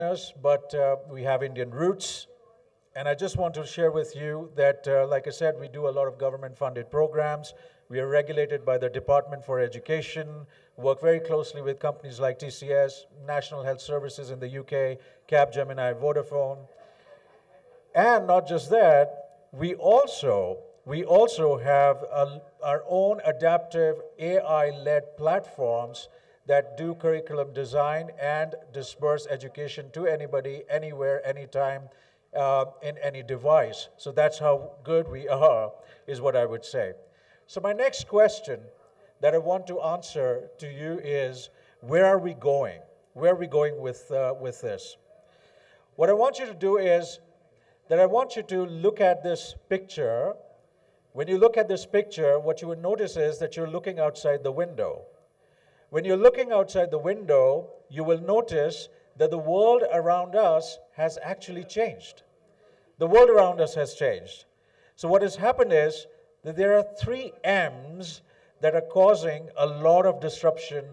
us, but we have Indian roots. And I just want to share with you that, like I said, we do a lot of government-funded programs. We are regulated by the Department for Education, work very closely with companies like TCS, National Health Services in the UK, Capgemini, Vodafone. And not just that, we also have our own adaptive AI-led platforms that do curriculum design and disperse education to anybody, anywhere, anytime, in any device. So that's how good we are, is what I would say. So my next question that I want to answer to you is, where are we going? Where are we going with this? What I want you to do is that I want you to look at this picture. When you look at this picture, what you will notice is that you're looking outside the window. When you're looking outside the window, you will notice that the world around us has actually changed. The world around us has changed. So what has happened is that there are 3 M's that are causing a lot of disruption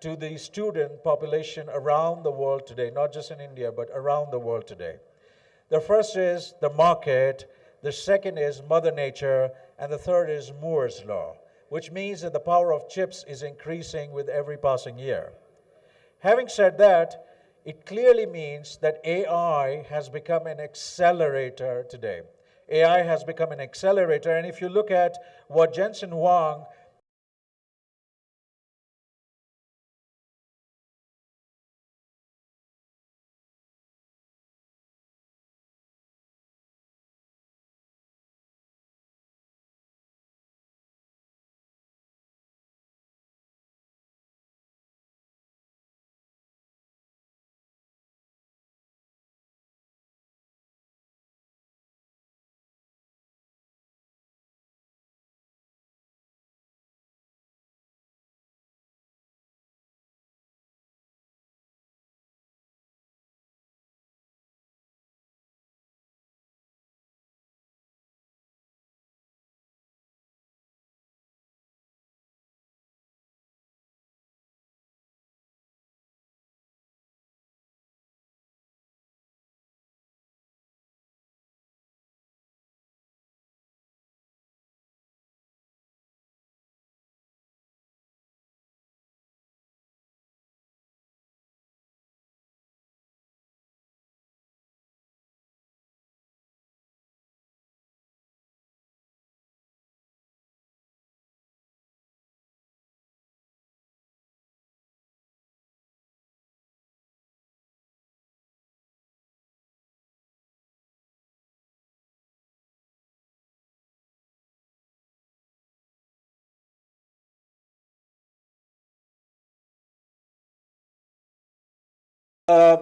to the student population around the world today, not just in India, but around the world today. The first is the market, the second is Mother Nature, and the third is Moore's Law, which means that the power of chips is increasing with every passing year. Having said that, it clearly means that AI has become an accelerator today. AI has become an accelerator, and if you look at what Jensen Huang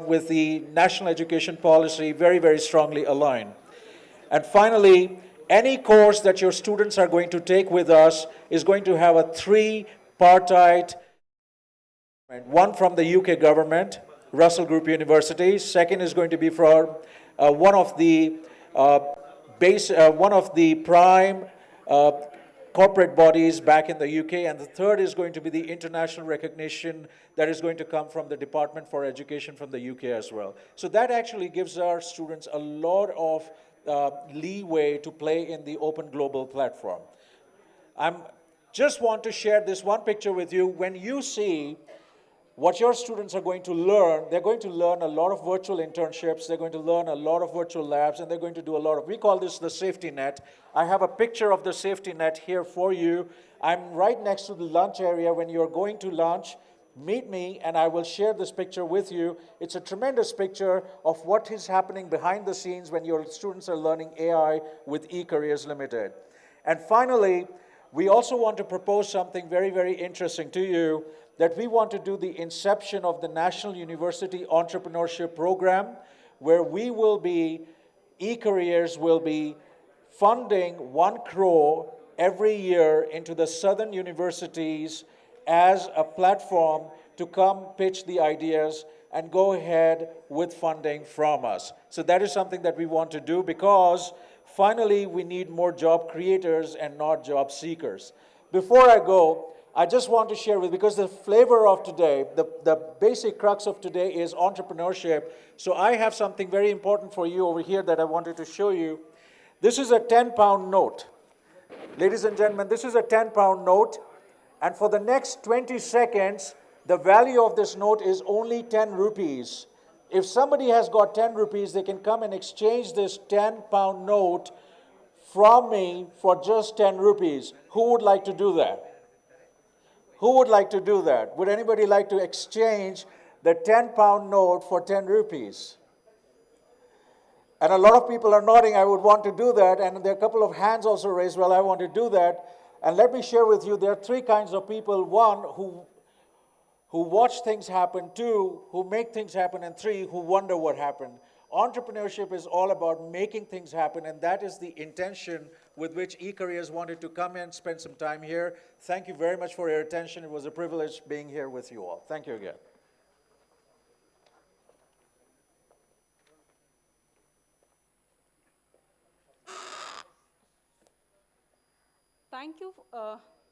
with the national education policy very, very strongly aligned. And finally, any course that your students are going to take with us is going to have a 3-partite, one from the UK government, Russell Group University. Second is going to be for one of the prime corporate bodies back in the UK, and the third is going to be the international recognition that is going to come from the Department for Education from the UK as well. So that actually gives our students a lot of leeway to play in the open global platform. I just want to share this one picture with you. When you see what your students are going to learn, they're going to learn a lot of virtual internships, they're going to learn a lot of virtual labs, and they're going to do a lot of, we call this the safety net. I have a picture of the safety net here for you. I'm right next to the lunch area. When you're going to lunch, meet me and I will share this picture with you. It's a tremendous picture of what is happening behind the scenes when your students are learning AI with eCareers Limited. And finally, we also want to propose something very, very interesting to you, that we want to do the inception of the National University Entrepreneurship Program, where we will be, eCareers will be funding 1 crore every year into the southern universities as a platform to come pitch the ideas and go ahead with funding from us. So that is something that we want to do, because finally we need more job creators and not job seekers. Before I go, I just want to share with, because the flavor of today, the basic crux of today is entrepreneurship. So I have something very important for you over here that I wanted to show you. This is a 10-pound note. Ladies and gentlemen, this is a 10-pound note. And for the next 20 seconds, the value of this note is only 10 rupees. If somebody has got 10 rupees, they can come and exchange this 10-pound note from me for just 10 rupees. Who would like to do that? Who would like to do that? Would anybody like to exchange the 10-pound note for 10 rupees? And a lot of people are nodding, I would want to do that. And there are a couple of hands also raised, well, I want to do that. And let me share with you, there are three kinds of people. One, who watch things happen. Two, who make things happen. And three, who wonder what happened. Entrepreneurship is all about making things happen, and that is the intention with which eCareers wanted to come and spend some time here. Thank you very much for your attention. It was a privilege being here with you all. Thank you again.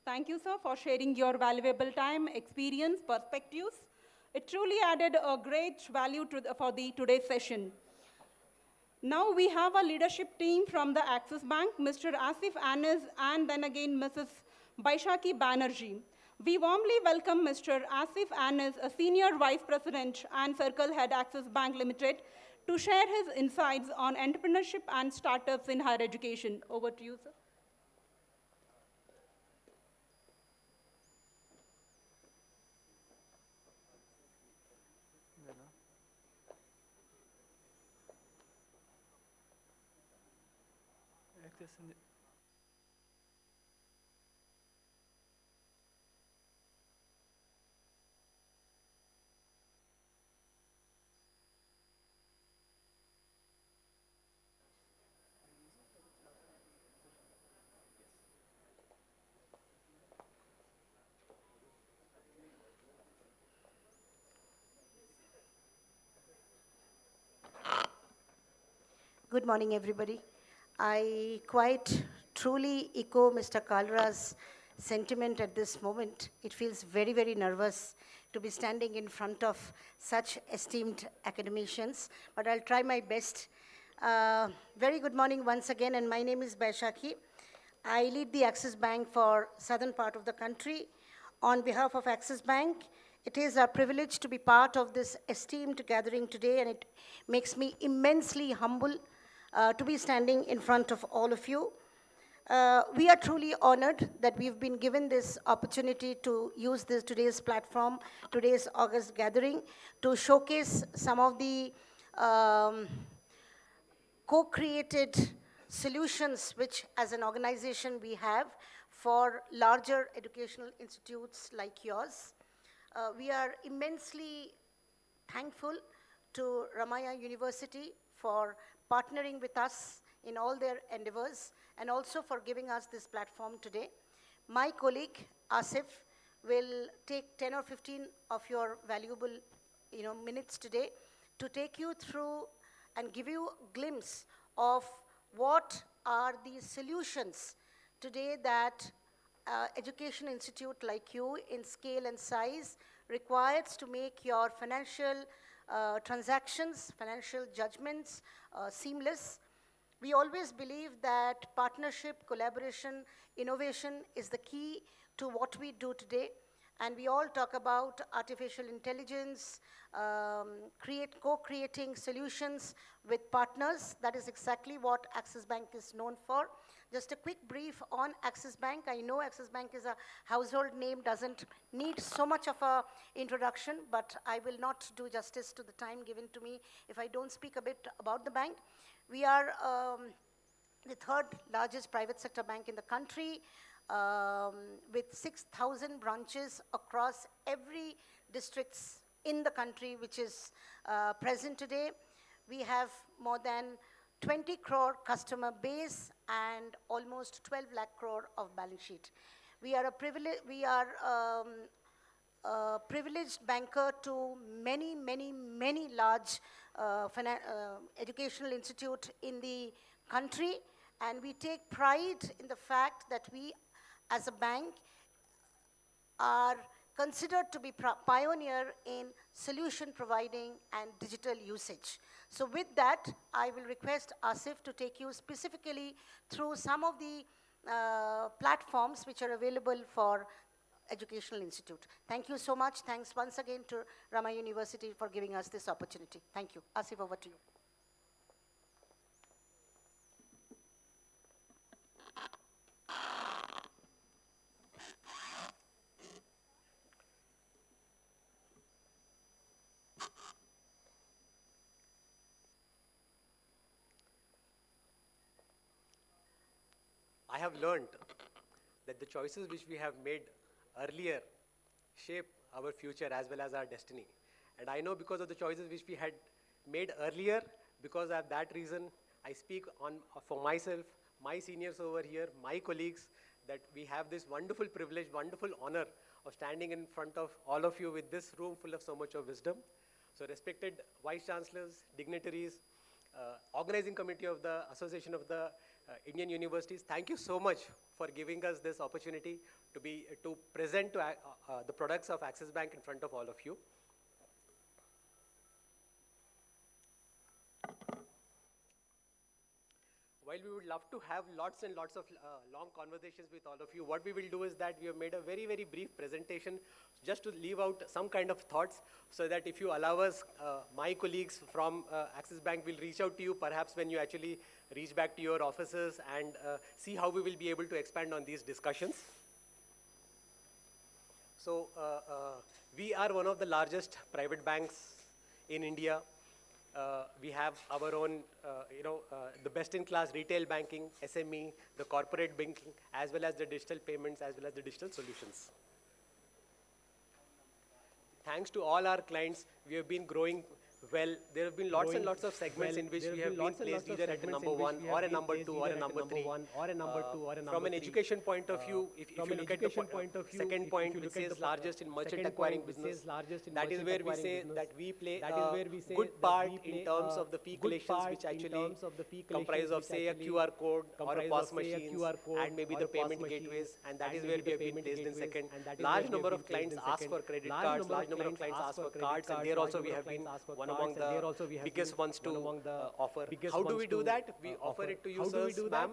Thank you, sir, for sharing your valuable time, experience, perspectives. It truly added a great value for today's session. Now we have a leadership team from the Axis Bank, Mr. Asif Anas, and then again Mrs. Baishaki Banerjee. We warmly welcome Mr. Asif Anas, a Senior Vice President and Circle Head Axis Bank Limited, to share his insights on entrepreneurship and startups in higher education. Over to you, sir. Good morning, everybody. I quite truly echo Mr. Kalra's sentiment at this moment. It feels very, very nervous to be standing in front of such esteemed academicians, but I'll try my best. Very good morning once again, and my name is Baishaki. I lead the Axis Bank for southern part of the country. On behalf of Axis Bank, it is a privilege to be part of this esteemed gathering today, and it makes me immensely humble to be standing in front of all of you. We are truly honored that we've been given this opportunity to use today's platform, today's August gathering, to showcase some of the co-created solutions which as an organization we have for larger educational institutes like yours. We are immensely thankful to Ramaya University for partnering with us in all their endeavors and also for giving us this platform today. My colleague Asif will take 10 or 15 of your valuable minutes today to take you through and give you a glimpse of what are the solutions today that education institute like you in scale and size requires to make your financial transactions, financial judgments seamless. We always believe that partnership, collaboration, innovation is the key to what we do today. And we all talk about artificial intelligence, co-creating solutions with partners. That is exactly what Axis Bank is known for. Just a quick brief on Axis Bank. I know Axis Bank is a household name, doesn't need so much of an introduction, but I will not do justice to the time given to me if I don't speak a bit about the bank. We are the third largest private sector bank in the country, with 6,000 branches across every districts in the country which is present today. We have more than 20 crore customer base and almost 12 lakh crore of balance sheet. We are a privileged banker to many, many, many large educational institute in the country, and we take pride in the fact that we as a bank are considered to be pioneer in solution providing and digital usage. So with that, I will request Asif to take you specifically through some of the platforms which are available for Educational Institute. Thank you so much. Thanks once again to Rama University for giving us this opportunity. Thank you. Asif, over to you. I have learned that the choices which we have made earlier shape our future as well as our destiny. And I know because of the choices which we had made earlier, because of that reason, I speak for myself, my seniors over here, my colleagues, that we have this wonderful privilege, wonderful honor of standing in front of all of you with this room full of so much of wisdom. So respected Vice Chancellors, dignitaries, organizing committee of the Association of the Indian Universities, thank you so much for giving us this opportunity to present the products of Axis Bank in front of all of you. While we would love to have lots and lots of long conversations with all of you, what we will do is that we have made a very, very brief presentation just to leave out some kind of thoughts, so that if you allow us, my colleagues from Axis Bank will reach out to you perhaps when you actually reach back to your offices and see how we will be able to expand on these discussions. So we are one of the largest private banks in India. We have our own, the best-in-class retail banking, SME, the corporate banking, as well as the digital payments, as well as the digital solutions. Thanks to all our clients, we have been growing well. There have been lots and lots of segments in which we have been placed either at a number 1 or a number 2 or a number 3. From an education point of view, if you look at the second point, which says largest in merchant acquiring business, that is where we say that we play a good part in terms of the fee collections, which actually comprise of, say, a QR code or a POS machine and maybe the payment gateways, and that is where we have been placed in second. Large number of clients ask for credit cards, large number of clients ask for cards, and there also we have been one among the biggest ones to offer. How do we do that? We offer it to users, ma'am,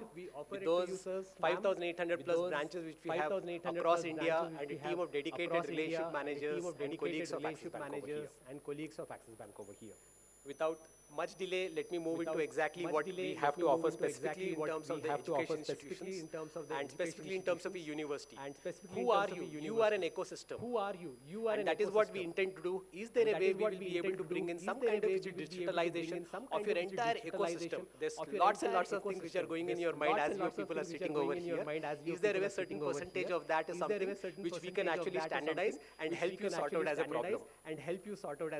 with those 5,800 plus branches which we have across India, and a team of dedicated relationship managers and colleagues of Axis Bank over here. Without much delay, let me move into exactly what we have to offer specifically in terms of the education institutions and specifically in terms of a university. Who are you? You are an ecosystem. Who are you? You are and that is what we intend to do. Is there a way we will be able to bring in some kind of digitalization of your entire ecosystem? There's lots and lots of things which are going in your mind as you people are sitting over here. Is there a certain percentage of that is something which we can actually standardize and help you sort out as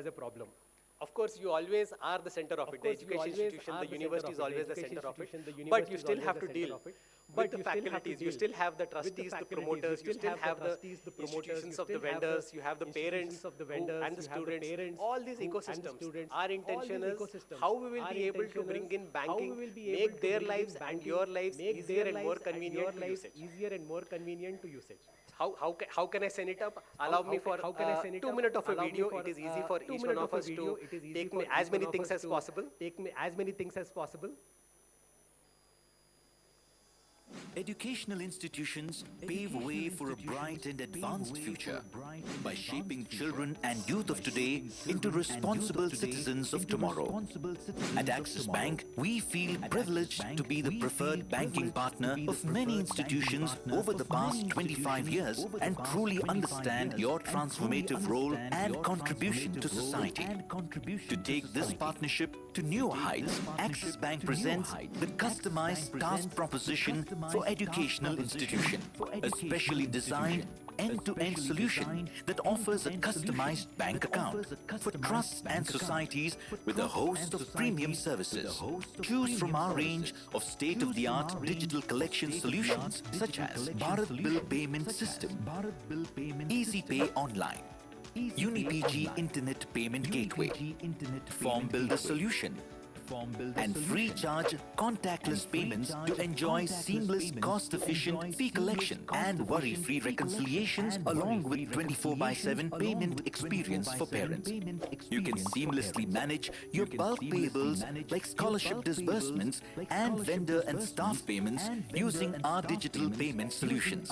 a problem? Of course, you always are the center of it. The education institution, the university is always the center of it. But you still have to deal with the faculties. You still have the trustees, the promoters. You still have the institutions of the vendors. You have the parents and the students. All these ecosystems. Our intention is how we will be able to bring in banking, make their lives and your lives easier and more convenient to usage. How can I send it up? Allow me for 2 minutes of a video. It is easy for each one of us to take as many things as possible. Educational institutions pave way for a bright and advanced future by shaping children and youth of today into responsible citizens of tomorrow. At Axis Bank, we feel privileged to be the preferred banking partner of many institutions over the past 25 years and truly understand your transformative role and contribution to society. To take this partnership to new heights, Axis Bank presents the customized task proposition for educational institution, a specially designed end-to-end solution that offers a customized bank account for trusts and societies with a host of premium services. Choose from our range of state-of-the-art digital collection solutions such as Bharat Bill Payment System, Easy Pay Online, UniPG Internet Payment Gateway, Form Builder Solution, and free charge contactless payments to enjoy seamless, cost-efficient fee collection and worry-free reconciliations along with 24/7 payment experience for parents. You can seamlessly manage your bulk payables like scholarship disbursements and vendor and staff payments using our digital payment solutions.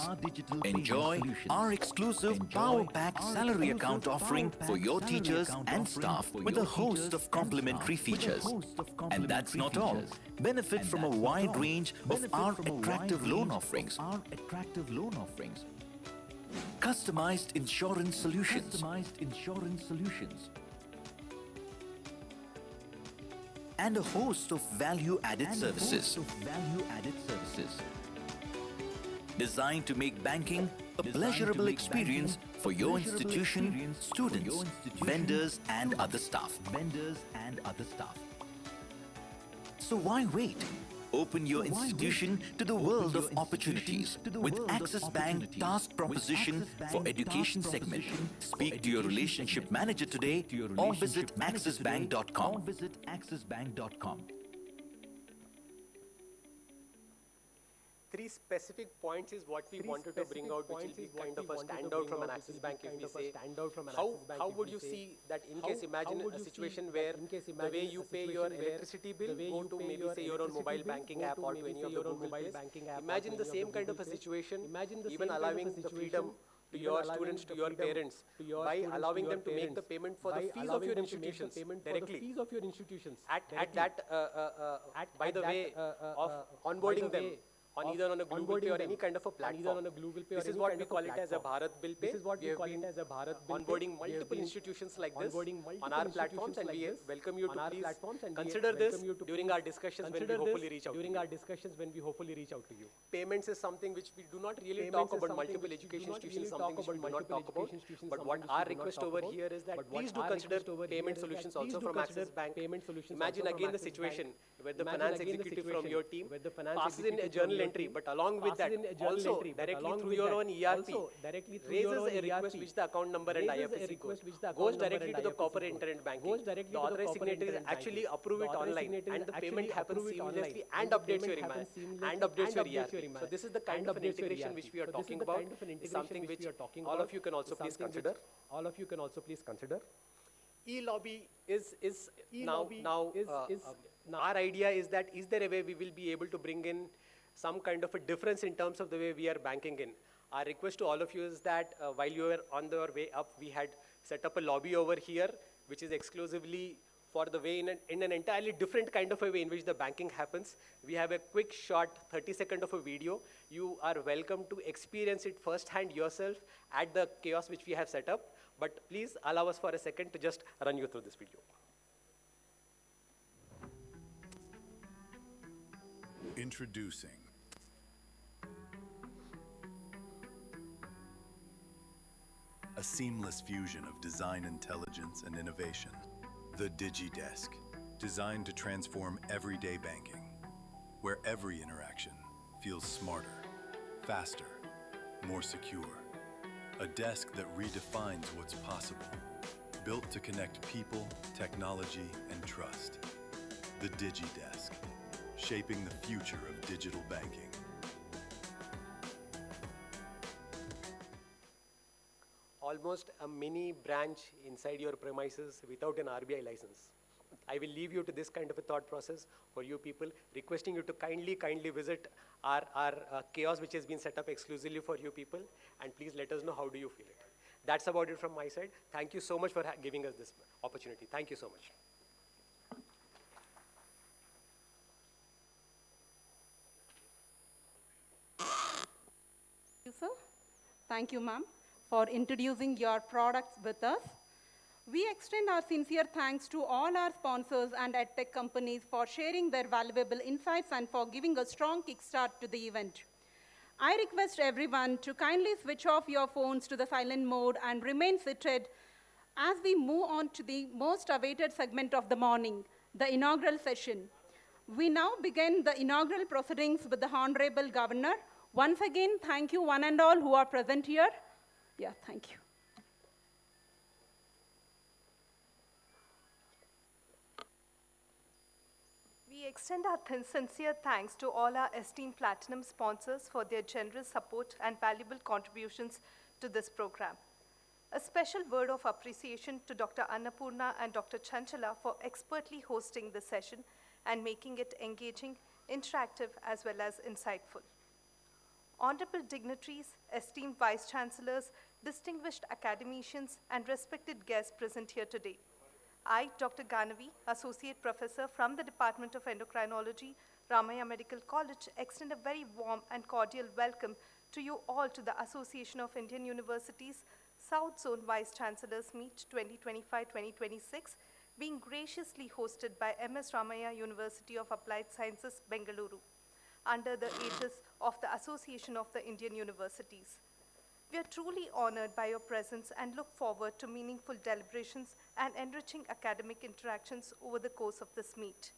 Enjoy our exclusive Power Pack salary account offering for your teachers and staff with a host of complimentary features. And that's not all. Benefit from a wide range of our attractive loan offerings. Customized insurance solutions. And a host of value-added services. Designed to make banking a pleasurable experience for your institution, students, vendors, and other staff. So why wait? Open your institution to the world of opportunities with Axis Bank Task Proposition for Education segment. Speak to your relationship manager today or visit axisbank.com. Three specific points is what we wanted to bring out, which will be kind of a standout from an Axis Bank. If we say, how would you see that in case, imagine a situation where the way you pay your electricity bill, go to maybe say your own mobile banking app or to any of the Google Plays. Imagine the same kind of a situation, even allowing the freedom to your students, to your parents, by allowing them to make the payment for the fees of your institutions directly. At that, by the way of onboarding them on either on a Google Pay or any kind of a platform. This is what we call it as a Bharat Bill Pay. We have been onboarding multiple institutions like this on our platforms, and we welcome you to please consider this during our discussions when we hopefully reach out to you. Payments is something which we do not really talk about. Multiple education institutions, something which we do not talk about. But what our request over here is that please do consider payment solutions also from Axis Bank. Imagine again the situation where the finance executive from your team passes in a journal entry, but along with that, also directly through your own ERP, raises a request which the account number and IFSC code goes directly to the corporate internet banking. The authorized signatories actually approve it online, and the payment happens seamlessly and updates your email and updates your ERP. So this is the kind of an integration which we are talking about. Is something which all of you can also please consider. E-lobby is now our idea is that is there a way we will be able to bring in some kind of a difference in terms of the way we are banking in. Our request to all of you is that while you were on your way up, we had set up a lobby over here, which is exclusively for the way in an entirely different kind of a way in which the banking happens. We have a quick short 30-second of a video. You are welcome to experience it firsthand yourself at the kiosk which we have set up. But please allow us for a second to just run you through this video. Introducing a seamless fusion of design intelligence and innovation. The DigiDesk, designed to transform everyday banking, where every interaction feels smarter, faster, more secure. A desk that redefines what's possible, built to connect people, technology, and trust. The DigiDesk, shaping the future of digital banking. Almost a mini branch inside your premises without an RBI license. I will leave you to this kind of a thought process for you people, requesting you to kindly visit our kiosk which has been set up exclusively for you people, and please let us know how do you feel it. That's about it from my side. Thank you so much for giving us this opportunity. Thank you so much. Thank you, sir. Thank you, ma'am, for introducing your products with us. We extend our sincere thanks to all our sponsors and EdTech companies for sharing their valuable insights and for giving a strong kickstart to the event. I request everyone to kindly switch off your phones to the silent mode and remain seated as we move on to the most awaited segment of the morning, the inaugural session. We now begin the inaugural proceedings with the Honorable Governor. Once again, thank you one and all who are present here. Yeah, thank you. extend our sincere thanks to all our esteemed Platinum sponsors for their generous support and valuable contributions to this program. A special word of appreciation to Dr. Annapurna and Dr. Chancellor for expertly hosting the session and making it engaging, interactive, as well as insightful. Honorable dignitaries, esteemed Vice Chancellors, distinguished academicians, and respected guests present here today. I, Dr. Ganavi, Associate Professor from the Department of Endocrinology, Ramaya Medical College, extend a very warm and cordial welcome to you all to the Association of Indian Universities South Zone Vice Chancellors Meet 2025-2026, being graciously hosted by MS Ramaya University of Applied Sciences, Bengaluru, under the aegis of the Association of the Indian Universities. We are truly honored by your presence and look forward to meaningful deliberations and enriching academic interactions over the course of this meet.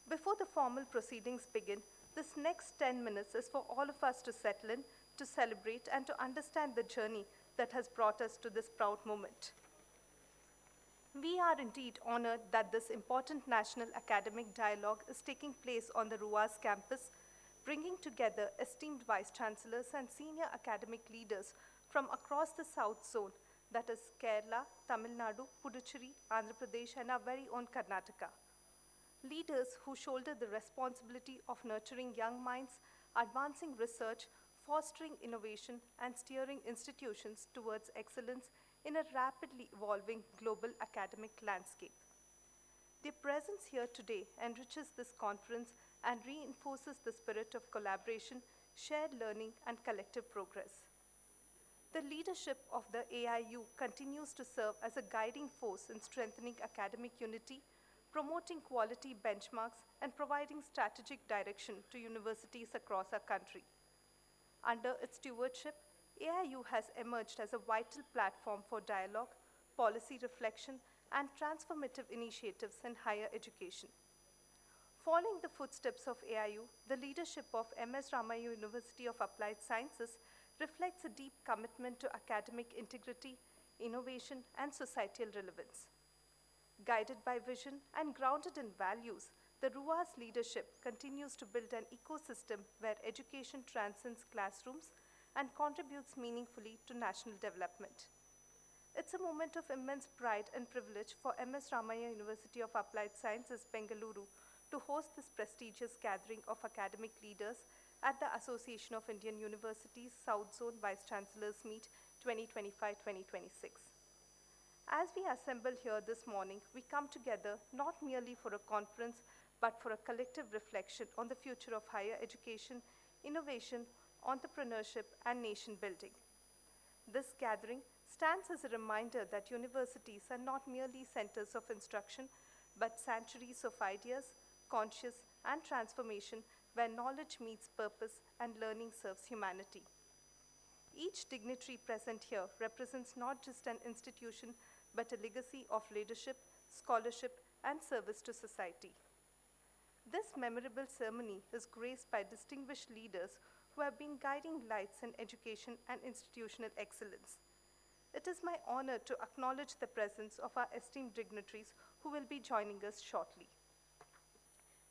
Before the formal proceedings begin, this next 10 minutes is for all of us to settle in, to celebrate, and to understand the journey that has brought us to this proud moment. We are indeed honored that this important national academic dialogue is taking place on the RUAS campus, bringing together esteemed vice chancellors and senior academic leaders from across the South Zone, that is Kerala, Tamil Nadu, Puducherry, Andhra Pradesh, and our very own Karnataka. Leaders who shoulder the responsibility of nurturing young minds, advancing research, fostering innovation, and steering institutions towards excellence in a rapidly evolving global academic landscape. Their presence here today enriches this conference and reinforces the spirit of collaboration, shared learning, and collective progress. The leadership of the AIU continues to serve as a guiding force in strengthening academic unity, promoting quality benchmarks, and providing strategic direction to universities across our country. Under its stewardship, AIU has emerged as a vital platform for dialogue, policy reflection, and transformative initiatives in higher education. Following the footsteps of AIU, the leadership of MS Ramaya University of Applied Sciences reflects a deep commitment to academic integrity, innovation, and societal relevance. Guided by vision and grounded in values, the RUA's leadership continues to build an ecosystem where education transcends classrooms and contributes meaningfully to national development. It's a moment of immense pride and privilege for MS Ramaya University of Applied Sciences, Bengaluru, to host this prestigious gathering of academic leaders at the Association of Indian Universities South Zone Vice Chancellors Meet 2025-2026. As we assemble here this morning, we come together not merely for a conference, but for a collective reflection on the future of higher education, innovation, entrepreneurship, and nation building. This gathering stands as a reminder that universities are not merely centers of instruction, but sanctuaries of ideas, conscious, and transformation where knowledge meets purpose and learning serves humanity. Each dignitary present here represents not just an institution, but a legacy of leadership, scholarship, and service to society. This memorable ceremony is graced by distinguished leaders who have been guiding lights in education and institutional excellence. It is my honor to acknowledge the presence of our esteemed dignitaries who will be joining us shortly.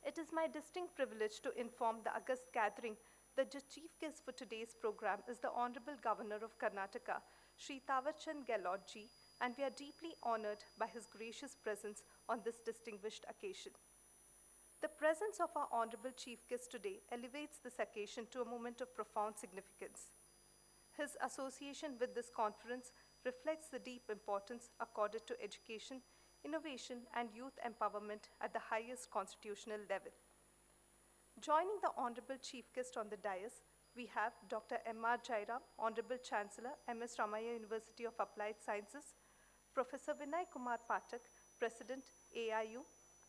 It is my distinct privilege to inform the august gathering that the chief guest for today's program is the Honorable Governor of Karnataka, Shri Tawarchand Gehlot Ji, and we are deeply honored by his gracious presence on this distinguished occasion. The presence of our honorable chief guest today elevates this occasion to a moment of profound significance. His association with this conference reflects the deep importance accorded to education, innovation, and youth empowerment at the highest constitutional level. Joining the honorable chief guest on the dais, we have Dr. M.R. Jairam, Honorable Chancellor, MS Ramaya University of Applied Sciences, Professor Vinay Kumar Pathak, President, AIU,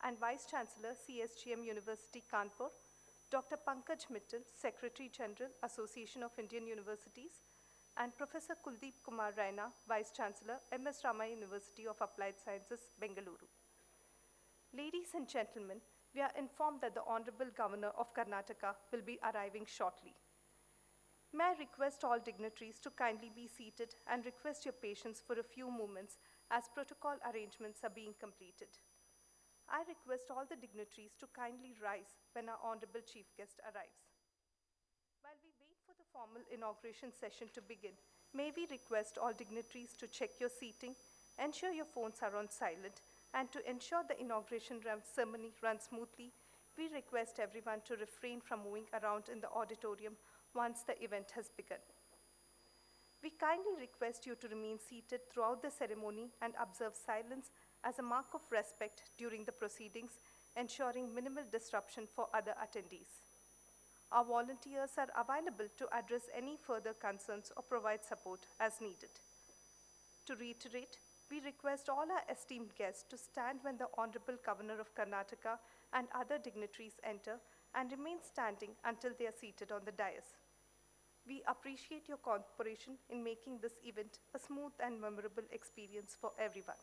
and Vice Chancellor, CSGM University, Kanpur, Dr. Pankaj Mittal, Secretary General, Association of Indian Universities, and Professor Kuldeep Kumar Raina, Vice Chancellor, MS Ramaya University of Applied Sciences, Bengaluru. Ladies and gentlemen, we are informed that the Honorable Governor of Karnataka will be arriving shortly. May I request all dignitaries to kindly be seated and request your patience for a few moments as protocol arrangements are being completed. I request all the dignitaries to kindly rise when our honorable chief guest arrives. While we wait for the formal inauguration session to begin, may we request all dignitaries to check your seating, ensure your phones are on silent, and to ensure the inauguration ceremony runs smoothly, we request everyone to refrain from moving around in the auditorium once the event has begun. We kindly request you to remain seated throughout the ceremony and observe silence as a mark of respect during the proceedings, ensuring minimal disruption for other attendees. Our volunteers are available to address any further concerns or provide support as needed. To reiterate, we request all our esteemed guests to stand when the Honorable Governor of Karnataka and other dignitaries enter and remain standing until they are seated on the dais. We appreciate your cooperation in making this event a smooth and memorable experience for everyone.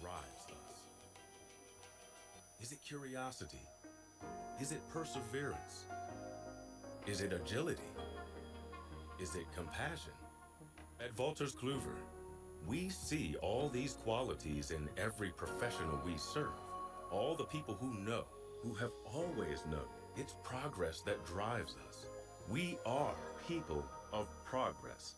Drives us? Is it curiosity? Is it perseverance? Is it agility? Is it compassion? At Wolters Kluwer, we see all these qualities in every professional we serve. All the people who know, who have always known, it's progress that drives us. We are people of progress.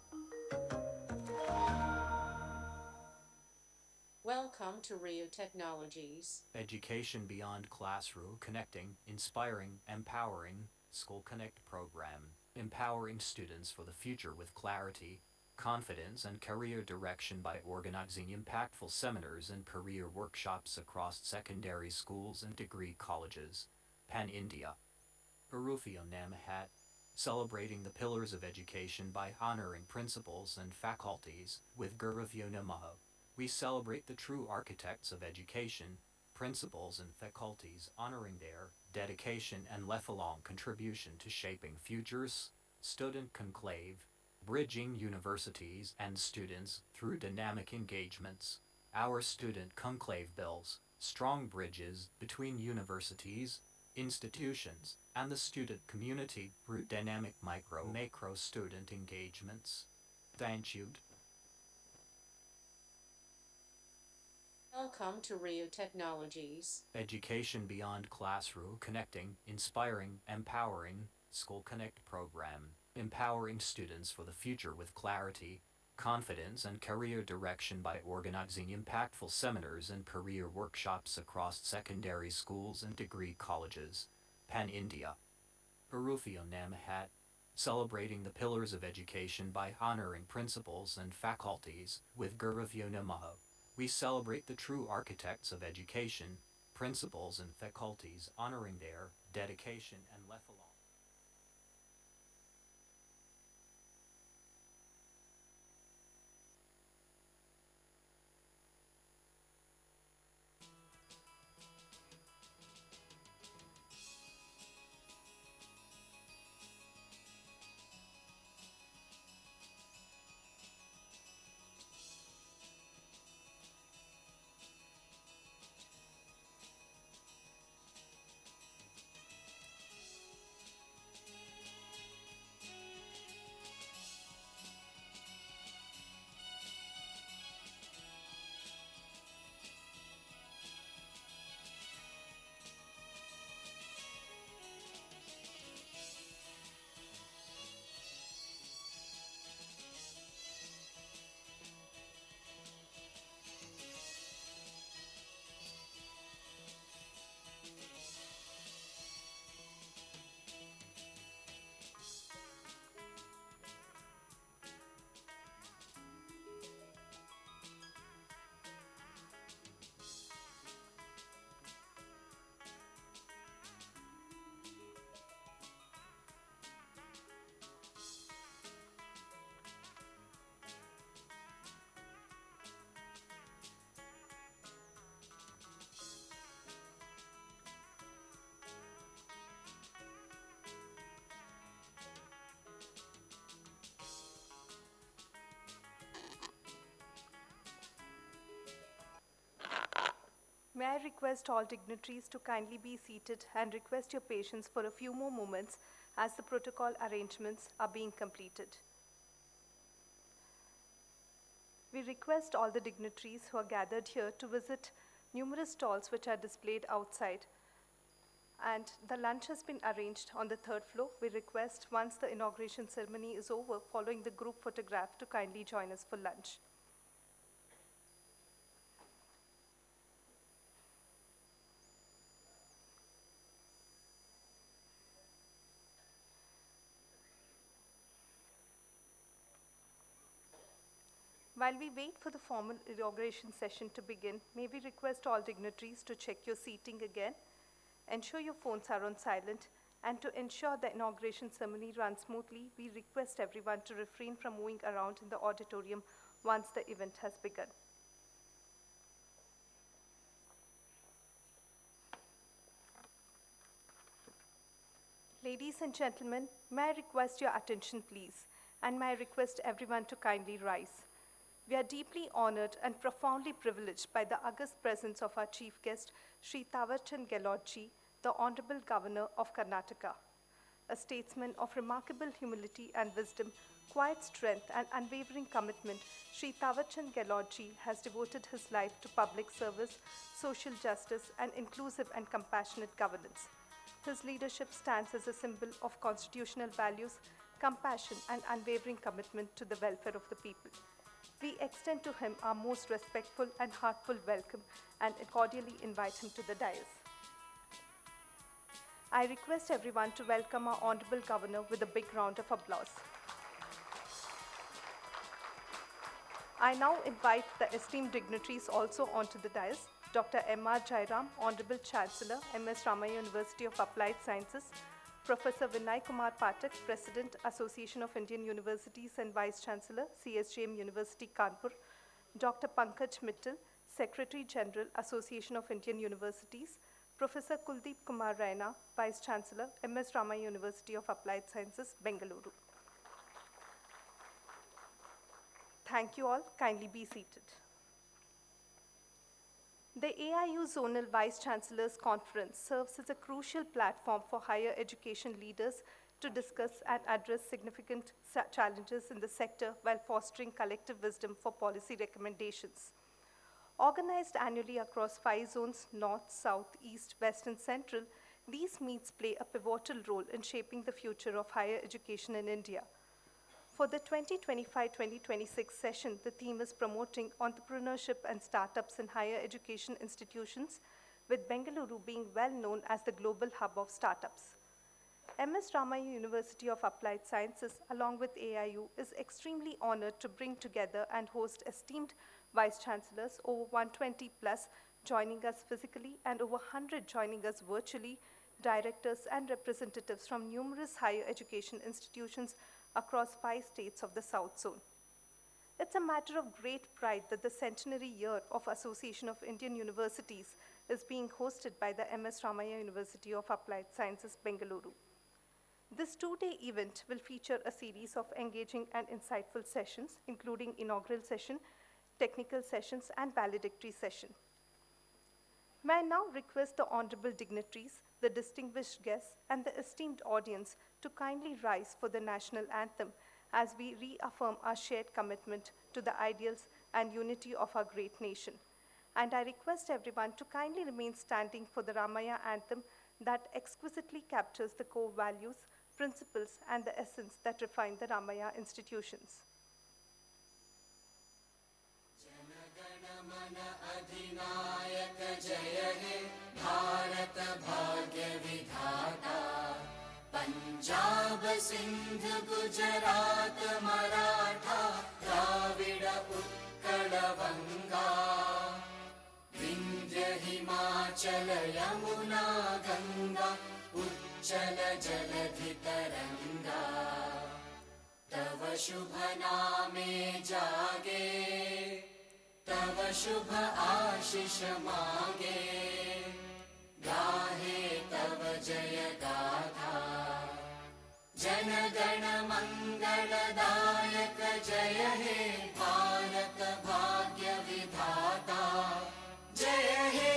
Welcome to Rio Technologies. Education Beyond Classroom, Connecting, Inspiring, Empowering, School Connect program, empowering students for the future with clarity, confidence, and career direction by organizing impactful seminars and career workshops across secondary schools and degree colleges, Pan-India. Arufio Namahat, celebrating the pillars of education by honoring principals and faculties with Guruvyo Namaha. We celebrate the true architects of education, principals and faculties, honoring their dedication and lifelong contribution to shaping futures. Student conclave, bridging universities and students through dynamic engagements. Our student conclave builds strong bridges between universities, institutions, and the student community through dynamic macro student engagements. Thank you. Welcome to Rio Technologies. Education Beyond Classroom, Connecting, Inspiring, Empowering, School Connect program, empowering students for the future with clarity, confidence, and career direction by organizing impactful seminars and career workshops across secondary schools and degree colleges, Pan-India. Arufio Namahat, celebrating the pillars of education by honoring principals and faculties with Guruvyo Namaha. We celebrate the true architects of education, principals and faculties, honoring their dedication and lifelong. May I request all dignitaries to kindly be seated and request your patience for a few more moments as the protocol arrangements are being completed. We request all the dignitaries who are gathered here to visit numerous stalls which are displayed outside. And the lunch has been arranged on the third floor. We request once the inauguration ceremony is over, following the group photograph, to kindly join us for lunch. While we wait for the formal inauguration session to begin, may we request all dignitaries to check your seating again, ensure your phones are on silent, and to ensure the inauguration ceremony runs smoothly, we request everyone to refrain from moving around in the auditorium once the event has begun. Ladies and gentlemen, may I request your attention, please, and may I request everyone to kindly rise. We are deeply honored and profoundly privileged by the august presence of our chief guest, Sri Thawarchand Gehlotji, the Honorable Governor of Karnataka. A statesman of remarkable humility and wisdom, quiet strength and unwavering commitment, Sri Thawarchand Gehlotji has devoted his life to public service, social justice, and inclusive and compassionate governance. His leadership stands as a symbol of constitutional values, compassion, and unwavering commitment to the welfare of the people. We extend to him our most respectful and heartfelt welcome and cordially invite him to the dais. I request everyone to welcome our Honorable Governor with a big round of applause. I now invite the esteemed dignitaries also onto the dais. Dr. M.R. Jairam, Honorable Chancellor, M.S. Ramaiah University of Applied Sciences, Professor Vinay Kumar Pathak, President, Association of Indian Universities and Vice Chancellor, CSJM University, Kanpur, Dr. Pankaj Mittal, Secretary General, Association of Indian Universities, Professor Kuldeep Kumar Raina, Vice Chancellor, M.S. Ramaiah University of Applied Sciences, Bengaluru. Thank you all. Kindly be seated. The AIU Zonal Vice Chancellors Conference serves as a crucial platform for higher education leaders to discuss and address significant challenges in the sector while fostering collective wisdom for policy recommendations. Organized annually across 5 zones, North, South, East, West, and Central, these meets play a pivotal role in shaping the future of higher education in India. For the 2025-2026 session, the theme is promoting entrepreneurship and startups in higher education institutions, with Bengaluru being well known as the global hub of startups. M.S. Ramaiah University of Applied Sciences, along with AIU, is extremely honored to bring together and host esteemed Vice Chancellors, over 120 plus joining us physically and over 100 joining us virtually, directors and representatives from numerous higher education institutions across 5 states of the South Zone. It's a matter of great pride that the centenary year of Association of Indian Universities is being hosted by the M.S. Ramaiah University of Applied Sciences, Bengaluru. This 2-day event will feature a series of engaging and insightful sessions, including inaugural session, technical sessions, and valedictory session. May I now request the honorable dignitaries, the distinguished guests, and the esteemed audience to kindly rise for the national anthem as we reaffirm our shared commitment to the ideals and unity of our great nation. And I request everyone to kindly remain standing for the Ramaiah anthem that exquisitely captures the core values, principles, and the essence that refine the Ramaiah institutions. Punjab Sindh Gujarat Maratha Dravid Utkal बंगा विंध्य हिमाचल यमुना गंगा उच्चल जलधि तरंगा तव शुभ नामे जागे तव शुभ आशीष मागे गाहे तव जय गाथा जन गण मंगलदायक जय हे भारत भाग्य विधाता जय हे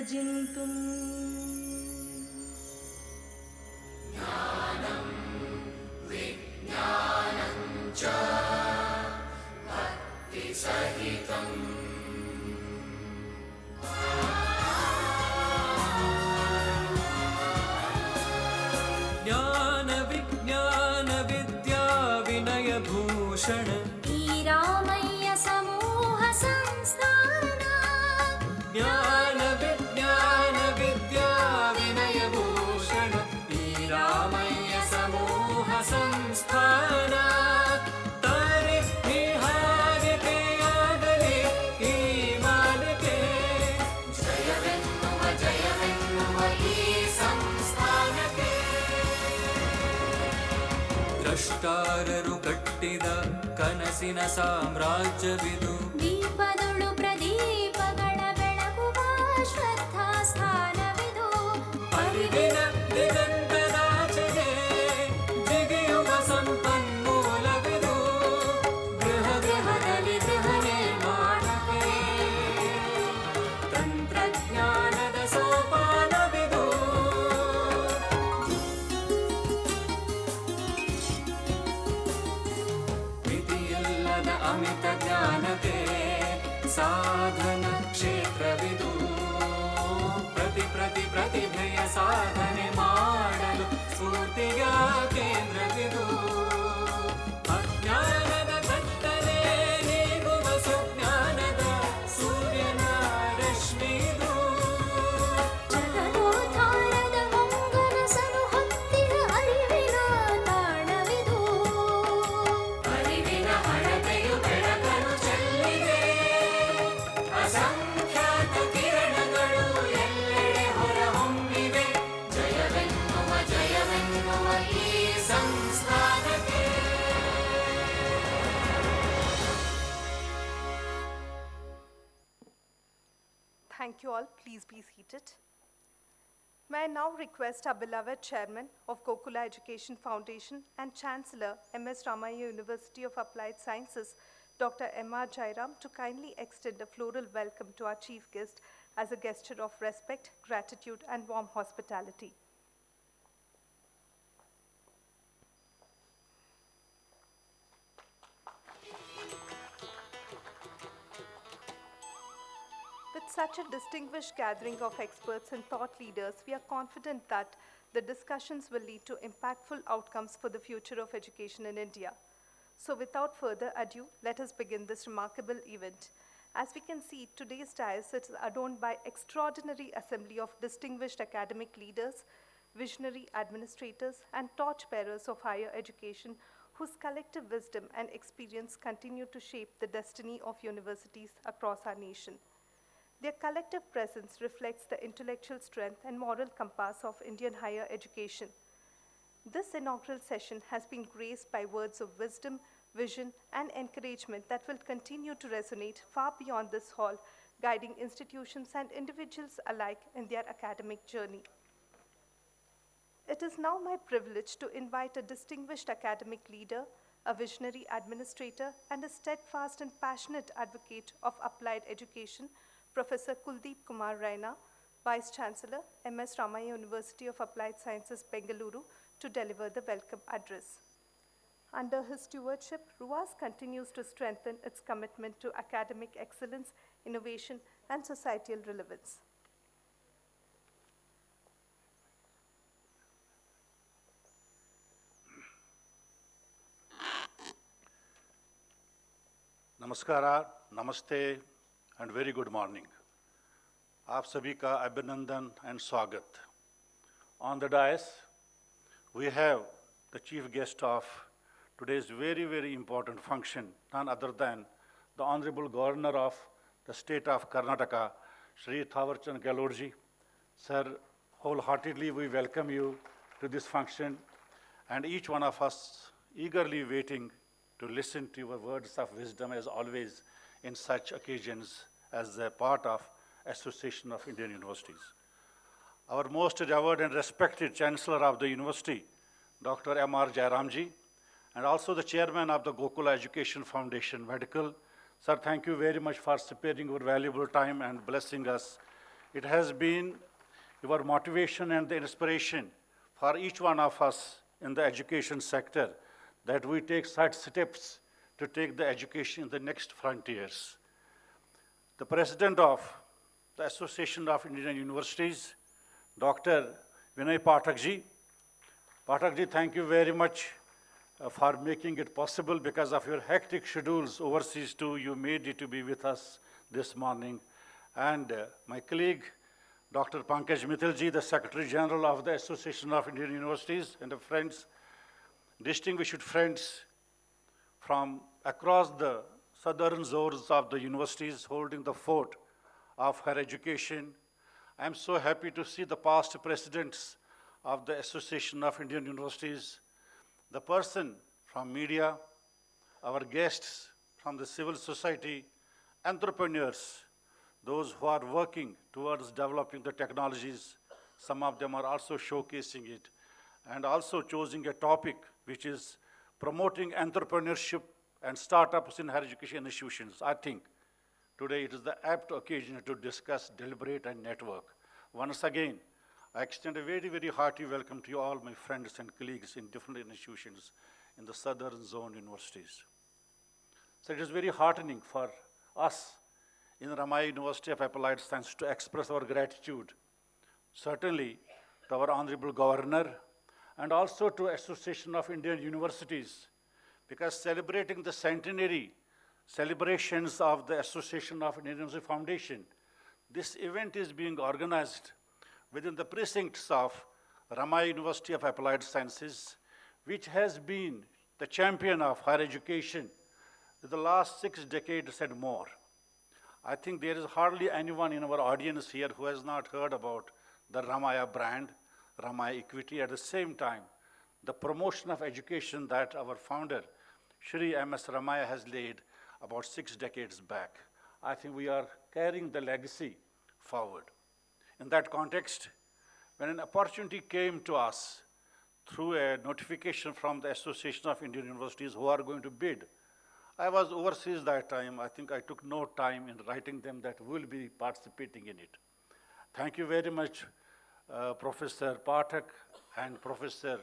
भजिन्तुम् ज्ञानं विज्ञानं च भक्तिसहितम् ज्ञान विज्ञान विद्या विनय भूषण ईरामय्य समूह संस्थान ज्ञान विज्ञान विद्या विनय भूषण ईरामय्य समूह संस्थान तारे निहार के आगले ಈ ಮಾನಕೆ जयवेन्नुव ಈ ಸಂಸ್ಥಾನಕ್ಕೆ ದ್ರಷ್ಟಾರರು ಕಟ್ಟಿದ ಕನಸಿನ ಸಾಮ್ರಾಜ್ಯವಿದು ದೀಪದೊಳು ಪ್ರದೀಪಗಳ ಬೆಳಗುವ ಶ್ರದ್ಧಾ ಸ್ಥಾನವಿದು ಅರಿವಿನ ದಿಗಂತದಾಚೆಗೆ ಜಿಗಿಯುವ ಸಂಪನ್ಮೂಲವಿದು ಗೃಹ ಗೃಹದಲ್ಲಿ ಗೃಹ ನಿರ್ಮಾಣಕ್ಕೆ ತಂತ್ರಜ್ಞಾನದ ಸೋಪಾನವಿದು ಮಿತಿಯಿಲ್ಲದ ಅಮಿತ ಜ್ಞಾನಕ್ಕೆ ಸಾಧನ ಕ್ಷೇತ್ರವಿದು ಪ್ರತಿಭೆಯ ಸಾಧನೆ ಮಾಡಲು ಸ್ಫೂರ್ತಿಯ ಕೇಂದ್ರವಿದು ಅಜ್ಞಾನದ ಕತ್ತಲೆ ನೀಗುವ ಸುಜ್ಞಾನದ ಸೂರ್ಯನ ರಶ್ಮಿದು ಜಗದೋದ್ಧಾರದ ಹೊಂಗನಸನು ಹೊತ್ತಿದ ಅರಿವಿನ ತಾಣವಿದು ಅರಿವಿನ ಹಣತೆಯು ಬೆಳಕನ್ನು ಚೆಲ್ಲಿದೆ ಅಸಂಖ್ಯಾತ ಕಿರಣಗಳು ಎಲ್ಲೆಡೆ ಹೊರಹೊಮ್ಮಿವೆ ಜಯವೆನ್ನುವ ಈ ಸಂಸ್ಥಾನಕ್ಕೆ Thank you all. Please be seated. May I now request our beloved Chairman of Gokula Education Foundation and Chancellor, MS Ramaiah University of Applied Sciences, Dr. M.R. Jairam, to kindly extend a floral welcome to our chief guest as a gesture of respect, gratitude, and warm hospitality. With such a distinguished gathering of experts and thought leaders, we are confident that the discussions will lead to impactful outcomes for the future of education in India. So without further ado, let us begin this remarkable event. As we can see, today's dais is adorned by extraordinary assembly of distinguished academic leaders, visionary administrators, and torchbearers of higher education whose collective wisdom and experience continue to shape the destiny of universities across our nation. Their collective presence reflects the intellectual strength and moral compass of Indian higher education. This inaugural session has been graced by words of wisdom, vision, and encouragement that will continue to resonate far beyond this hall, guiding institutions and individuals alike in their academic journey. It is now my privilege to invite a distinguished academic leader, a visionary administrator, and a steadfast and passionate advocate of applied education, Professor Kuldeep Kumar Raina, Vice Chancellor, MS Ramaiah University of Applied Sciences, Bengaluru, to deliver the welcome address. Under his stewardship, RUAS continues to strengthen its commitment to academic excellence, innovation, and societal relevance. नमस्कारा, नमस्ते and very good morning. आप सभी का अभिनंदन and स्वागत. On the dais, we have the chief guest of today's very, very important function, none other than the Honorable Governor of the state of Karnataka, Shri Thawarchand Gehlotji. Sir, wholeheartedly we welcome you to this function, and each one of us eagerly waiting to listen to your words of wisdom as always in such occasions as a part of Association of Indian Universities. Our most revered and respected Chancellor of the University, Dr. M.R. Jairamji, and also the Chairman of the Gokula Education Foundation Medical. Sir, thank you very much for sparing your valuable time and blessing us It has been your motivation and the inspiration for each one of us in the education sector that we take such steps to take the education in the next frontiers. The president of the Association of Indian Universities, Dr. Vinay Pathakji. Pathakji, thank you very much for making it possible. Because of your hectic schedules overseas too, you made it to be with us this morning. And my colleague, Dr. Pankaj Mittalji, the Secretary General of the Association of Indian Universities, and the friends, distinguished friends from across the southern zones of the universities holding the fort of higher education. I am so happy to see the past presidents of the Association of Indian Universities, the person from media, our guests from the civil society, entrepreneurs, those who are working towards developing the technologies. Some of them are also showcasing it, and also choosing a topic which is promoting entrepreneurship and startups in higher education institutions. I think today it is the apt occasion to discuss, deliberate, and network. Once again, I extend a very, very hearty welcome to you all, my friends and colleagues in different institutions in the southern zone universities. So it is very heartening for us in Ramaya University of Applied Science to express our gratitude, certainly to our Honorable Governor, and also to Association of Indian Universities, because celebrating the centenary celebrations of the Association of Indian University Foundation, this event is being organized within the precincts of Ramaya University of Applied Sciences, which has been the champion of higher education in the last 6 decades and more. I think there is hardly anyone in our audience here who has not heard about the Ramaya brand, Ramaya Equity. At the same time, the promotion of education that our founder, Shri M.S. Ramaya, has laid about 6 decades back. I think we are carrying the legacy forward. In that context, when an opportunity came to us through a notification from the Association of Indian Universities who are going to bid, I was overseas that time. I think I took no time in writing them that we'll be participating in it. Thank you very much, Professor Pathak and Professor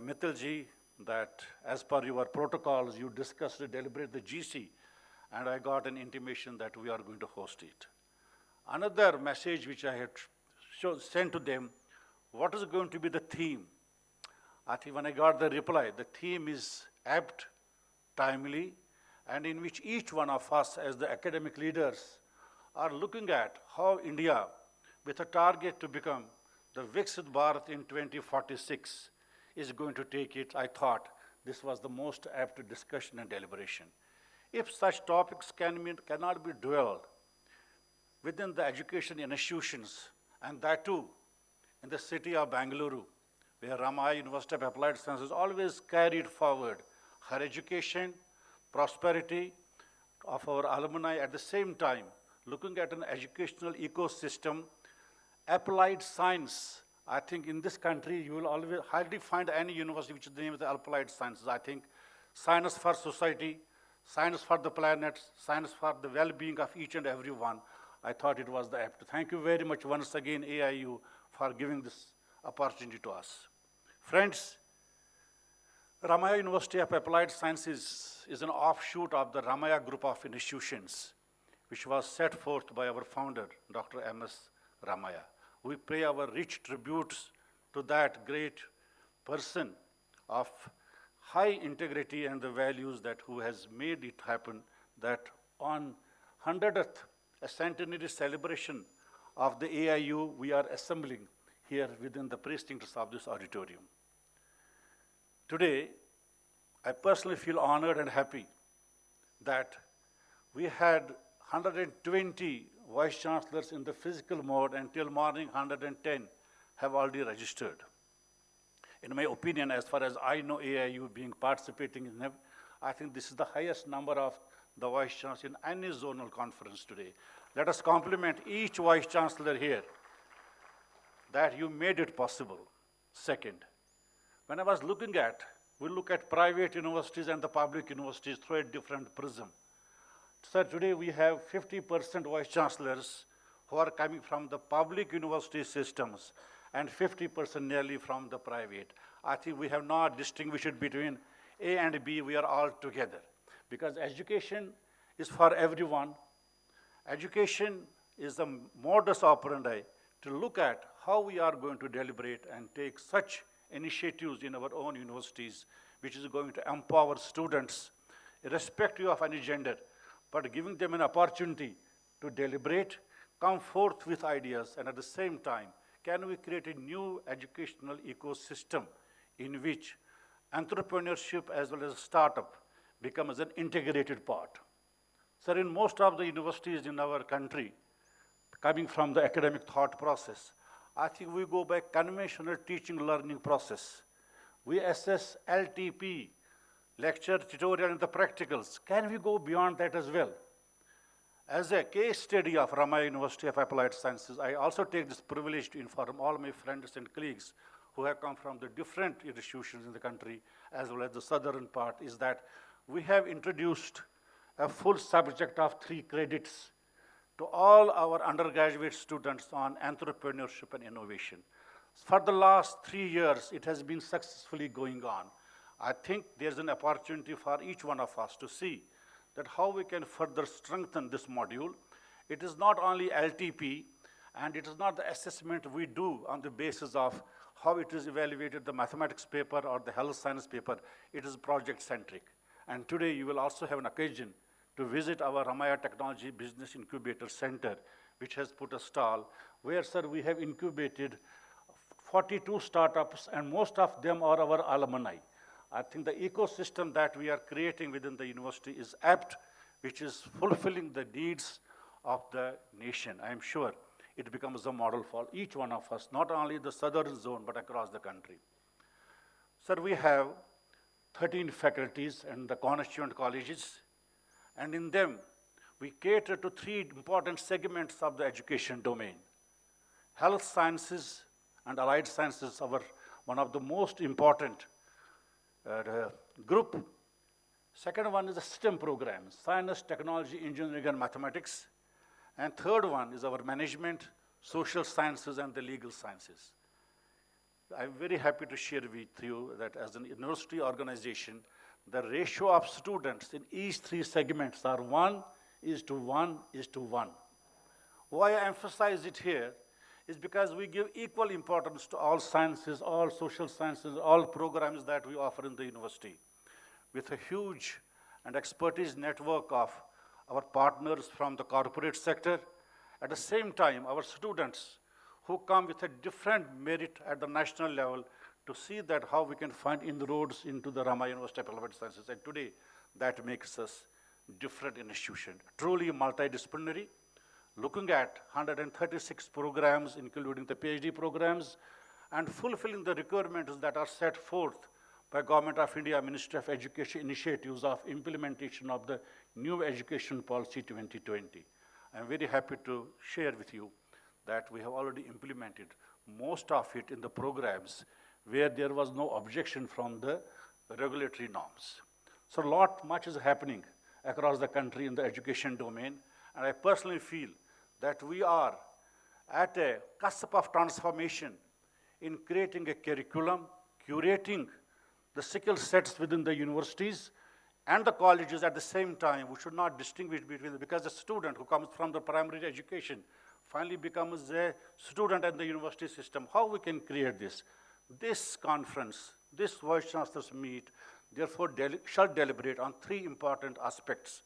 Mittalji, that as per your protocols, you discussed and deliberated the GC, and I got an intimation that we are going to host it. Another message which I had sent to them, what is going to be the theme? I think when I got the reply, the theme is apt, timely, and in which each one of us as the academic leaders are looking at how India, with a target to become the Viksit Bharat in 2046, is going to take it. I thought this was the most apt discussion and deliberation. If such topics cannot be dwelled within the education institutions, and that too in the city of Bangalore, where Ramaya University of Applied Sciences always carried forward her education, prosperity of our alumni, at the same time looking at an educational ecosystem, applied science. I think in this country you will always hardly find any university which is the name of the applied sciences. I think science for society, science for the planet, science for the well-being of each and every one. I thought it was the apt. Thank you very much once again, AIU, for giving this opportunity to us. Friends, Ramaya University of Applied Sciences is an offshoot of the Ramaya group of institutions, which was set forth by our founder, Dr. M.S. Ramaya. We pay our rich tributes to that great person of high integrity and the values that who has made it happen, that on 100th centenary celebration of the AIU, we are assembling here within the precincts of this auditorium. Today, I personally feel honored and happy that we had 120 vice chancellors in the physical mode, and till morning 110 have already registered. In my opinion, as far as I know, AIU being participating in, I think this is the highest number of the vice chancellors in any zonal conference today. Let us compliment each vice chancellor here that you made it possible. Second, when I was looking at, we look at private universities and the public universities through a different prism. Sir, today we have 50% vice chancellors who are coming from the public university systems and 50% nearly from the private. I think we have not distinguished between A and B, we are all together. Because education is for everyone. Education is the modus operandi to look at how we are going to deliberate and take such initiatives in our own universities, which is going to empower students, irrespective of any gender, but giving them an opportunity to deliberate, come forth with ideas, and at the same time, can we create a new educational ecosystem in which entrepreneurship as well as startup becomes an integrated part. Sir, in most of the universities in our country, coming from the academic thought process, I think we go by conventional teaching learning process. We assess LTP, lecture, tutorial, and the practicals. Can we go beyond that as well? As a case study of Ramaya University of Applied Sciences, I also take this privilege to inform all my friends and colleagues who have come from the different institutions in the country, as well as the southern part, is that we have introduced a full subject of 3 credits to all our undergraduate students on entrepreneurship and innovation. For the last 3 years, it has been successfully going on. I think there's an opportunity for each one of us to see that how we can further strengthen this module. It is not only LTP, and it is not the assessment we do on the basis of how it is evaluated, the mathematics paper or the health science paper. It is project-centric. And today you will also have an occasion to visit our Ramaya Technology Business Incubator Center, which has put a stall, where, sir, we have incubated 42 startups, and most of them are our alumni. I think the ecosystem that we are creating within the university is apt, which is fulfilling the needs of the nation. I am sure it becomes a model for each one of us, not only the southern zone, but across the country. Sir, we have 13 faculties and the constituent colleges, and in them, we cater to 3 important segments of the education domain. Health sciences and allied sciences are one of the most important group. Second one is the STEM programs, science, technology, engineering, and mathematics. And third one is our management, social sciences, and the legal sciences. I'm very happy to share with you that as an university organization, the ratio of students in each 3 segments are 1:1:1. Why I emphasize it here is because we give equal importance to all sciences, all social sciences, all programs that we offer in the university, with a huge and expertise network of our partners from the corporate sector. At the same time, our students who come with a different merit at the national level to see that how we can find inroads into the Ramaya University of Applied Sciences. And today, that makes us different institution, truly multidisciplinary, looking at 136 programs, including the PhD programs, and fulfilling the requirements that are set forth by Government of India Ministry of Education initiatives of implementation of the new education policy 2020. I'm very happy to share with you that we have already implemented most of it in the programs where there was no objection from the regulatory norms. So much is happening across the country in the education domain, and I personally feel that we are at a cusp of transformation in creating a curriculum, curating the skill sets within the universities and the colleges at the same time. We should not distinguish between them, because the student who comes from the primary education finally becomes a student at the university system. How we can create this? This conference, this Vice Chancellors meet, therefore shall deliberate on 3 important aspects.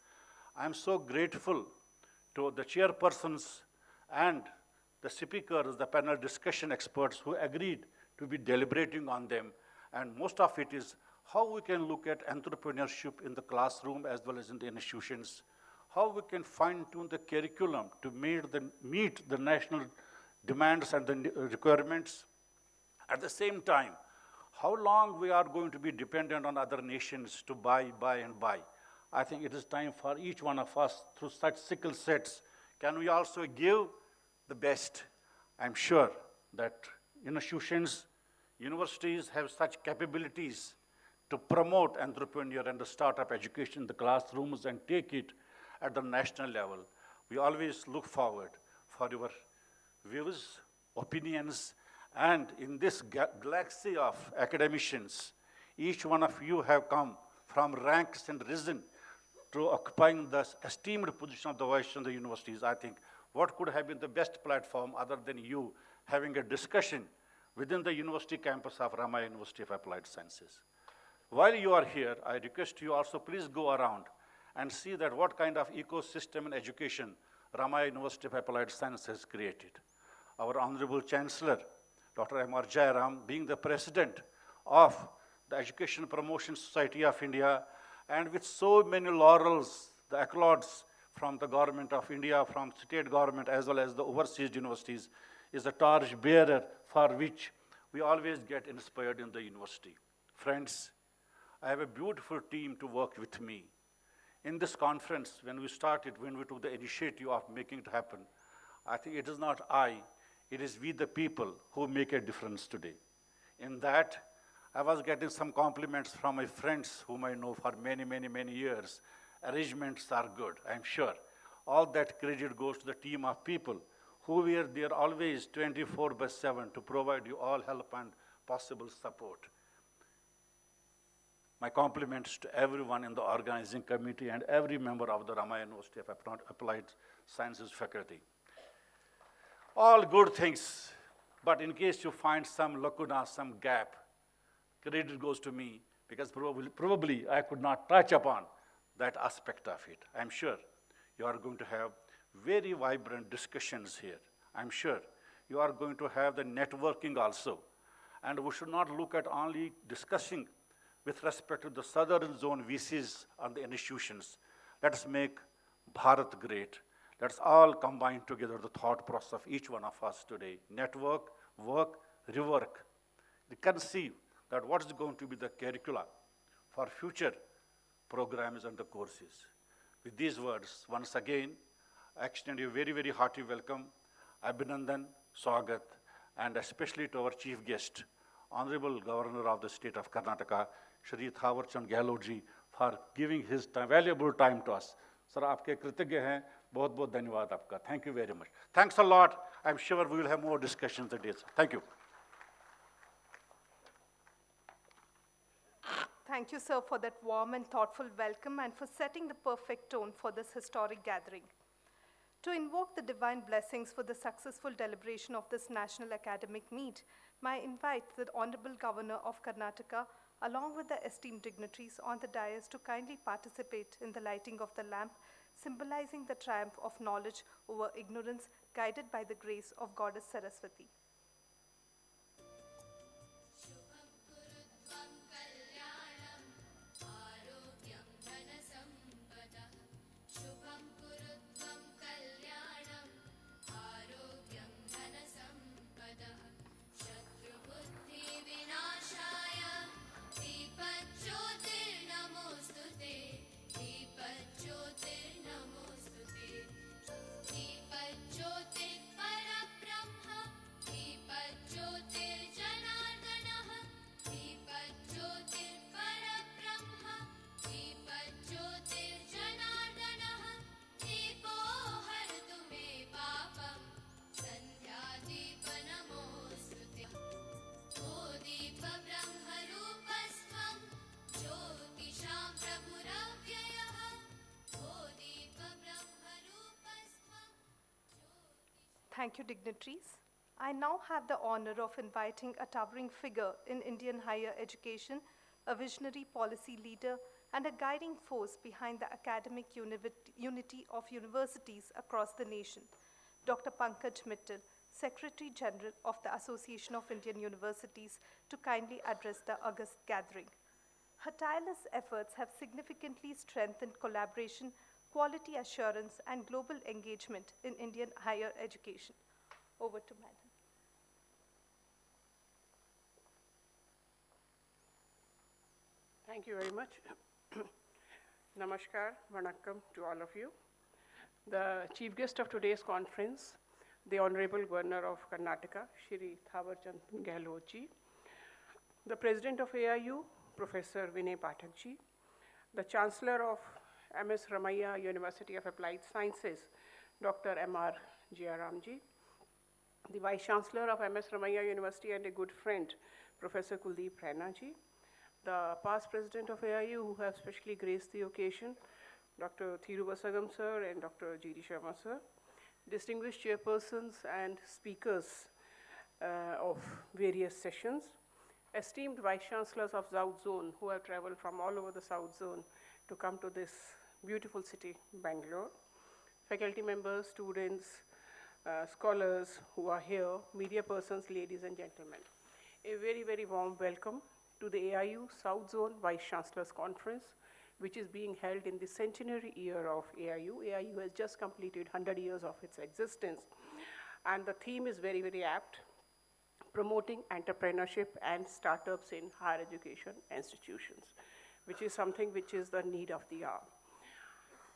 I am so grateful to the chairpersons and the speakers, the panel discussion experts who agreed to be deliberating on them. And most of it is how we can look at entrepreneurship in the classroom as well as in the institutions, how we can fine-tune the curriculum to meet the national demands and the requirements. At the same time, how long we are going to be dependent on other nations to buy. I think it is time for each one of us, through such skill sets, can we also give the best? I'm sure that institutions, universities have such capabilities to promote entrepreneur and the startup education in the classrooms and take it at the national level. We always look forward for your views, opinions, and in this galaxy of academicians, each one of you have come from ranks and risen to occupying the esteemed position of the vice chancellor of the universities. I think what could have been the best platform other than you having a discussion within the university campus of Ramaiah University of Applied Sciences. While you are here, I request you also please go around and see that what kind of ecosystem and education Ramaiah University of Applied Sciences has created. Our Honorable Chancellor, Dr. M.R. Jairam, being the president of the Education Promotion Society of India, and with so many laurels, the accolades from the government of India, from state government, as well as the overseas universities, is a torch bearer for which we always get inspired in the university. Friends, I have a beautiful team to work with me. In this conference, when we took the initiative of making it happen, I think it is not I, it is we the people who make a difference today. In that, I was getting some compliments from my friends whom I know for many, many, many years. Arrangements are good, I'm sure. All that credit goes to the team of people who were there always 24/7 to provide you all help and possible support. My compliments to everyone in the organizing committee and every member of the Ramaiah University of Applied Sciences faculty. All good things, but in case you find some lacuna, some gap, credit goes to me because probably I could not touch upon that aspect of it. I'm sure you are going to have very vibrant discussions here. I'm sure you are going to have the networking also. And we should not look at only discussing with respect to the southern zone VCs and the institutions. Let us make Bharat great. Let's all combine together the thought process of each one of us today. Network, work, rework. We conceive that what is going to be the curricula for future programs and the courses. With these words, once again, I extend you a very, very hearty welcome, Abhinandan, Swagat, and especially to our chief guest, Honorable Governor of the State of Karnataka, Shri Thawar Chand Gehlot ji, for giving his valuable time to us. Sir, आपके कृतज्ञ हैं, बहुत बहुत धन्यवाद आपका. Thank you very much. Thanks a lot. I'm sure we will have more discussions today. Thank you. Thank you, sir, for that warm and thoughtful welcome and for setting the perfect tone for this historic gathering. To invoke the divine blessings for the successful deliberation of this national academic meet, may I invite the Honorable Governor of Karnataka, along with the esteemed dignitaries on the dais, to kindly participate in the lighting of the lamp, symbolizing the triumph of knowledge over ignorance, guided by the grace of Goddess Saraswati. Thank you, dignitaries. I now have the honor of inviting a towering figure in Indian higher education, a visionary policy leader, and a guiding force behind the academic unity of universities across the nation, Dr. Pankaj Mittal, Secretary General of the Association of Indian Universities, to kindly address the august gathering. Her tireless efforts have significantly strengthened collaboration, quality assurance, and global engagement in Indian higher education. Over to Madam. Thank you very much. Namaskar, Vanakkam to all of you. The chief guest of today's conference, the Honorable Governor of Karnataka, Shri Thawar Chand Gehlot ji, the President of AIU, Professor Vinay Pathak ji, the Chancellor of MS Ramaiah University of Applied Sciences, Dr. M.R. Jairamji, the Vice Chancellor of M.S. Ramaiah University and a good friend, Professor Kuldeep Rainaji, the past President of AIU who have specially graced the occasion, Dr. Thiru Basagam sir and Dr. G.D. Sharma sir, distinguished chairpersons and speakers of various sessions, esteemed Vice Chancellors of South Zone who have traveled from all over the South Zone to come to this beautiful city, Bangalore, faculty members, students, scholars who are here, media persons, ladies and gentlemen. A very, very warm welcome to the AIU South Zone Vice Chancellors Conference, which is being held in the centenary year of AIU. AIU has just completed 100 years of its existence. And the theme is very, very apt, promoting entrepreneurship and startups in higher education institutions, which is something which is the need of the hour.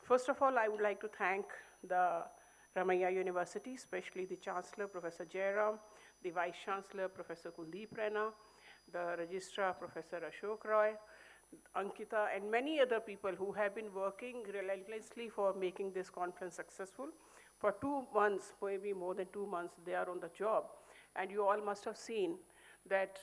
First of all, I would like to thank the Ramaiah University, especially the Chancellor, Professor Jairam, the Vice Chancellor, Professor Kuldeep Raina, the Registrar, Professor Ashok Roy, Ankita, and many other people who have been working relentlessly for making this conference successful. For 2 months, maybe more than 2 months, they are on the job. And you all must have seen that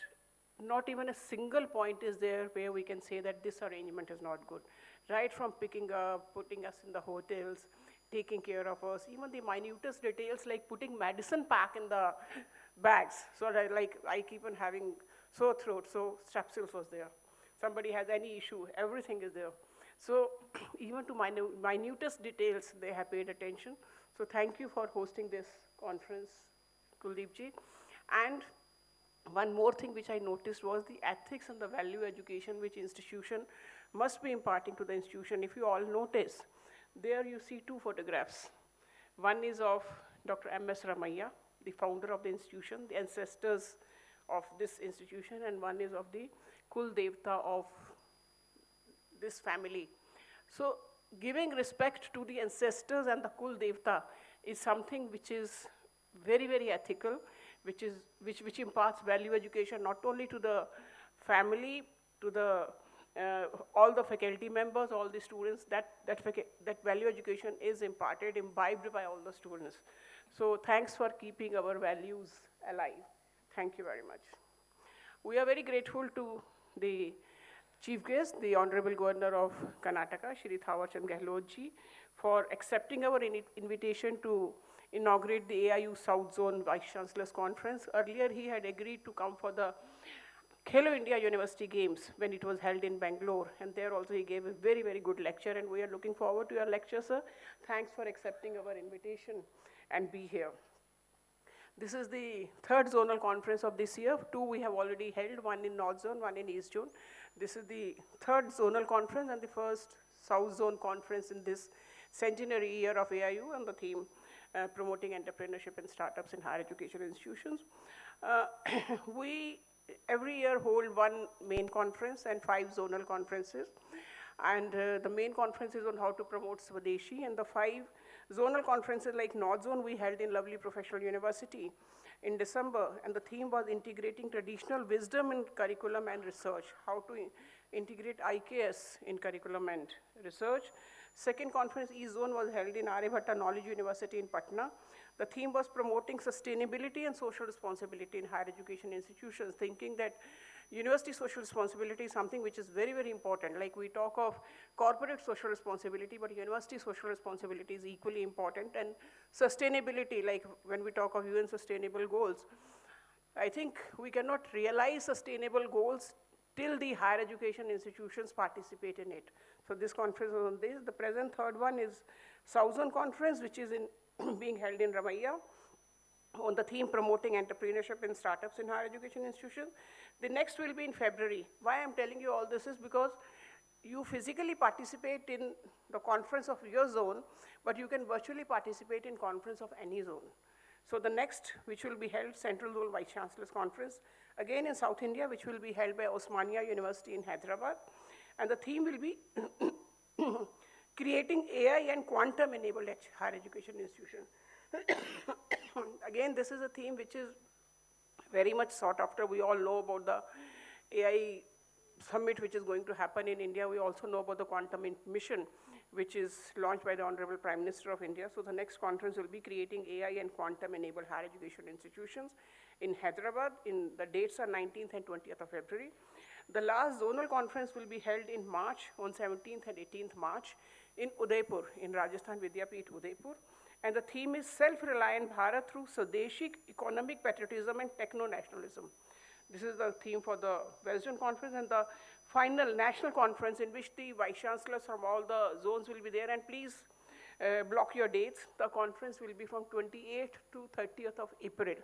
not even a single point is there where we can say that this arrangement is not good. Right from picking up, putting us in the hotels, taking care of us, even the minutest details like putting medicine pack in the bags. So that I keep on having sore throat, so strepsils was there. Somebody has any issue, everything is there. So even to minutest details, they have paid attention. So thank you for hosting this conference, Kuldeepji. And one more thing which I noticed was the ethics and the value education which institution must be imparting to the institution. If you all notice, there you see 2 photographs. One is of Dr. M.S. Ramaiah, the founder of the institution, the ancestors of this institution, and one is of the Kul Devta of this family. So giving respect to the ancestors and the Kul Devta is something which is very, very ethical, which imparts value education not only to the family, to the all the faculty members, all the students, that value education is imparted, imbibed by all the students. So thanks for keeping our values alive. Thank you very much. We are very grateful to the Chief Guest, the Honorable Governor of Karnataka, Shri Thawar Chand Gehlot ji, for accepting our invitation to inaugurate the AIU South Zone Vice Chancellors Conference. Earlier, he had agreed to come for the Khelo India University Games when it was held in Bangalore, and there also he gave a very, very good lecture, and we are looking forward to your lecture, sir. Thanks for accepting our invitation and be here. This is the 3rd zonal conference of this year. 2 we have already held, one in North Zone, one in East Zone. This is the 3rd zonal conference and the 1st South Zone conference in this centenary year of AIU, and the theme promoting entrepreneurship and startups in higher education institutions. We every year hold 1 main conference and 5 zonal conferences. And the main conference is on how to promote Swadeshi, and the 5 zonal conferences like North Zone we held in lovely Professional University in December, and the theme was integrating traditional wisdom in curriculum and research, how to integrate IKS in curriculum and research. Second conference, East Zone, was held in Aryabhatta Knowledge University in Patna. The theme was promoting sustainability and social responsibility in higher education institutions, thinking that university social responsibility is something which is very, very important. Like we talk of corporate social responsibility, but university social responsibility is equally important. And sustainability, like when we talk of UN Sustainable Goals, I think we cannot realize sustainable goals till the higher education institutions participate in it. So this conference is on this. The present 3rd one is Southern Conference, which is being held in Ramaiah, on the theme promoting entrepreneurship and startups in higher education institutions. The next will be in February. Why I'm telling you all this is because you physically participate in the conference of your zone, but you can virtually participate in conference of any zone. So the next, which will be held, Central Zone Vice Chancellors Conference, again in South India, which will be held by Osmania University in Hyderabad. And the theme will be creating AI and quantum-enabled higher education institutions. Again, this is a theme which is very much sought after. We all know about the AI summit which is going to happen in India. We also know about the quantum mission, which is launched by the Honorable Prime Minister of India. So the next conference will be creating AI and quantum-enabled higher education institutions in Hyderabad. The dates are 19th and 20th of February. The last zonal conference will be held in March, on 17th and 18th March, in Udaipur, in Rajasthan Vidyapeeth, Udaipur. And the theme is Self-Reliant Bharat through Swadeshi Economic Patriotism and Techno-Nationalism. This is the theme for the Western Conference, and the final national conference in which the Vice Chancellors from all the zones will be there. And please block your dates. The conference will be from 28th to 30th of April.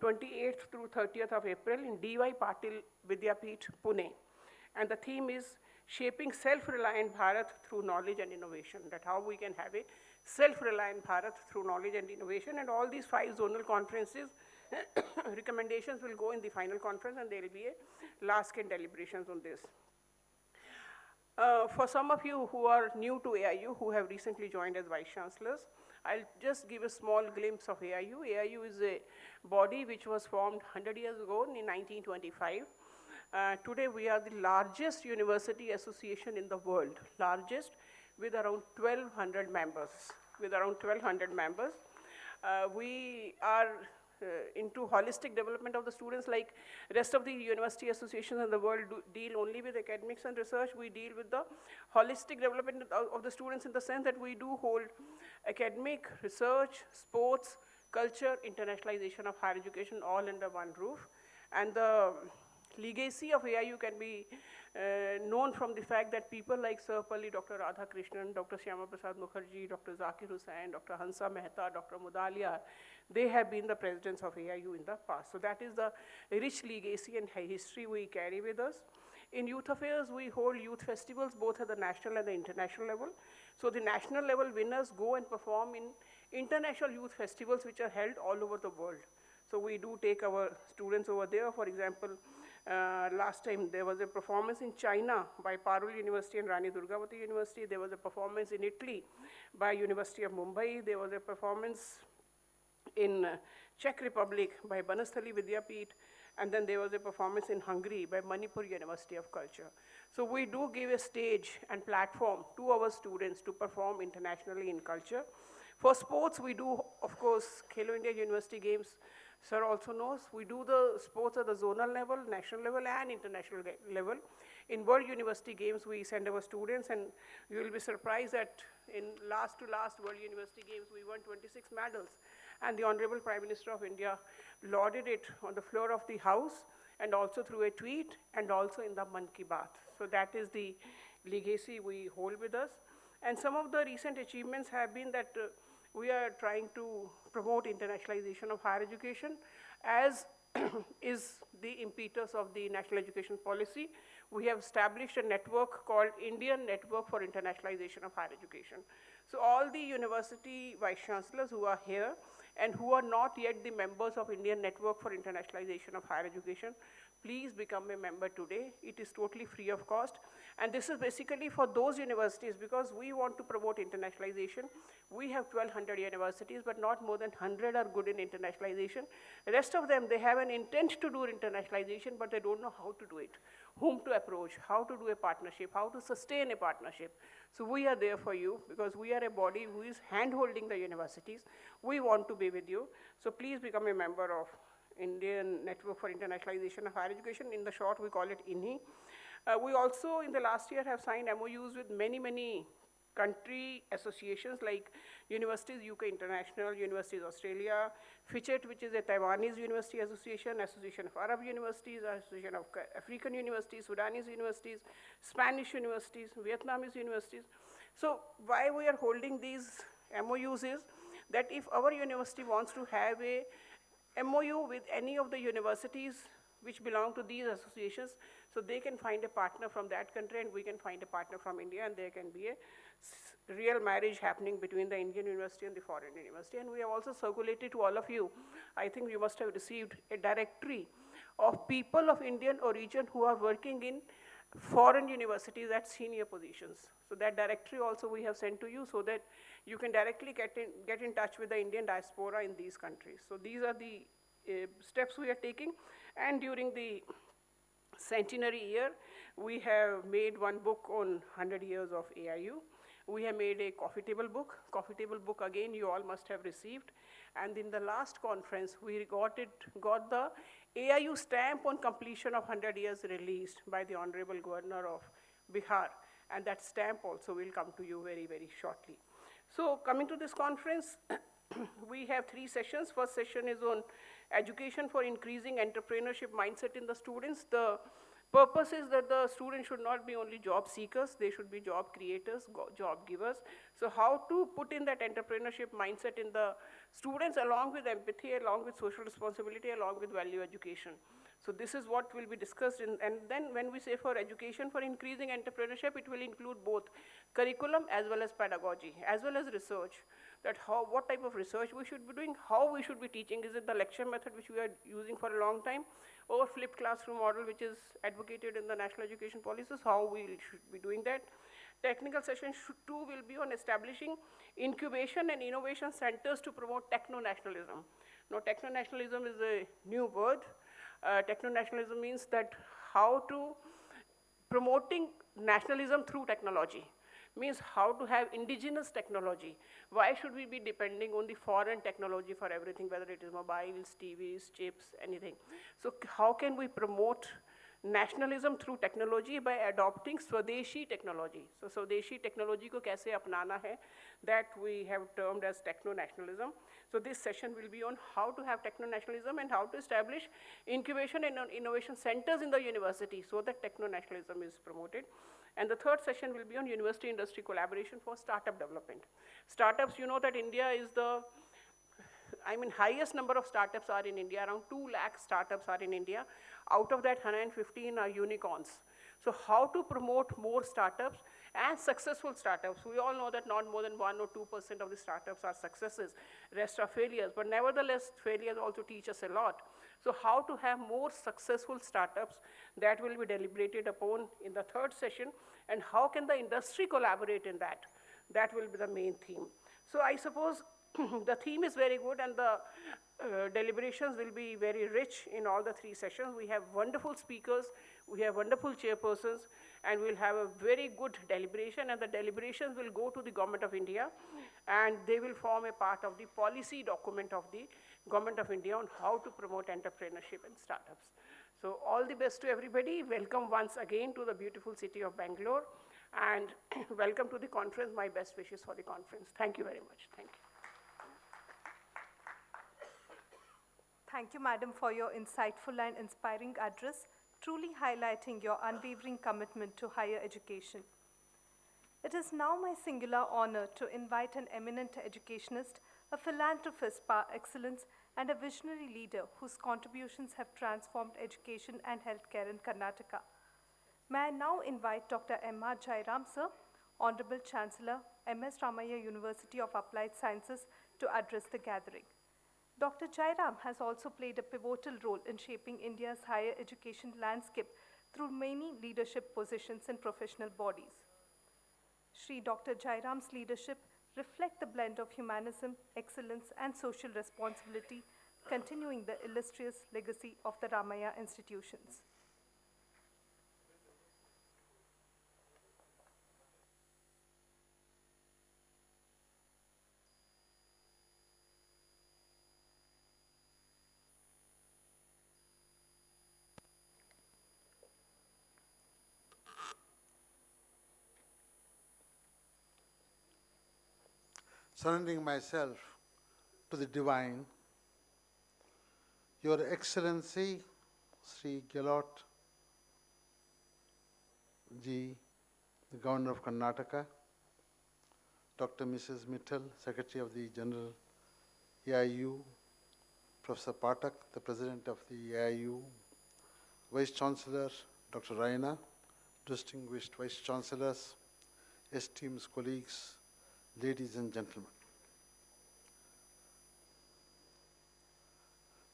28th through 30th of April in D.Y. Patil Vidyapeeth, Pune. And the theme is Shaping Self-Reliant Bharat through Knowledge and Innovation, that how we can have a self-reliant Bharat through knowledge and innovation. And all these 5 zonal conferences, recommendations will go in the final conference, and there will be a last-second deliberations on this. For some of you who are new to AIU, who have recently joined as Vice Chancellors, I'll just give a small glimpse of AIU. AIU is a body which was formed 100 years ago in 1925. Today we are the largest university association in the world, largest, with around 1,200 members. We are into holistic development of the students, like rest of the university associations in the world deal only with academics and research. We deal with the holistic development of the students in the sense that we do hold academic, research, sports, culture, internationalization of higher education all under one roof. And the legacy of AIU can be known from the fact that people like Sarpalli, Dr. Radhakrishnan, Dr. Shyama Prasad Mukherjee, Dr. Zakir Hussain, Dr. Hansa Mehta, Dr. Mudaliar, they have been the presidents of AIU in the past. So that is the rich legacy and history we carry with us. In youth affairs, we hold youth festivals both at the national and the international level. So the national level winners go and perform in international youth festivals which are held all over the world. So we do take our students over there. For example, last time there was a performance in China by Parul University and Rani Durgavati University. There was a performance in Italy by University of Mumbai. There was a performance in Czech Republic by Banasthali Vidyapeeth. And then there was a performance in Hungary by Manipur University of Culture. So we do give a stage and platform to our students to perform internationally in culture. For sports, we do, of course, Khelo India University Games. Sir also knows, we do the sports at the zonal level, national level, and international level. In World University Games, we send our students, and you will be surprised that in last World University Games, we won 26 medals. And the Honorable Prime Minister of India lauded it on the floor of the House, and also through a tweet, and also in the Man Ki Baat. So that is the legacy we hold with us. And some of the recent achievements have been that we are trying to promote internationalization of higher education, as is the impetus of the National Education Policy. We have established a network called Indian Network for Internationalization of Higher Education. So all the university vice chancellors who are here and who are not yet the members of Indian Network for Internationalization of Higher Education, please become a member today. It is totally free of cost. And this is basically for those universities, because we want to promote internationalization. We have 1,200 universities, but not more than 100 are good in internationalization. The rest of them, they have an intent to do internationalization, but they don't know how to do it, whom to approach, how to do a partnership, how to sustain a partnership. So we are there for you, because we are a body who is hand-holding the universities. We want to be with you. So please become a member of Indian Network for Internationalization of Higher Education. In the short, we call it INHI. We also, in the last year, have signed MOUs with many country associations like Universities UK International, Universities Australia, FICHET, which is a Taiwanese university association, Association of Arab Universities, Association of African Universities, Sudanese universities, Spanish universities, Vietnamese universities. So why we are holding these MOUs is that if our university wants to have a MOU with any of the universities which belong to these associations, so they can find a partner from that country and we can find a partner from India, and there can be a real marriage happening between the Indian university and the foreign university. And we have also circulated to all of you, I think you must have received a directory of people of Indian origin who are working in foreign universities at senior positions. So that directory also we have sent to you so that you can directly get in touch with the Indian diaspora in these countries. So these are the steps we are taking. And during the centenary year, we have made one book on 100 years of AIU. We have made a coffee table book. Coffee table book, again, you all must have received. And in the last conference, we got the AIU stamp on completion of 100 years released by the Honorable Governor of Bihar. And that stamp also will come to you very, very shortly. So coming to this conference, we have 3 sessions. First session is on education for increasing entrepreneurship mindset in the students. The purpose is that the students should not be only job seekers, they should be job creators, job givers. So how to put in that entrepreneurship mindset in the students along with empathy, along with social responsibility, along with value education. So this is what will be discussed and then when we say for education for increasing entrepreneurship, it will include both curriculum as well as pedagogy, as well as research. That what type of research we should be doing, how we should be teaching. Is it the lecture method which we are using for a long time, or flipped classroom model which is advocated in the national education policies, how we should be doing that. Technical session 2 will be on establishing incubation and innovation centers to promote techno-nationalism. Now, techno-nationalism is a new word. Techno-nationalism means that how to promoting nationalism through technology. Means how to have indigenous technology. Why should we be depending on the foreign technology for everything, whether it is mobiles, TVs, chips, anything. So how can we promote nationalism through technology by adopting Swadeshi technology. So Swadeshi technology ko kaise apnana hai, that we have termed as techno-nationalism. So this session will be on how to have techno-nationalism and how to establish incubation and innovation centers in the university so that techno-nationalism is promoted. And the third session will be on university-industry collaboration for startup development. Startups, you know that India is the, highest number of startups are in India. Around 2 lakh startups are in India. Out of that, 115 are unicorns. So how to promote more startups and successful startups? We all know that not more than 1 or 2% of the startups are successes. Rest are failures. But nevertheless, failures also teach us a lot. So how to have more successful startups, that will be deliberated upon in the third session. And how can the industry collaborate in that? That will be the main theme. So I suppose the theme is very good and the deliberations will be very rich in all the 3 sessions. We have wonderful speakers, we have wonderful chairpersons, and we'll have a very good deliberation, and the deliberations will go to the Government of India, and they will form a part of the policy document of the Government of India on how to promote entrepreneurship and startups. So all the best to everybody. Welcome once again to the beautiful city of Bangalore, and welcome to the conference. My best wishes for the conference. Thank you very much. Thank you. Thank you, Madam, for your insightful and inspiring address, truly highlighting your unwavering commitment to higher education. It is now my singular honor to invite an eminent educationist, a philanthropist par excellence, and a visionary leader whose contributions have transformed education and healthcare in Karnataka. May I now invite Dr. M.R. Jairam, sir, Honorable Chancellor, M.S. Ramaiah University of Applied Sciences, to address the gathering. Dr. Jairam has also played a pivotal role in shaping India's higher education landscape through many leadership positions in professional bodies. Shri Dr. Jairam's leadership reflect the blend of humanism, excellence, and social responsibility, continuing the illustrious legacy of the Ramaiah institutions. Surrendering myself to the divine, Your Excellency, Sri Gehlot Ji, the Governor of Karnataka, Dr. Mrs. Mittal, Secretary of the General AIU, Professor Patak, the President of the AIU, Vice Chancellor Dr. Raina, distinguished Vice Chancellors, esteemed colleagues, ladies and gentlemen.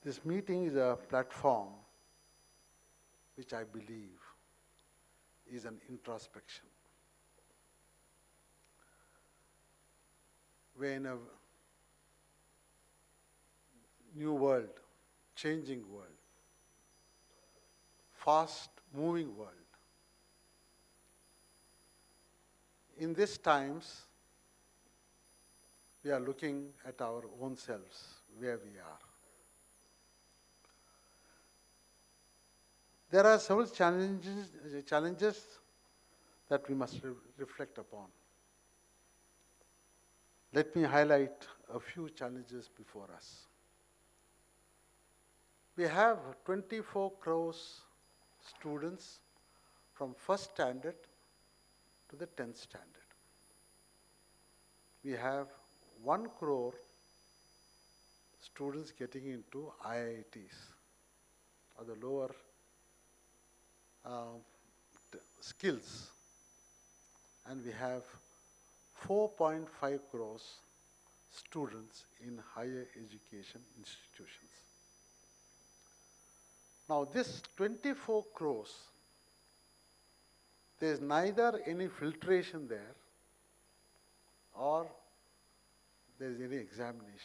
This meeting is a platform which I believe is an introspection. We're in a new world, changing world, fast moving world. in these times, we are looking at our own selves, where we are. There are several challenges that we must reflect upon. Let me highlight a few challenges before us. We have 24 crores students from first standard to the 10th standard. We have 1 crore students getting into IITs, or the lower skills, and we have 4.5 crores students in higher education institutions. Now this 24 crores, there is neither any filtration there or there is any examinations.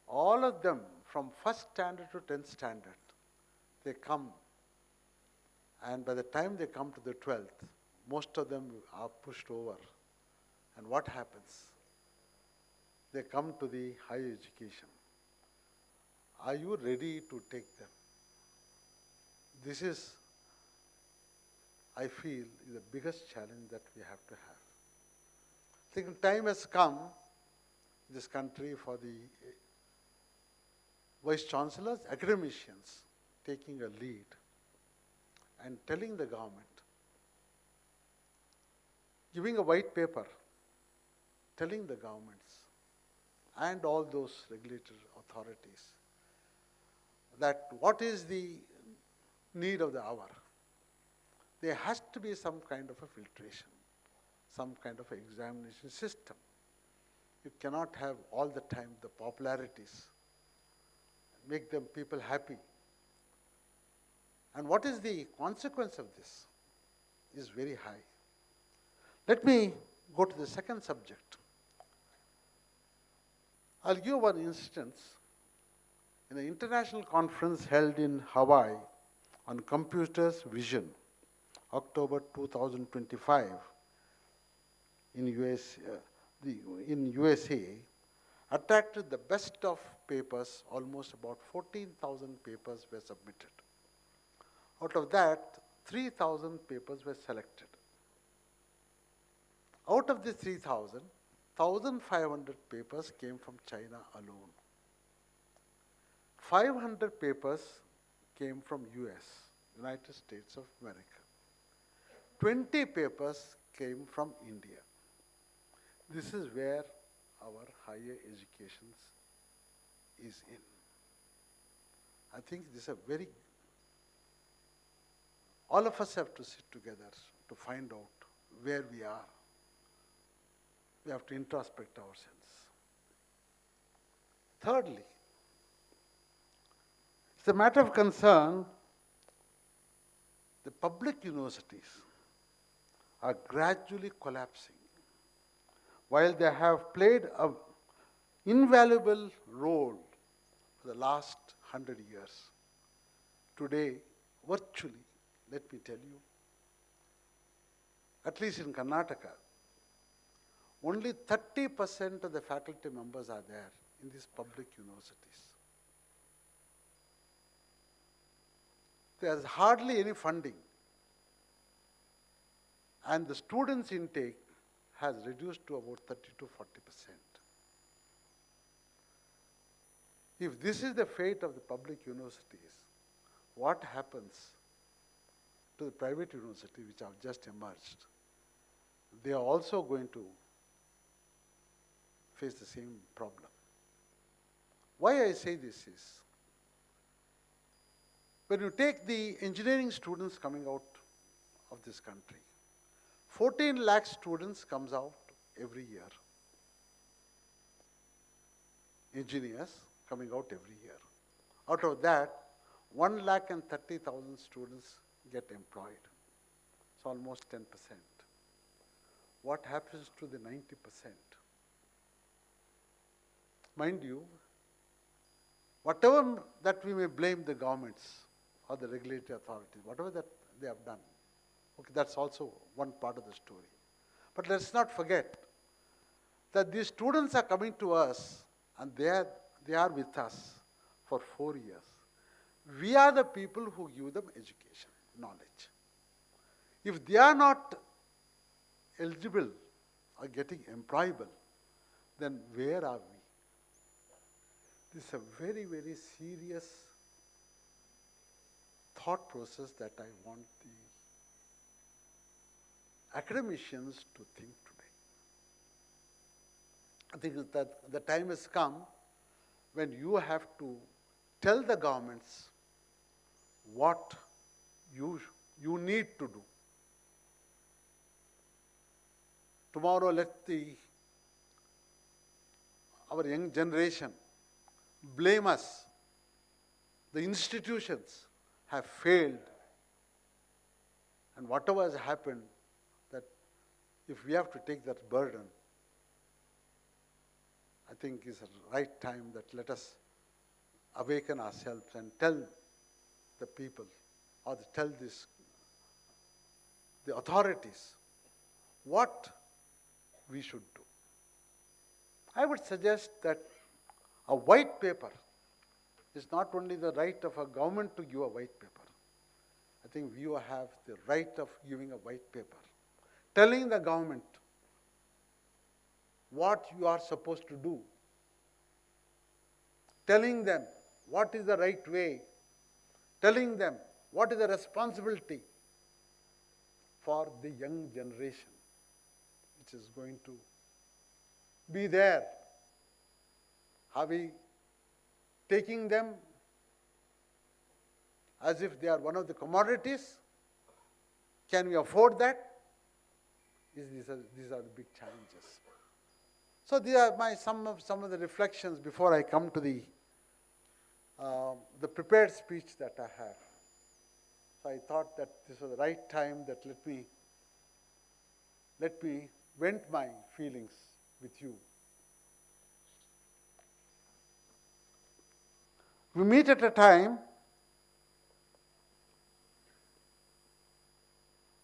All of them from first standard to 10th standard, they come, and by the time they come to the 12th, most of them are pushed over. And what happens? They come to the higher education. Are you ready to take them? This is, I feel, the biggest challenge that we have to have. I think time has come in this country for the Vice Chancellors, academicians taking a lead and telling the government, giving a white paper, telling the governments and all those regulatory authorities that what is the need of the hour. There has to be some kind of a filtration, some kind of an examination system. You cannot have all the time the popularities, make them people happy. And what is the consequence of this is very high. Let me go to the second subject. I'll give one instance. In an international conference held in Hawaii on computers vision, October 2025, in USA, attracted the best of papers. Almost about 14,000 papers were submitted. Out of that, 3,000 papers were selected. Out of the 3,000, 1,500 papers came from China alone. 500 papers came from US, United States of America. 20 papers came from India. This is where our higher education is in. I think this is a very, all of us have to sit together to find out where we are. We have to introspect ourselves. Thirdly, it's a matter of concern, the public universities are gradually collapsing. While they have played an invaluable role for the last 100 years, today, virtually, let me tell you, at least in Karnataka, only 30% of the faculty members are there in these public universities. There is hardly any funding, and the students' intake has reduced to about 30 to 40%. If this is the fate of the public universities, what happens to the private universities which have just emerged? They are also going to face the same problem. Why I say this is, when you take the engineering students coming out of this country, 14 lakh students comes out every year. Engineers coming out every year. Out of that, 1,30,000 students get employed. It's almost 10%. What happens to the 90%? Mind you, whatever that we may blame the governments or the regulatory authorities, whatever that they have done, okay, that's also one part of the story. But let's not forget that these students are coming to us and they are with us for 4 years. We are the people who give them education, knowledge. If they are not eligible or getting employable, then where are we? This is a very, very serious thought process that I want the academicians to think today. I think that the time has come when you have to tell the governments what you need to do. Tomorrow, let our young generation blame us. The institutions have failed. And whatever has happened, that if we have to take that burden, I think it's the right time that let us awaken ourselves and tell the people or tell the authorities what we should do. I would suggest that a white paper is not only the right of a government to give a white paper. I think we have the right of giving a white paper, telling the government what you are supposed to do, telling them what is the right way, telling them what is the responsibility for the young generation which is going to be there. Are we taking them as if they are one of the commodities? Can we afford that? These are the big challenges. So these are some of the reflections before I come to the prepared speech that I have. So I thought that this was the right time that let me vent my feelings with you. We meet at a time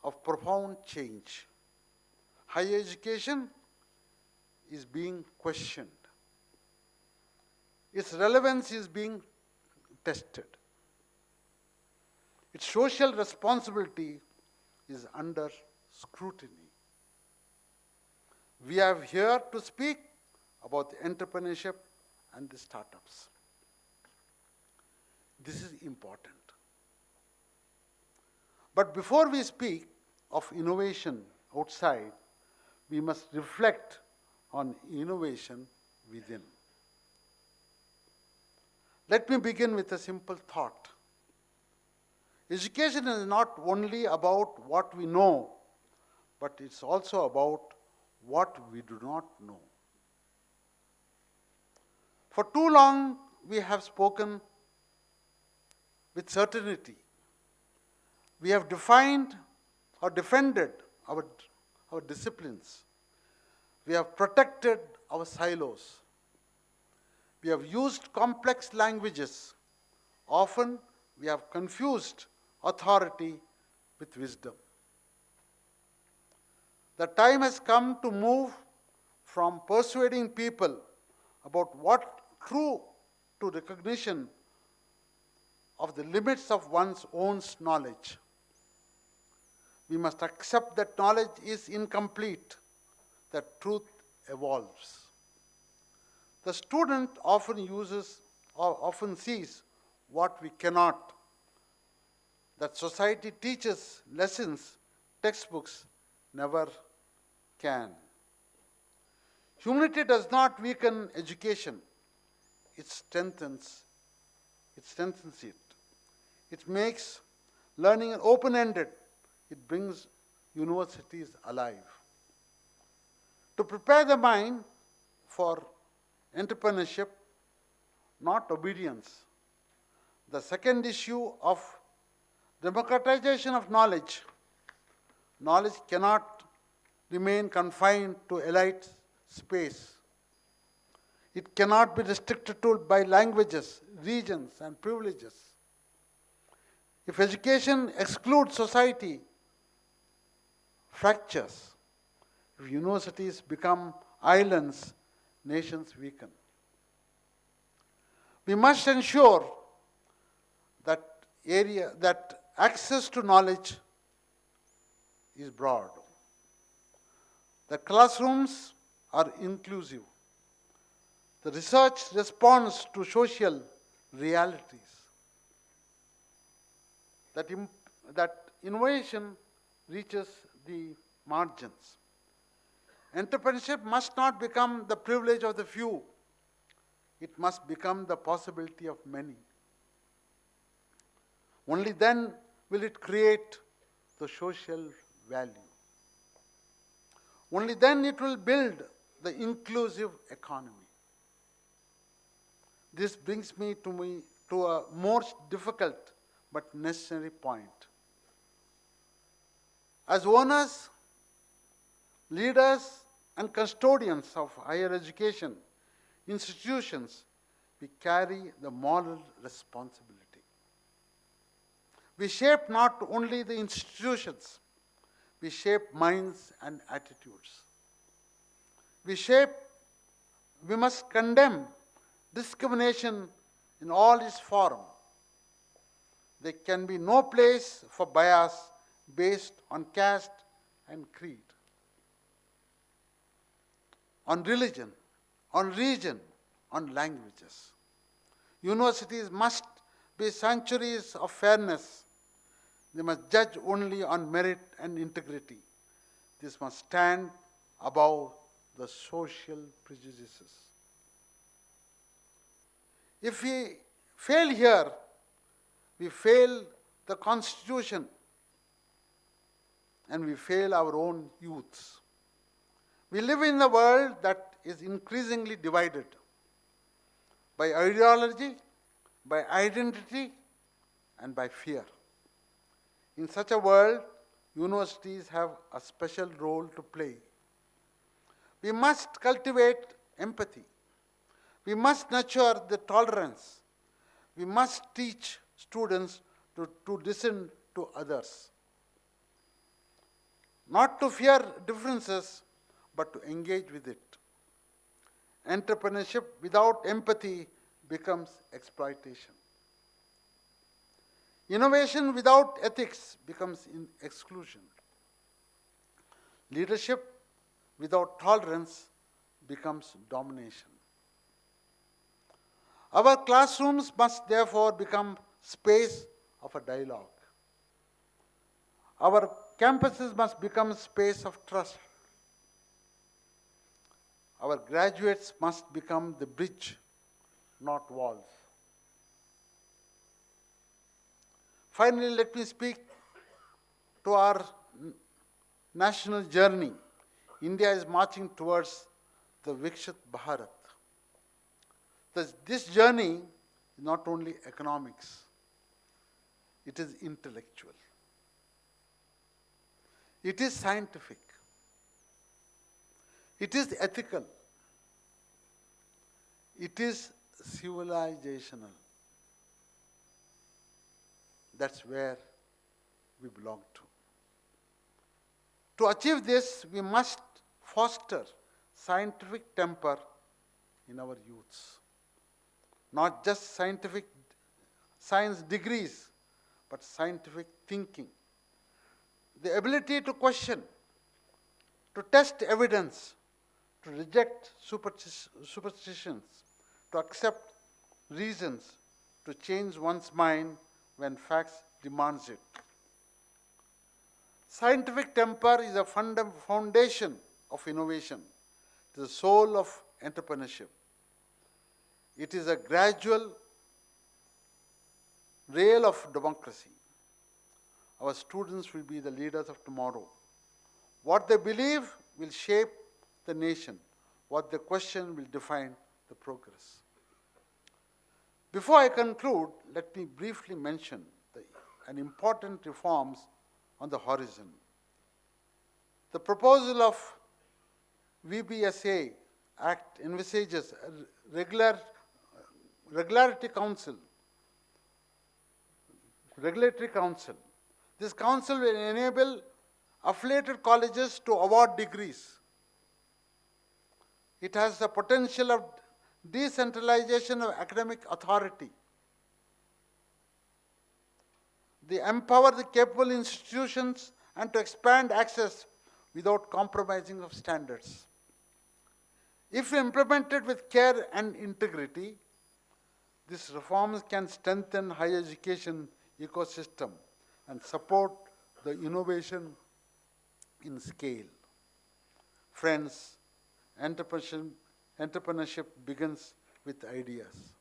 of profound change. Higher education is being questioned. Its relevance is being tested. Its social responsibility is under scrutiny. We are here to speak about entrepreneurship and the startups. This is important. But before we speak of innovation outside, we must reflect on innovation within. Let me begin with a simple thought. Education is not only about what we know, but it's also about what we do not know. For too long, we have spoken with certainty. We have defined or defended our disciplines. We have protected our silos. We have used complex languages. Often, we have confused authority with wisdom. The time has come to move from persuading people about what true to recognition of the limits of one's own knowledge. We must accept that knowledge is incomplete, that truth evolves. The student often sees what we cannot, that society teaches lessons textbooks never can. Humility does not weaken education, it strengthens it. It makes learning open-ended. It brings universities alive. To prepare the mind for entrepreneurship, not obedience. The second issue of democratization of knowledge. Knowledge cannot remain confined to elite space. It cannot be restricted to by languages, regions, and privileges. If education excludes society, fractures. If universities become islands, nations weaken. We must ensure that access to knowledge is broad. The classrooms are inclusive. The research responds to social realities. That innovation reaches the margins. Entrepreneurship must not become the privilege of the few. It must become the possibility of many. Only then will it create the social value. Only then it will build the inclusive economy. This brings me to a more difficult but necessary point. As owners, leaders, and custodians of higher education institutions, we carry the moral responsibility. We shape not only the institutions, we shape minds and attitudes. We must condemn discrimination in all its forms. There can be no place for bias based on caste and creed, on religion, on region, on languages. Universities must be sanctuaries of fairness. They must judge only on merit and integrity. This must stand above the social prejudices. If we fail here, we fail the Constitution and we fail our own youths. We live in a world that is increasingly divided by ideology, by identity, and by fear. In such a world, universities have a special role to play. We must cultivate empathy. We must nurture the tolerance. We must teach students to listen to others. Not to fear differences, but to engage with it. Entrepreneurship without empathy becomes exploitation. Innovation without ethics becomes exclusion. Leadership without tolerance becomes domination. Our classrooms must therefore become space of a dialogue. Our campuses must become space of trust. Our graduates must become the bridge, not walls. Finally, let me speak to our national journey. India is marching towards the Viksit Bharat. This journey is not only economics, it is intellectual. It is scientific. It is ethical. It is civilizational. That's where we belong to. To achieve this, we must foster scientific temper in our youths. Not just science degrees, but scientific thinking. The ability to question, to test evidence, to reject superstitions, to accept reasons, to change one's mind when facts demands it. Scientific temper is a foundation of innovation. It is the soul of entrepreneurship. It is a gradual rail of democracy. Our students will be the leaders of tomorrow. What they believe will shape the nation. What they question will define the progress. Before I conclude, let me briefly mention an important reforms on the horizon. The proposal of VBSA Act envisages a regulatory council. This council will enable affiliated colleges to award degrees It has the potential of decentralization of academic authority. They empower the capable institutions and to expand access without compromising of standards. If implemented with care and integrity, these reforms can strengthen higher education ecosystem and support the innovation in scale. Friends, entrepreneurship begins with ideas,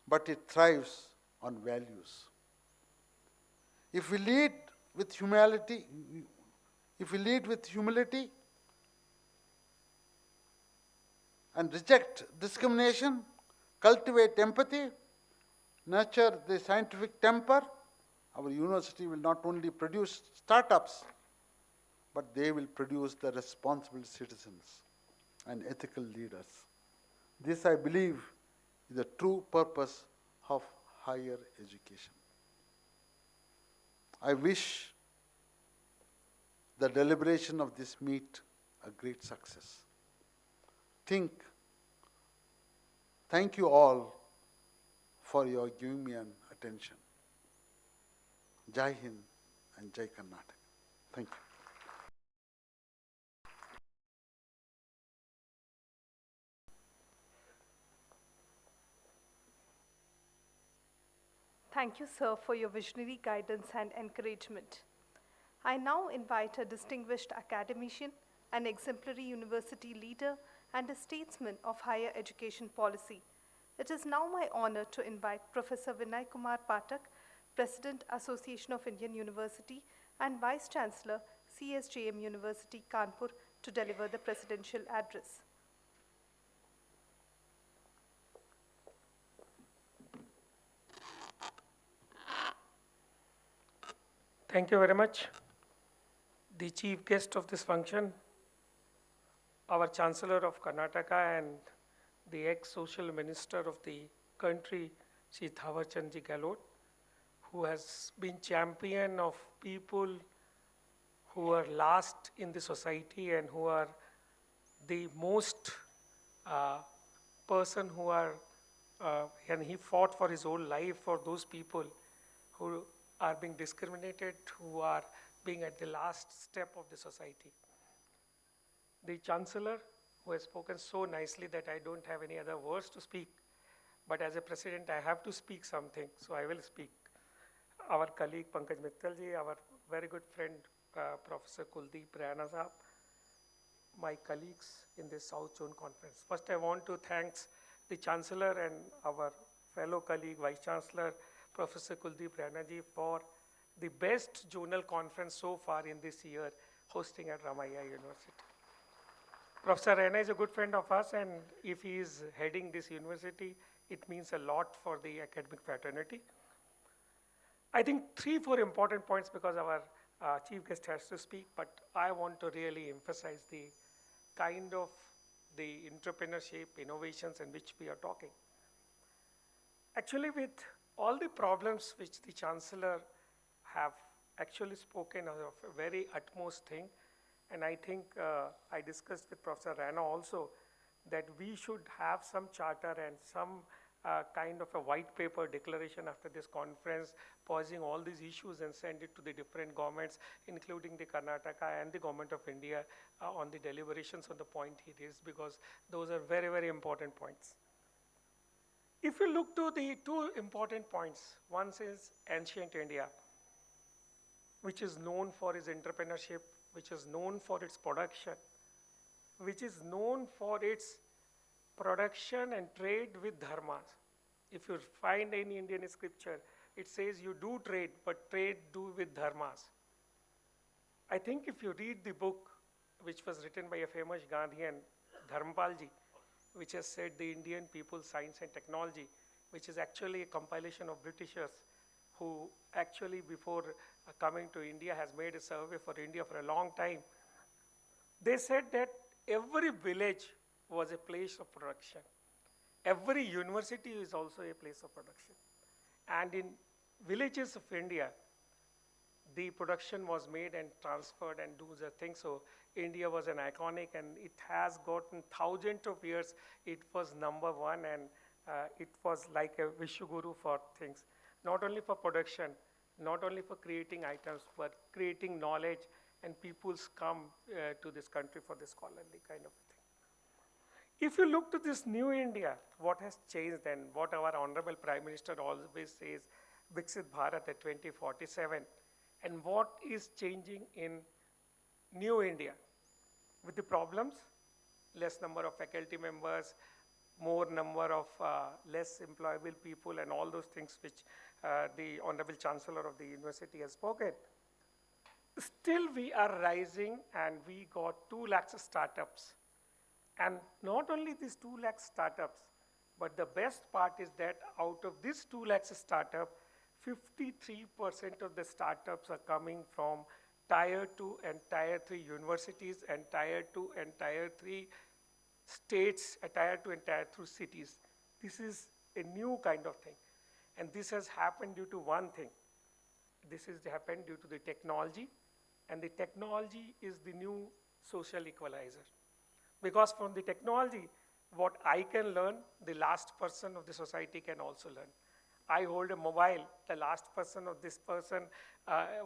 but it thrives on values. If we lead with humility and reject discrimination, cultivate empathy, nurture the scientific temper, our university will not only produce startups, but they will produce the responsible citizens and ethical leaders. This, I believe, is the true purpose of higher education. I wish the deliberation of this meet a great success. Thank you all for your giving me an attention. Jai Hind and Jai Karnataka. Thank you. Thank you, sir, for your visionary guidance and encouragement. I now invite a distinguished academician, an exemplary university leader, and a statesman of higher education policy. It is now my honor to invite Professor Vinay Kumar Pathak, President, Association of Indian University, and Vice Chancellor, CSJM University, Kanpur, to deliver the presidential address. Thank you very much. The chief guest of this function, our Chancellor of Karnataka and the ex-social minister of the country, Shri Thawar Chandji Gehlot, who has been champion of people who are last in the society and who are the most person who are, and he fought for his whole life for those people who are being discriminated, who are being at the last step of the society. The Chancellor, who has spoken so nicely that I don't have any other words to speak, but as a president, I have to speak something, so I will speak. Our colleague Pankaj Mittal ji, our very good friend Professor Kuldeep Rana Saab, my colleagues in this South Zone Conference. First, I want to thank the Chancellor and our fellow colleague, Vice Chancellor, Professor Kuldeep Rana ji, for the best zonal conference so far in this year, hosting at Ramaiah University. Professor Rana is a good friend of us, and if he is heading this university, it means a lot for the academic fraternity. I think 3-4 important points, because our chief guest has to speak, but I want to really emphasize the kind of the entrepreneurship, innovations in which we are talking. Actually, with all the problems which the Chancellor have actually spoken of a very utmost thing, and I think I discussed with Professor Rana also that we should have some charter and some kind of a white paper declaration after this conference, pausing all these issues and send it to the different governments, including the Karnataka and the Government of India on the deliberations on the point he raised, because those are very, very important points. If you look to the 2 important points, one is ancient India, which is known for its entrepreneurship, which is known for its production, which is known for its production and trade with dharmas. If you find any Indian scripture, it says you do trade, but trade do with dharmas. I think if you read the book, which was written by a famous Gandhian, Dharmpalji, which has said the Indian people, science and technology, which is actually a compilation of Britishers who actually before coming to India has made a survey for India for a long time. They said that every village was a place of production. Every university is also a place of production. And in villages of India, the production was made and transferred and do the thing. So India was an iconic, and it has gotten thousands of years. It was #1, and it was like a Vishwaguru for things, not only for production, not only for creating items, but creating knowledge, and people's come to this country for this scholarly kind of thing. If you look to this new India, what has changed and what our Honorable Prime Minister always says, Viksit Bharat at 2047, and what is changing in new India with the problems, less number of faculty members, more number of less employable people, and all those things which the Honorable Chancellor of the university has spoken. Still we are rising, and we got 2 lakhs startups. And not only these 2 lakh startups, but the best part is that out of these 2 lakhs startup, 53% of the startups are coming from Tier 2 and Tier 3 universities, and Tier 2 and Tier 3 states, Tier 2 and Tier 3 cities. This is a new kind of thing. And this has happened due to one thing. This has happened due to the technology, and the technology is the new social equalizer. Because from the technology, what I can learn, the last person of the society can also learn. I hold a mobile, the last person of this person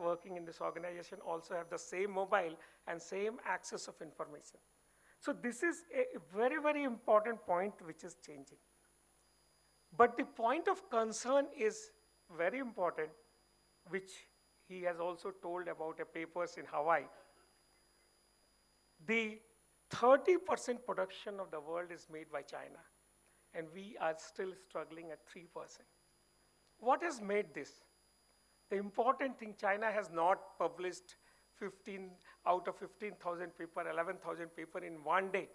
working in this organization also have the same mobile and same access of information. So this is a very, very important point which is changing. But the point of concern is very important, which he has also told about a papers in Hawaii. The 30% production of the world is made by China, and we are still struggling at 3%. What has made this? The important thing, China has not published 15 out of 15,000 paper, 11,000 paper in one day.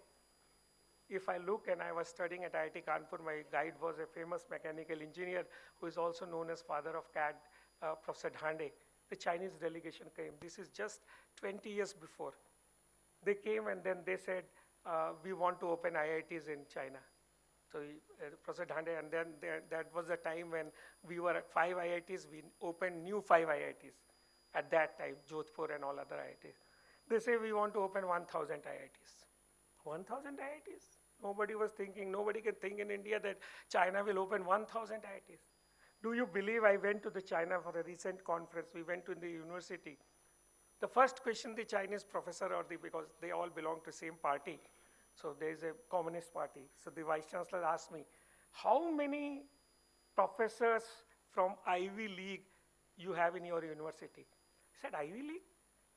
If I look, and I was studying at IIT Kanpur, my guide was a famous mechanical engineer who is also known as father of CAD, Professor Dhande. The Chinese delegation came. This is just 20 years before. They came, and then they said, we want to open IITs in China. So Professor Dhande, and then that was the time when we were at 5 IITs, we opened new 5 IITs at that time, Jodhpur and all other IITs. They say we want to open 1,000 IITs. 1,000 IITs? Nobody was thinking, nobody can think in India that China will open 1,000 IITs. Do you believe I went to the China for a recent conference? We went to the university. The first question the Chinese professor, because they all belong to same party, so there is a communist party. So the vice chancellor asked me, how many professors from Ivy League you have in your university? I said, Ivy League?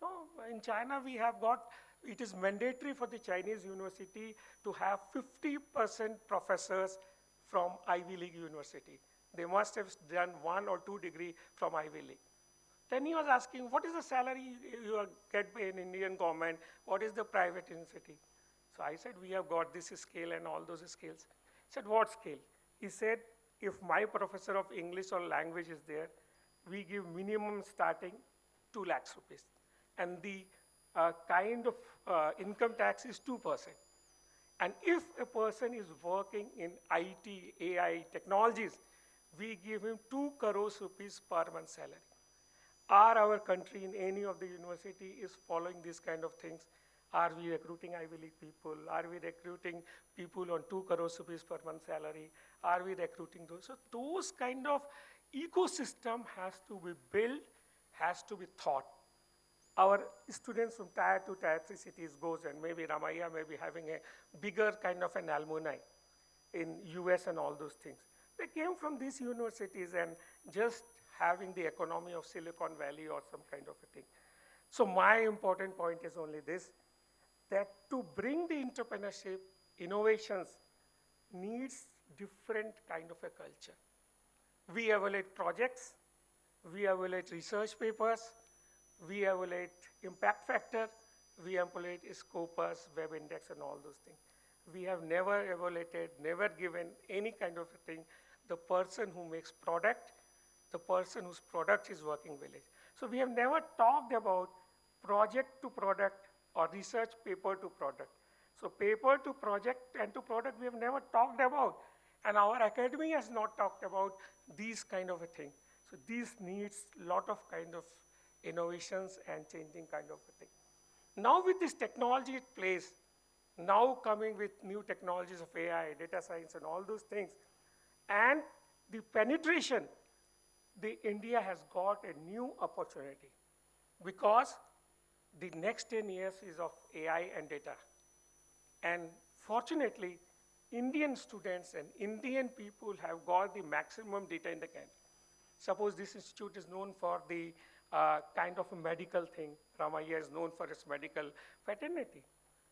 No, in China we have got, it is mandatory for the Chinese university to have 50% professors from Ivy League university. They must have done 1 or 2 degree from Ivy League. Then he was asking, what is the salary you get by an Indian government? What is the private university? So I said, we have got this scale and all those scales. He said, what scale? He said, if my professor of English or language is there, we give minimum starting 2 lakhs rupees. And the kind of income tax is 2%. And if a person is working in IT, AI, technologies, we give him 2 crores rupees per month salary. Are our country in any of the university is following these kind of things? Are we recruiting Ivy League people? Are we recruiting people on 2 crores rupees per month salary? Are we recruiting those? So those kind of ecosystem has to be built, has to be thought. Our students from Tier 2, Tier 3 cities goes, and maybe Ramaiah may be having a bigger kind of an alumni in US and all those things. They came from these universities and just having the economy of Silicon Valley or some kind of a thing. So my important point is only this, that to bring the entrepreneurship, innovations needs different kind of a culture. We evaluate projects, we evaluate research papers, we evaluate impact factor, we evaluate Scopus, web index and all those things. We have never evaluated, never given any kind of a thing, the person who makes product, the person whose product is working village. So we have never talked about project to product or research paper to product. So paper to project and to product we have never talked about. And our academy has not talked about these kind of a thing. So this needs lot of kind of innovations and changing kind of a thing. Now with this technology in place, now coming with new technologies of AI, data science, and all those things, and the penetration, India has got a new opportunity because the next 10 years is of AI and data. And fortunately, Indian students and Indian people have got the maximum data in the country. Suppose this institute is known for the kind of a medical thing. Ramaiah is known for its medical fraternity.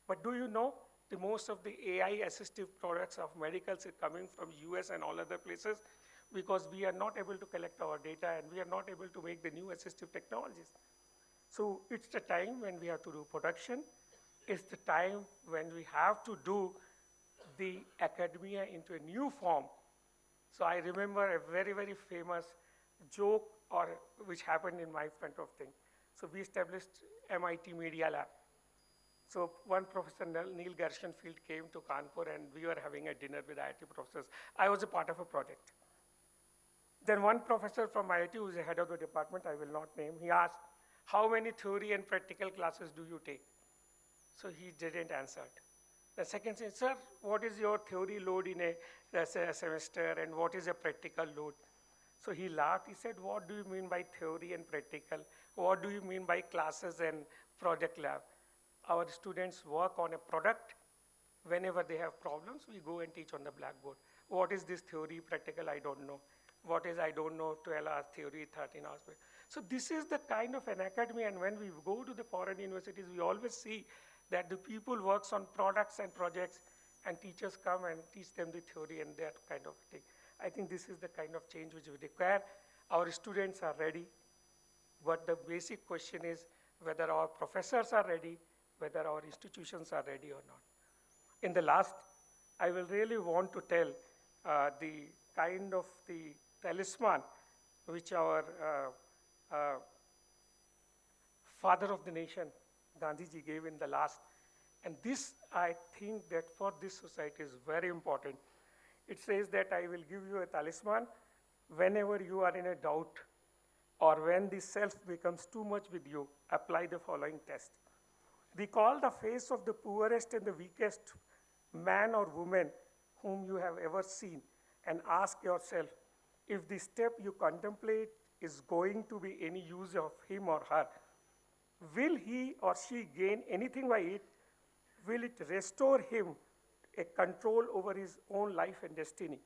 But do you know the most of the AI assistive products of medicals are coming from US and all other places because we are not able to collect our data and we are not able to make the new assistive technologies. So it's the time when we have to do production. It's the time when we have to do the academia into a new form. So I remember a very, very famous joke which happened in my front of thing. So we established MIT Media Lab. So one professor, Neil Gershenfield, came to Kanpur and we were having a dinner with IIT professors. I was a part of a project. Then one professor from IIT, who is the head of the department, I will not name, he asked, how many theory and practical classes do you take? So he didn't answer it. The second said, sir, what is your theory load in a semester and what is a practical load? So he laughed, he said, what do you mean by theory and practical? What do you mean by classes and project lab? Our students work on a product. Whenever they have problems, we go and teach on the blackboard. What is this theory, practical, I don't know. What is, I don't know, 12 hours theory, 13 hours. So this is the kind of an academy, and when we go to the foreign universities, we always see that the people works on products and projects, and teachers come and teach them the theory and that kind of thing. I think this is the kind of change which we require. Our students are ready, but the basic question is whether our professors are ready, whether our institutions are ready or not. In the last, I will really want to tell the kind of the talisman which our father of the nation, Gandhiji, gave in the last. And this, I think that for this society is very important. It says that I will give you a talisman whenever you are in a doubt or when the self becomes too much with you, apply the following test. Recall the face of the poorest and the weakest man or woman whom you have ever seen and ask yourself if the step you contemplate is going to be any use of him or her. Will he or she gain anything by it? Will it restore him a control over his own life and destiny?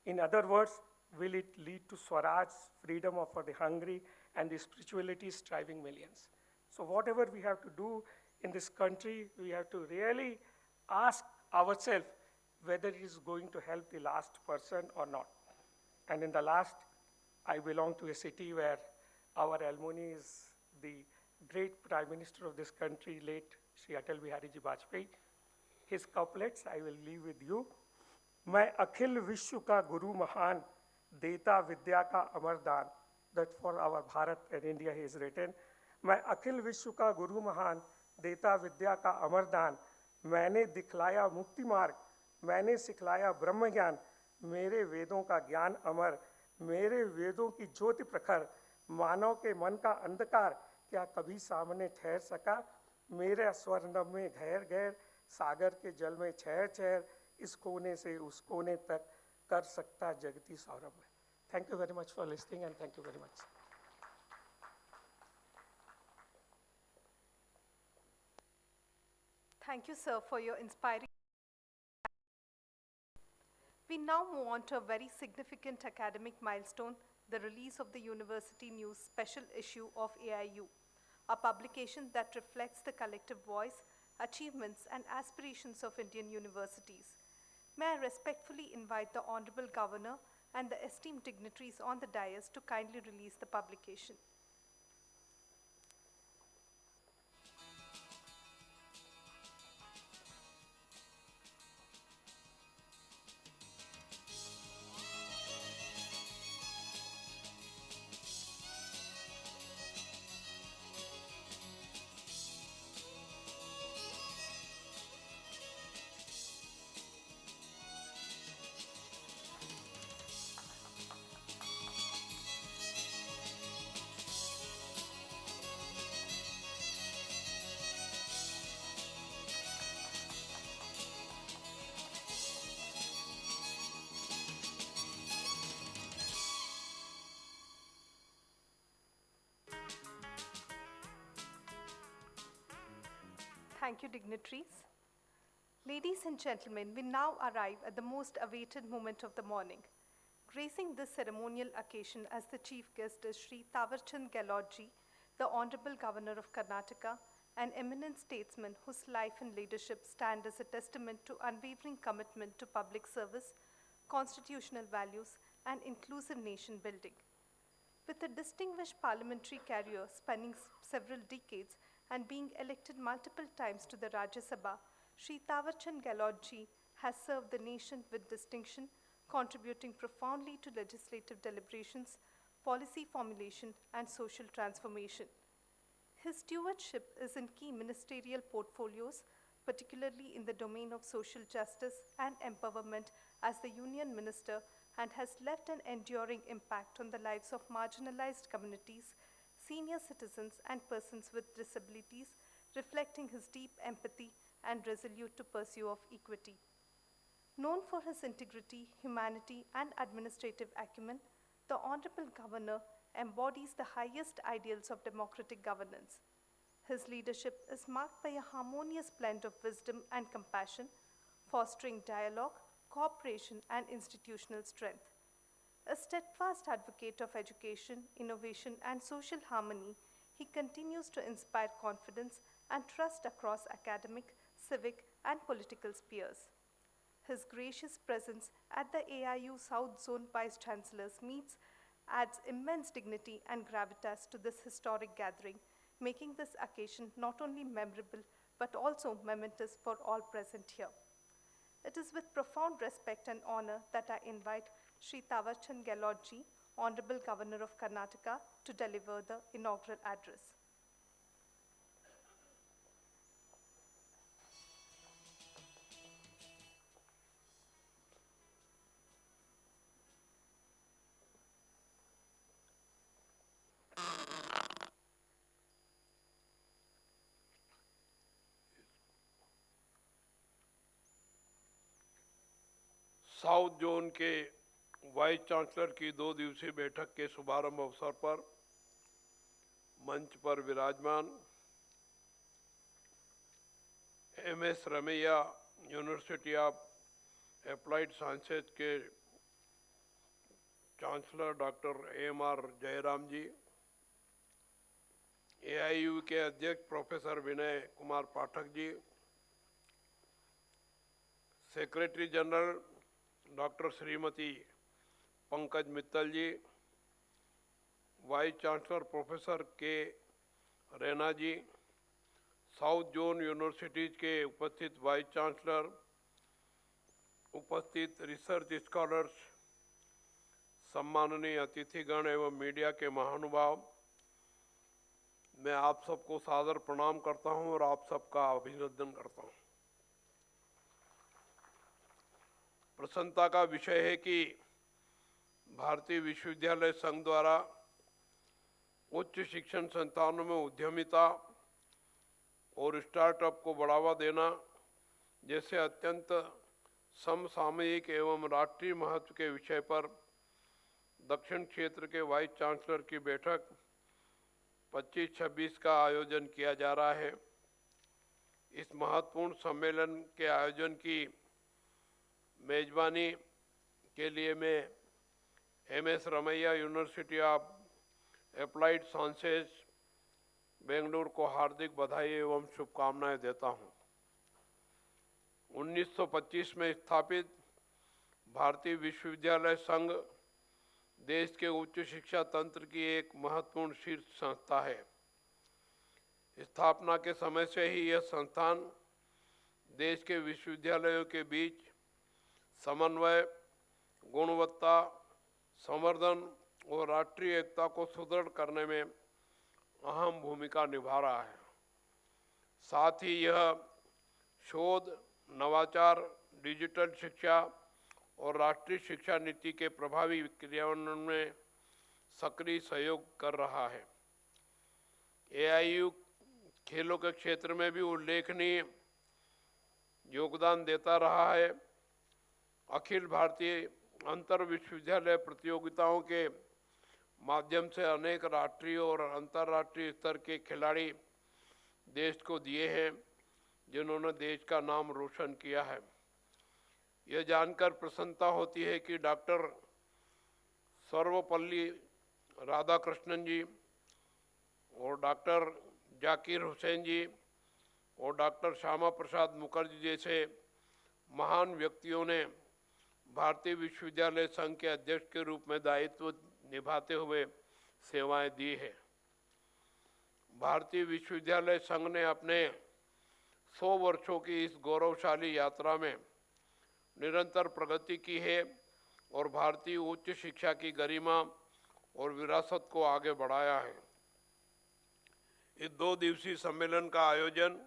In other words, will it lead to Swaraj, freedom for the hungry, and the spirituality striving millions? So whatever we have to do in this country, we have to really ask ourselves whether it is going to help the last person or not. And in the last, I belong to a city where our alumni is the great Prime Minister of this country, late Shri Atal Bihari Ji Vajpayee. His couplets I will leave with you. मैं अखिल विश्व का गुरु महान देता विद्या का अमर दान. That for our Bharat and India he is written. मैं अखिल विश्व का गुरु महान देता विद्या का अमर दान. मैंने दिखलाया मुक्ति मार्ग, मैंने सिखलाया ब्रह्म ज्ञान. मेरे वेदों का ज्ञान अमर, मेरे वेदों की ज्योति प्रखर. मानव के मन का अंधकार क्या कभी सामने ठहर सका? मेरे स्वर नभ में घेर घेर, सागर के जल में छहर छहर. इस कोने से उस कोने तक कर सकता जगती सौरभ में. Thank you very much for listening, and thank you very much. Thank you, sir, for your inspiring. We now move on to a very significant academic milestone, the release of the University News special issue of AIU, a publication that reflects the collective voice, achievements, and aspirations of Indian universities. May I respectfully invite the Honorable Governor and the esteemed dignitaries on the dais to kindly release the publication. Thank you, dignitaries. Ladies and gentlemen, we now arrive at the most awaited moment of the morning. Gracing this ceremonial occasion as the chief guest is Shri Tawarchand Gehlotji, the Honorable Governor of Karnataka, an eminent statesman whose life and leadership stand as a testament to unwavering commitment to public service, constitutional values, and inclusive nation building. With a distinguished parliamentary career spanning several decades and being elected multiple times to the Rajya Sabha, Shri Tawarchand Gehlotji has served the nation with distinction, contributing profoundly to legislative deliberations, policy formulation, and social transformation. His stewardship is in key ministerial portfolios, particularly in the domain of social justice and empowerment as the Union Minister, and has left an enduring impact on the lives of marginalized communities, senior citizens, and persons with disabilities, reflecting his deep empathy and resolute to pursue of equity. Known for his integrity, humanity, and administrative acumen, the Honorable Governor embodies the highest ideals of democratic governance. His leadership is marked by a harmonious blend of wisdom and compassion, fostering dialogue, cooperation, and institutional strength. A steadfast advocate of education, innovation, and social harmony, he continues to inspire confidence and trust across academic, civic, and political spheres. His gracious presence at the AIU South Zone Vice Chancellors meets adds immense dignity and gravitas to this historic gathering, making this occasion not only memorable but also momentous for all present here. It is with profound respect and honor that I invite Shri Tawarchand Gehlotji, Honorable Governor of Karnataka, to deliver the inaugural address. South zone के vice chancellor की 2 दिवसीय बैठक के शुभारंभ अवसर पर मंच पर विराजमान MS Ramaiah university of applied Sciences के chancellor doctor MR Jayaram ji, AIU के अध्यक्ष professor Vinay Kumar Pathak ji, secretary general doctor Shrimati Pankaj Mittal ji, vice chancellor professor K Raina ji, south zone universities के उपस्थित वाइस चांसलर, उपस्थित रिसर्च स्कॉलर्स, सम्माननीय अतिथिगण एवं मीडिया के महानुभाव, मैं आप सबको सादर प्रणाम करता हूं और आप सबका अभिनंदन करता हूं। प्रसन्नता का विषय है कि भारतीय विश्वविद्यालय संघ द्वारा उच्च शिक्षण संस्थानों में उद्यमिता और स्टार्टअप को बढ़ावा देना जैसे अत्यंत समसामयिक एवं राष्ट्रीय महत्व के विषय पर दक्षिण क्षेत्र के वाइस चांसलर की बैठक 25-26 का आयोजन किया जा रहा है। इस महत्वपूर्ण सम्मेलन के आयोजन की मेजबानी के लिए मैं MS Ramaiah university of applied sciences Bengaluru को हार्दिक बधाई एवं शुभकामनाएं देता हूं। 1925 में स्थापित भारतीय विश्वविद्यालय संघ देश के उच्च शिक्षा तंत्र की एक महत्वपूर्ण शीर्ष संस्था है। स्थापना के समय से ही यह संस्थान देश के विश्वविद्यालयों के बीच समन्वय, गुणवत्ता, संवर्धन और राष्ट्रीय एकता को सुदृढ़ करने में अहम भूमिका निभा रहा है। साथ ही यह शोध, नवाचार, डिजिटल शिक्षा और राष्ट्रीय शिक्षा नीति के प्रभावी क्रियान्वयन में सक्रिय सहयोग कर रहा है। एआईयू खेलों के क्षेत्र में भी उल्लेखनीय योगदान देता रहा है। अखिल भारतीय अंतर विश्वविद्यालय प्रतियोगिताओं के माध्यम से अनेक राष्ट्रीय और अंतर्राष्ट्रीय स्तर के खिलाड़ी देश को दिए हैं। जिन्होंने देश का नाम रोशन किया है। यह जानकर प्रसन्नता होती है कि डॉक्टर सर्वपल्ली राधाकृष्णन जी और डॉक्टर जाकिर हुसैन जी और डॉक्टर श्यामा प्रसाद मुखर्जी जैसे महान व्यक्तियों ने भारतीय विश्वविद्यालय संघ के अध्यक्ष के रूप में दायित्व निभाते हुए सेवाएं दी है। भारतीय विश्वविद्यालय संघ ने अपने 100 वर्षों की इस गौरवशाली यात्रा में निरंतर प्रगति की है और भारतीय उच्च शिक्षा की गरिमा और विरासत को आगे बढ़ाया है। इस 2 दिवसीय सम्मेलन का आयोजन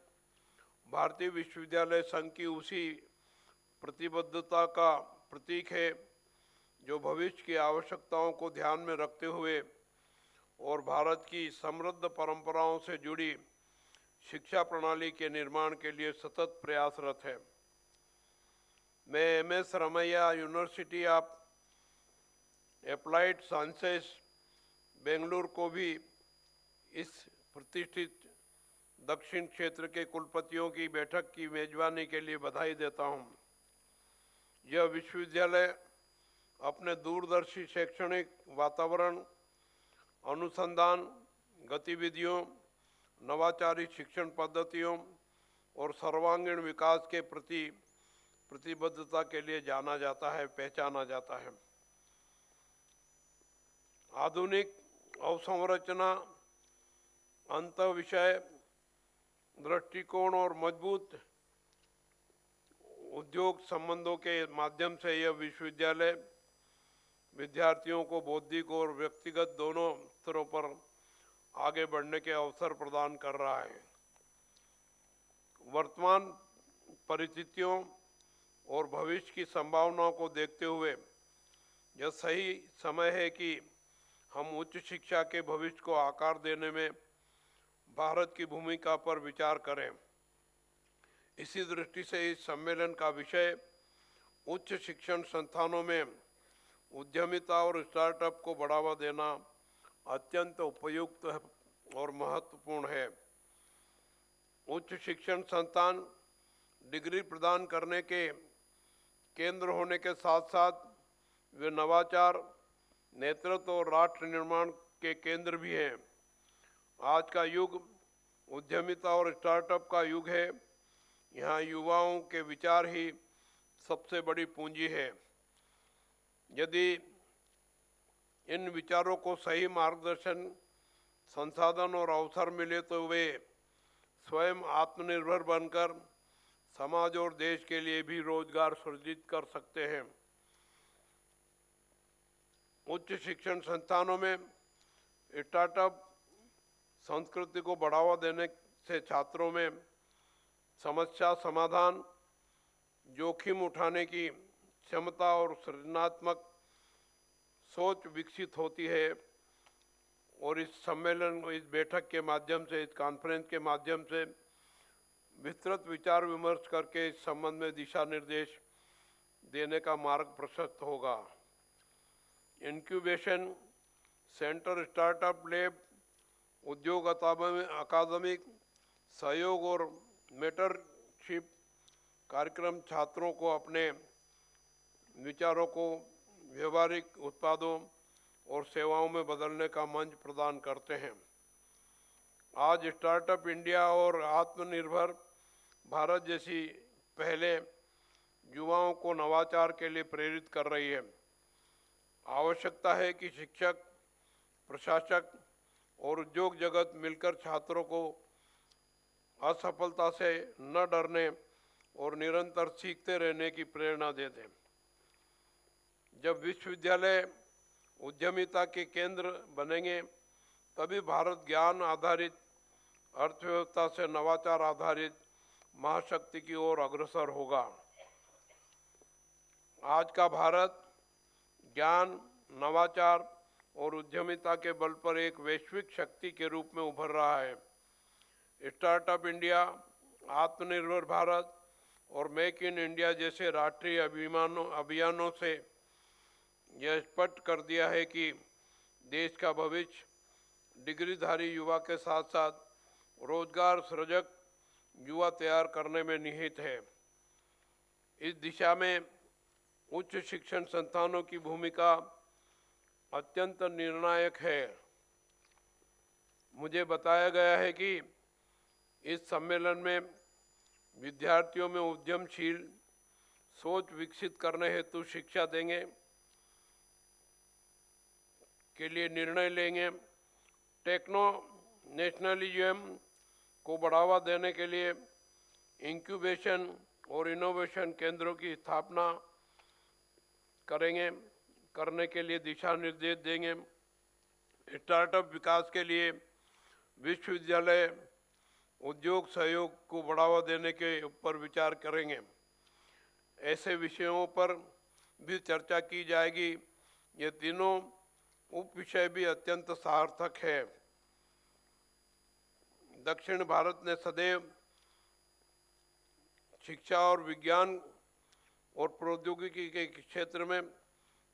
भारतीय विश्वविद्यालय संघ की उसी प्रतिबद्धता का प्रतीक है जो भविष्य की आवश्यकताओं को ध्यान में रखते हुए और भारत की समृद्ध परंपराओं से जुड़ी शिक्षा प्रणाली के निर्माण के लिए सतत प्रयासरत है। मैं MS Ramaiah university of applied sciences Bengaluru को भी इस प्रतिष्ठित दक्षिण क्षेत्र के कुलपतियों की बैठक की मेजबानी के लिए बधाई देता हूं। यह विश्वविद्यालय अपने दूरदर्शी शैक्षणिक वातावरण, अनुसंधान गतिविधियों, नवाचारी शिक्षण पद्धतियों और सर्वांगीण विकास के प्रति प्रतिबद्धता के लिए जाना जाता है, पहचाना जाता है। आधुनिक अवसंरचना, अंतःविषय दृष्टिकोण और मजबूत उद्योग संबंधों के माध्यम से यह विश्वविद्यालय विद्यार्थियों को बौद्धिक और व्यक्तिगत दोनों स्तरों पर आगे बढ़ने के अवसर प्रदान कर रहा है। वर्तमान परिस्थितियों और भविष्य की संभावनाओं को देखते हुए यह सही समय है कि हम उच्च शिक्षा के भविष्य को आकार देने में भारत की भूमिका पर विचार करें। इसी दृष्टि से इस सम्मेलन का विषय उच्च शिक्षण संस्थानों में उद्यमिता और स्टार्टअप को बढ़ावा देना अत्यंत उपयुक्त और महत्वपूर्ण है। उच्च शिक्षण संस्थान डिग्री प्रदान करने के केंद्र होने के साथ साथ वे नवाचार, नेतृत्व और राष्ट्र निर्माण के केंद्र भी हैं। आज का युग उद्यमिता और स्टार्टअप का युग है। यहाँ युवाओं के विचार ही सबसे बड़ी पूंजी है। यदि इन विचारों को सही मार्गदर्शन, संसाधन और अवसर मिले तो वे स्वयं आत्मनिर्भर बनकर समाज और देश के लिए भी रोजगार सृजित कर सकते हैं। उच्च शिक्षण संस्थानों में स्टार्टअप संस्कृति को बढ़ावा देने से छात्रों में समस्या समाधान, जोखिम उठाने की क्षमता और सृजनात्मक सोच विकसित होती है। और इस सम्मेलन, इस बैठक के माध्यम से, इस कॉन्फ्रेंस के माध्यम से विस्तृत विचार विमर्श करके इस संबंध में दिशा निर्देश देने का मार्ग प्रशस्त होगा। इंक्यूबेशन सेंटर, स्टार्टअप लैब, उद्योग अकादमिक सहयोग और मेंटरशिप कार्यक्रम छात्रों को अपने विचारों को व्यवहारिक उत्पादों और सेवाओं में बदलने का मंच प्रदान करते हैं। आज स्टार्टअप इंडिया और आत्मनिर्भर भारत जैसी पहले युवाओं को नवाचार के लिए प्रेरित कर रही है। आवश्यकता है कि शिक्षक, प्रशासक और उद्योग जगत मिलकर छात्रों को असफलता से न डरने और निरंतर सीखते रहने की प्रेरणा दे दें। जब विश्वविद्यालय उद्यमिता के केंद्र बनेंगे तभी भारत ज्ञान आधारित अर्थव्यवस्था से नवाचार आधारित महाशक्ति की ओर अग्रसर होगा। आज का भारत ज्ञान, नवाचार और उद्यमिता के बल पर एक वैश्विक शक्ति के रूप में उभर रहा है। स्टार्टअप इंडिया, आत्मनिर्भर भारत और मेक इन इंडिया जैसे राष्ट्रीय अभियानों से यह स्पष्ट कर दिया है कि देश का भविष्य डिग्रीधारी युवा के साथ साथ रोजगार सृजक, युवा तैयार करने में निहित है। इस दिशा में उच्च शिक्षण संस्थानों की भूमिका अत्यंत निर्णायक है। मुझे बताया गया है कि इस सम्मेलन में विद्यार्थियों में उद्यमशील सोच विकसित करने हेतु शिक्षा देंगे के लिए निर्णय लेंगे। टेक्नो नेशनलिज्म को बढ़ावा देने के लिए इंक्यूबेशन और इनोवेशन केंद्रों की स्थापना करने के लिए दिशा निर्देश देंगे। स्टार्टअप विकास के लिए विश्वविद्यालय उद्योग सहयोग को बढ़ावा देने के ऊपर विचार करेंगे। ऐसे विषयों पर भी चर्चा की जाएगी। ये तीनों उप विषय भी अत्यंत सार्थक है। दक्षिण भारत ने सदैव शिक्षा और विज्ञान और प्रौद्योगिकी के क्षेत्र में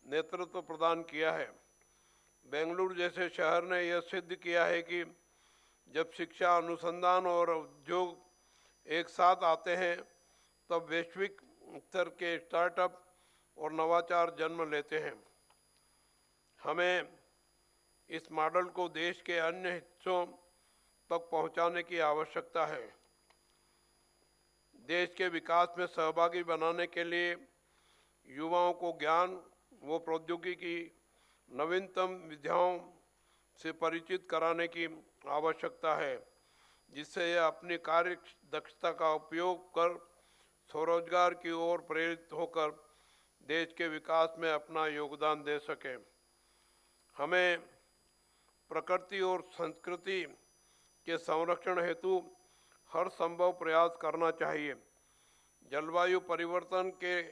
नेतृत्व प्रदान किया है। बेंगलुरु जैसे शहर ने यह सिद्ध किया है कि जब शिक्षा, अनुसंधान और उद्योग एक साथ आते हैं तब वैश्विक स्तर के स्टार्टअप और नवाचार जन्म लेते हैं। हमें इस मॉडल को देश के अन्य हिस्सों तक पहुंचाने की आवश्यकता है। देश के विकास में सहभागी बनाने के लिए युवाओं को ज्ञान व प्रौद्योगिकी नवीनतम विधाओं से परिचित कराने की आवश्यकता है, जिससे यह अपनी कार्य दक्षता का उपयोग कर स्वरोजगार की ओर प्रेरित होकर देश के विकास में अपना योगदान दे सके। हमें प्रकृति और संस्कृति के संरक्षण हेतु हर संभव प्रयास करना चाहिए। जलवायु परिवर्तन के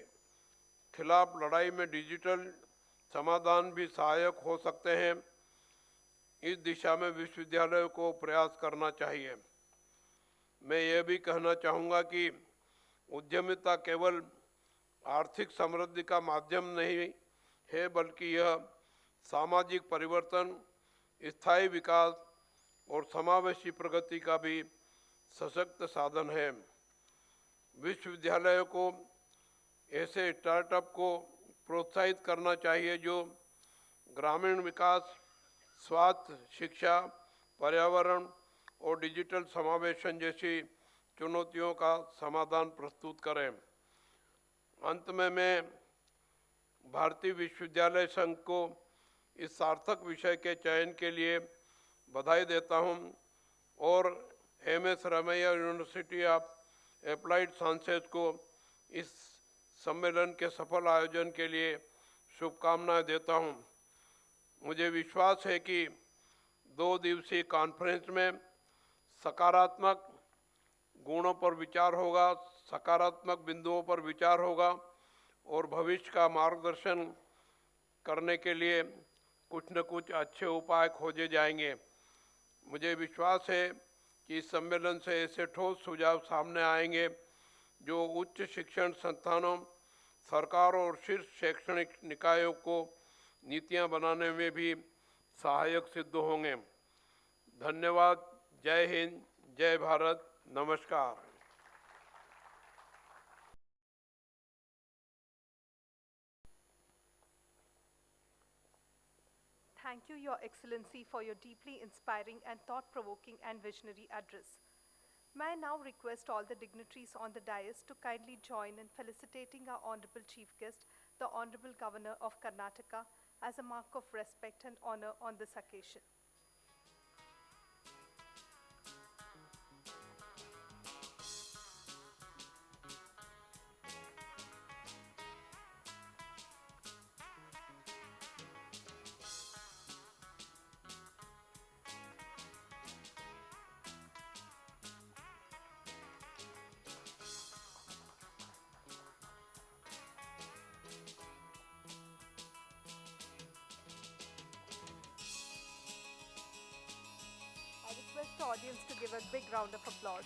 खिलाफ लड़ाई में डिजिटल समाधान भी सहायक हो सकते हैं। इस दिशा में विश्वविद्यालयों को प्रयास करना चाहिए। मैं यह भी कहना चाहूँगा कि उद्यमिता केवल आर्थिक समृद्धि का माध्यम नहीं है, बल्कि यह सामाजिक परिवर्तन, स्थायी विकास और समावेशी प्रगति का भी सशक्त साधन है। विश्वविद्यालयों को ऐसे स्टार्टअप को प्रोत्साहित करना चाहिए जो ग्रामीण विकास, स्वास्थ्य, शिक्षा, पर्यावरण और डिजिटल समावेशन जैसी चुनौतियों का समाधान प्रस्तुत करें। अंत में मैं भारतीय विश्वविद्यालय संघ को इस सार्थक विषय के चयन के लिए बधाई देता हूं और MS Ramaiah university of applied sciences को इस सम्मेलन के सफल आयोजन के लिए शुभकामनाएं देता हूं। मुझे विश्वास है कि 2 दिवसीय कॉन्फ्रेंस में सकारात्मक गुणों पर विचार होगा, सकारात्मक बिंदुओं पर विचार होगा और भविष्य का मार्गदर्शन करने के लिए कुछ न कुछ अच्छे उपाय खोजे जाएंगे। मुझे विश्वास है कि इस सम्मेलन से ऐसे ठोस सुझाव सामने आएंगे जो उच्च शिक्षण संस्थानों, सरकार और शीर्ष शैक्षणिक निकायों को नीतियां बनाने में भी सहायक सिद्ध होंगे। धन्यवाद। जय हिंद, जय भारत, नमस्कार। Thank you, Your Excellency, for your deeply inspiring and thought-provoking and visionary address. May I now request all the dignitaries on the dais to kindly join in felicitating our Honorable Chief Guest, the Honorable Governor of Karnataka, as a mark of respect and honor on this occasion. I request the audience to give a big round of applause.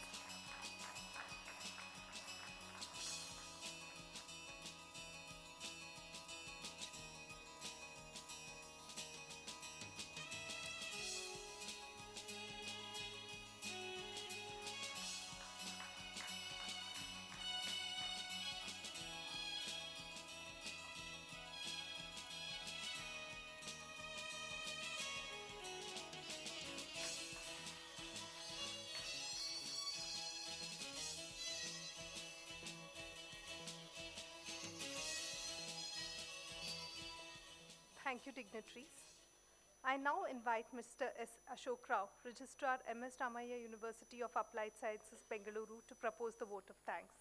Thank you, dignitaries. I now invite Mr. S. Ashok Rao, Registrar, MS Ramaiah University of Applied Sciences, Bengaluru, to propose the vote of thanks.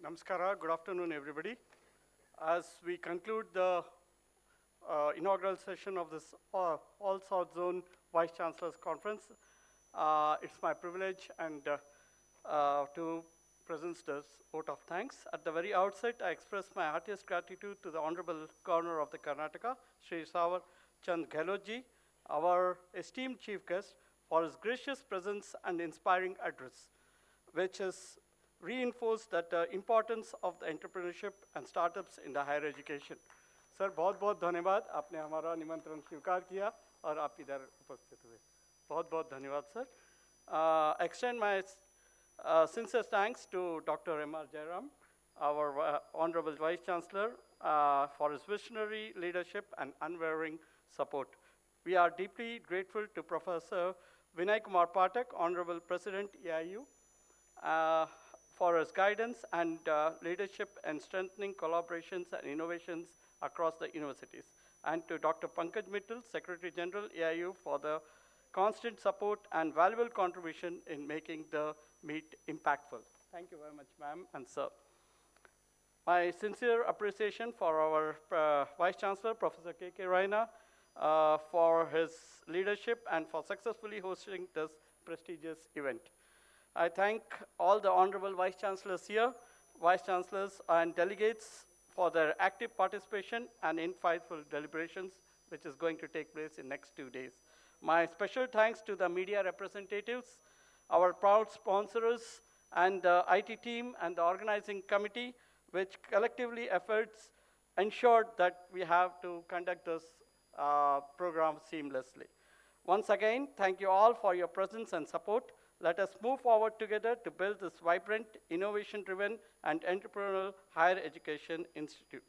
Namaskara, good afternoon, everybody. As we conclude the inaugural session of this All South Zone Vice Chancellors Conference, it's my privilege and to present this vote of thanks. At the very outset, I express my heartiest gratitude to the Honorable Governor of the Karnataka, Sri Thawar Chand Gehlotji, our esteemed chief guest, for his gracious presence and inspiring address, which has reinforced the importance of the entrepreneurship and startups in the higher education. Sir बहुत बहुत धन्यवाद, आपने हमारा निमंत्रण स्वीकार किया और आप इधर उपस्थित हुए. बहुत बहुत धन्यवाद sir. Extend my sincere thanks to Dr. M.R. Jairam, our Honorable Vice Chancellor, for his visionary leadership and unwavering support. We are deeply grateful to Professor Vinay Kumar Pathak, Honorable President AIU, for his guidance and leadership in strengthening collaborations and innovations across the universities, and to Dr. Pankaj Mittal, Secretary General AIU, for the constant support and valuable contribution in making the meet impactful. Thank you very much, ma'am and sir. My sincere appreciation for our Vice Chancellor, Professor K.K. Raina, for his leadership and for successfully hosting this prestigious event. I thank all the Honorable Vice Chancellors here, Vice Chancellors and delegates for their active participation and insightful deliberations, which is going to take place in next 2 days. My special thanks to the media representatives, our proud sponsors, and the IT team and the organizing committee, which collectively efforts ensured that we have to conduct this program seamlessly. Once again, thank you all for your presence and support. Let us move forward together to build this vibrant, innovation-driven, and entrepreneurial higher education institute.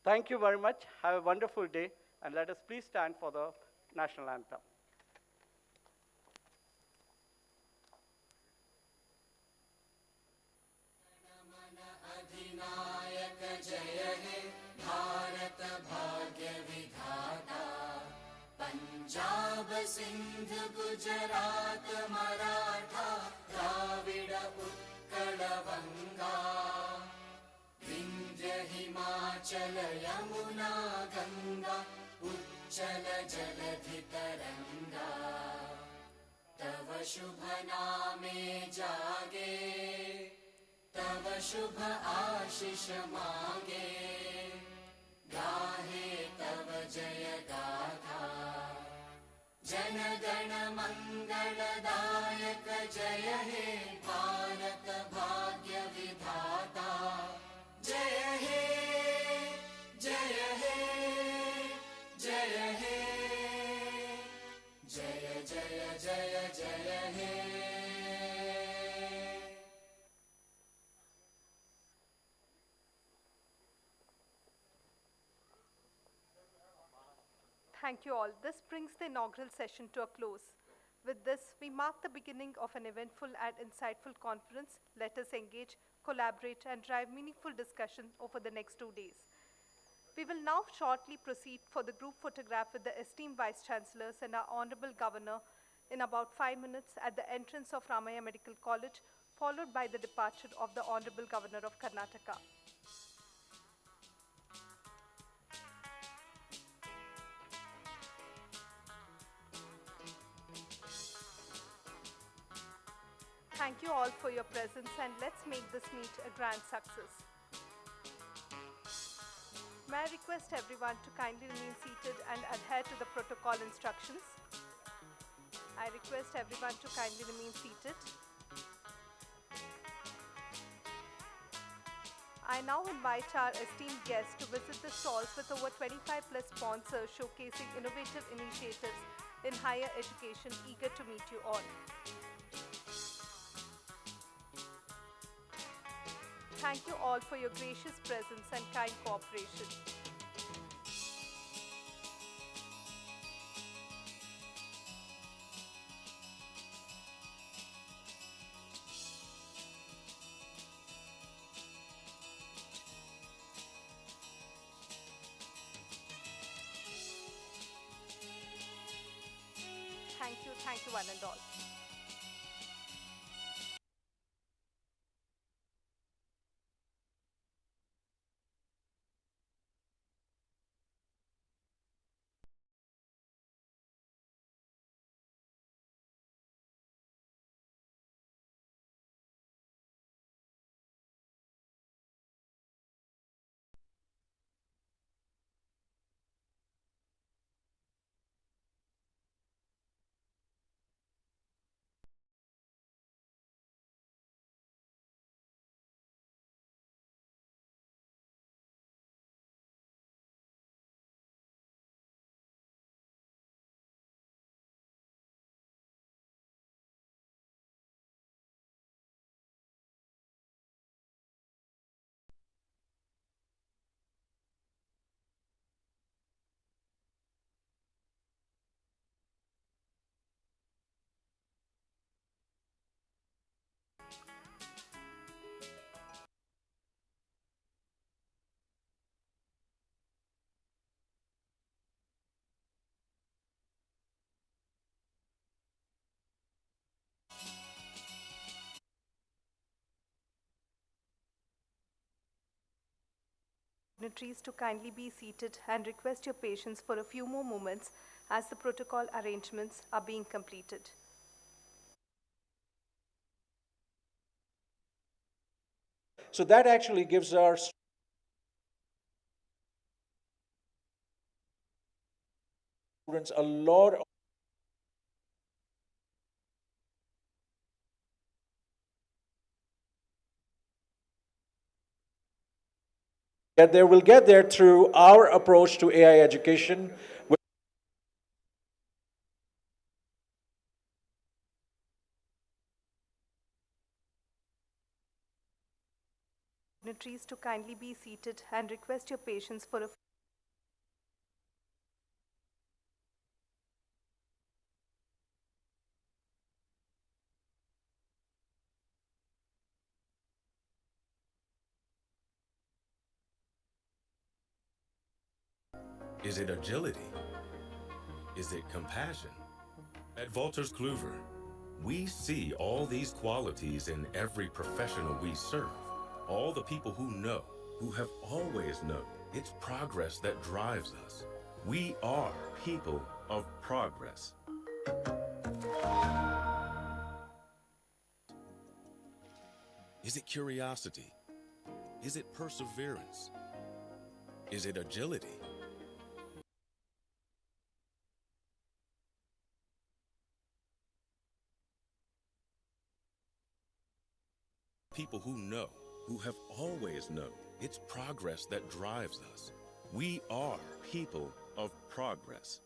Thank you very much. Have a wonderful day, and let us please stand for the national anthem. अधिनायक जय हे भारत भाग्य विधाता पंजाब सिंध गुजरात मराठा द्राविड उत्कल बंगा विंध्य हिमाचल यमुना गंगा उच्चल जलधि तरंगा तव शुभ नामे जागे तव शुभ आशीष मांगे गाहे तव जय गाथा जन गण मंगलदायक जय हे भारत भाग्य विधाता जय हे जय हे जय हे जय जय जय जय हे. Thank you all. This brings the inaugural session to a close. With this, we mark the beginning of an eventful and insightful conference. Let us engage, collaborate, and drive meaningful discussion over the next 2 days. We will now shortly proceed for the group photograph with the esteemed Vice Chancellors and our Honorable Governor in about 5 minutes at the entrance of Ramaiah Medical College, followed by the departure of the Honorable Governor of Karnataka. Thank you all for your presence, and let's make this meet a grand success. May I request everyone to kindly remain seated and adhere to the protocol instructions. I request everyone to kindly remain seated. I now invite our esteemed guests to visit the stalls with over 25 plus sponsors showcasing innovative initiatives in higher education, eager to meet you all. Thank you all for your gracious presence and kind cooperation. Thank you one and all. Dignitaries to kindly be seated and request your patience for a few more moments as the protocol arrangements are being completed. So that actually gives our students a lot of they will get there through our approach to AI education. Dignitaries to kindly be seated and request your patience for a Is it agility? Is it compassion? At Walters Kluwer, we see all these qualities in every professional we serve. All the people who know, who have always known, it's progress that drives us. We are people of progress. Is it curiosity? Is it perseverance? Is it agility? People who know, who have always known, it's progress that drives us. We are people of progress.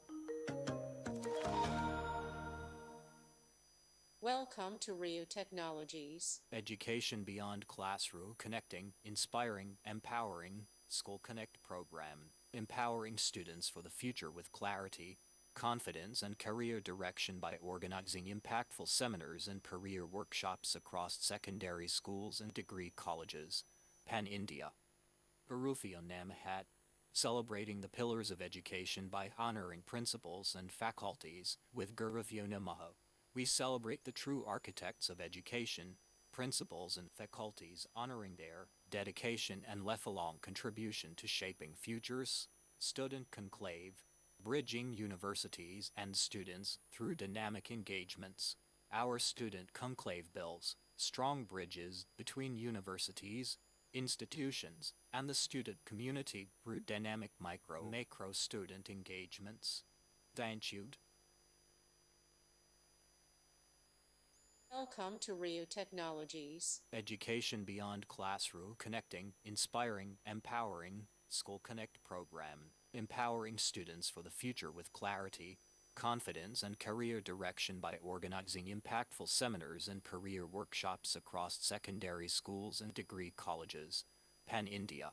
Welcome to Rio Technologies. Education beyond classroom, connecting, inspiring, empowering, School Connect program, empowering students for the future with clarity, confidence, and career direction by organizing impactful seminars and career workshops across secondary schools and degree colleges, Pan-India. Barufio Namahat, celebrating the pillars of education by honoring principals and faculties with Guruvyo Namaha. We celebrate the true architects of education, principals and faculties honoring their dedication and lifelong contribution to shaping futures, student conclave, bridging universities and students through dynamic engagements. Our student conclave builds strong bridges between universities, institutions, and the student community through dynamic macro student engagements. Thank you. Welcome to Rio Technologies. Education beyond classroom, connecting, inspiring, empowering, School Connect program, empowering students for the future with clarity, confidence, and career direction by organizing impactful seminars and career workshops across secondary schools and degree colleges, Pan-India.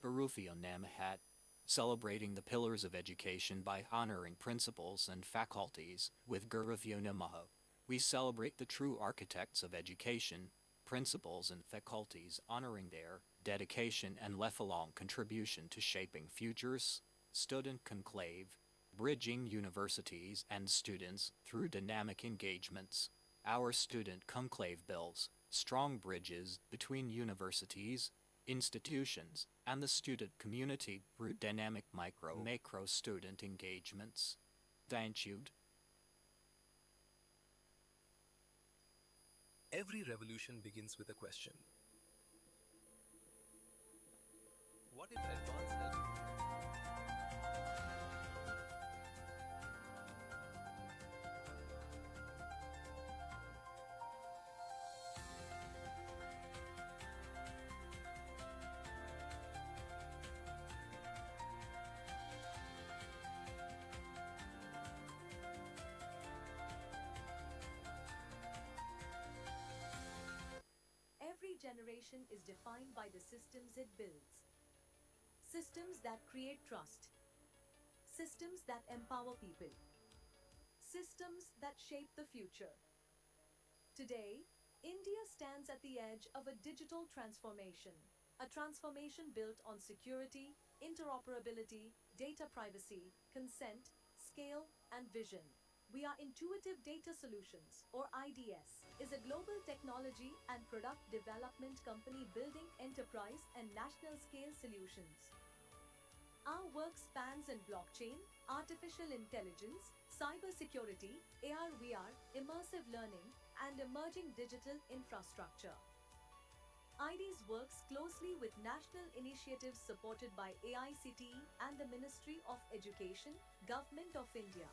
Barufio Namahat, celebrating the pillars of education by honoring principals and faculties with Guruvyo Namaha. We celebrate the true architects of education, principals and faculties honoring their dedication and lifelong contribution to shaping futures, student conclave, bridging universities and students through dynamic engagements. Our student conclave builds strong bridges between universities, institutions, and the student community through dynamic macro student engagements. Thank you. Every revolution begins with a question. What if advanced health... Every generation is defined by the systems it builds. Systems that create trust. Systems that empower people. Systems that shape the future. Today, India stands at the edge of a digital transformation. A transformation built on security, interoperability, data privacy, consent, scale, and vision. We are Intuitive Data Solutions, or IDS, is a global technology and product development company building enterprise and national scale solutions. Our work spans in blockchain, artificial intelligence, cybersecurity, AR/VR, immersive learning, and emerging digital infrastructure. IDS works closely with national initiatives supported by AICTE and the Ministry of Education, Government of India.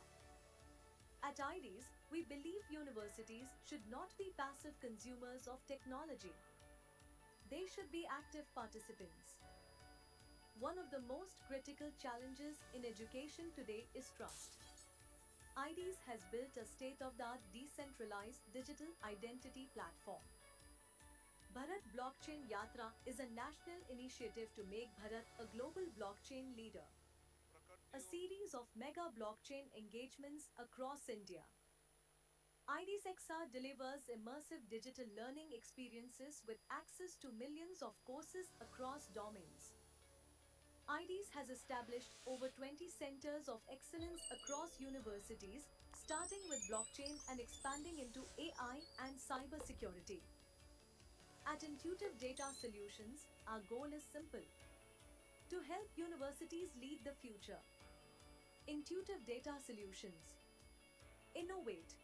At IDS, we believe universities should not be passive consumers of technology. They should be active participants. One of the most critical challenges in education today is trust. IDS has built a state-of-the-art decentralized digital identity platform. Bharat Blockchain Yatra is a national initiative to make Bharat a global blockchain leader. A series of mega blockchain engagements across India. IDS XR delivers immersive digital learning experiences with access to millions of courses across domains. IDS has established over 20 centers of excellence across universities, starting with blockchain and expanding into AI and cybersecurity. At Intuitive Data Solutions, our goal is simple: to help universities lead the future. Intuitive Data Solutions. Innovate.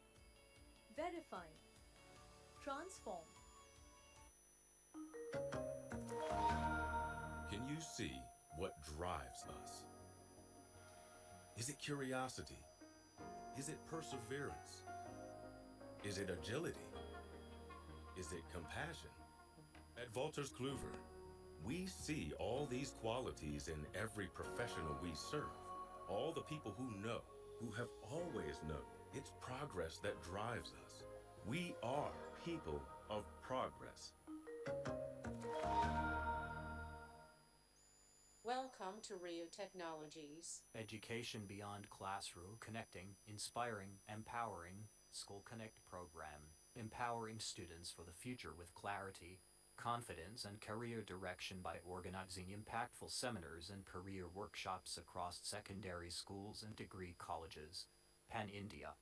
Verify. Transform. Can you see what drives us? Is it curiosity? Is it perseverance? Is it agility? Is it compassion? At Wolters Kluwer, we see all these qualities in every professional we serve. All the people who know, who have always known, it's progress that drives us. We are people of progress. Welcome to Rio Technologies. Education beyond classroom, connecting, inspiring, empowering, School Connect program, empowering students for the future with clarity, confidence, and career direction by organizing impactful seminars and career workshops across secondary schools and degree colleges. Pan-India.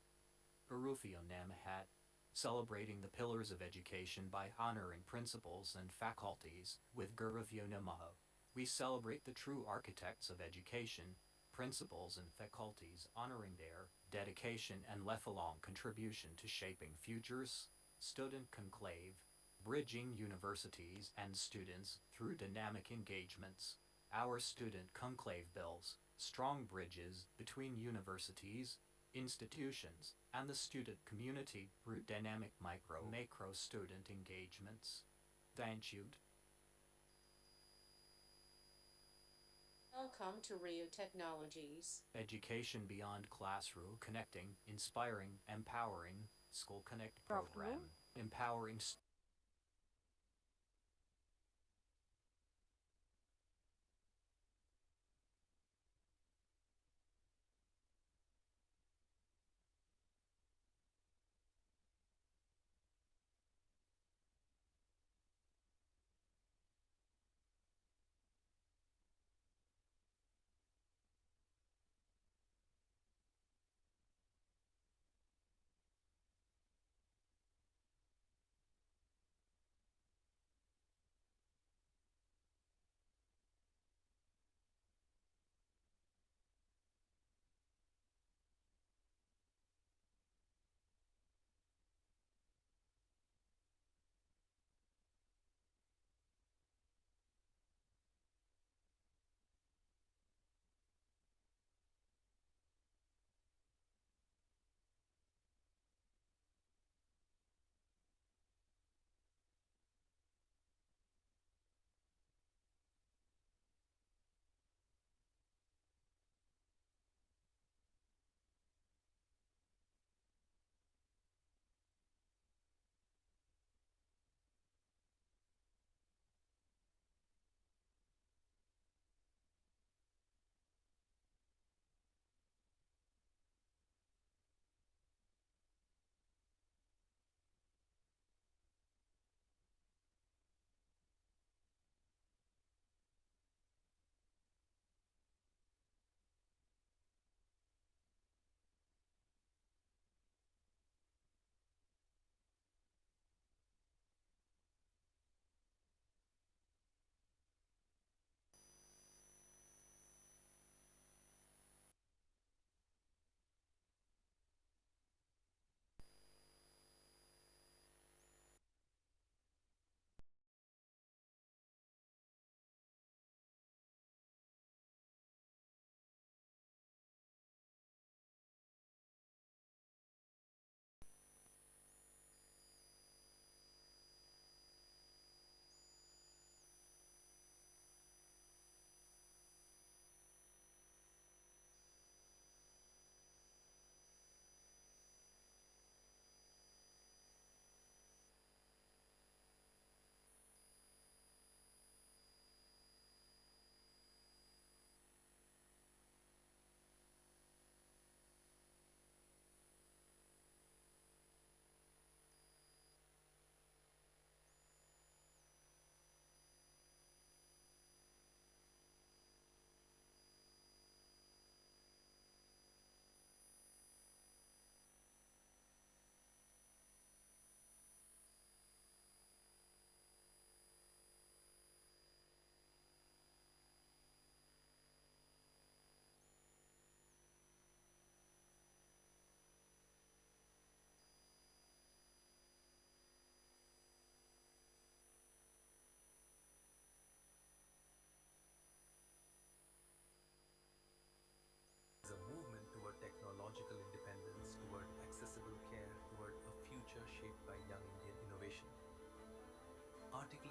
Arufio Namahat. Celebrating the pillars of education by honoring principals and faculties with Guruvyo Namaha. We celebrate the true architects of education, principals and faculties, honoring their dedication and lifelong contribution to shaping futures. Student Conclave. Bridging universities and students through dynamic engagements. Our Student Conclave builds strong bridges between universities, institutions, and the student community through dynamic macro student engagements. Thank you. Welcome to Rio Technologies. Education beyond classroom, connecting, inspiring, empowering, School Connect program, empowering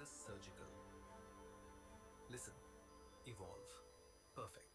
painless surgical. Listen, evolve, perfect.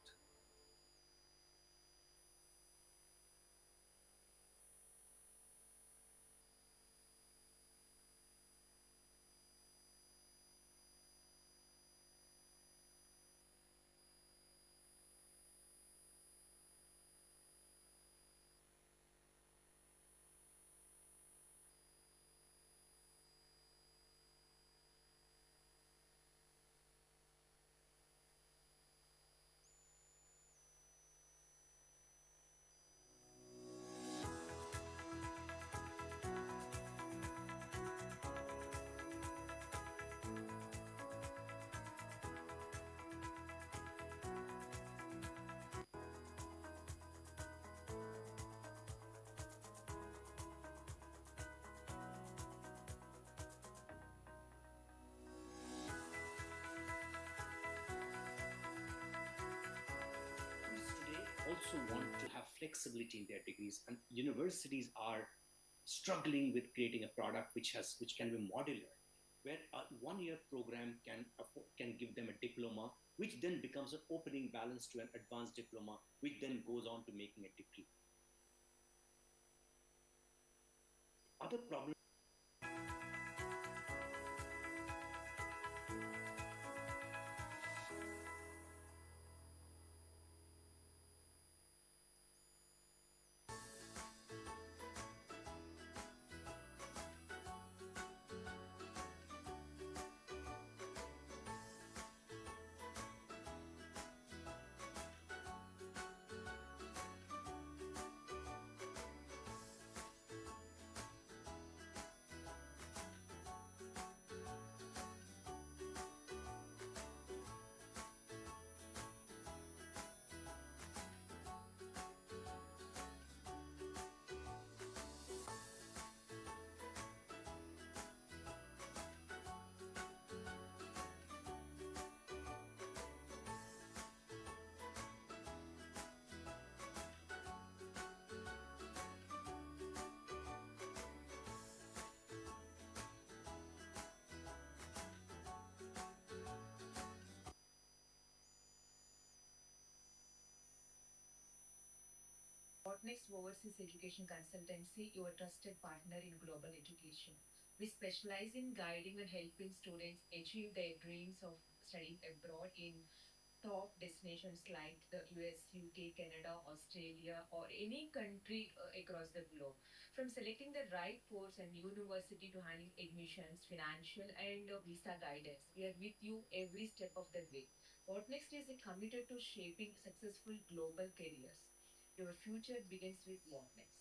Today also want to have flexibility in their degrees, and universities are struggling with creating a product which can be modular, where a 1 year program can give them a diploma, which then becomes an opening balance to an advanced diploma, which then goes on to making a degree. Other problem. Next Overseas Education Consultancy, your trusted partner in global education. We specialize in guiding and helping students achieve their dreams of studying abroad in top destinations like the US, UK, Canada, Australia, or any country across the globe. From selecting the right course and university to handling admissions, financial, and visa guidance, we are with you every step of the way. What Next is committed to shaping successful global careers. Your future begins with What Next.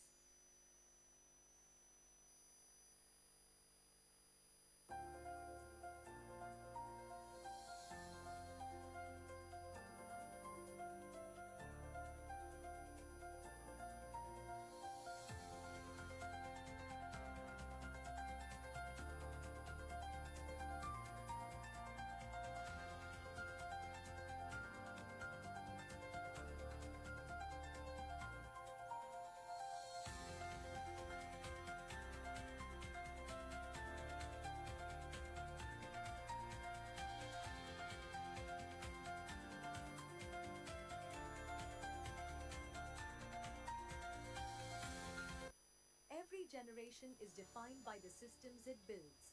Every generation is defined by the systems it builds.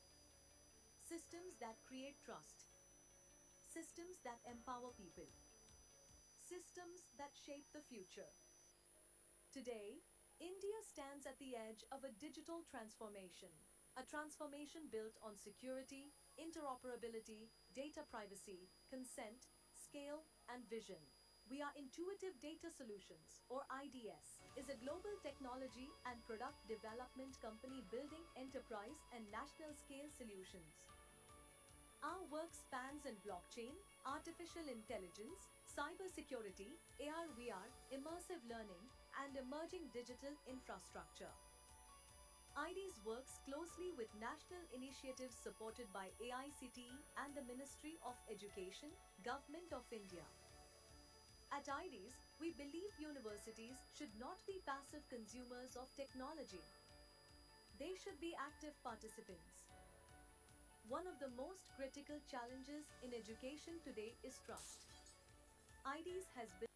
Systems that create trust. Systems that empower people. Systems that shape the future. Today, India stands at the edge of a digital transformation. A transformation built on security, interoperability, data privacy, consent, scale, and vision. We are Intuitive Data Solutions, or IDS, is a global technology and product development company building enterprise and national scale solutions. Our work spans in blockchain, artificial intelligence, cybersecurity, AR/VR, immersive learning, and emerging digital infrastructure. IDS works closely with national initiatives supported by AICTE and the Ministry of Education, Government of India. At IDS, we believe universities should not be passive consumers of technology. They should be active participants. One of the most critical challenges in education today is trust. IDs has been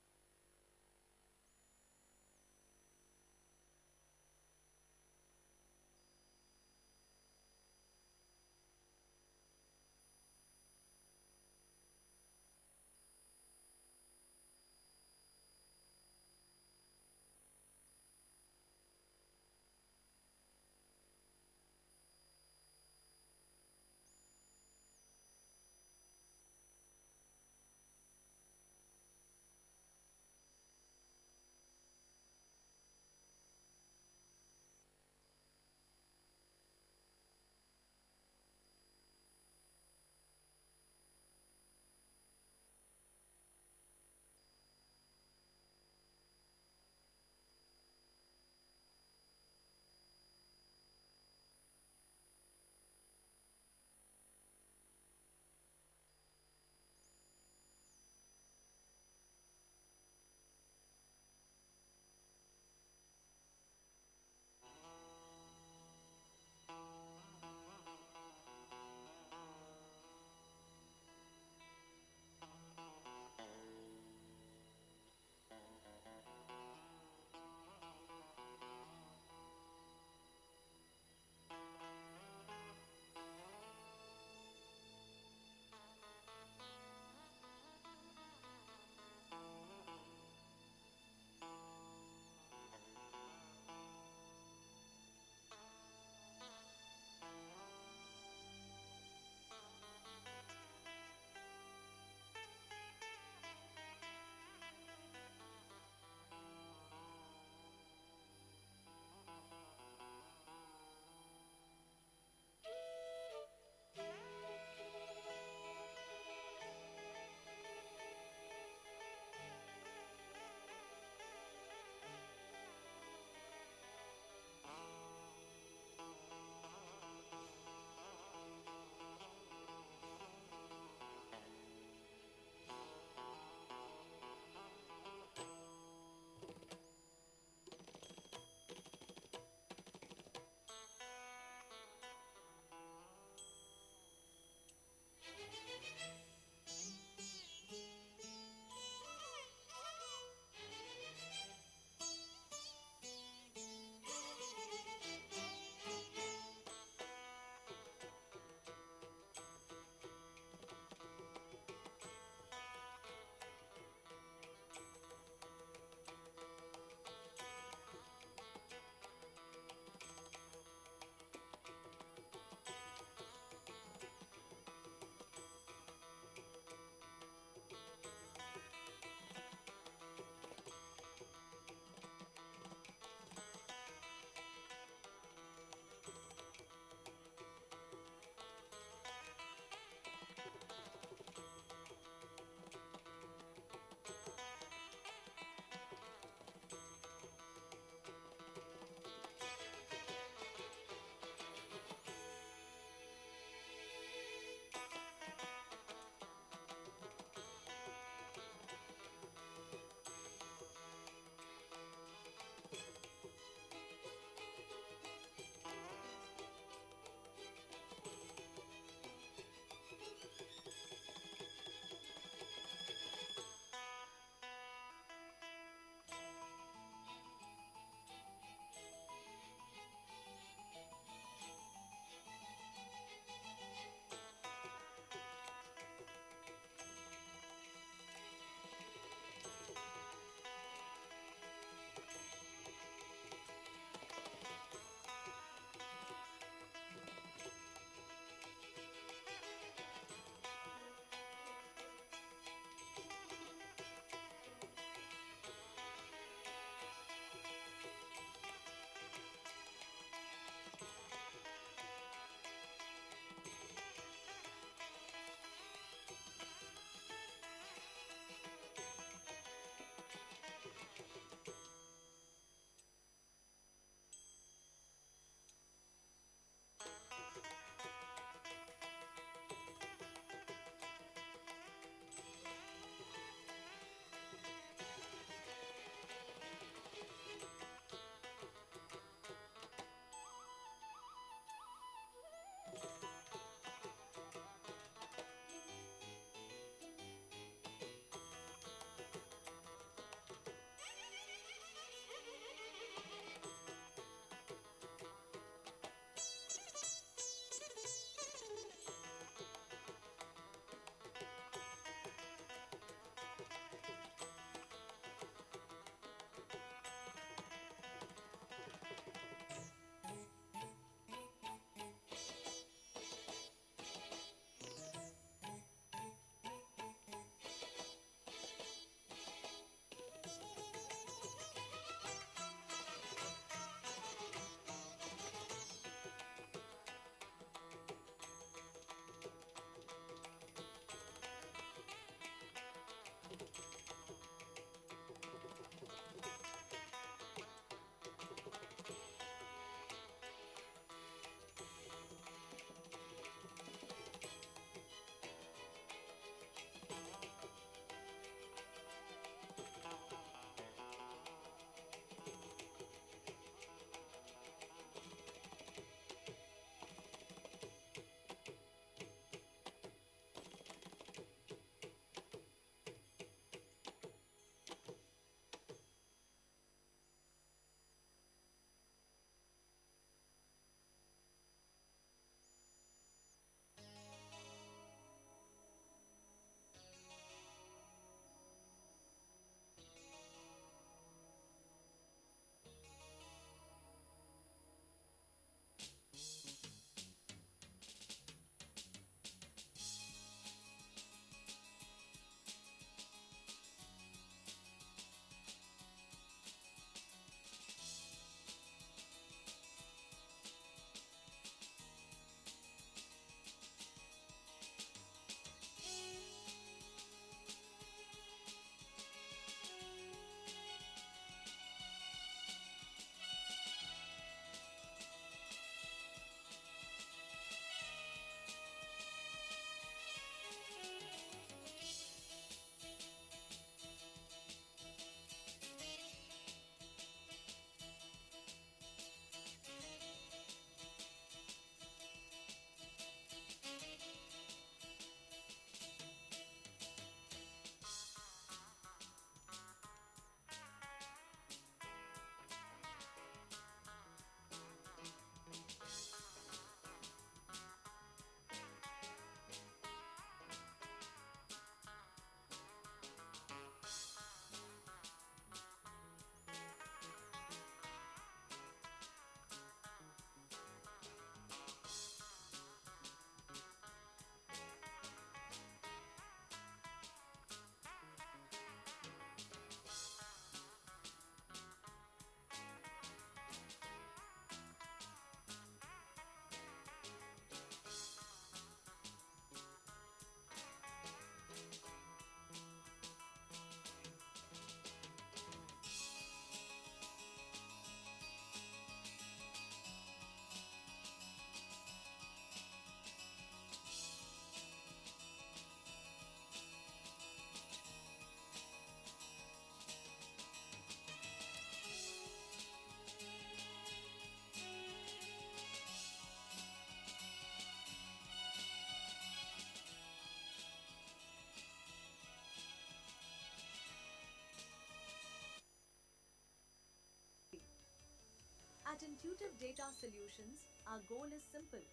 At Intuitive Data Solutions, our goal is simple: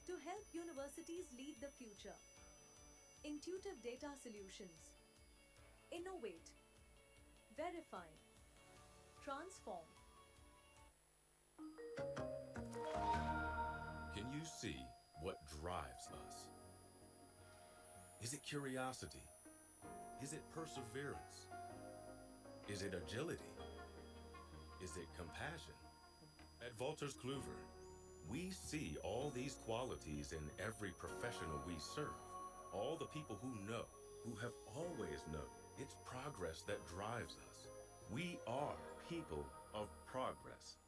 to help universities lead the future. Intuitive Data Solutions. Innovate, verify, transform. Can you see what drives us? Is it curiosity? Is it perseverance? Is it agility? Is it compassion? At Wolters Kluwer, we see all these qualities in every professional we serve. All the people who know, who have always known, it's progress that drives us. We are people of progress.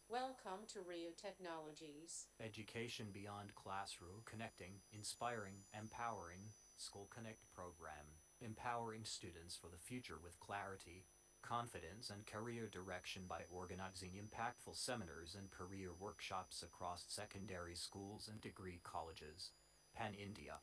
Welcome to Rio Technologies. Education beyond classroom, connecting, inspiring, empowering, School Connect program, empowering students for the future with clarity, confidence, and career direction by organizing impactful seminars and career workshops across secondary schools and degree colleges. Pan India.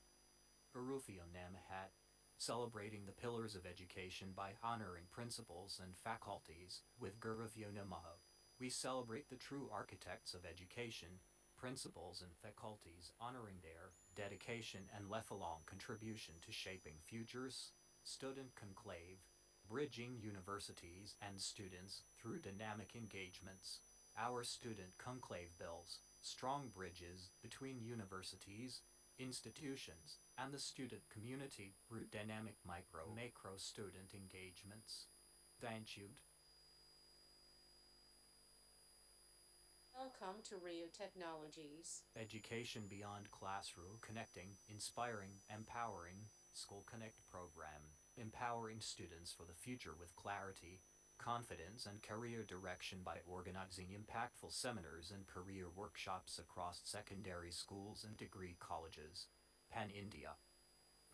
Barufio Namahat. Celebrating the pillars of education by honoring principals and faculties with Guruvyo Namaha. We celebrate the true architects of education, principals and faculties, honoring their dedication and lifelong contribution to shaping futures. Student Conclave, bridging universities and students through dynamic engagements. Our Student Conclave builds strong bridges between universities, institutions, and the student community through dynamic macro student engagements. Thank you. Welcome to Rio Technologies. Education beyond classroom, connecting, inspiring, empowering, School Connect program, empowering students for the future with clarity, confidence, and career direction by organizing impactful seminars and career workshops across secondary schools and degree colleges. Pan India.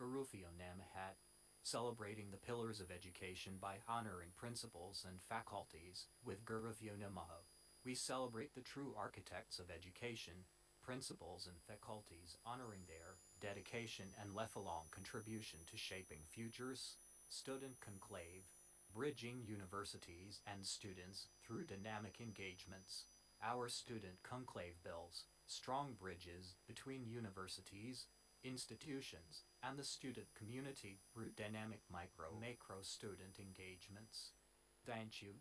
Barufio Namahat. Celebrating the pillars of education by honoring principals and faculties with Guruvyo Namaha. We celebrate the true architects of education, principals and faculties, honoring their dedication and lifelong contribution to shaping futures. Student Conclave, bridging universities and students through dynamic engagements. Our Student Conclave builds strong bridges between universities, institutions, and the student community through dynamic macro student engagements. Thank you.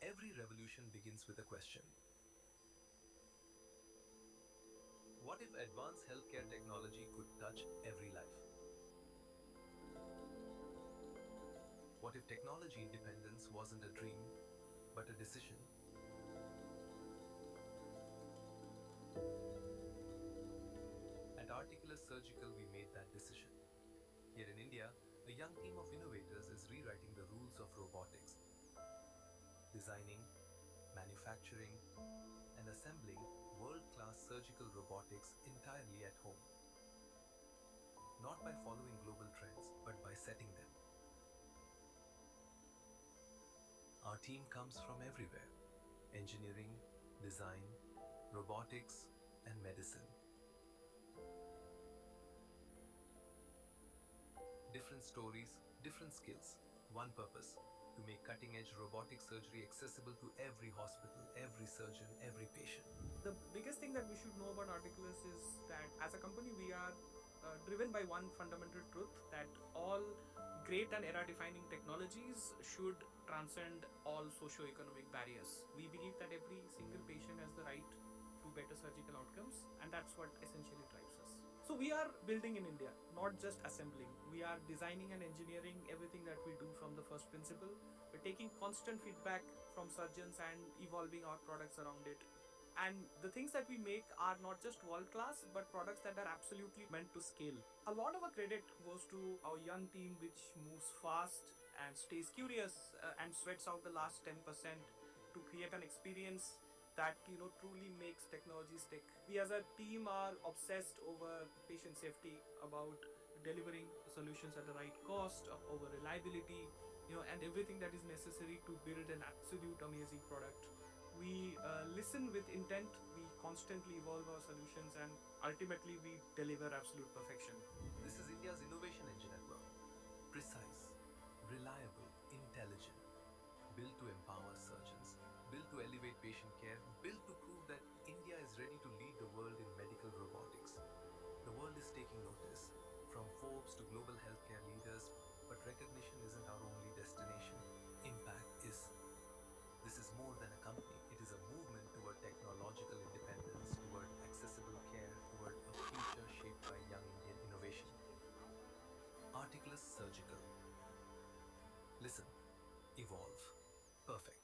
Every revolution begins with a question. What if advanced healthcare technology could touch every life? What if technology independence wasn't a dream, but a decision? At Articulus Surgical, we made that decision. Here in India, a young team of innovators is rewriting the rules of robotics, designing, manufacturing, and assembling world-class surgical robotics entirely at home. Not by following global trends, but by setting them. Our team comes from everywhere: engineering, design, robotics, and medicine. Different stories, different skills, one purpose: to make cutting-edge robotic surgery accessible to every hospital, every surgeon, every patient. The biggest thing that we should know about Articulus is that as a company we are driven by one fundamental truth, that all great and era-defining technologies should transcend all socio-economic barriers. We believe that every single patient has the right to better surgical outcomes, and that's what essentially drives us. So we are building in India, not just assembling. We are designing and engineering everything that we do from the first principle. We're taking constant feedback from surgeons and evolving our products around it. And the things that we make are not just world-class, but products that are absolutely meant to scale. A lot of our credit goes to our young team, which moves fast and stays curious and sweats out the last 10% to create an experience that truly makes technology stick. We as a team are obsessed over patient safety, about delivering solutions at the right cost, over reliability, and everything that is necessary to build an absolute amazing product. We listen with intent, we constantly evolve our solutions, and ultimately we deliver absolute perfection. This is India's innovation engine at work. Precise, reliable, intelligent, built to empower surgeons, built to elevate patient care, built to prove that India is ready to lead the world in medical robotics. The world is taking notice, from Forbes to global healthcare leaders, but recognition isn't our only destination. Impact is. This is more than a company. It is a movement toward technological independence, toward accessible care, toward a future shaped by young Indian innovation. Articulous Surgical. Listen, evolve, perfect.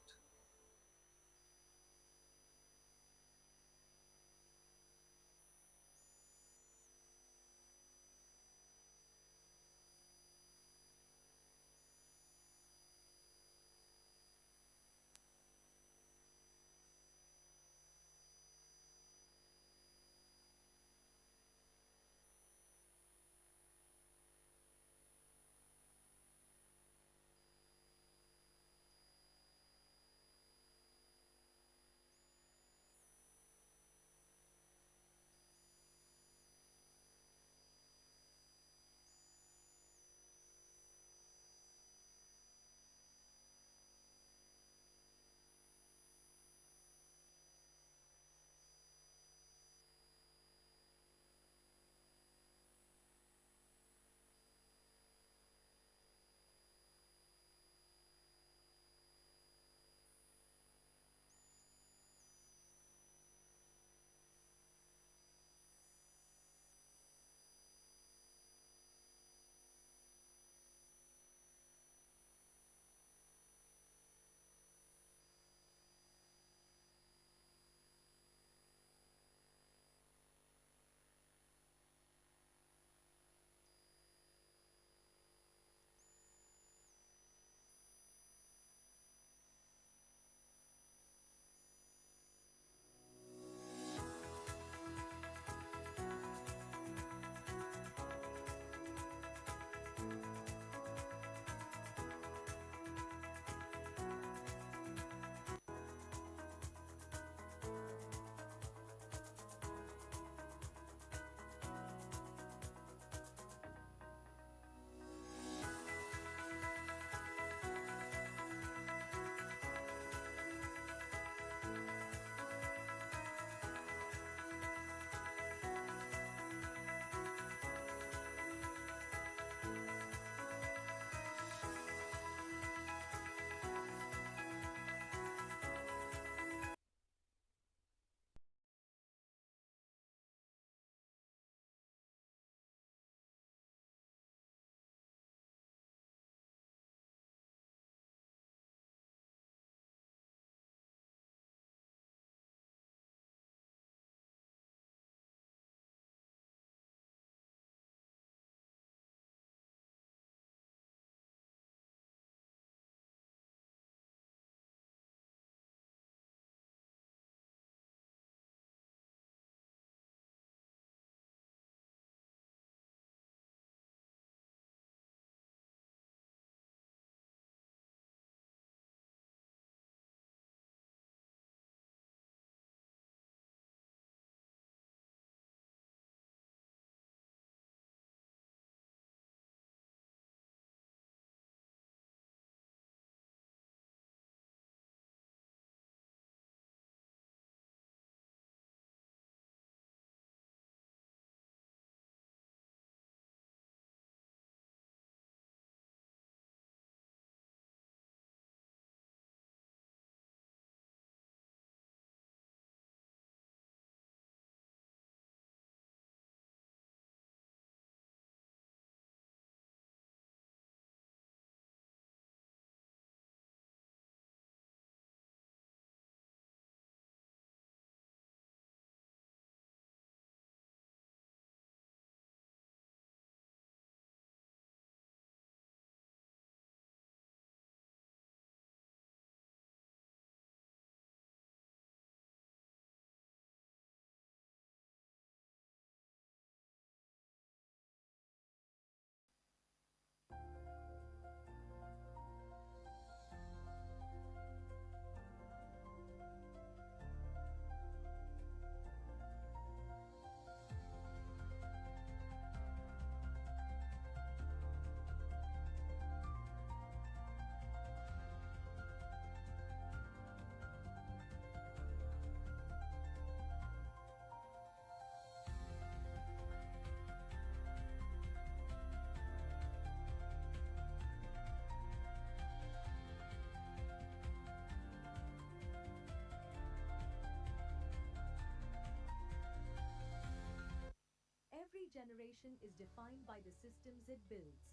generation is defined by the systems it builds.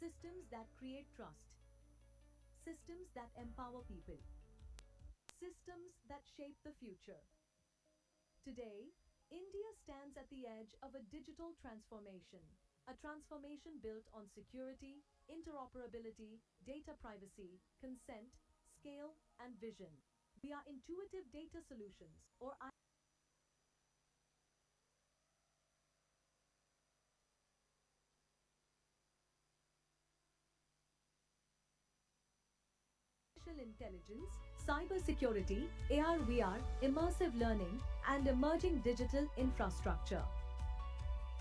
Systems that create trust. Systems that empower people. Systems that shape the future. Today, India stands at the edge of a digital transformation. A transformation built on security, interoperability, data privacy, consent, scale, and vision. We are Intuitive Data Solutions, or artificial intelligence, cybersecurity, AR/VR, immersive learning, and emerging digital infrastructure.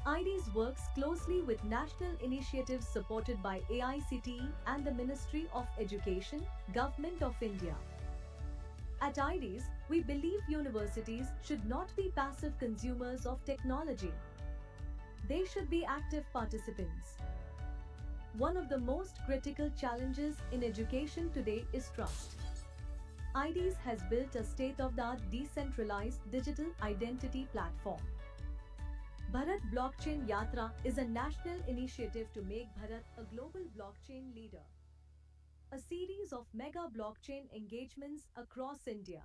IDs works closely with national initiatives supported by AICTE and the Ministry of Education, Government of India. At IDs, we believe universities should not be passive consumers of technology. They should be active participants. One of the most critical challenges in education today is trust. IDs has built a state-of-the-art decentralized digital identity platform. Bharat Blockchain Yatra is a national initiative to make Bharat a global blockchain leader. A series of mega blockchain engagements across India.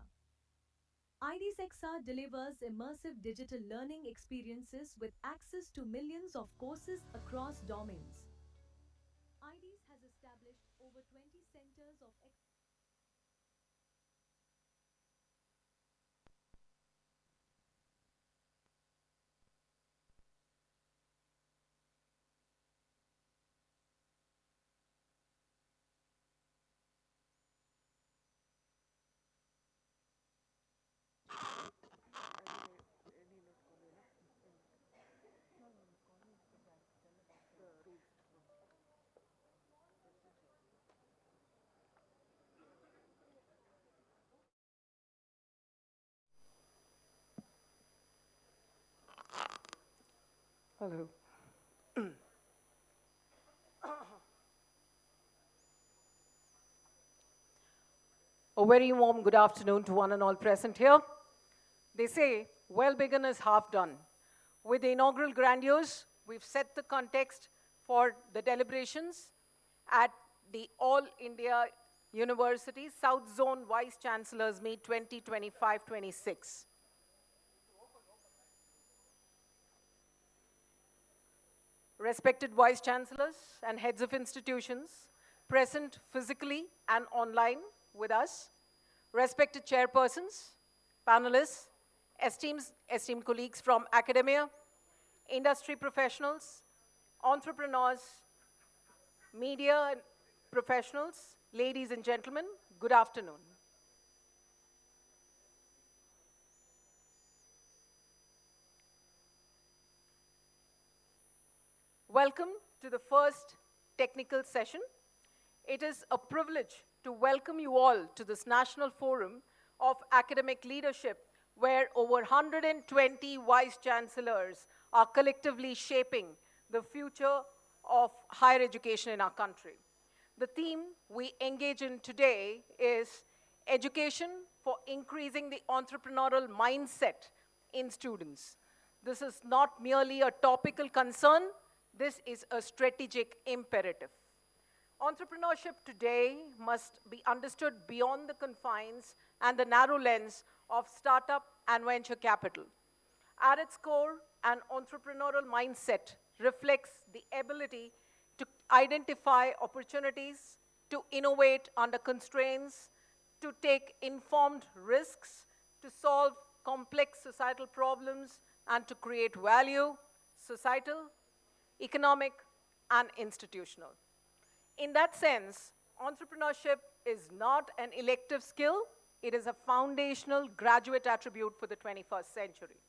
IDs XR delivers immersive digital learning experiences with access to millions of courses across domains. IDs has established over 20 centers of Hello. A very warm good afternoon to one and all present here. They say, well begun is half done. With the inaugural grandiose, we've set the context for the deliberations at the All India University South Zone Vice Chancellors Meet 2025-26. Respected Vice Chancellors and heads of institutions present physically and online with us, respected chairpersons, panelists, esteemed colleagues from academia, industry professionals, entrepreneurs, media professionals, ladies and gentlemen, good afternoon. Welcome to the first technical session. It is a privilege to welcome you all to this National Forum of Academic Leadership, where over 120 Vice Chancellors are collectively shaping the future of higher education in our country. The theme we engage in today is education for increasing the entrepreneurial mindset in students. This is not merely a topical concern, this is a strategic imperative. Entrepreneurship today must be understood beyond the confines and the narrow lens of startup and venture capital. At its core, an entrepreneurial mindset reflects the ability to identify opportunities, to innovate under constraints, to take informed risks, to solve complex societal problems, and to create value, societal, economic, and institutional. In that sense, entrepreneurship is not an elective skill, it is a foundational graduate attribute for the 21st century.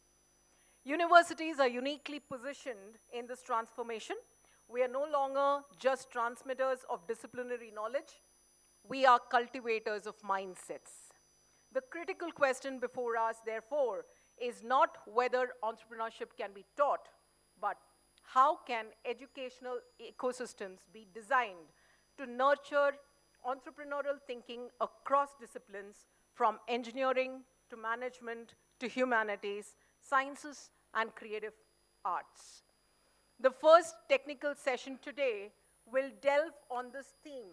Universities are uniquely positioned in this transformation. We are no longer just transmitters of disciplinary knowledge, we are cultivators of mindsets. The critical question before us, therefore, is not whether entrepreneurship can be taught, but how can educational ecosystems be designed to nurture entrepreneurial thinking across disciplines, from engineering to management to humanities, sciences, and creative arts. The first technical session today will delve on this theme,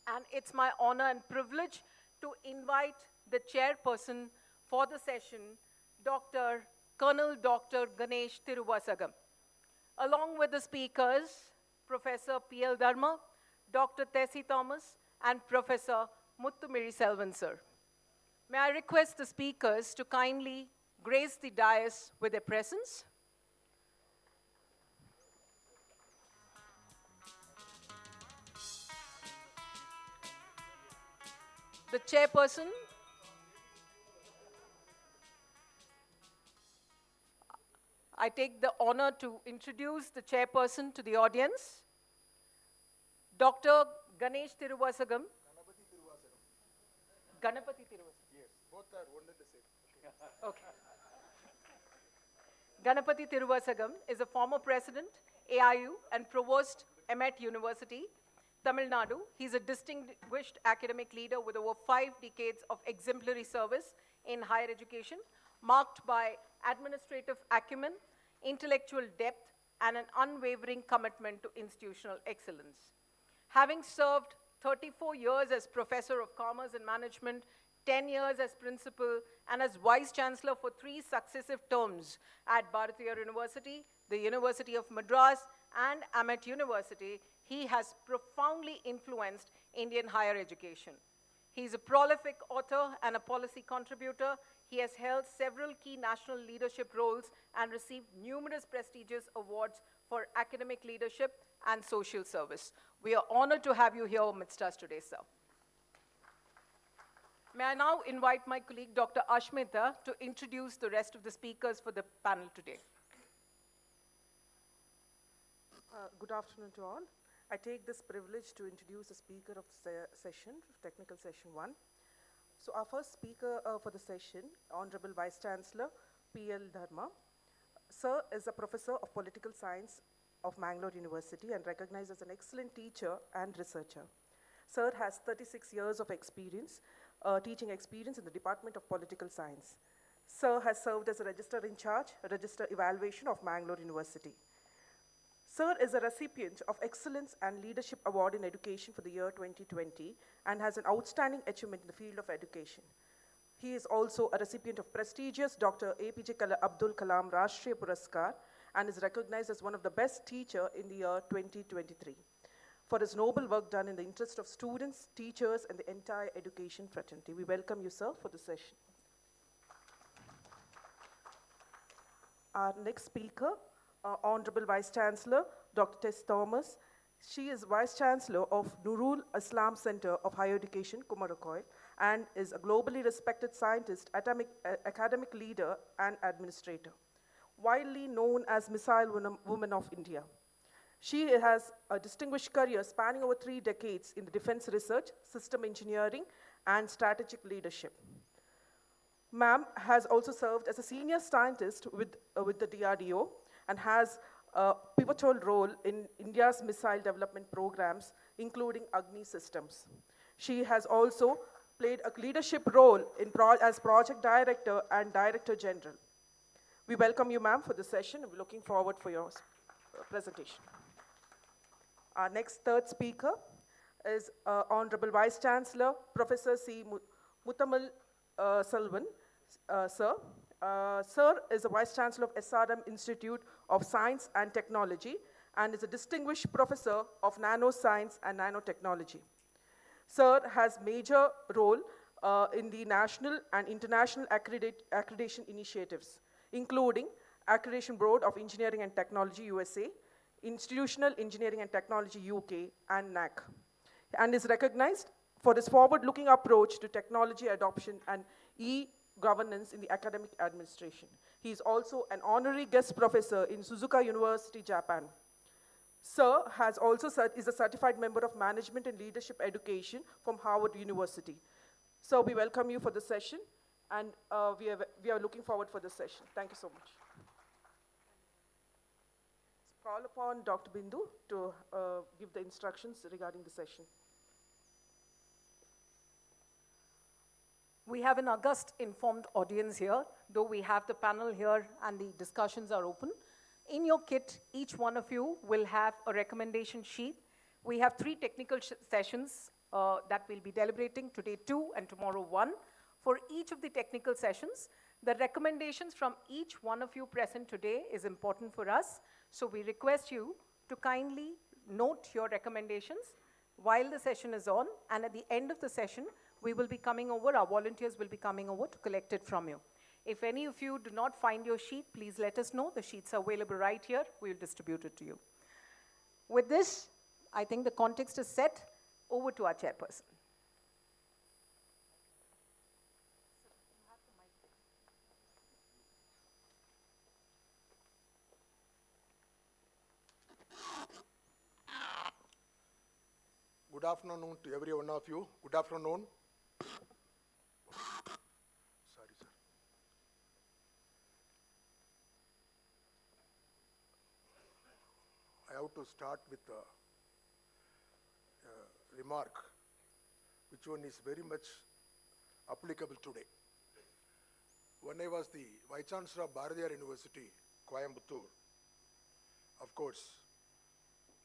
and it's my honor and privilege to invite the chairperson for the session, Colonel Dr. Ganesh Tiruvasagam. Along with the speakers, Professor P.L. Dharma, Dr. Tessie Thomas, and Professor Muttumiri Selvan, sir. May I request the speakers to kindly grace the dais with their presence. The chairperson, I take the honor to introduce the chairperson to the audience, Dr. Ganesh Tiruvasagam. Ganapati Tiruvasagam. Yes, both are one and the same. Okay. Ganapati Tiruvasagam is a former president, AIU, and provost, Emet University, Tamil Nadu. He's a distinguished academic leader with over 5 decades of exemplary service in higher education, marked by administrative acumen, intellectual depth, and an unwavering commitment to institutional excellence. Having served 34 years as Professor of Commerce and Management, 10 years as Principal, and as Vice Chancellor for 3 successive terms at Bharatiya University, the University of Madras, and Amet University, he has profoundly influenced Indian higher education. He's a prolific author and a policy contributor. He has held several key national leadership roles and received numerous prestigious awards for academic leadership and social service. We are honored to have you here amidst us today, sir. May I now invite my colleague, Dr. Ashmita, to introduce the rest of the speakers for the panel today. Good afternoon to all. I take this privilege to introduce the speaker of the session, technical session 1. So our first speaker for the session, Honorable Vice Chancellor P.L. Dharma. Sir is a professor of political science of Mangalore University and recognized as an excellent teacher and researcher. Sir has 36 years of experience, teaching experience in the Department of Political Science. Sir has served as a Registrar in Charge, Register Evaluation of Mangalore University. Sir is a recipient of Excellence and Leadership Award in Education for the year 2020 and has an outstanding achievement in the field of education. He is also a recipient of prestigious Dr. APJ Abdul Kalam Rashtriya Puraskar and is recognized as one of the best teachers in the year 2023 for his noble work done in the interest of students, teachers, and the entire education fraternity. We welcome you, sir, for the session. Our next speaker, Honorable Vice Chancellor, Dr. Tess Thomas. She is Vice Chancellor of Nurul Islam Center of Higher Education, Kumarakoil, and is a globally respected scientist, academic leader, and administrator, widely known as Missile Woman of India. She has a distinguished career spanning over 3 decades in the defense research, system engineering, and strategic leadership. Ma'am has also served as a senior scientist with the DRDO and has a pivotal role in India's missile development programs, including Agni systems. She has also played a leadership role as Project Director and Director General. We welcome you, ma'am, for the session, and we're looking forward for your presentation. Our next third speaker is Honorable Vice Chancellor, Professor C. Muttumiri Selvan, sir. Sir is a Vice Chancellor of SRM Institute of Science and Technology and is a distinguished professor of nanoscience and nanotechnology. Sir has major role in the national and international accreditation initiatives, including Accreditation Board of Engineering and Technology, USA, Institutional Engineering and Technology, UK, and NAC, and is recognized for his forward-looking approach to technology adoption and e-governance in the academic administration. He is also an honorary guest professor in Suzuka University, Japan. Sir is a certified member of Management and Leadership Education from Harvard University. So we welcome you for the session, and we are looking forward for the session. Thank you so much. Call upon Dr. Bindu to give the instructions regarding the session. We have an august informed audience here, though we have the panel here and the discussions are open. In your kit, each one of you will have a recommendation sheet. We have 3 technical sessions that we'll be deliberating, today 2 and tomorrow 1. For each of the technical sessions, the recommendations from each one of you present today is important for us. So we request you to kindly note your recommendations while the session is on, and at the end of the session, we will be coming over, our volunteers will be coming over to collect it from you. If any of you do not find your sheet, please let us know. The sheets are available right here. We'll distribute it to you. With this, I think the context is set. Over to our chairperson. Good afternoon to every one of you. Good afternoon. Sorry, sir. I have to start with a remark, which one is very much applicable today. When I was the Vice Chancellor of Bharatiyar University, Coimbatore, of course,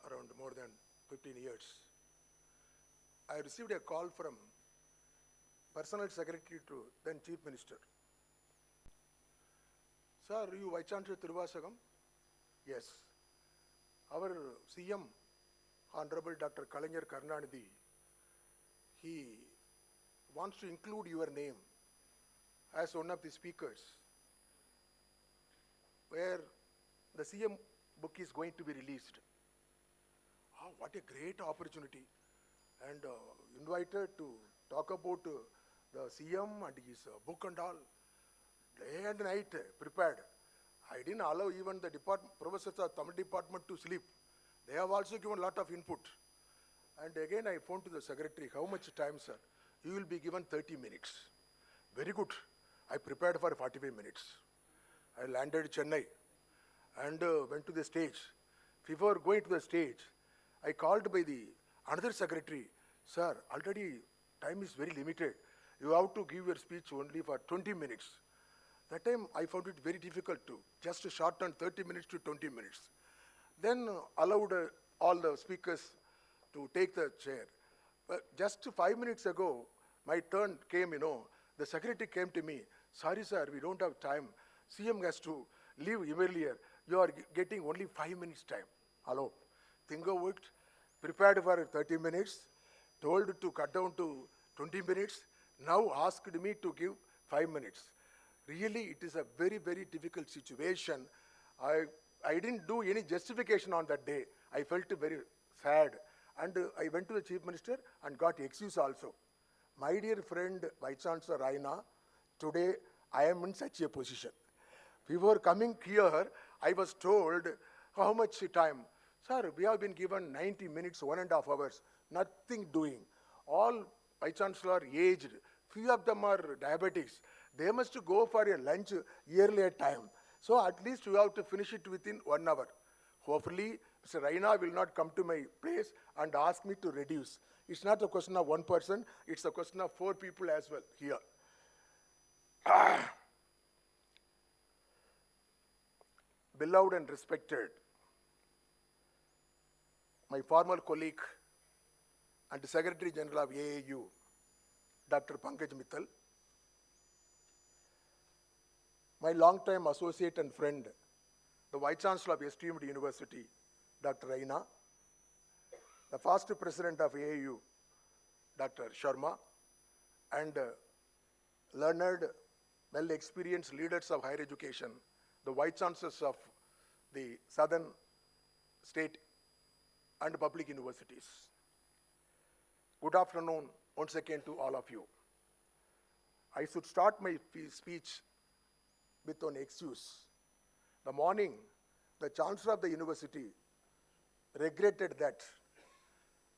around more than 15 years, I received a call from Personal Secretary to then Chief Minister. Sir, you Vice Chancellor Tiruvasagam? Yes. Our CM, Honorable Dr. Kalaignar Karunanidhi, he wants to include your name as one of the speakers, where the CM book is going to be released. Oh, what a great opportunity. And invited to talk about the CM and his book and all. Day and night prepared. I didn't allow even the professors of Tamil department to sleep. They have also given a lot of input. And again I phoned to the secretary, how much time, sir? You will be given 30 minutes. Very good. I prepared for 45 minutes. I landed Chennai and went to the stage. Before going to the stage, I called by the another secretary, sir, already time is very limited. You have to give your speech only for 20 minutes. That time I found it very difficult to just shorten 30 minutes to 20 minutes. Then allowed all the speakers to take the chair. But just 5 minutes ago, my turn came, the secretary came to me, sorry sir, we don't have time. CM has to leave earlier. You are getting only 5 minutes time. Hello. Think of it. Prepared for 30 minutes, told to cut down to 20 minutes, now asked me to give 5 minutes. Really, it is a very, very difficult situation. I didn't do any justification on that day. I felt very sad. And I went to the Chief Minister and got excuse also. My dear friend, Vice Chancellor Raina, today I am in such a position. Before coming here, I was told, how much time? Sir, we have been given 90 minutes, 1.5 hours, nothing doing. All Vice Chancellor aged, few of them are diabetics. They must go for a lunch earlier time. So at least you have to finish it within 1 hour. Hopefully, Mr. Raina will not come to my place and ask me to reduce. It's not a question of one person, it's a question of 4 people as well here. Beloved and respected, my former colleague and Secretary General of AIU, Dr. Pankaj Mittal, my long-time associate and friend, the Vice Chancellor of esteemed University, Dr. Raina, the first President of AIU, Dr. Sharma, and learned, well-experienced leaders of higher education, the Vice Chancellors of the Southern State and public universities. Good afternoon once again to all of you. I should start my speech with an excuse. The morning, the Chancellor of the university regretted that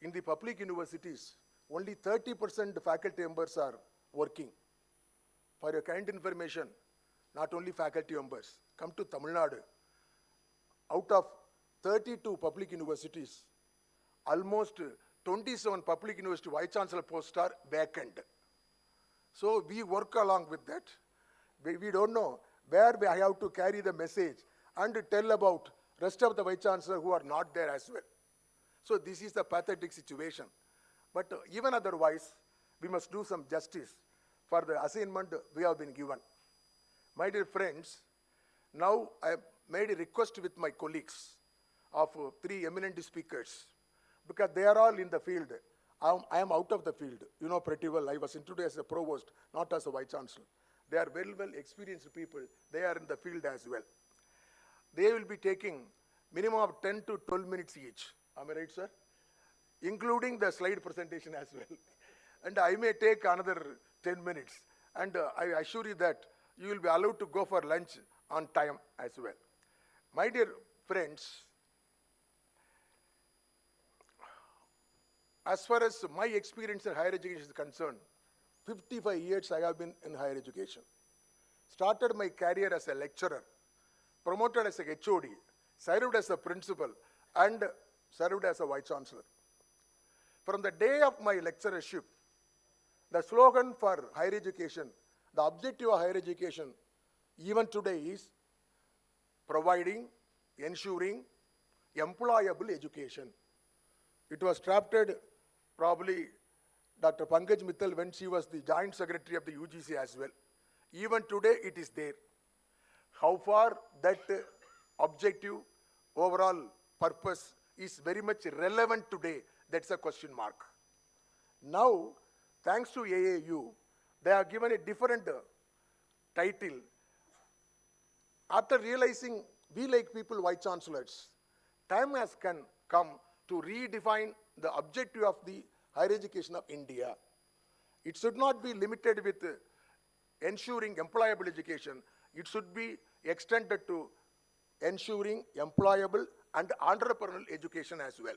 in the public universities, only 30% faculty members are working. For your kind information, not only faculty members, come to Tamil Nadu. Out of 32 public universities, almost 27 public university Vice Chancellor posts are vacant. So we work along with that. We don't know where I have to carry the message and tell about rest of the Vice Chancellor who are not there as well. So this is the pathetic situation. But even otherwise, we must do some justice for the assignment we have been given. My dear friends, now I have made a request with my colleagues of three eminent speakers, because they are all in the field. I am out of the field. You know pretty well, I was introduced as a provost, not as a Vice Chancellor. They are very well experienced people. They are in the field as well. They will be taking minimum of 10 to 12 minutes each. Am I right, sir? Including the slide presentation as well. And I may take another 10 minutes. And I assure you that you will be allowed to go for lunch on time as well. My dear friends, as far as my experience in higher education is concerned, 55 years I have been in higher education. Started my career as a lecturer, promoted as a HOD, served as a principal, and served as a Vice Chancellor. From the day of my lecturership, the slogan for higher education, the objective of higher education, even today is providing, ensuring employable education. It was drafted probably Dr. Pankaj Mittal when she was the Joint Secretary of the UGC as well. Even today it is there. How far that objective, overall purpose is very much relevant today, that's a question mark. Now, thanks to AIU, they have given a different title. After realizing we like people Vice Chancellors, time has come to redefine the objective of the higher education of India. It should not be limited with ensuring employable education. It should be extended to ensuring employable and entrepreneurial education as well.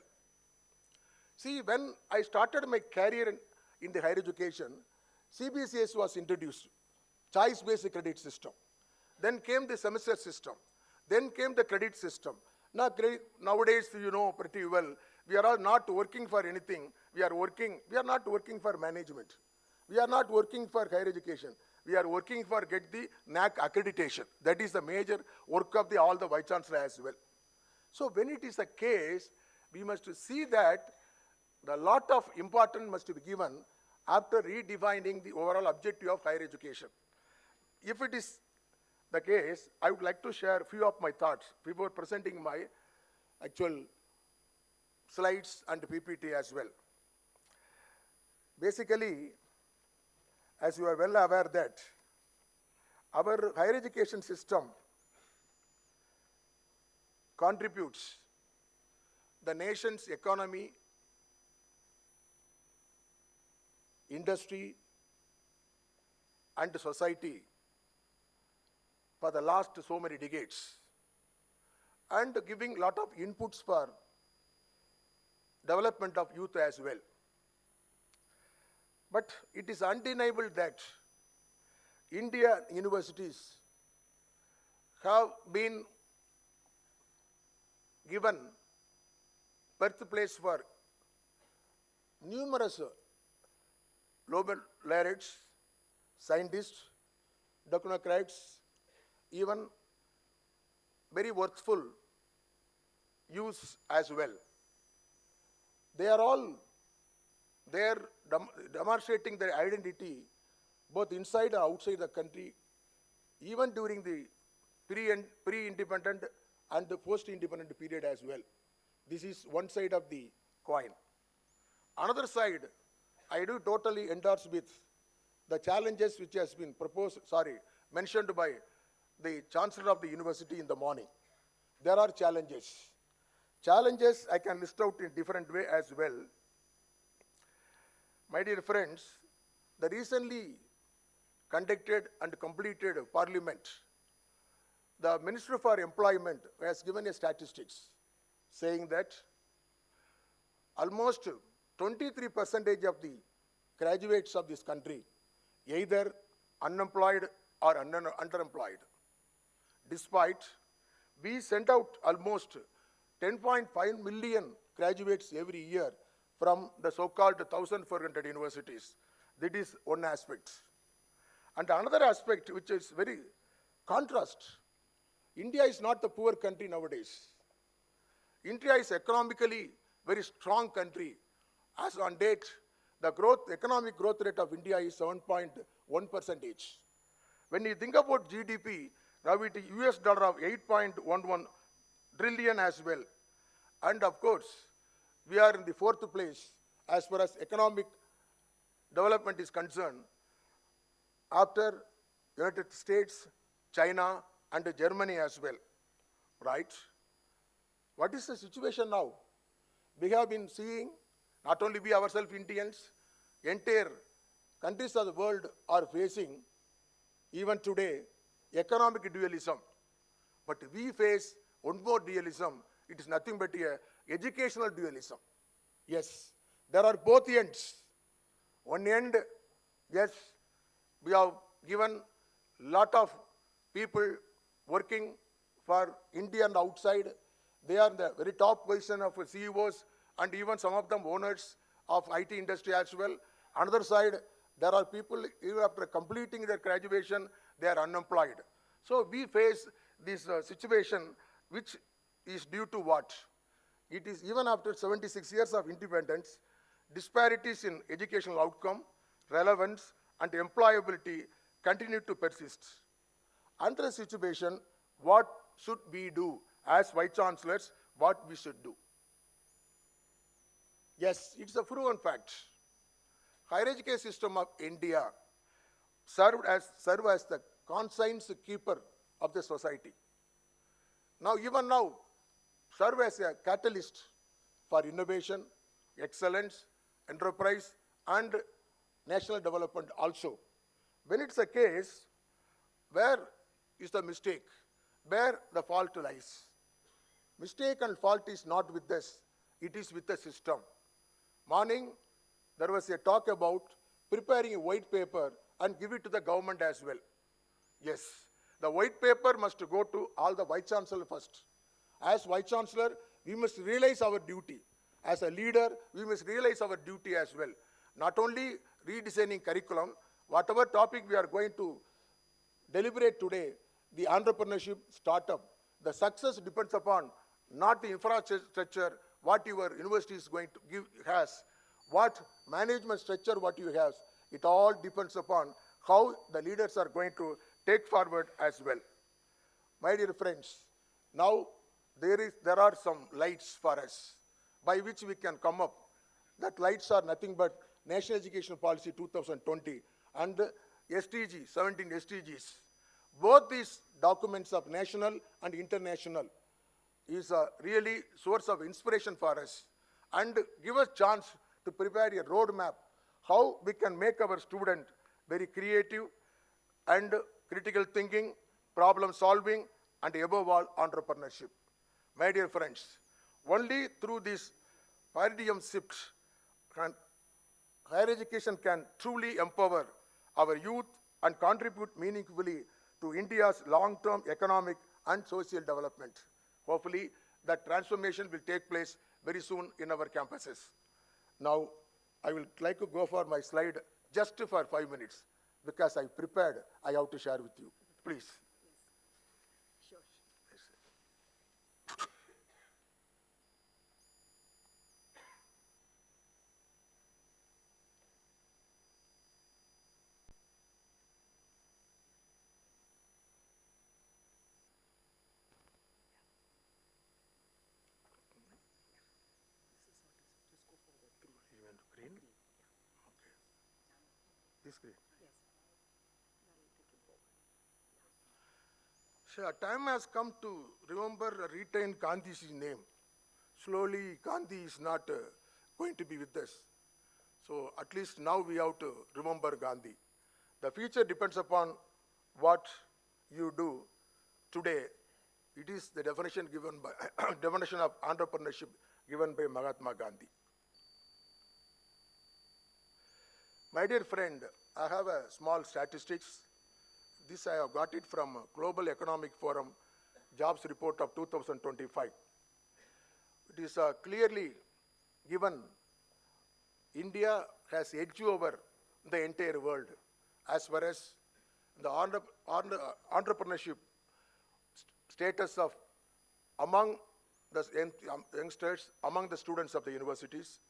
See, when I started my career in the higher education, CBCS was introduced, choice-based credit system. Then came the semester system. Then came the credit system. Now, nowadays, you know pretty well, we are all not working for anything. We are not working for management. We are not working for higher education. We are working for get the NAC accreditation. That is the major work of all the Vice Chancellor as well. So when it is a case, we must see that a lot of importance must be given after redefining the overall objective of higher education. If it is the case, I would like to share a few of my thoughts before presenting my actual slides and PPT as well. Basically, as you are well aware that our higher education system contributes the nation's economy, industry, and society for the last so many decades, and giving lot of inputs for development of youth as well. But it is undeniable that India universities have been given birthplace for numerous Nobel laureates, scientists, technocrats, even very worthful use as well. They are all there demonstrating their identity both inside and outside the country, even during the pre-independent and the post-independent period as well. This is one side of the coin. Another side, I do totally endorse with the challenges which has been mentioned by the Chancellor of the University in the morning. There are challenges. Challenges I can list out in different way as well. My dear friends, the recently conducted and completed Parliament, the Minister for Employment has given a statistics saying that almost 23% of the graduates of this country either unemployed or underemployed. Despite we send out almost 10.5 million graduates every year from the so-called 1,400 universities. That is one aspect. And another aspect which is very contrast India is not the poor country nowadays. India is economically very strong country. As on date, the economic growth rate of India is 7.1%. When you think about GDP, now it is US dollar of 8.11 trillion as well. And of course, we are in the 4th place as far as economic development is concerned, after United States, China, and Germany as well, right? What is the situation now? We have been seeing, not only we ourselves Indians, entire countries of the world are facing, even today, economic dualism. But we face one more dualism. It is nothing but educational dualism. Yes, there are both ends. One end, yes, we have given lot of people working for India and outside. They are in the very top position of CEOs and even some of them owners of IT industry as well. Another side, there are people, even after completing their graduation, they are unemployed. So we face this situation, which is due to what? It is even after 76 years of independence, disparities in educational outcome, relevance, and employability continue to persist. Under the situation, what should we do as Vice Chancellors, what we should do? Yes, it's a proven fact. Higher education system of India serve as the conscience keeper of the society. Now, even now, serve as a catalyst for innovation, excellence, enterprise, and national development also. When it's a case, where is the mistake? Where the fault lies? Mistake and fault is not with us, it is with the system. Morning, there was a talk about preparing a white paper and give it to the government as well. Yes, the white paper must go to all the Vice Chancellor first. As Vice Chancellor, we must realize our duty. As a leader, we must realize our duty as well. Not only redesigning curriculum, whatever topic we are going to deliberate today, the entrepreneurship startup, the success depends upon not the infrastructure, what your university is going to give, has, what management structure, what you have. It all depends upon how the leaders are going to take forward as well. My dear friends, now there are some lights for us by which we can come up. That lights are nothing but National Education Policy 2020 and SDG, 17 SDGs. Both these documents of national and international is a really source of inspiration for us and give us chance to prepare a roadmap how we can make our student very creative and critical thinking, problem solving, and above all, entrepreneurship. My dear friends, only through this paradigm shift can higher education can truly empower our youth and contribute meaningfully to India's long-term economic and social development. Hopefully, that transformation will take place very soon in our campuses. Now, I will like to go for my slide just for 5 minutes because I prepared, I have to share with you. Please. Sure. Green? Okay. This green? Yes. That'll take you forward. Sure, time has come to remember, retain Gandhi's name. Slowly, Gandhi is not going to be with us. So at least now we have to remember Gandhi. The future depends upon what you do today. It is the definition given by definition of entrepreneurship given by Mahatma Gandhi. My dear friend, I have a small statistics. This I have got it from Global Economic Forum Jobs Report of 2025. It is clearly given India has edge over the entire world as far as the entrepreneurship status of among the youngsters, among the students of the universities.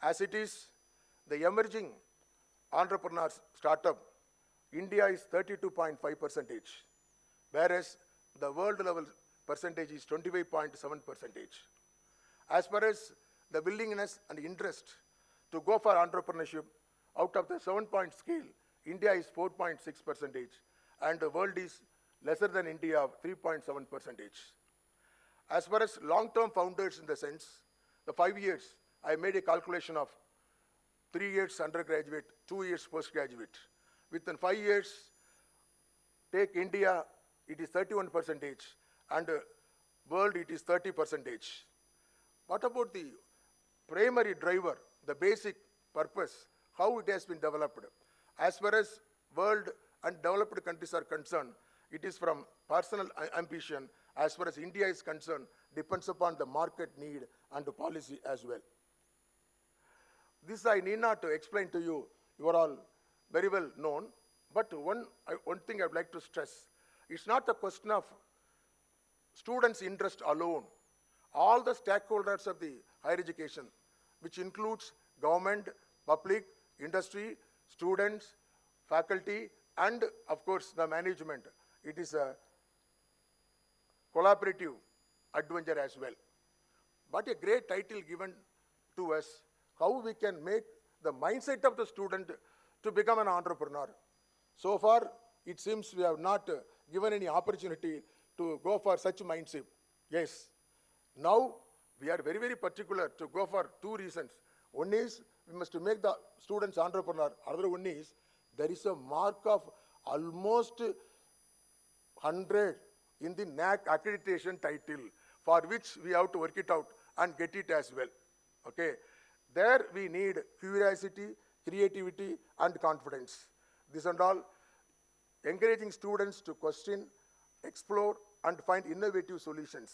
As it is, the emerging entrepreneurs startup, India is 32.5%, whereas the world level percentage is 25.7%. As far as the willingness and interest to go for entrepreneurship, out of the 7-point scale, India is 4.6%, and the world is lesser than India of 3.7%. As far as long-term founders in the sense, the 5 years, I made a calculation of 3 years undergraduate, 2 years postgraduate. Within 5 years, take India, it is 31%, and world, it is 30%. What about the primary driver, the basic purpose, how it has been developed? As far as world and developed countries are concerned, it is from personal ambition. As far as India is concerned, depends upon the market need and the policy as well. This I need not to explain to you. You are all very well known. But one thing I would like to stress, it's not a question of students' interest alone. All the stakeholders of the higher education, which includes government, public, industry, students, faculty, and of course the management. It is a collaborative adventure as well. But a great title given to us, how we can make the mindset of the student to become an entrepreneur. So far, it seems we have not given any opportunity to go for such mindset. Yes. Now, we are very, very particular to go for 2 reasons. One is, we must make the students entrepreneur. Other one is, there is a mark of almost 100 in the NAC accreditation title, for which we have to work it out and get it as well. Okay. There we need curiosity, creativity, and confidence. This and all, encouraging students to question, explore, and find innovative solutions.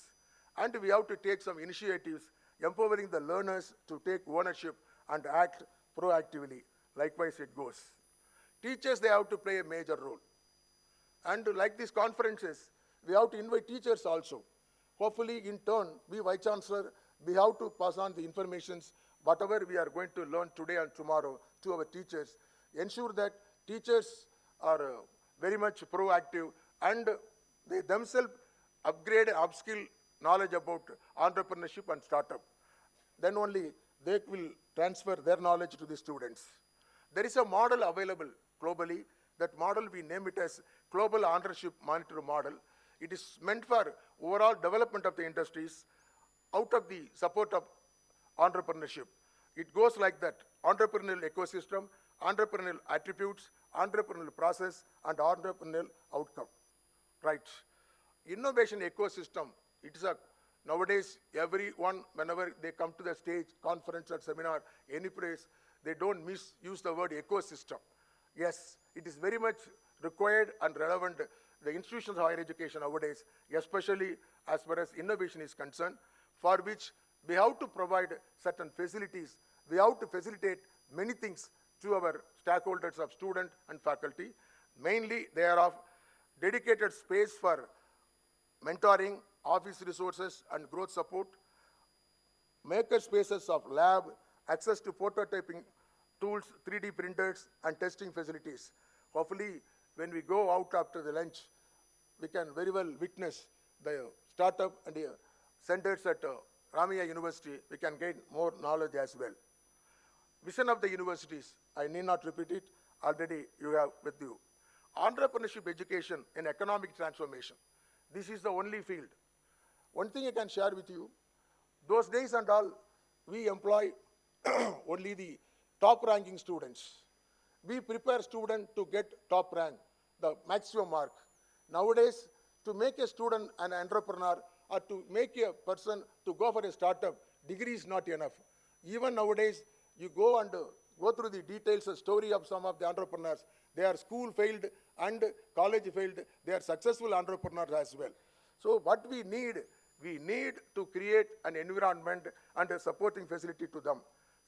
And we have to take some initiatives, empowering the learners to take ownership and act proactively. Likewise it goes. Teachers, they have to play a major role. And like these conferences, we have to invite teachers also. Hopefully, in turn, we Vice Chancellor, we have to pass on the informations, whatever we are going to learn today and tomorrow to our teachers. Ensure that teachers are very much proactive and they themselves upgrade, upskill knowledge about entrepreneurship and startup. Then only they will transfer their knowledge to the students. There is a model available globally. That model, we name it as Global Entrepreneurship Monitor Model. It is meant for overall development of the industries out of the support of entrepreneurship. It goes like that: entrepreneurial ecosystem, entrepreneurial attributes, entrepreneurial process, and entrepreneurial outcome. Right. Innovation ecosystem, it is a, nowadays everyone, whenever they come to the stage, conference or seminar, any place, they don't misuse the word ecosystem. Yes, it is very much required and relevant. The institutions of higher education nowadays, especially as far as innovation is concerned, for which we have to provide certain facilities. We have to facilitate many things to our stakeholders of student and faculty. Mainly, they are of dedicated space for mentoring, office resources, and growth support, maker spaces of lab, access to prototyping tools, 3D printers, and testing facilities. Hopefully, when we go out after the lunch, we can very well witness the startup and the centers at Ramia University. We can gain more knowledge as well. Vision of the universities, I need not repeat it, already you have with you. Entrepreneurship education in economic transformation. This is the only field. One thing I can share with you, those days and all, we employ only the top ranking students. We prepare students to get top rank, the maximum mark. Nowadays, to make a student an entrepreneur or to make a person to go for a startup, degree is not enough. Even nowadays, you go and go through the details, the story of some of the entrepreneurs. They are school failed and college failed. They are successful entrepreneurs as well. So what we need to create an environment and a supporting facility to them.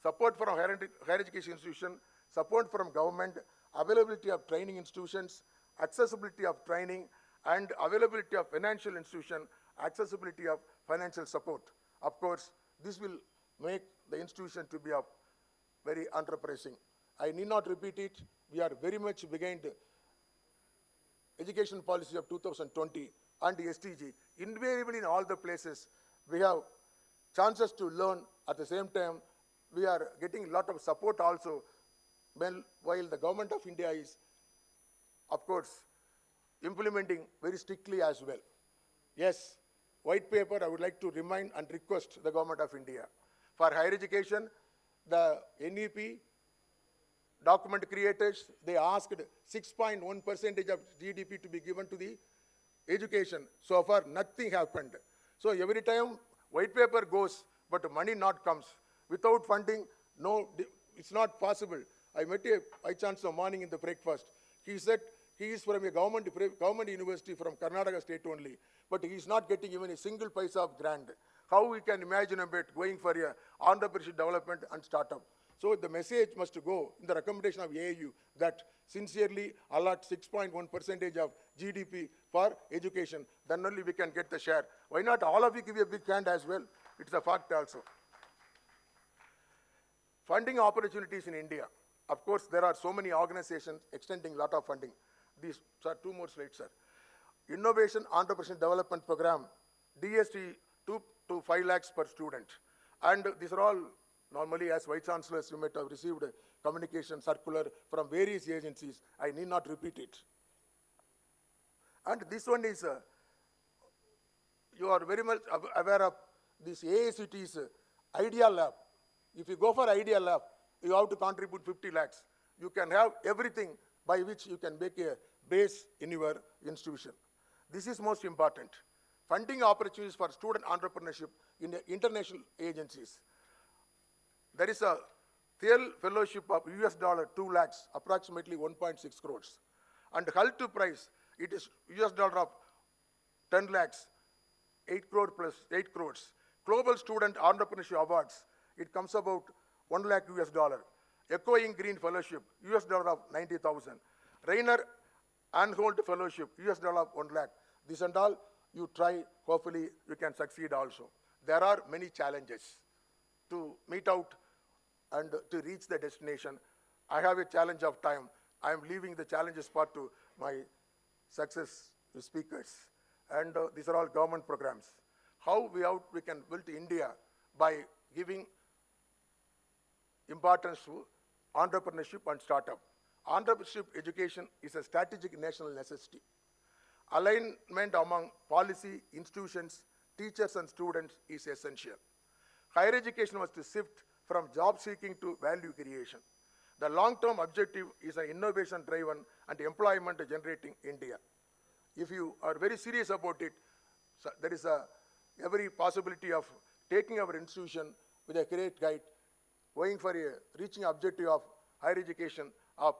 Support from higher education institution, support from government, availability of training institutions, accessibility of training, and availability of financial institution, accessibility of financial support. Of course, this will make the institution to be of very enterprising. I need not repeat it. We are very much behind education policy of 2020 and STG. Invariably in all the places, we have chances to learn. At the same time, we are getting a lot of support also, while the government of India is, of course, implementing very strictly as well. Yes, white paper, I would like to remind and request the government of India. For higher education, the NEP document creators, they asked 6.1% of GDP to be given to the education. So far, nothing happened. So every time white paper goes, but money not comes. Without funding, no, it's not possible. I met a Vice Chancellor morning in the breakfast. He said he is from a government university from Karnataka state only, but he is not getting even a single paisa of grant. How we can imagine about going for a entrepreneurship development and startup? So the message must go in the recommendation of AIU that sincerely allot 6.1% of GDP for education. Then only we can get the share. Why not all of you give a big hand as well? It's a fact also. Funding opportunities in India. Of course, there are so many organizations extending a lot of funding. These, sir, 2 more slides, sir. Innovation Entrepreneurship Development Program, DST 2 to 5 lakhs per student. And these are all normally, as Vice Chancellors, you might have received a communication circular from various agencies. I need not repeat it. And this one is, you are very much aware of this AICT's Idea Lab. If you go for Idea Lab, you have to contribute 50 lakhs. You can have everything by which you can make a base in your institution. This is most important. Funding opportunities for student entrepreneurship in international agencies. There is a Thiel Fellowship of $2 lakhs, approximately 1.6 crores. And HEIs to price, it is $10 of 10 lakhs, 8 crore plus 8 crores. Global Student Entrepreneurship Awards, it comes about $1 lakh. Echoing Green Fellowship, $of 90,000. Rainer Anhold Fellowship, of 1 lakh. This and all, you try, hopefully you can succeed also. There are many challenges to meet out and to reach the destination. I have a challenge of time. I am leaving the challenges part to my success speakers. And these are all government programs. How we can build India by giving importance to entrepreneurship and startup. Entrepreneurship education is a strategic national necessity. Alignment among policy, institutions, teachers and students is essential. Higher education must shift from job seeking to value creation. The long-term objective is an innovation-driven and employment-generating India. If you are very serious about it, so there is every possibility of taking our institution with a great guide, going for a reaching objective of higher education, of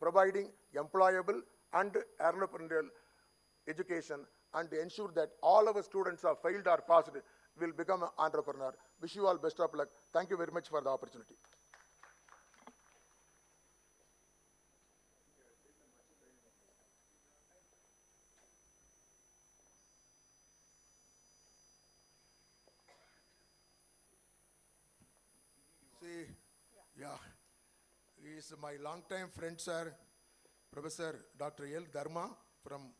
providing employable and entrepreneurial education, and ensure that all our students are failed or passed will become an entrepreneur. Wish you all best of luck. Thank you very much for the opportunity. See, yeah, he is my longtime friend, sir, Professor Dr. L. Dharma from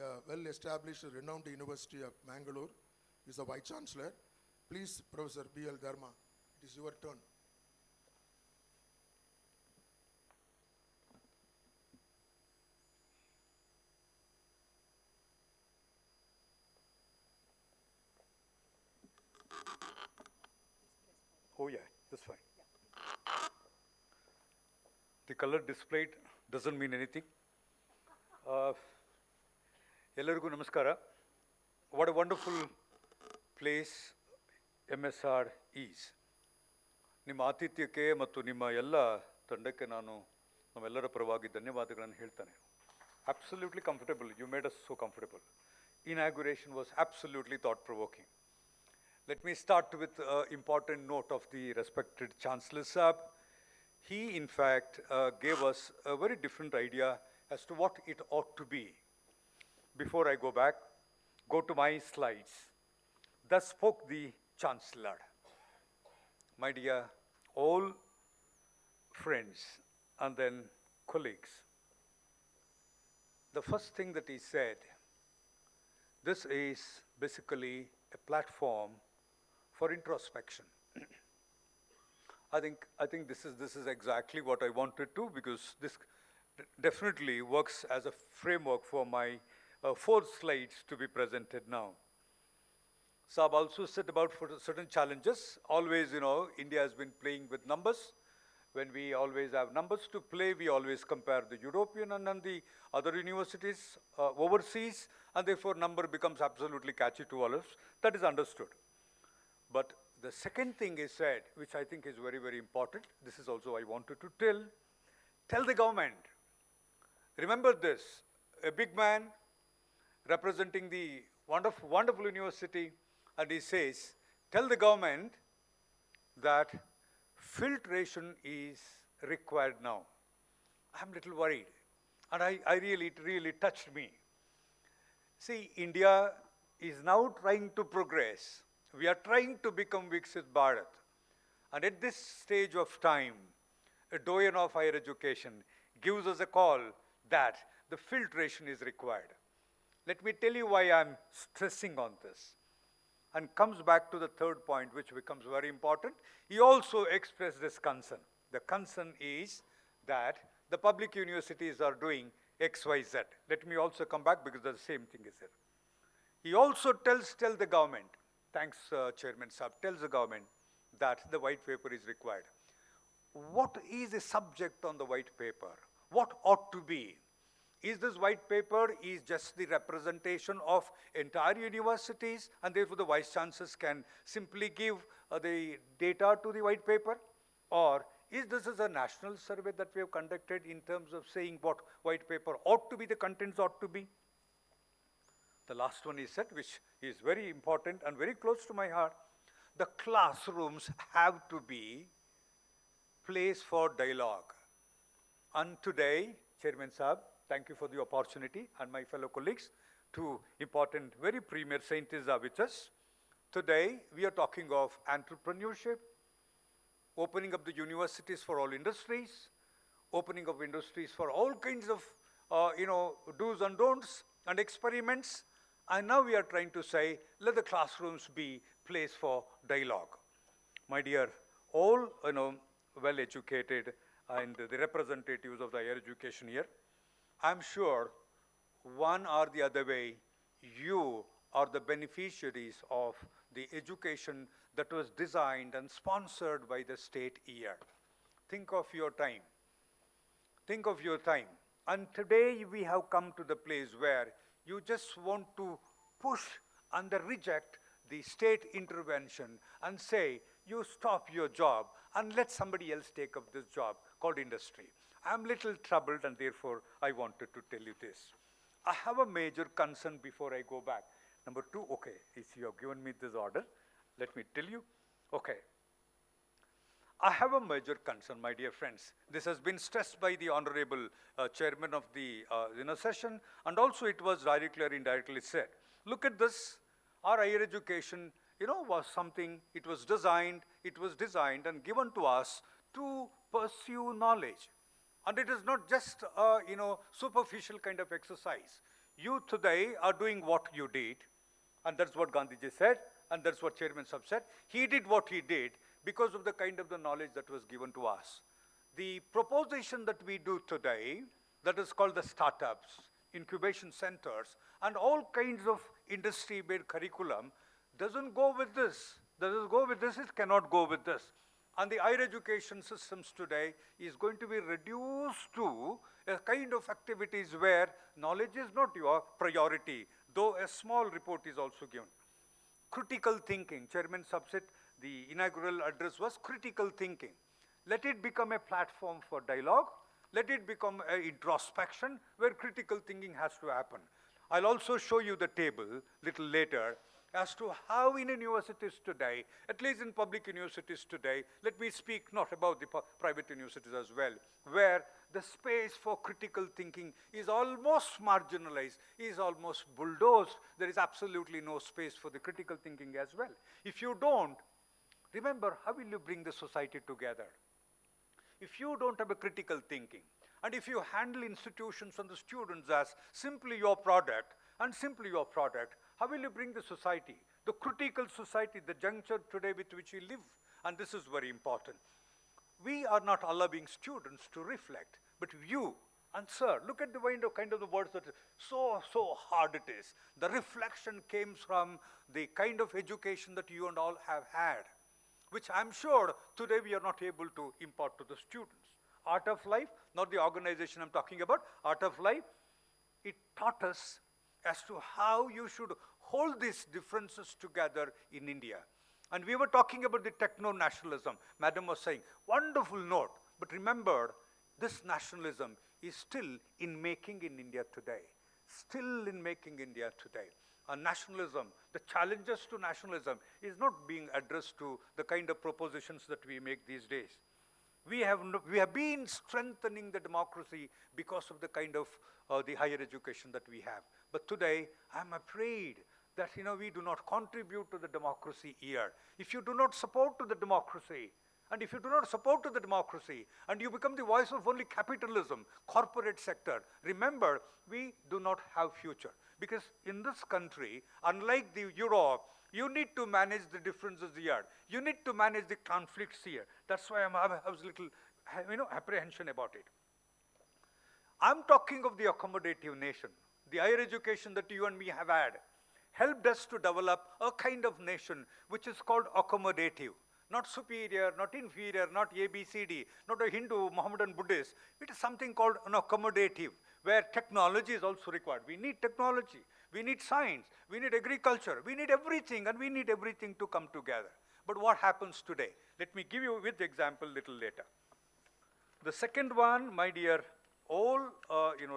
a well-established, renowned University of Mangalore. He is the Vice Chancellor. Please, Professor B. L. Dharma, it is your turn. Oh yeah, that's fine. The color displayed doesn't mean anything. Ellargu namaskara. What a wonderful place MSR is. ನಿಮ್ಮ ಆತಿಥ್ಯಕ್ಕೆ ಮತ್ತು ನಿಮ್ಮ ಎಲ್ಲ ತಂಡಕ್ಕೆ ನಾನು ನಮ್ಮೆಲ್ಲರ ಪರವಾಗಿ ಧನ್ಯವಾದಗಳನ್ನು ಹೇಳ್ತಾನೆ. Absolutely comfortable. You made us so comfortable. Inauguration was absolutely thought-provoking. Let me start with an important note of the respected Chancellor Saab. He, in fact, gave us a very different idea as to what it ought to be. before I go to my slides. Thus spoke the Chancellor. My dear all friends and then colleagues, the first thing that he said, this is basically a platform for introspection. I think this is exactly what I wanted to, because this definitely works as a framework for my 4 slides to be presented now. Saab also said about certain challenges. Always, India has been playing with numbers. When we always have numbers to play, we always compare the European and then the other universities overseas, and therefore number becomes absolutely catchy to all of us. That is understood. But the second thing is said, which I think is very, very important. This is also I wanted to tell the government. Remember this, a big man representing the wonderful, wonderful university, and he says, tell the government that filtration is required now. I'm a little worried, and it really touched me. See, India is now trying to progress. We are trying to become Viksit Bharat. And at this stage of time, a doyen of higher education gives us a call that the filtration is required. Let me tell you why I'm stressing on this. And comes back to the third point, which becomes very important. He also expressed this concern. The concern is that the public universities are doing X, Y, Z. Let me also come back, because the same thing is there. He also tells the government, thanks Chairman Saab, tells the government that the white paper is required. What is the subject on the white paper? What ought to be? Is this white paper is just the representation of entire universities, and therefore the vice chancellors can simply give the data to the white paper? Or is this a national survey that we have conducted in terms of saying what white paper ought to be, the contents ought to be? The last one is said, which is very important and very close to my heart. The classrooms have to be place for dialogue. And today, Chairman Saab, thank you for the opportunity, and my fellow colleagues, 2 important, very premier scientists are with us. Today, we are talking of entrepreneurship, opening up the universities for all industries, opening up industries for all kinds of, do's and don'ts and experiments. And now we are trying to say, let the classrooms be place for dialogue. My dear, all, well-educated and the representatives of the higher education here, I'm sure one or the other way, you are the beneficiaries of the education that was designed and sponsored by the state here. Think of your time. Think of your time. And today we have come to the place where you just want to push and reject the state intervention and say, you stop your job and let somebody else take up this job called industry. I'm a little troubled, and therefore I wanted to tell you this. I have a major concern before I go back. Number 2, okay, if you have given me this order, let me tell you. Okay. I have a major concern, my dear friends. This has been stressed by the Honorable Chairman of the session, and also it was directly or indirectly said. Look at this. Our higher education, was something, it was designed and given to us to pursue knowledge. And it is not just superficial kind of exercise. You today are doing what you did, and that's what Gandhiji said, and that's what Chairman Saab said. He did what he did because of the kind of the knowledge that was given to us. The proposition that we do today, that is called the startups, incubation centers, and all kinds of industry-based curriculum, doesn't go with this. Doesn't go with this, it cannot go with this. And the higher education systems today is going to be reduced to a kind of activities where knowledge is not your priority, though a small report is also given. Critical thinking, Chairman Saab said, the inaugural address was critical thinking. Let it become a platform for dialogue. Let it become an introspection where critical thinking has to happen. I'll also show you the table little later. as to how in universities today, at least in public universities today, let me speak not about the private universities as well, where the space for critical thinking is almost marginalized, is almost bulldozed. There is absolutely no space for the critical thinking as well. If you don't, remember, how will you bring the society together? If you don't have a critical thinking, and if you handle institutions and the students as simply your product, and simply your product, how will you bring the society, the critical society, the juncture today with which we live? And this is very important. We are not allowing students to reflect, but you, and sir, look at the kind of the words that so hard it is. The reflection came from the kind of education that you and all have had, which I'm sure today we are not able to impart to the students. Art of life, not the organization I'm talking about, art of life, it taught us as to how you should hold these differences together in India. And we were talking about the techno-nationalism. Madam was saying, wonderful note, but remember, this nationalism is still in making in India today. Still in making India today. And nationalism, the challenges to nationalism is not being addressed to the kind of propositions that we make these days. We have been strengthening the democracy because of the kind of the higher education that we have. But today, I'm afraid that we do not contribute to the democracy here. If you do not support to the democracy, and if you do not support to the democracy, and you become the voice of only capitalism, corporate sector, remember, we do not have future. Because in this country, unlike the Europe, you need to manage the differences here. You need to manage the conflicts here. That's why I was a little, apprehension about it. I'm talking of the accommodative nation. The higher education that you and me have had helped us to develop a kind of nation which is called accommodative. Not superior, not inferior, not ABCD, not a Hindu, Mohammedan, Buddhist. It is something called an accommodative, where technology is also required. We need technology, we need science, we need agriculture, we need everything, and we need everything to come together. But what happens today? Let me give you with example a little later. The second one, my dear, all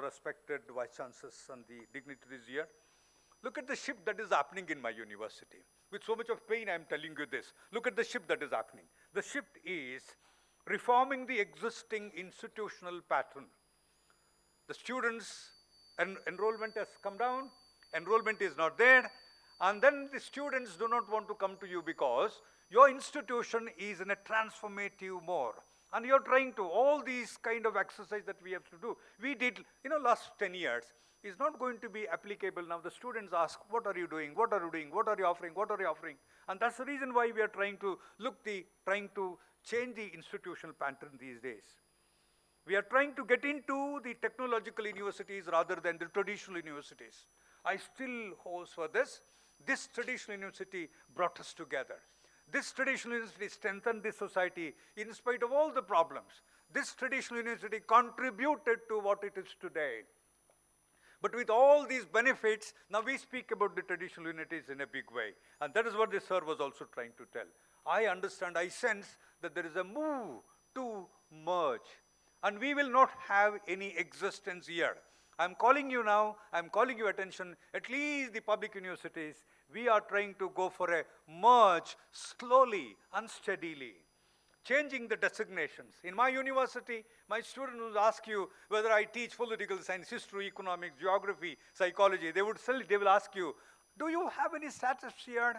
respected vice chancellors and the dignitaries here, look at the shift that is happening in my university. With so much of pain, I'm telling you this. Look at the shift that is happening. The shift is reforming the existing institutional pattern. The students' enrollment has come down, enrollment is not there, and then the students do not want to come to you because your institution is in a transformative mode. And you're trying to, all these kind of exercise that we have to do, we did, last 10 years, is not going to be applicable now. The students ask, what are you doing? What are you doing? What are you offering? What are you offering? And that's the reason why we are trying to change the institutional pattern these days. We are trying to get into the technological universities rather than the traditional universities. I still hold for this. This traditional university brought us together. This traditional university strengthened this society in spite of all the problems. This traditional university contributed to what it is today. But with all these benefits, now we speak about the traditional universities in a big way. And that is what the sir was also trying to tell. I understand, I sense that there is a move to merge. And we will not have any existence here. I'm calling you now, I'm calling your attention, at least the public universities, we are trying to go for a merge slowly and steadily. Changing the designations. In my university, my students will ask you whether I teach political science, history, economics, geography, psychology. They will ask you, do you have any statistics here?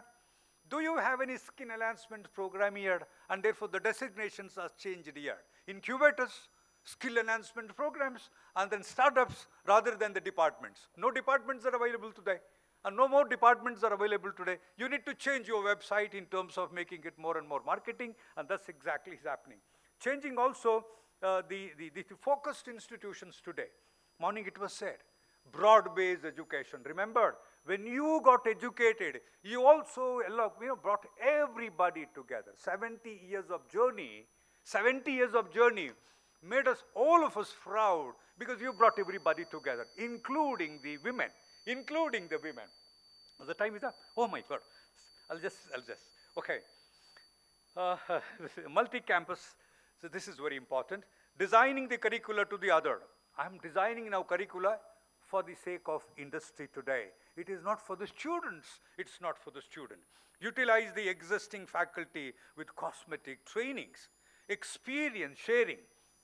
Do you have any skill enhancement program here? And therefore the designations are changed here. Incubators, skill enhancement programs, and then startups rather than the departments. No departments are available today. And no more departments are available today. You need to change your website in terms of making it more and more marketing, and that's exactly what's happening. Changing also the focused institutions today. Morning it was said, broad-based education. Remember, when you got educated, you also brought everybody together. 70 years of journey made us, all of us, proud because you brought everybody together, including the women. The time is up. Oh my God. I'll just, okay. Multi-campus, so this is very important. Designing the curricula to the other. I'm designing now curricula for the sake of industry today. It is not for the students. It's not for the student. Utilize the existing faculty with cosmetic trainings, experience sharing,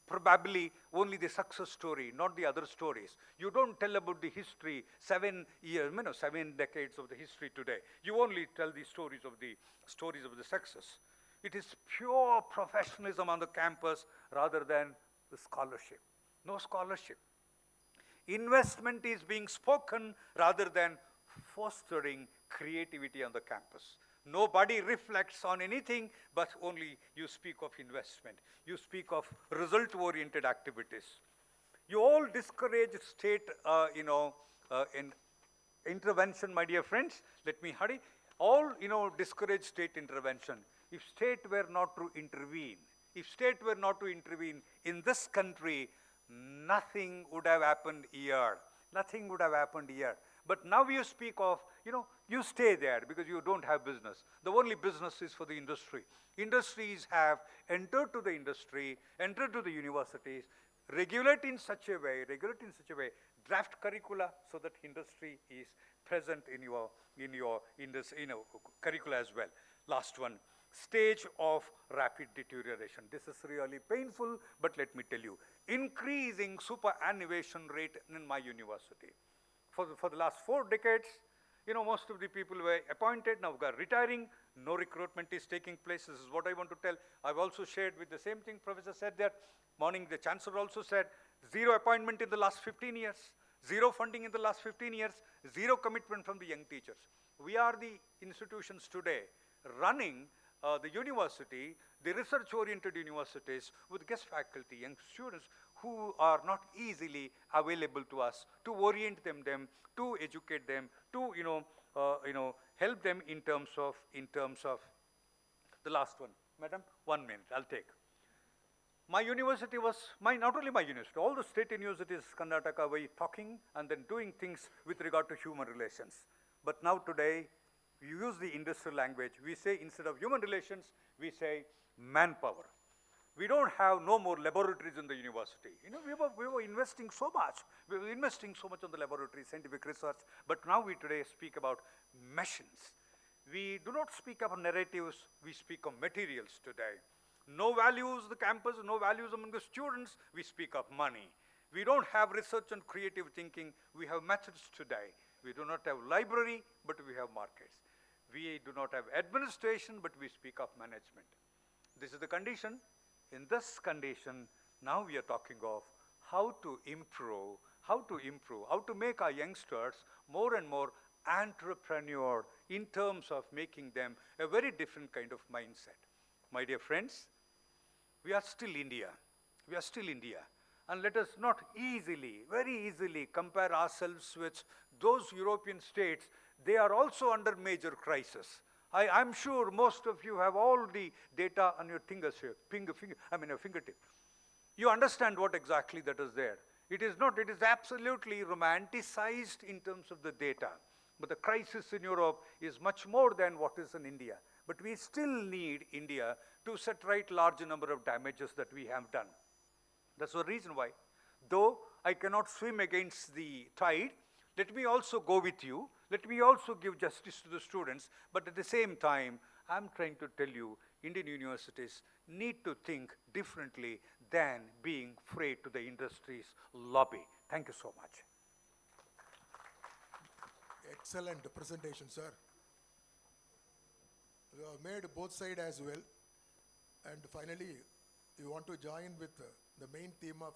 probably only the success story, not the other stories. You don't tell about the history, 7 years, 7 decades of the history today. You only tell the stories of the success. It is pure professionalism on the campus rather than the scholarship. No scholarship. Investment is being spoken rather than fostering creativity on the campus. Nobody reflects on anything, but only you speak of investment. You speak of result-oriented activities. You all discourage state, intervention, my dear friends. Let me hurry. All, discourage state intervention. If state were not to intervene, in this country, nothing would have happened here. Nothing would have happened here. But now you speak of, you stay there because you don't have business. The only business is for the industry. Industries have entered to the industry, entered to the universities, regulate in such a way, draft curricula so that industry is present in your curricula as well. Last one, stage of rapid deterioration. This is really painful, but let me tell you, increasing superannuation rate in my university. For the last 4 decades, most of the people were appointed, now are retiring, no recruitment is taking place. This is what I want to tell. I've also shared with the same thing Professor said that morning. The Chancellor also said, 0 appointment in the last 15 years, 0 funding in the last 15 years, 0 commitment from the young teachers. We are the institutions today running the university, the research-oriented universities with guest faculty, young students who are not easily available to us, to orient them, to educate them, to help them in terms of the last one. Madam, 1 minute, I'll take. My university was, not only my university, all the state universities, Karnataka, were talking and then doing things with regard to human relations. But now today, we use the industrial language. We say instead of human relations, we say manpower. We don't have no more laboratories in the university. We were investing so much. We were investing so much on the laboratory, scientific research, but now we today speak about machines. We do not speak of narratives, we speak of materials today. No values the campus, no values among the students, we speak of money. We don't have research and creative thinking, we have methods today. We do not have library, but we have markets. We do not have administration, but we speak of management. This is the condition. In this condition, now we are talking of how to improve, how to make our youngsters more and more entrepreneur in terms of making them a very different kind of mindset. My dear friends, we are still India. We are still India. And let us not very easily compare ourselves with those European states. They are also under major crisis. I'm sure most of you have all the data on your fingertip. You understand what exactly that is there. It is absolutely romanticized in terms of the data. But the crisis in Europe is much more than what is in India. But we still need India to set right large number of damages that we have done. That's the reason why. Though I cannot swim against the tide, let me also go with you. Let me also give justice to the students. But at the same time, I'm trying to tell you, Indian universities need to think differently than being afraid to the industry's lobby. Thank you so much. Excellent presentation, sir. You have made both sides as well. And finally, you want to join with the main theme of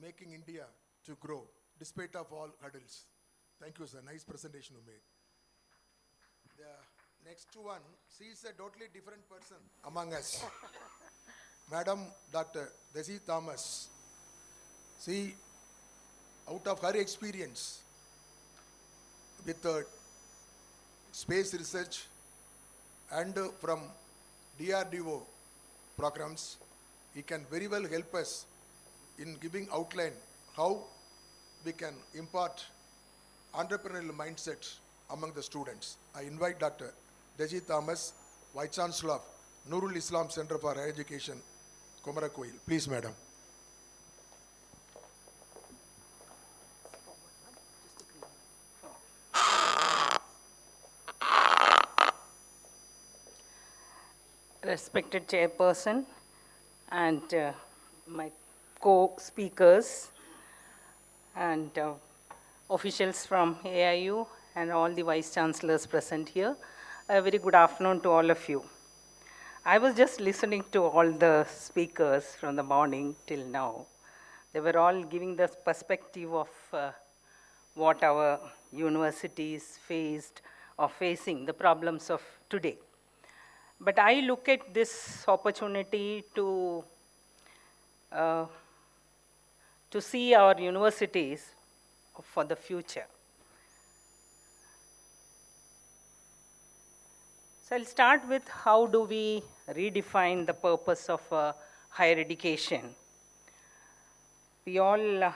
making India to grow, despite of all hurdles. Thank you, sir. Nice presentation you made. The next one, she is a totally different person among us. Madam Dr. Desi Thomas. See, out of her experience with space research and from DRDO programs, he can very well help us in giving outline how we can impart entrepreneurial mindset among the students. I invite Dr. Desi Thomas, Vice Chancellor of Nurul Islam Center for Higher Education, Kumarakoil. Please, madam. respected chairperson and my co-speakers and officials from AIU and all the vice chancellors present here. A very good afternoon to all of you. I was just listening to all the speakers from the morning till now. They were all giving the perspective of what our universities faced or facing, the problems of today. But I look at this opportunity to see our universities for the future. So I'll start with how do we redefine the purpose of higher education. We all, I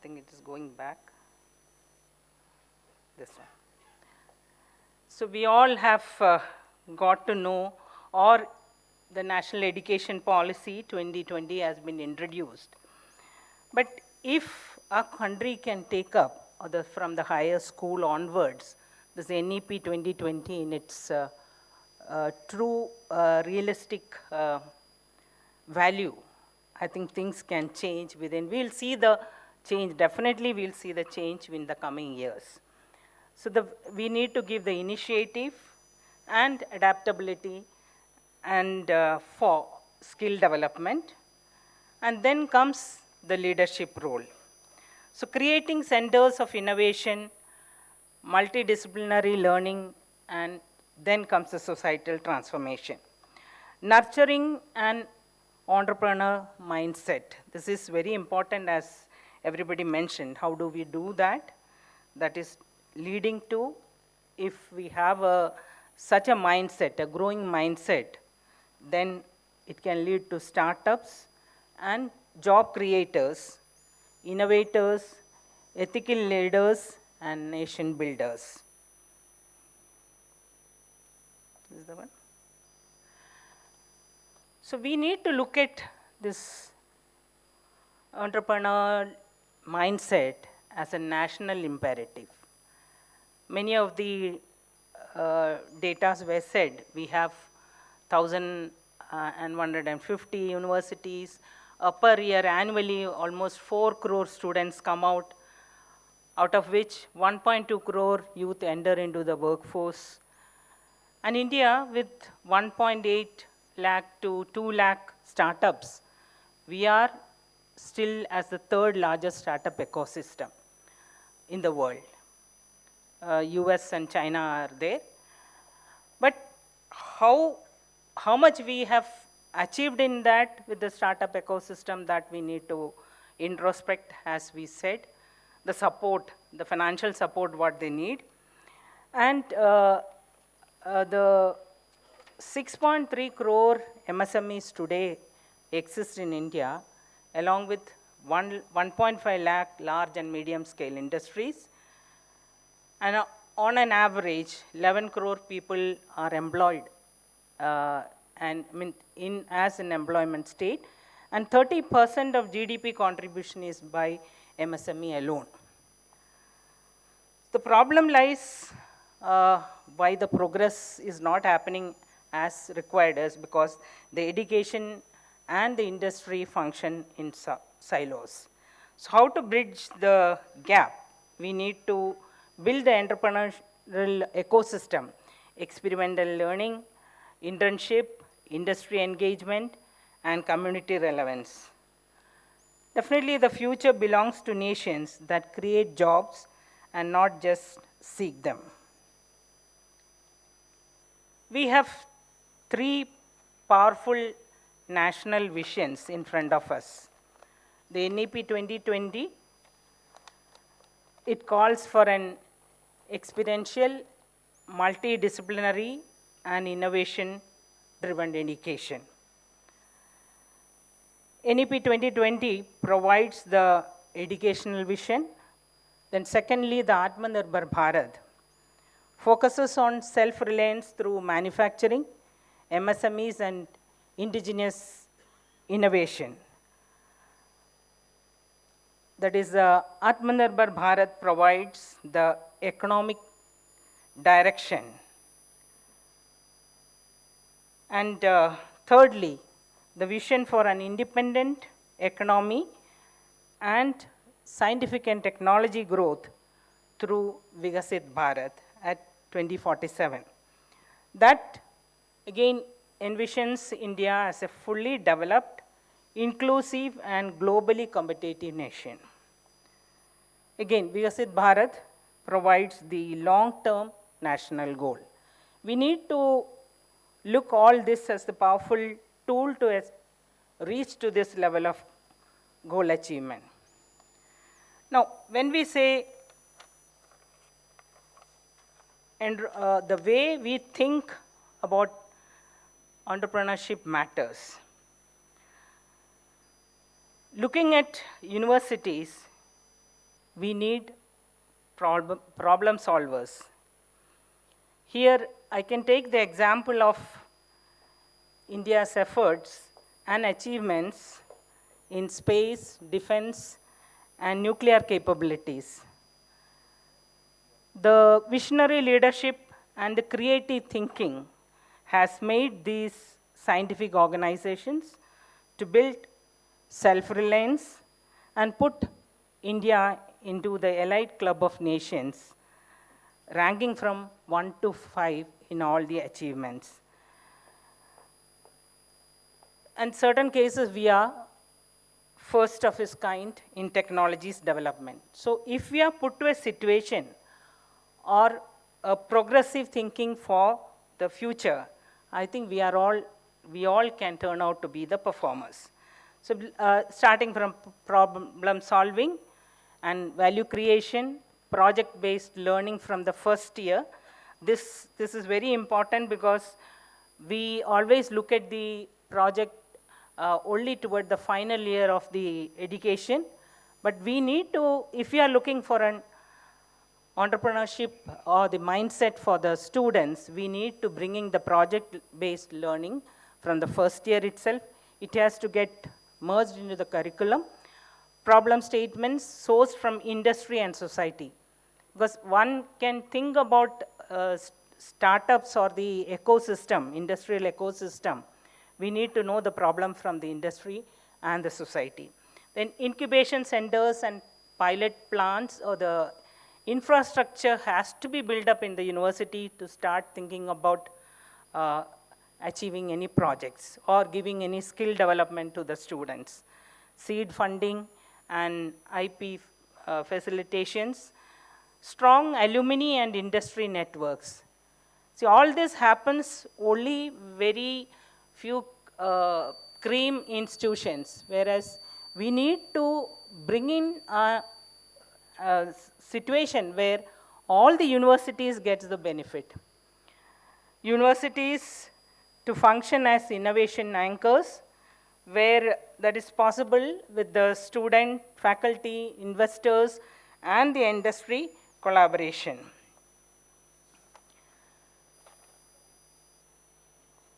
think it is going back, this one. So we all have got to know, or the National Education Policy 2020 has been introduced. But if our country can take up, from the higher school onwards, this NEP 2020 in its true realistic value, I think things can change within. We'll see the change, definitely we'll see the change in the coming years. So we need to give the initiative and adaptability and for skill development. And then comes the leadership role. So creating centers of innovation, multidisciplinary learning, and then comes the societal transformation. Nurturing an entrepreneur mindset. This is very important, as everybody mentioned. How do we do that? That is leading to, if we have such a mindset, a growing mindset, then it can lead to startups and job creators, innovators, ethical leaders, and nation builders. This is the one. So we need to look at this entrepreneurial mindset as a national imperative. Many of the data were said. We have 1,150 universities. Per year, annually, almost 4 crore students come out of which 1.2 crore youth enter into the workforce. And India, with 1.8 lakh to 2 lakh startups, we are still as the third largest startup ecosystem in the world. US and China are there. But how much we have achieved in that with the startup ecosystem, that we need to introspect, as we said, the support, the financial support what they need. And the 6.3 crore MSMEs today exist in India, along with 1.5 lakh large and medium scale industries. And on an average, 11 crore people are employed as an employment state, and 30% of GDP contribution is by MSME alone. The problem lies why the progress is not happening as required is because the education and the industry function in silos. So how to bridge the gap? We need to build the entrepreneurial ecosystem, experimental learning, internship, industry engagement, and community relevance. Definitely the future belongs to nations that create jobs and not just seek them. We have 3 powerful national visions in front of us. The NEP 2020, it calls for an experiential, multidisciplinary, and innovation-driven education. NEP 2020 provides the educational vision. Then secondly, the Atmanirbhar Bharat focuses on self-reliance through manufacturing, MSMEs, and indigenous innovation. That is, Atmanirbhar Bharat provides the economic direction And thirdly, the vision for an independent economy and scientific and technology growth through Vikasit Bharat at 2047. That again envisions India as a fully developed, inclusive and globally competitive nation. Again, Vikasit Bharat provides the long-term national goal. We need to look all this as the powerful tool to reach to this level of goal achievement. Now, when we say, and the way we think about entrepreneurship matters. Looking at universities, we need problem solvers. Here, I can take the example of India's efforts and achievements in space, defense, and nuclear capabilities. The visionary leadership and the creative thinking has made these scientific organizations to build self-reliance and put India into the elite club of nations, ranking from 1 to 5 in all the achievements. In certain cases, we are first of its kind in technologies development. So if we are put to a situation or a progressive thinking for the future, I think we all can turn out to be the performers. So starting from problem solving and value creation, project-based learning from the first year, this is very important because we always look at the project only toward the final year of the education, but we need to, if we are looking for an entrepreneurship or the mindset for the students, we need to bring in the project-based learning from the first year itself. It has to get merged into the curriculum. Problem statements sourced from industry and society. Because one can think about startups or the ecosystem, industrial ecosystem. We need to know the problem from the industry and the society. Then incubation centers and pilot plants or the infrastructure has to be built up in the university to start thinking about achieving any projects or giving any skill development to the students. Seed funding and IP facilitations, strong alumni and industry networks. See, all this happens only very few cream institutions, whereas we need to bring in a situation where all the universities get the benefit. Universities to function as innovation anchors, where that is possible with the student, faculty, investors, and the industry collaboration.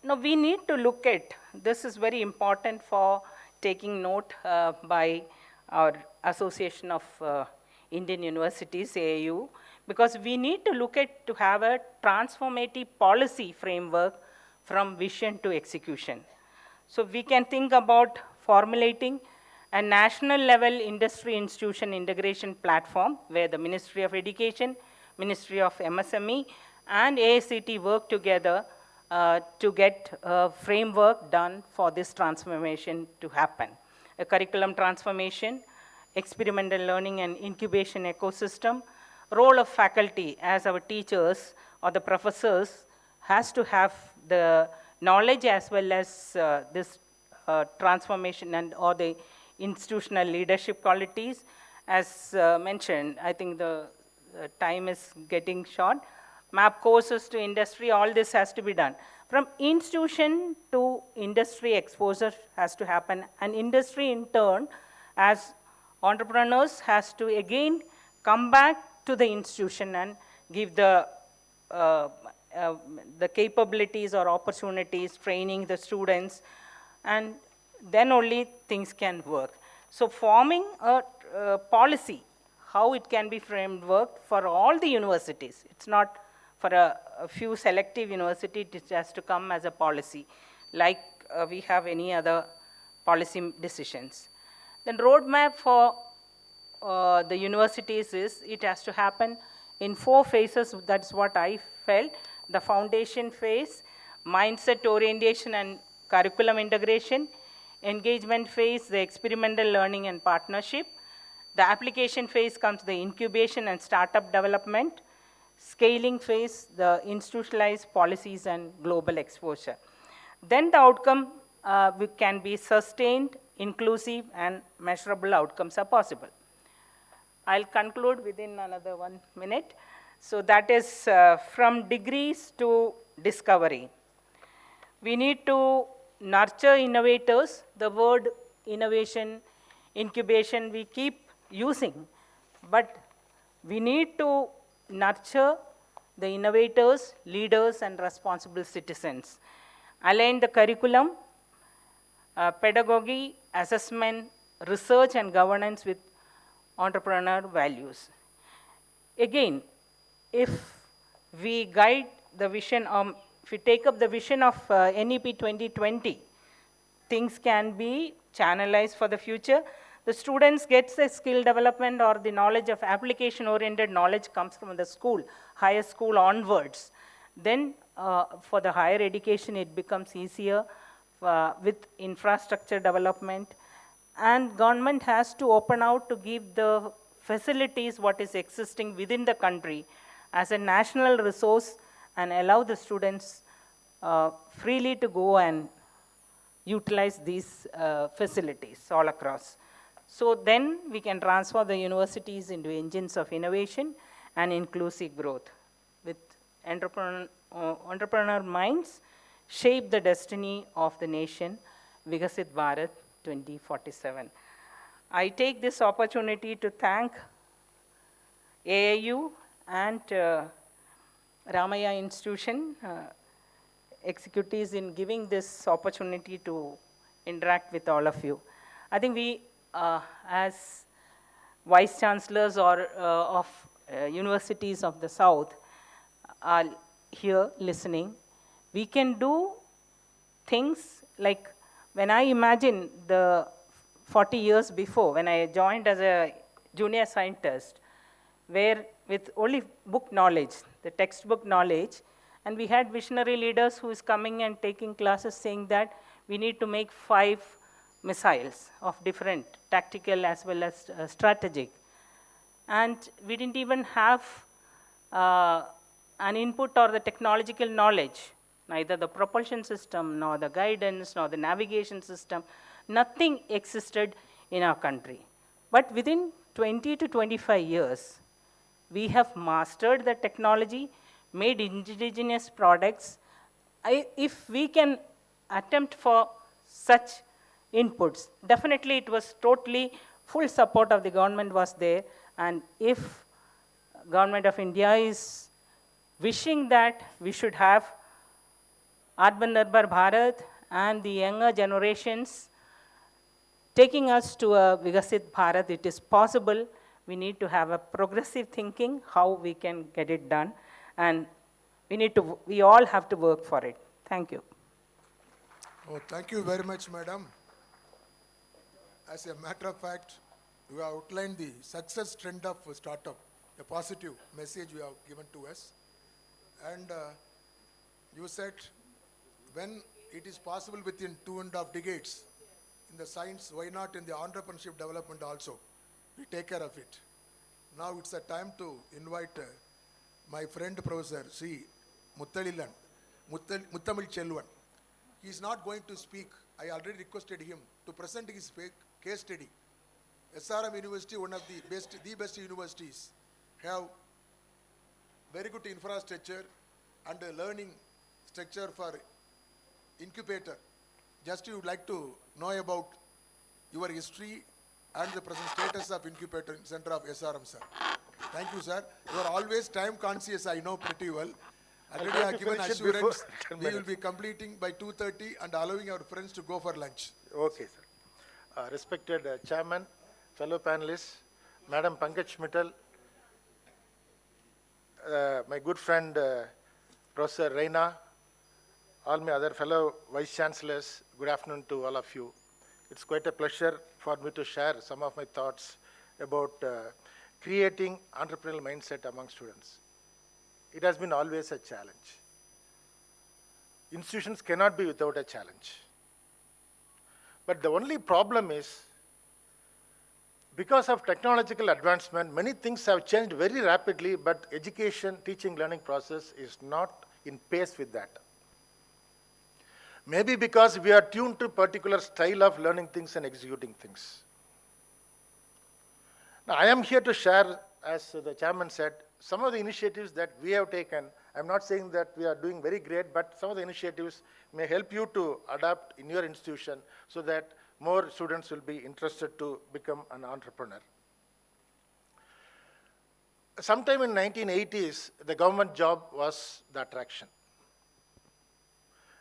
Now we need to look at, this is very important for taking note by our Association of Indian Universities, AIU, because we need to look at to have a transformative policy framework from vision to execution. So we can think about formulating a national level industry institution integration platform where the Ministry of Education, Ministry of MSME, and AICT work together to get a framework done for this transformation to happen. A curriculum transformation, experimental learning and incubation ecosystem, role of faculty as our teachers or the professors has to have the knowledge as well as this transformation and or the institutional leadership qualities. As mentioned, I think the time is getting short. Map courses to industry, all this has to be done. From institution to industry exposure has to happen, and industry in turn as entrepreneurs has to again come back to the institution and give the capabilities or opportunities, training the students, and then only things can work. So forming a policy, how it can be framed work for all the universities. It's not for a few selective universities, it has to come as a policy, like we have any other policy decisions. Then roadmap for the universities is, it has to happen in 4 phases. That's what I felt. The foundation phase, mindset orientation and curriculum integration, engagement phase, the experimental learning and partnership. The application phase comes the incubation and startup development. Scaling phase, the institutionalized policies and global exposure. Then the outcome can be sustained, inclusive, and measurable outcomes are possible. I'll conclude within another 1 minute. So that is from degrees to discovery. We need to nurture innovators. The word innovation, incubation, we keep using, but we need to nurture the innovators, leaders, and responsible citizens. Align the curriculum, pedagogy, assessment, research, and governance with entrepreneur values. Again, if we guide the vision, if we take up the vision of NEP 2020, things can be channelized for the future. The students get the skill development or the knowledge of application-oriented knowledge comes from the school, higher school onwards. Then for the higher education, it becomes easier with infrastructure development. And government has to open out to give the facilities what is existing within the country as a national resource and allow the students freely to go and utilize these facilities all across. So then we can transfer the universities into engines of innovation and inclusive growth. With entrepreneur minds, shape the destiny of the nation, Vikasit Bharat 2047. I take this opportunity to thank AIU and Ramaya Institution executives in giving this opportunity to interact with all of you. I think we, as vice chancellors or of universities of the South, are here listening. We can do things like, when I imagine the 40 years before, when I joined as a junior scientist, where with only book knowledge, the textbook knowledge, and we had visionary leaders who is coming and taking classes saying that we need to make 5 missiles of different tactical as well as strategic. And we didn't even have an input or the technological knowledge, neither the propulsion system, nor the guidance, nor the navigation system. Nothing existed in our country. But within 20 to 25 years, we have mastered the technology, made indigenous products. If we can attempt for such inputs, definitely it was totally full support of the government was there. And if government of India is wishing that we should have Atmanirbhar Bharat and the younger generations taking us to a Vikasit Bharat, it is possible. We need to have a progressive thinking how we can get it done. And we all have to work for it. Thank you. Oh, thank you very much, madam. As a matter of fact, you have outlined the success trend of startup, a positive message you have given to us. And you said, when it is possible within 2.5 decades in the science, why not in the entrepreneurship development also? We take care of it. Now it's a time to invite my friend Professor C. Muttalilan, Muttamil Chelvan. He is not going to speak. I already requested him to present his case study. SRM University, one of the best universities, have very good infrastructure and a learning structure for incubator. Just you would like to know about your history and the present status of incubator center of SRM, sir. Thank you, sir. You are always time conscious, I know pretty well. Already I have given assurance we will be completing by 2:30 and allowing our friends to go for lunch. Okay, sir. Respected chairman, fellow panelists, Madam Pankaj Mittal, my good friend Professor Reina, all my other fellow Vice Chancellors, good afternoon to all of you. It's quite a pleasure for me to share some of my thoughts about creating entrepreneurial mindset among students. It has been always a challenge. Institutions cannot be without a challenge. But the only problem is, because of technological advancement, many things have changed very rapidly, but education, teaching, learning process is not in pace with that. Maybe because we are tuned to particular style of learning things and executing things. Now, I am here to share, as the chairman said, some of the initiatives that we have taken. I'm not saying that we are doing very great, but some of the initiatives may help you to adapt in your institution so that more students will be interested to become an entrepreneur. Sometime in 1980s, the government job was the attraction.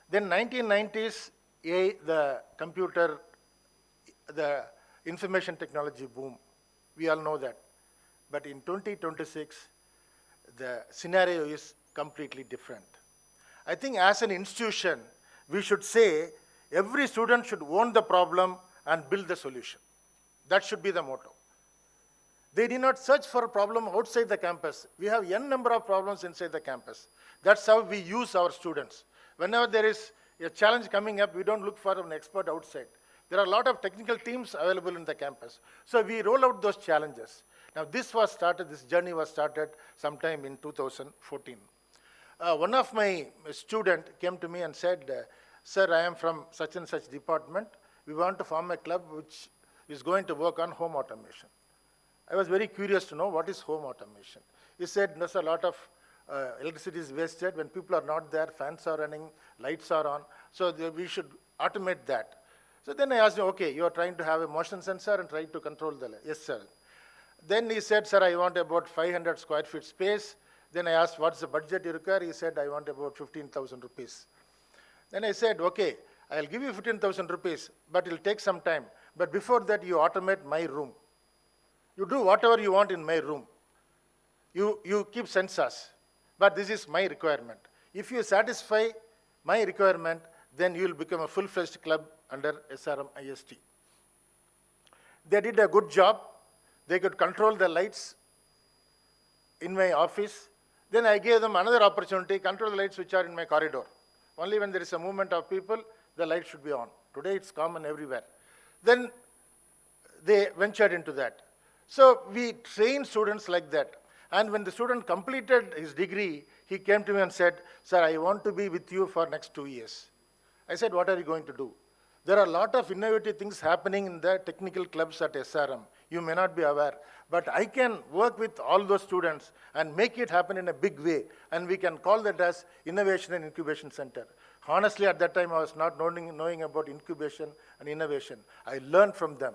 Then 1990s, the computer, the information technology boom. We all know that. But in 2026, the scenario is completely different. I think as an institution, we should say every student should own the problem and build the solution. That should be the motto. They did not search for a problem outside the campus. We have n number of problems inside the campus. That's how we use our students. Whenever there is a challenge coming up, we don't look for an expert outside. There are a lot of technical teams available in the campus. So we roll out those challenges. Now this journey was started sometime in 2014. One of my students came to me and said, sir, I am from such and such department. We want to form a club which is going to work on home automation. I was very curious to know what is home automation. He said, there's a lot of electricity is wasted. When people are not there, fans are running, lights are on. So we should automate that. So then I asked him, okay, you are trying to have a motion sensor and trying to control the light. Yes, sir. Then he said, sir, I want about 500 square feet space. Then I asked, what's the budget you require? He said, I want about 15,000 rupees. Then I said, okay, I'll give you 15,000 rupees, but it'll take some time. But before that, you automate my room. You do whatever you want in my room. You keep sensors, but this is my requirement. If you satisfy my requirement, then you will become a full-fledged club under SRM IST. They did a good job. They could control the lights in my office. Then I gave them another opportunity, control the lights which are in my corridor. Only when there is a movement of people, the light should be on. Today it's common everywhere. Then they ventured into that. So we train students like that. And when the student completed his degree, he came to me and said, sir, I want to be with you for next 2 years. I said, what are you going to do? There are a lot of innovative things happening in the technical clubs at SRM. You may not be aware, but I can work with all those students and make it happen in a big way. And we can call that as Innovation and Incubation Center. Honestly, at that time, I was not knowing about incubation and innovation. I learned from them.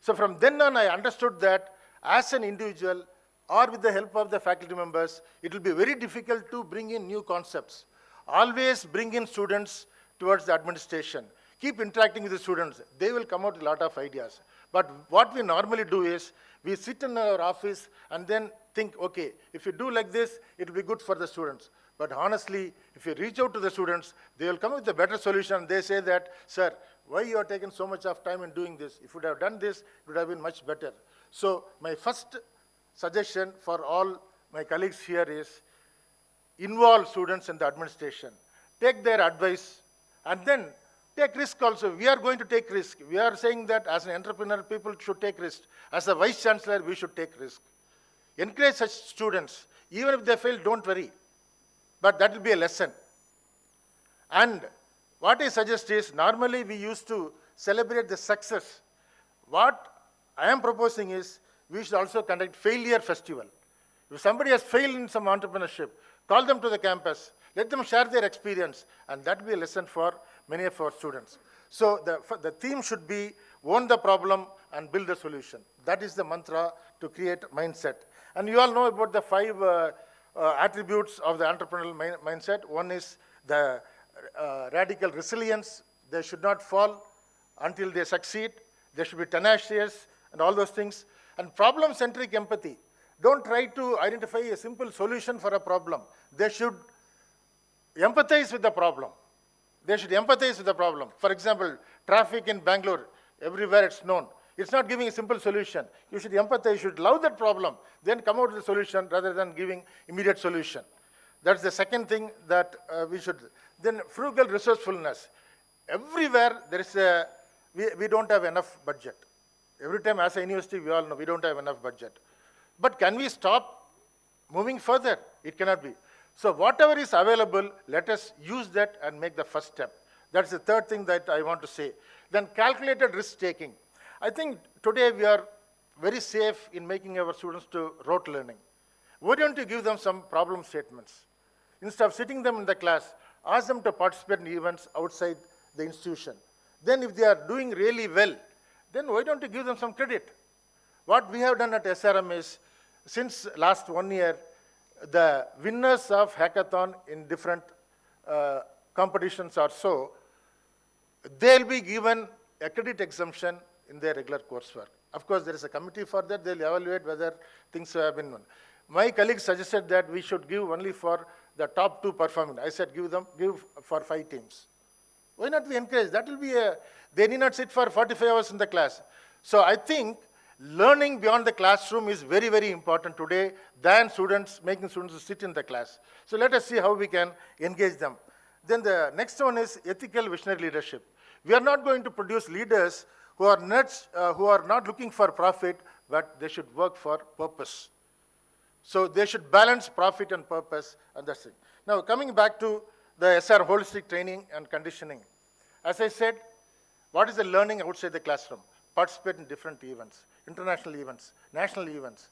So from then on, I understood that as an individual or with the help of the faculty members, it will be very difficult to bring in new concepts. Always bring in students towards the administration. Keep interacting with the students. They will come out with a lot of ideas. But what we normally do is, we sit in our office and then think, okay, if you do like this, it will be good for the students. But honestly, if you reach out to the students, they will come with a better solution. They say that, sir, why you are taking so much of time in doing this? If you would have done this, it would have been much better. So my first suggestion for all my colleagues here is, involve students in the administration. Take their advice and then take risk also. We are going to take risk. We are saying that as an entrepreneur, people should take risk. As a Vice Chancellor, we should take risk. Encourage such students. Even if they fail, don't worry. But that will be a lesson. And what I suggest is, normally we used to celebrate the success. What I am proposing is, we should also conduct failure festival. If somebody has failed in some entrepreneurship, call them to the campus, let them share their experience, and that will be a lesson for many of our students. So the theme should be, own the problem and build the solution. That is the mantra to create mindset. And you all know about the 5 attributes of the entrepreneurial mindset. One is the radical resilience. They should not fall until they succeed. They should be tenacious and all those things. And problem-centric empathy. Don't try to identify a simple solution for a problem. They should empathize with the problem. They should empathize with the problem. For example, traffic in Bangalore, everywhere it's known. It's not giving a simple solution. You should empathize, you should love that problem, then come out with a solution rather than giving immediate solution. That's the second thing that we should. Then frugal resourcefulness. Everywhere there is we don't have enough budget. Every time as a university, we all know we don't have enough budget. But can we stop moving further? It cannot be. So whatever is available, let us use that and make the first step. That's the third thing that I want to say. Then calculated risk taking. I think today we are very safe in making our students to rote learning. Why don't you give them some problem statements? Instead of sitting them in the class, ask them to participate in events outside the institution. Then if they are doing really well, then why don't you give them some credit? What we have done at SRM is, since last 1 year, the winners of hackathon in different competitions or so, they'll be given a credit exemption in their regular coursework. Of course, there is a committee for that. They'll evaluate whether things have been done. My colleague suggested that we should give only for the top 2 performing. I said give for 5 teams. Why not we encourage? That will be they need not sit for 45 hours in the class. So I think learning beyond the classroom is very, very important today than making students sit in the class. So let us see how we can engage them. Then the next one is ethical visionary leadership. We are not going to produce leaders who are not looking for profit, but they should work for purpose. So they should balance profit and purpose, and that's it. Now coming back to the SR holistic training and conditioning. As I said, what is the learning outside the classroom? Participate in different events, international events, national events.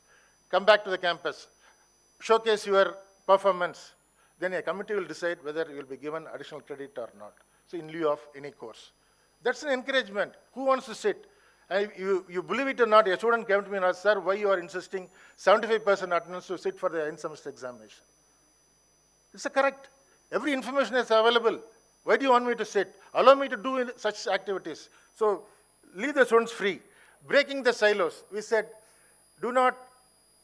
Come back to the campus, showcase your performance. Then a committee will decide whether you will be given additional credit or not. So in lieu of any course. That's an encouragement. Who wants to sit? You believe it or not, a student came to me and asked, sir, why you are insisting 75% attendance to sit for the end semester examination? It's correct. Every information is available. Why do you want me to sit? Allow me to do such activities. So leave the students free. Breaking the silos. We said, do not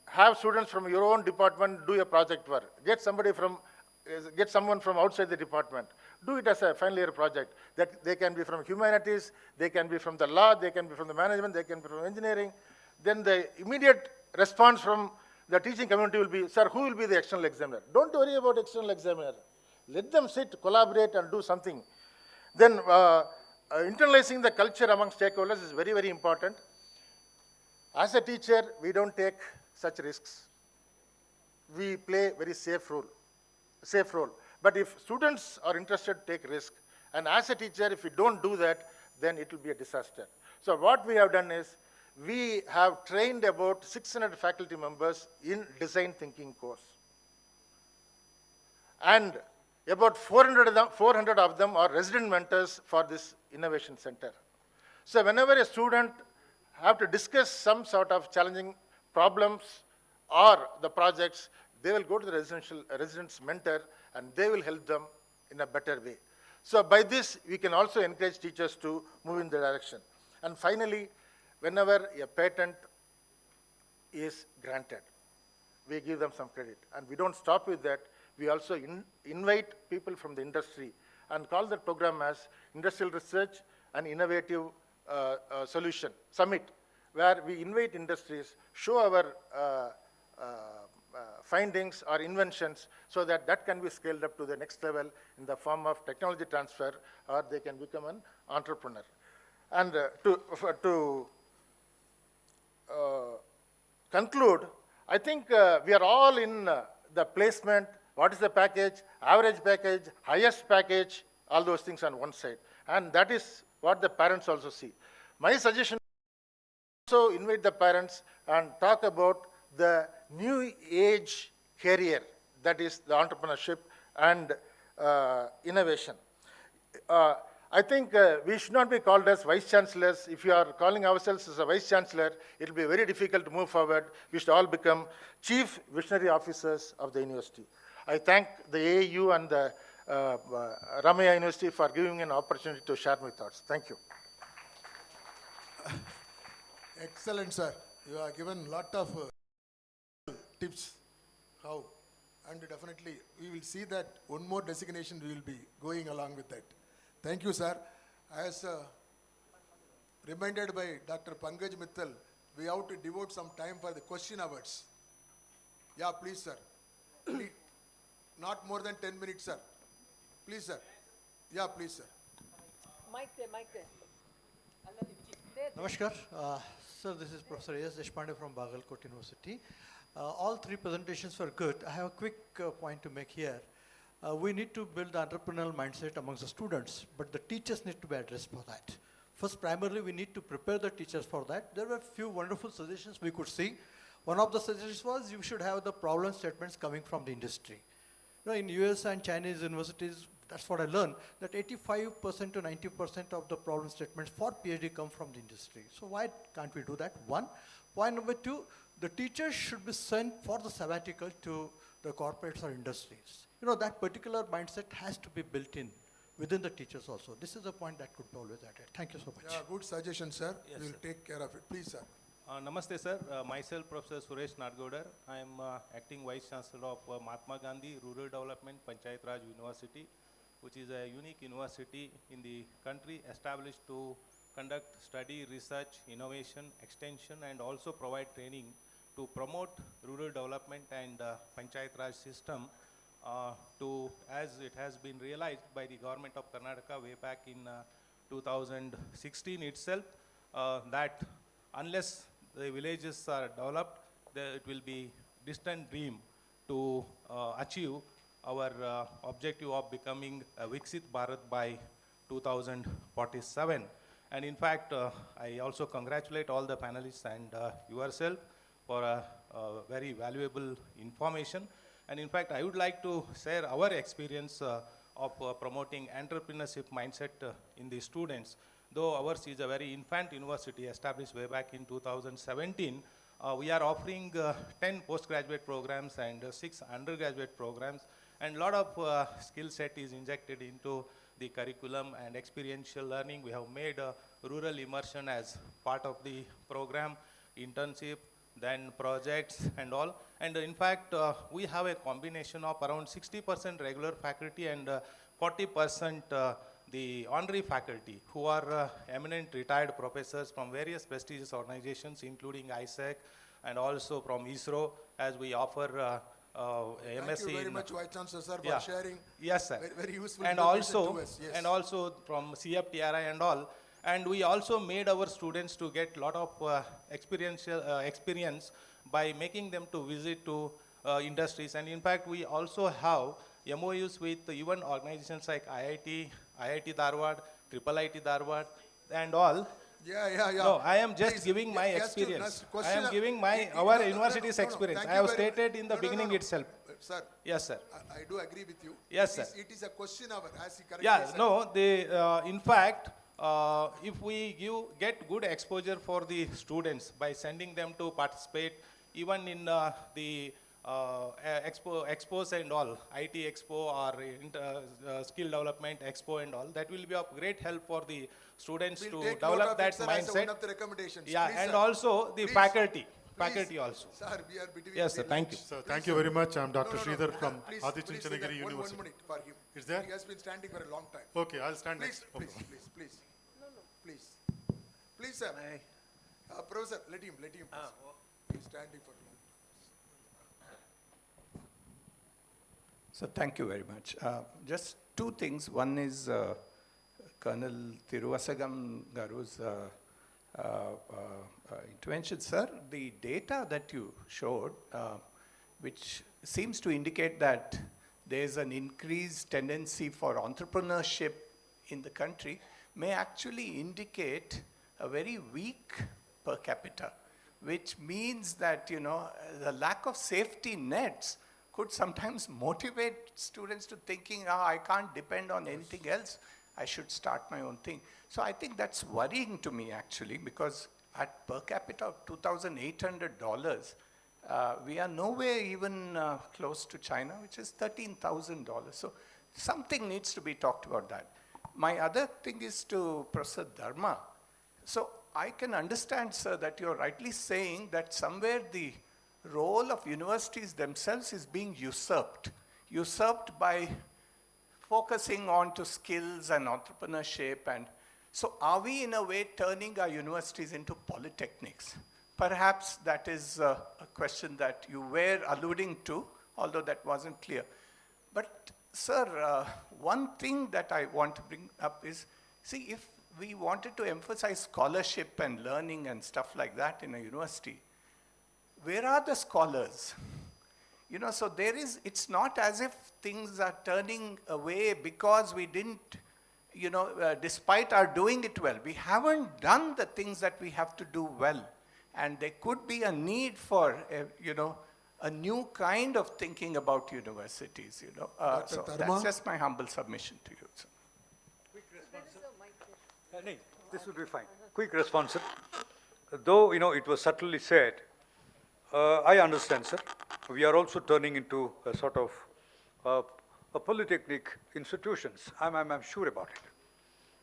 have students from your own department do a project work. Get someone from outside the department. Do it as a final year project. That they can be from humanities, they can be from the law, they can be from the management, they can be from engineering. Then the immediate response from the teaching community will be, sir, who will be the external examiner? Don't worry about external examiner. Let them sit, collaborate, and do something. Then internalizing the culture among stakeholders is very, very important. As a teacher, we don't take such risks. We play very safe role. But if students are interested, take risk. And as a teacher, if we don't do that, then it will be a disaster. So what we have done is, we have trained about 600 faculty members in design thinking course. And about 400 of them are resident mentors for this innovation center. So whenever a student have to discuss some sort of challenging problems or the projects, they will go to the resident's mentor and they will help them in a better way. So by this, we can also encourage teachers to move in the direction. And finally, whenever a patent is granted, we give them some credit. And we don't stop with that. We also invite people from the industry and call that program as Industrial Research and Innovative Solution Summit, where we invite industries, show our findings or inventions so that that can be scaled up to the next level in the form of technology transfer, or they can become an entrepreneur. And to conclude, I think we are all in the placement, what is the package, average package, highest package, all those things on one side. And that is what the parents also see. My suggestion is also invite the parents and talk about the new age career, that is the entrepreneurship and innovation. I think we should not be called as vice chancellors. If you are calling ourselves as a vice chancellor, it will be very difficult to move forward. We should all become chief visionary officers of the university. I thank the AIU and the Ramaya University for giving me an opportunity to share my thoughts. Thank you. Excellent, sir. You have given a lot of tips how And definitely, we will see that one more designation we will be going along with that. Thank you, sir. As reminded by Dr. Pankaj Mittal, we have to devote some time for the question hours. Yeah, please, sir. Please. Not more than 10 minutes, sir. Please, sir. Yeah, please, sir. Mic there, mic there. Namaskar. Sir, this is Professor A.S. Deshpande from Bagalkot University. All three presentations were good. I have a quick point to make here. We need to build the entrepreneurial mindset amongst the students, but the teachers need to be addressed for that. First, primarily, we need to prepare the teachers for that. There were a few wonderful suggestions we could see. One of the suggestions was you should have the problem statements coming from the industry. You know, in US and Chinese universities, that's what I learned, that 85% to 90% of the problem statements for PhD come from the industry. So why can't we do that? One. Point number two, the teachers should be sent for the sabbatical to the corporates or industries. You know, that particular mindset has to be built in within the teachers also. This is a point that could be always added. Thank you so much. Yeah, good suggestion, sir. Yes, We'll sir. take care of it. Please, sir. Namaste, sir. Myself, Professor Suresh Nadgodar. I am acting Vice Chancellor of Mahatma Gandhi Rural Development Panchayat Raj University, which is a unique university in the country established to conduct study, research, innovation, extension, and also provide training to promote rural development and Panchayat Raj system to, as it has been realized by the government of Karnataka way back in 2016 itself, that unless the villages are developed, it will be distant dream to achieve our objective of becoming a Viksit Bharat by 2047. And in fact, I also congratulate all the panelists and yourself for very valuable information. And in fact, I would like to share our experience of promoting entrepreneurship mindset in the students. Though ours is a very infant university established way back in 2017, we are offering 10 postgraduate programs and 6 undergraduate programs, and a lot of skill set is injected into the curriculum and experiential learning. We have made rural immersion as part of the program, internship, then projects and all. And in fact, we have a combination of around 60% regular faculty and 40% the honorary faculty, who are eminent retired professors from various prestigious organizations, including ISEC, and also from ISRO, as we offer MSc. Thank you very much, Vice Chancellor, sir, for sharing. Yes, sir. Very, very useful And information also, to us. Yes. and also from CFTRI and all. And we also made our students to get a lot of experience by making them to visit to industries. And in fact, we also have MOUs with even organizations like IIT Dharwad, IIIT Dharwad, and all. Yeah. No, I am just Please, giving my yes, experience. question- I am giving my No, our no, university's no, no, experience. thank I you have very stated in the beginning itself. Sir. Yes, sir. I do agree with you. Yes, It is- sir. It is a question hour, as he correctly Yeah, said. no, in fact, if we get good exposure for the students by sending them to participate even in the expos and all, IT expo or skill development expo and all, that will be of great help for the students We'll to take note develop of that it, sir, as mindset. one of the recommendations. Yeah, Please, and sir. also the Please. faculty Please. also. Sir, we are between Yes, sir, the thank you. lines. Sir, thank Please, you sir. very much. I'm Dr. No, Sridhar from Please, Aditya please, sir, Chandragiri one University. minute for him. Is there? He has been standing for a long time. Okay, I'll stand Please, next. No please, problem. please. Please. Please, sir. Professor, let him, please. He's standing for long. So thank you very much. Just two things. One is Colonel Tiruvasagam Garu's intervention. Sir, the data that you showed, which seems to indicate that there's an increased tendency for entrepreneurship in the country, may actually indicate a very weak per capita, which means that, you know, the lack of safety nets could sometimes motivate students to thinking, I can't depend on anything else, I should start my own thing. So I think that's worrying to me actually, because at per capita of $2,800, we are nowhere even close to China, which is $13,000. So something needs to be talked about that. My other thing is to Professor Dharma. So I can understand, sir, that you're rightly saying that somewhere the role of universities themselves is being usurped by focusing on to skills and entrepreneurship. And so are we in a way turning our universities into polytechnics? Perhaps that is a question that you were alluding to, although that wasn't clear. But sir, one thing that I want to bring up is, see, if we wanted to emphasize scholarship and learning and stuff like that in a university, where are the scholars? You know, so it's not as if things are turning away because we didn't, despite our doing it well. We haven't done the things that we have to do well. And there could be a need for, a new kind of thinking about universities, So that's just my humble submission to you, sir. Quick response, sir. This would be fine. Quick response, sir. Though, it was subtly said, I understand, sir. We are also turning into a sort of a polytechnic institutions. I'm sure about it.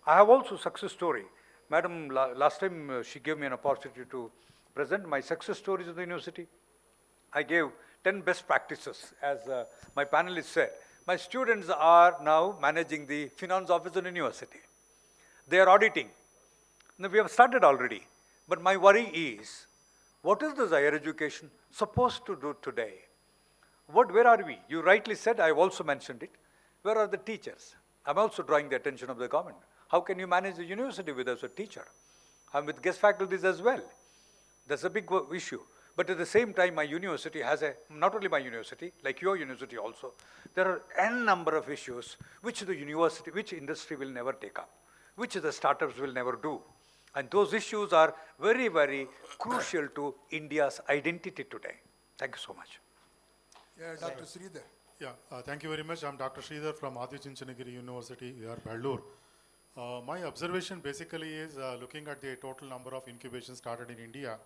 I have also success story. Madam, last time she gave me an opportunity to present my success stories of the university. I gave 10 best practices, as my panelists said. My students are now managing the finance office in the university. They are auditing. Now, we have started already. But my worry is, what is this higher education supposed to do today? Where are we? You rightly said, I've also mentioned it. Where are the teachers? I'm also drawing the attention of the government. How can you manage the university without a teacher? I'm with guest faculties as well. That's a big issue. But at the same time, my university has not only my university, like your university also, there are n number of issues which which industry will never take up, which the startups will never do. And those issues are very, very crucial to India's identity today. Thank you so much. Yeah, Dr. Sridhar. Yeah, thank you very much. I'm Dr. Sridhar from Adi Chinchanagiri University, here, Bangalore. My observation basically is looking at the total number of incubations started in India,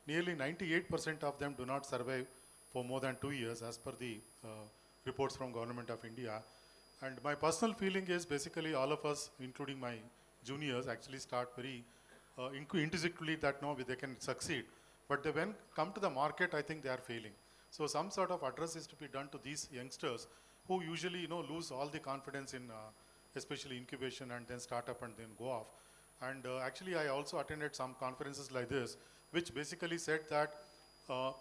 nearly 98% of them do not survive for more than 2 years as per the reports from Government of India. And my personal feeling is basically all of us, including my juniors, actually start very intuitively that no, they can succeed. But when come to the market, I think they are failing. So some sort of address is to be done to these youngsters who usually lose all the confidence in especially incubation and then startup and then go off. And actually I also attended some conferences like this, which basically said that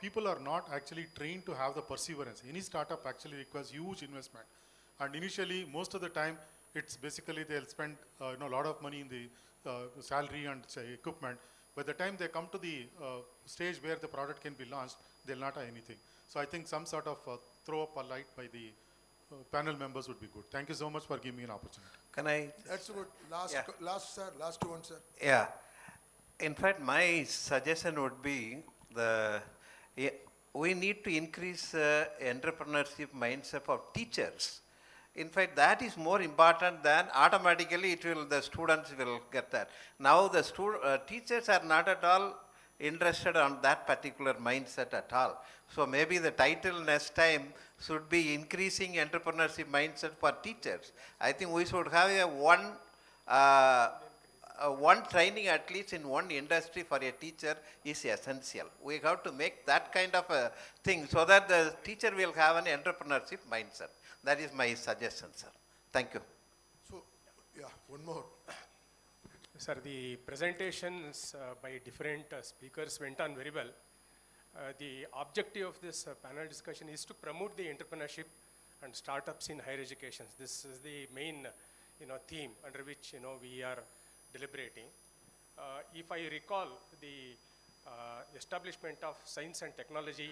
people are not actually trained to have the perseverance. Any startup actually requires huge investment. And initially, most of the time, it's basically they'll spend a lot of money in the salary and equipment. By the time they come to the stage where the product can be launched, they'll not have anything. So I think some sort of throw up a light by the panel members would be good. Thank you so much for giving me an opportunity. Can I? That's good. Last one, sir. Yeah. In fact, my suggestion would be we need to increase entrepreneurship mindset for teachers. In fact, that is more important than automatically the students will get that. Now the teachers are not at all interested on that particular mindset at all. So maybe the title next time should be increasing entrepreneurship mindset for teachers. I think we should have one training at least in one industry for a teacher is essential. We have to make that kind of a thing so that the teacher will have an entrepreneurship mindset. That is my suggestion, sir. Thank you. So, yeah, one more. Sir, the presentations by different speakers went on very well. The objective of this panel discussion is to promote the entrepreneurship and startups in higher education. This is the main theme under which we are deliberating. If I recall the establishment of science and technology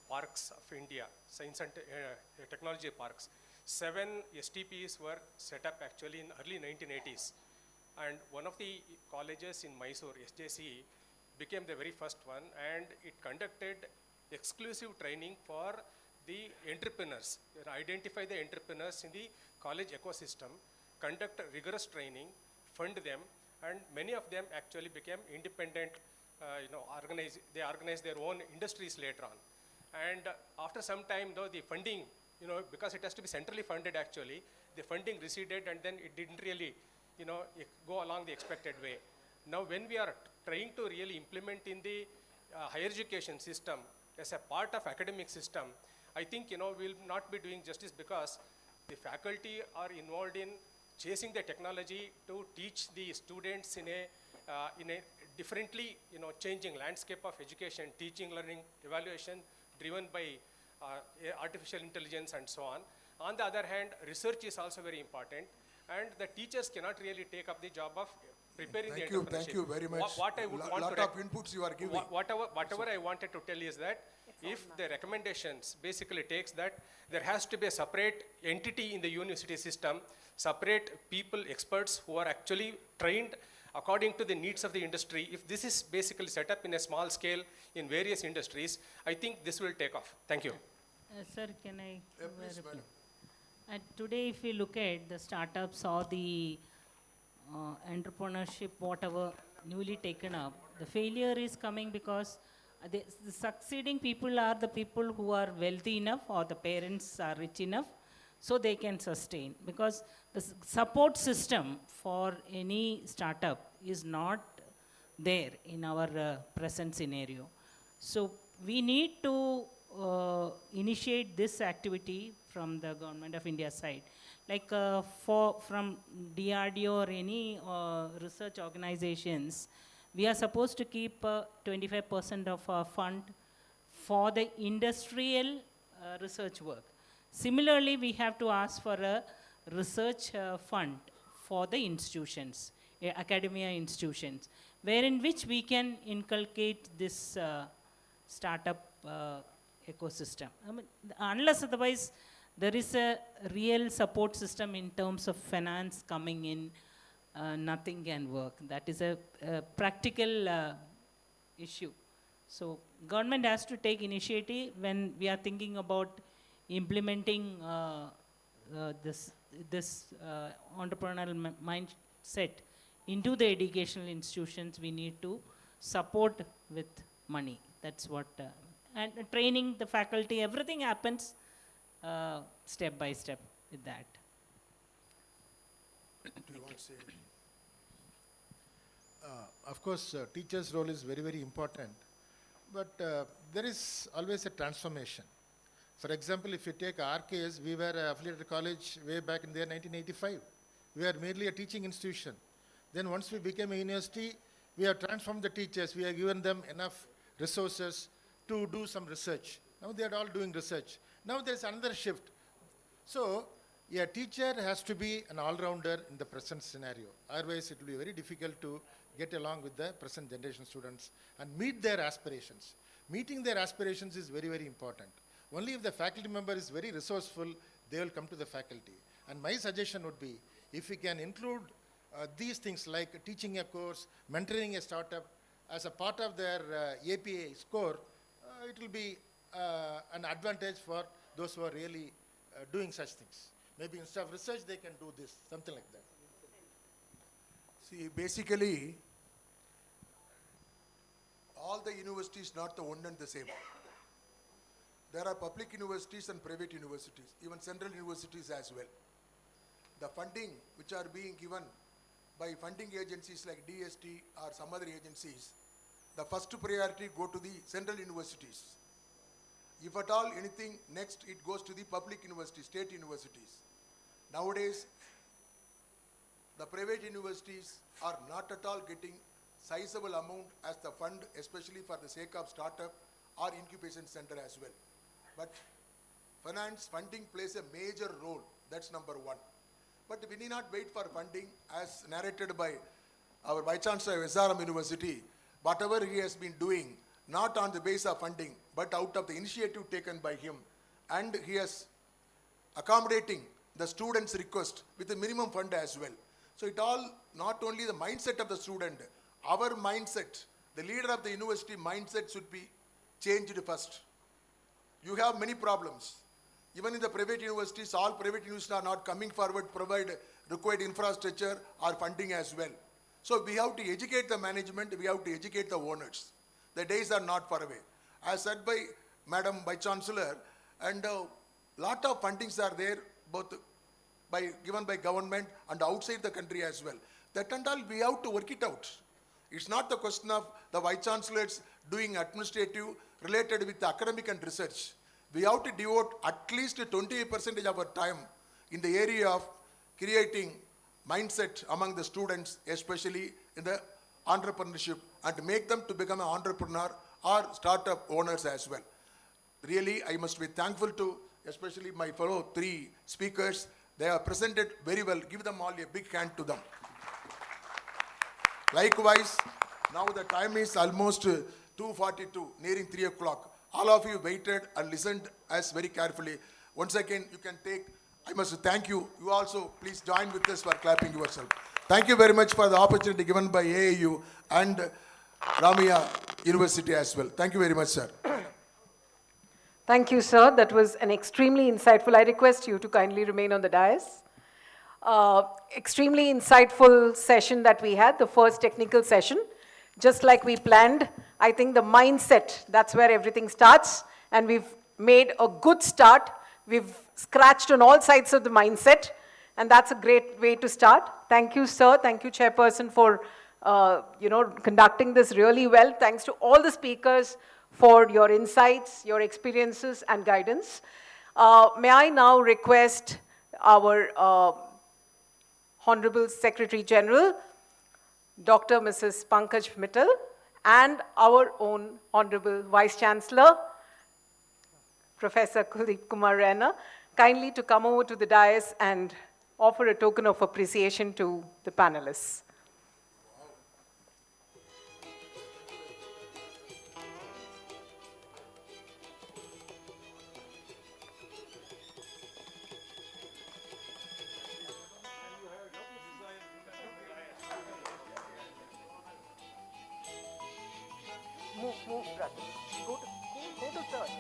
parks of India, science and technology parks, 7 STPs were set up actually in early 1980s. And one of the colleges in Mysore, SJC, became the very first one, and it conducted exclusive training for the entrepreneurs. Identify the entrepreneurs in the college ecosystem, conduct rigorous training, fund them, and many of them actually became independent, they organized their own industries later on. And after some time though, the funding, because it has to be centrally funded actually, the funding receded and then it didn't really, go along the expected way. Now when we are trying to really implement in the higher education system as a part of academic system, I think, we'll not be doing justice, because the faculty are involved in chasing the technology to teach the students in a differently, changing landscape of education, teaching, learning, evaluation, driven by artificial intelligence and so on. On the other hand, research is also very important, and the teachers cannot really take up the job of preparing the entrepreneurship. Thank you very much. What I would want lot to of inputs you are giving. Whatever I wanted to tell is that if the recommendations basically takes that there has to be a separate entity in the university system, separate people, experts who are actually trained according to the needs of the industry. If this is basically set up in a small scale in various industries, I think this will take off. Thank you. Sir, can I? Please, madam. Today, if you look at the startups or the entrepreneurship, whatever newly taken up, the failure is coming because the succeeding people are the people who are wealthy enough, or the parents are rich enough, so they can sustain. Because the support system for any startup is not there in our present scenario. So we need to initiate this activity from the Government of India side. Like from DRDO or any research organizations, we are supposed to keep 25% of our fund for the industrial research work. Similarly, we have to ask for a research fund for the institutions, academia institutions, wherein which we can inculcate this startup ecosystem. I mean, unless otherwise there is a real support system in terms of finance coming in, nothing can work. That is a practical issue. So government has to take initiative when we are thinking about implementing this entrepreneurial mindset into the educational institutions. We need to support with money. That's what, and training the faculty, everything happens step by step with that. Do you want to say anything? Of course, teachers' role is very, very important, but there is always a transformation. For example, if you take our case, we were an affiliated college way back in the year 1985. We were merely a teaching institution. Then once we became a university, we have transformed the teachers. We have given them enough resources to do some research. Now they are all doing research. Now there's another shift. So a teacher has to be an all-rounder in the present scenario. Otherwise, it will be very difficult to get along with the present generation students and meet their aspirations. Meeting their aspirations is very, very important. Only if the faculty member is very resourceful, they will come to the faculty. And my suggestion would be, if we can include these things like teaching a course, mentoring a startup as a part of their APA score, it will be an advantage for those who are really doing such things. Maybe instead of research, they can do this, something like that. See, basically, all the universities not the one and the same. There are public universities and private universities, even central universities as well. The funding which are being given by funding agencies like DST or some other agencies, the first priority go to the central universities. If at all anything, next it goes to the public universities, state universities. Nowadays, the private universities are not at all getting sizable amount as the fund, especially for the sake of startup or incubation center as well. But funding plays a major role, that's number one. But we need not wait for funding, as narrated by our Vice Chancellor of SRM University. Whatever he has been doing, not on the base of funding, but out of the initiative taken by him, and he is accommodating the students' request with a minimum fund as well. So it all, not only the mindset of the student, our mindset, the leader of the university mindset should be changed first. You have many problems. Even in the private universities, all private universities are not coming forward to provide required infrastructure or funding as well. So we have to educate the management, we have to educate the owners. The days are not far away. As said by Madam Vice Chancellor, and lot of fundings are there, both given by government and outside the country as well. That and all, we have to work it out. It's not the question of the Vice Chancellors doing administrative, related with academic and research. We have to devote at least 20% of our time in the area of creating mindset among the students, especially in the entrepreneurship, and make them to become an entrepreneur or startup owners as well. Really, I must be thankful to especially my fellow three speakers. They have presented very well. Give them all a big hand to them. Likewise, now the time is almost 2:42, nearing 3 o'clock. All of you waited and listened us very carefully. Once again, you can take, I must thank you. You also, please join with us for clapping yourself. Thank you very much for the opportunity given by AIU and Ramia University as well. Thank you very much, sir. Thank you, sir. That was an extremely insightful. I request you to kindly remain on the dais. Extremely insightful session that we had, the first technical session. Just like we planned, I think the mindset, that's where everything starts. And we've made a good start. We've scratched on all sides of the mindset. And that's a great way to start. Thank you, sir. Thank you, Chairperson, for conducting this really well. Thanks to all the speakers for your insights, your experiences, and guidance. May I now request our Honorable Secretary General, Dr. Mrs. Pankaj Mittal, and our own Honorable Vice Chancellor, Professor Kuldeep Kumar Raina, kindly to come over to the dais and offer a token of appreciation to the panelists. Move, brother. Go to third.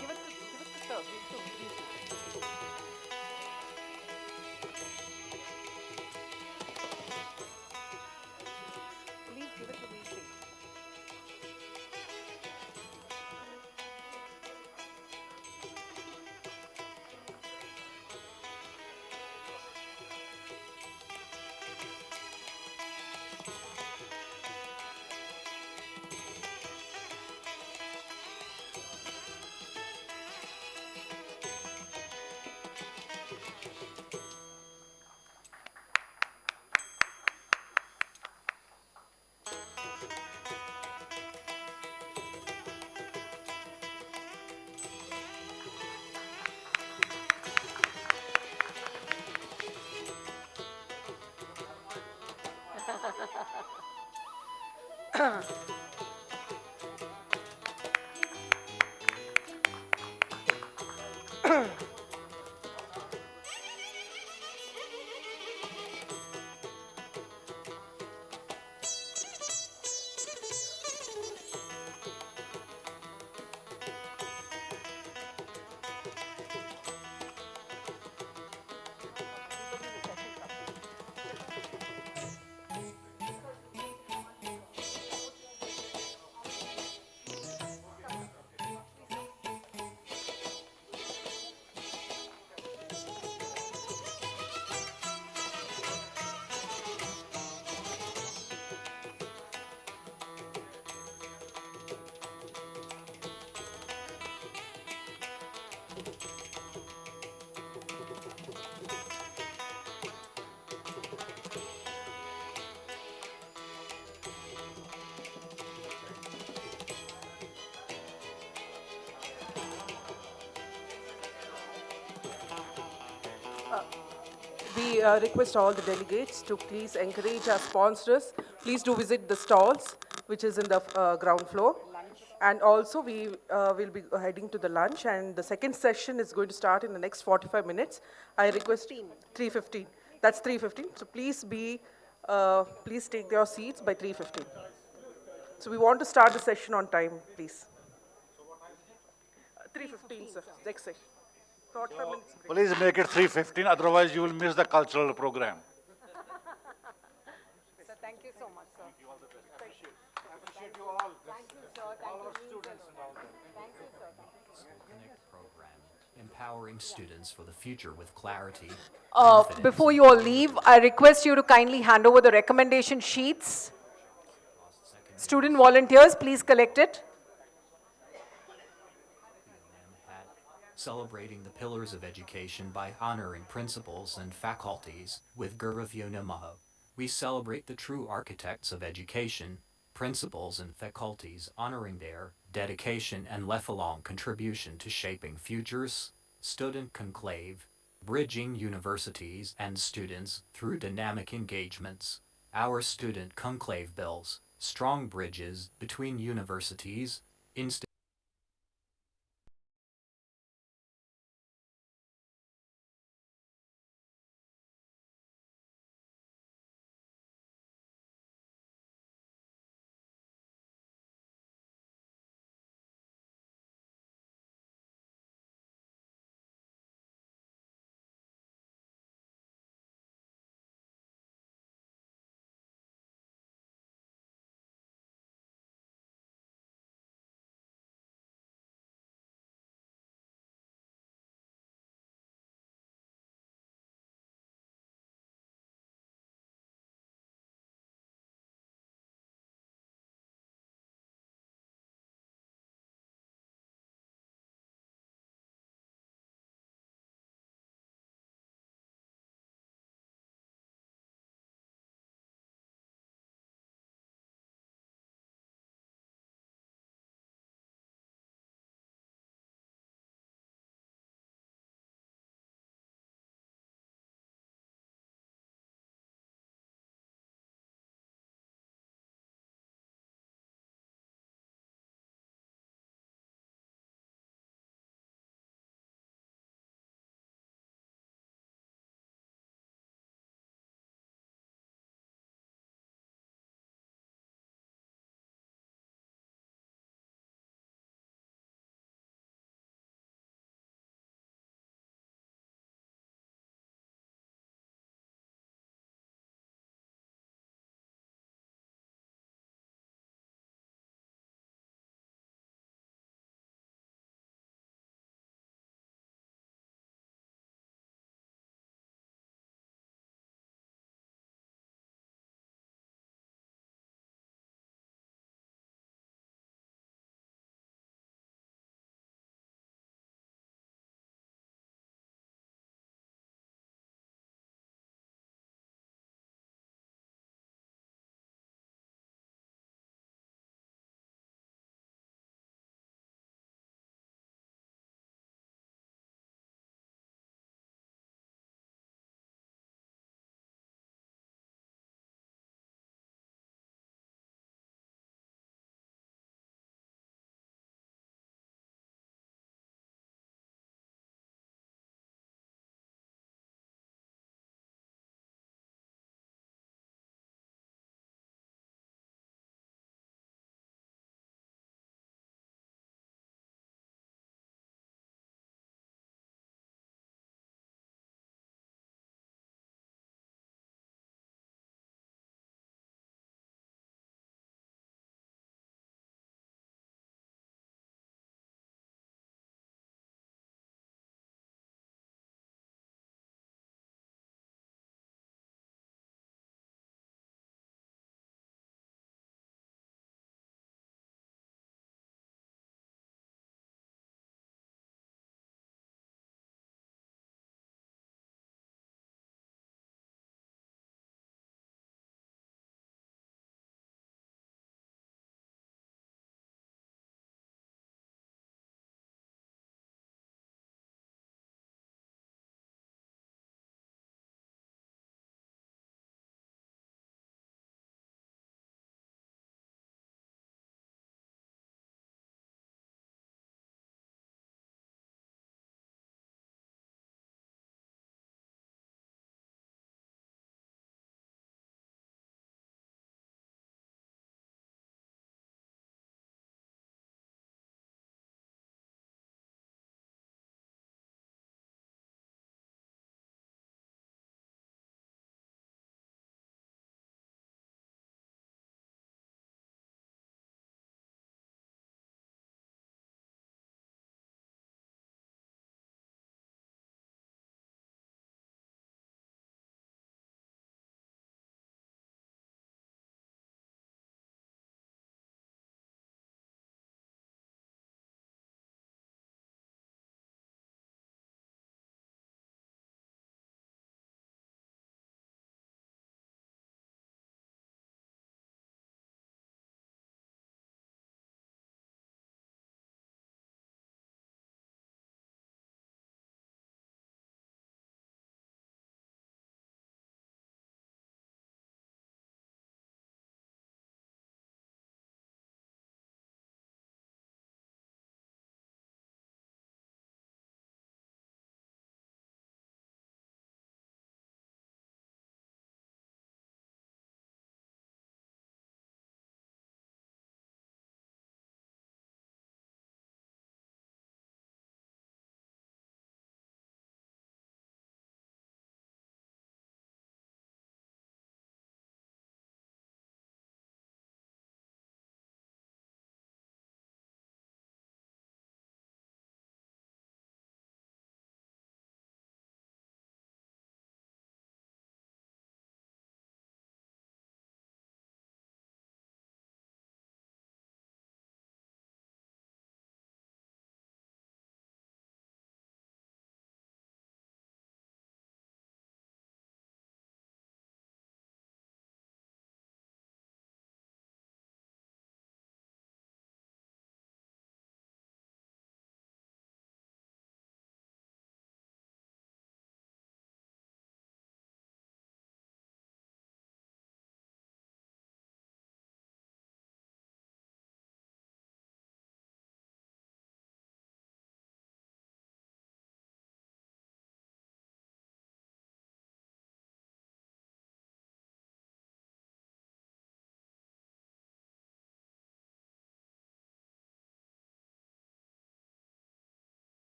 Give it to sir. Please give it to me, please. We request all the delegates to please encourage our sponsors. Please do visit the stalls, which is in the ground floor. And also, we will be heading to the lunch, and the second session is going to start in the next 45 minutes. I request 3:15. That's 3:15. So please please take your seats by 3:15. So we want to start the session on time, please. 3:15, sir. Next session. 45 minutes break. Please make it 3:15, otherwise you will miss the cultural program. Sir, thank you so much, sir. Thank you all the best. I appreciate you all. Thank you, sir. All our students. Thank you, sir. School Connect program, empowering students for the future with clarity. Before you all leave, I request you to kindly hand over the recommendation sheets. Student volunteers, please collect it. Celebrating the pillars of education by honoring principals and faculties with Guruvyo Namaha. We celebrate the true architects of education, principals and faculties, honoring their dedication and lifelong contribution to shaping futures. Student conclave, bridging universities and students through dynamic engagements. Our student conclave builds strong bridges between universities, institutions,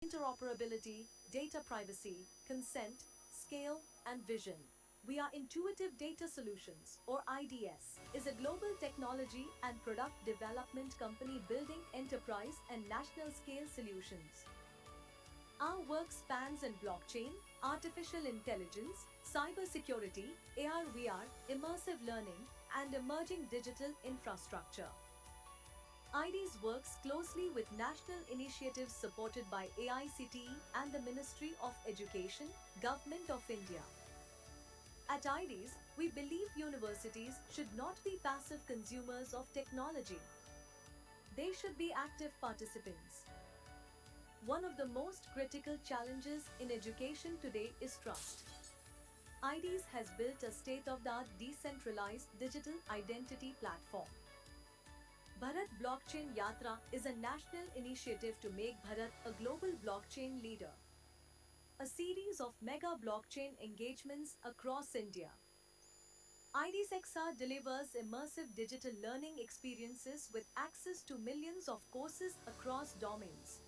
interoperability, data privacy, consent, scale, and vision. We are Intuitive Data Solutions, or IDS, is a global technology and product development company building enterprise and national scale solutions. Our work spans in blockchain, artificial intelligence, cybersecurity, AR/VR, immersive learning, and emerging digital infrastructure. IDS works closely with national initiatives supported by AICTE and the Ministry of Education, Government of India. At IDS, we believe universities should not be passive consumers of technology. They should be active participants. One of the most critical challenges in education today is trust. IDS has built a state-of-the-art decentralized digital identity platform. Bharat Blockchain Yatra is a national initiative to make Bharat a global blockchain leader. A series of mega blockchain engagements across India. IDS XR delivers immersive digital learning experiences with access to millions of courses across domains.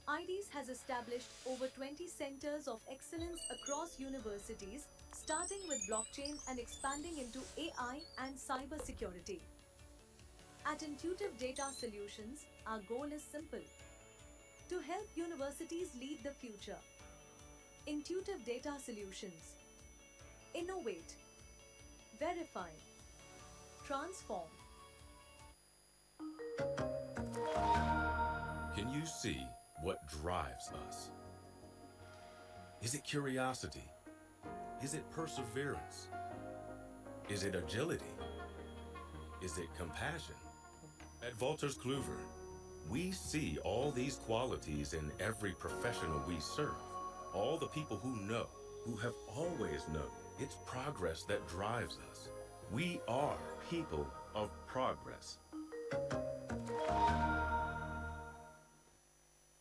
IDS has established over 20 centers of excellence across universities, starting with blockchain and expanding into AI and cybersecurity. At Intuitive Data Solutions, our goal is simple: to help universities lead the future. Intuitive Data Solutions. Innovate. Verify. Transform. Can you see what drives us? Is it curiosity? Is it perseverance? Is it agility? Is it compassion? At Wolters Kluwer, we see all these qualities in every professional we serve. All the people who know, who have always known, it's progress that drives us. We are people of progress.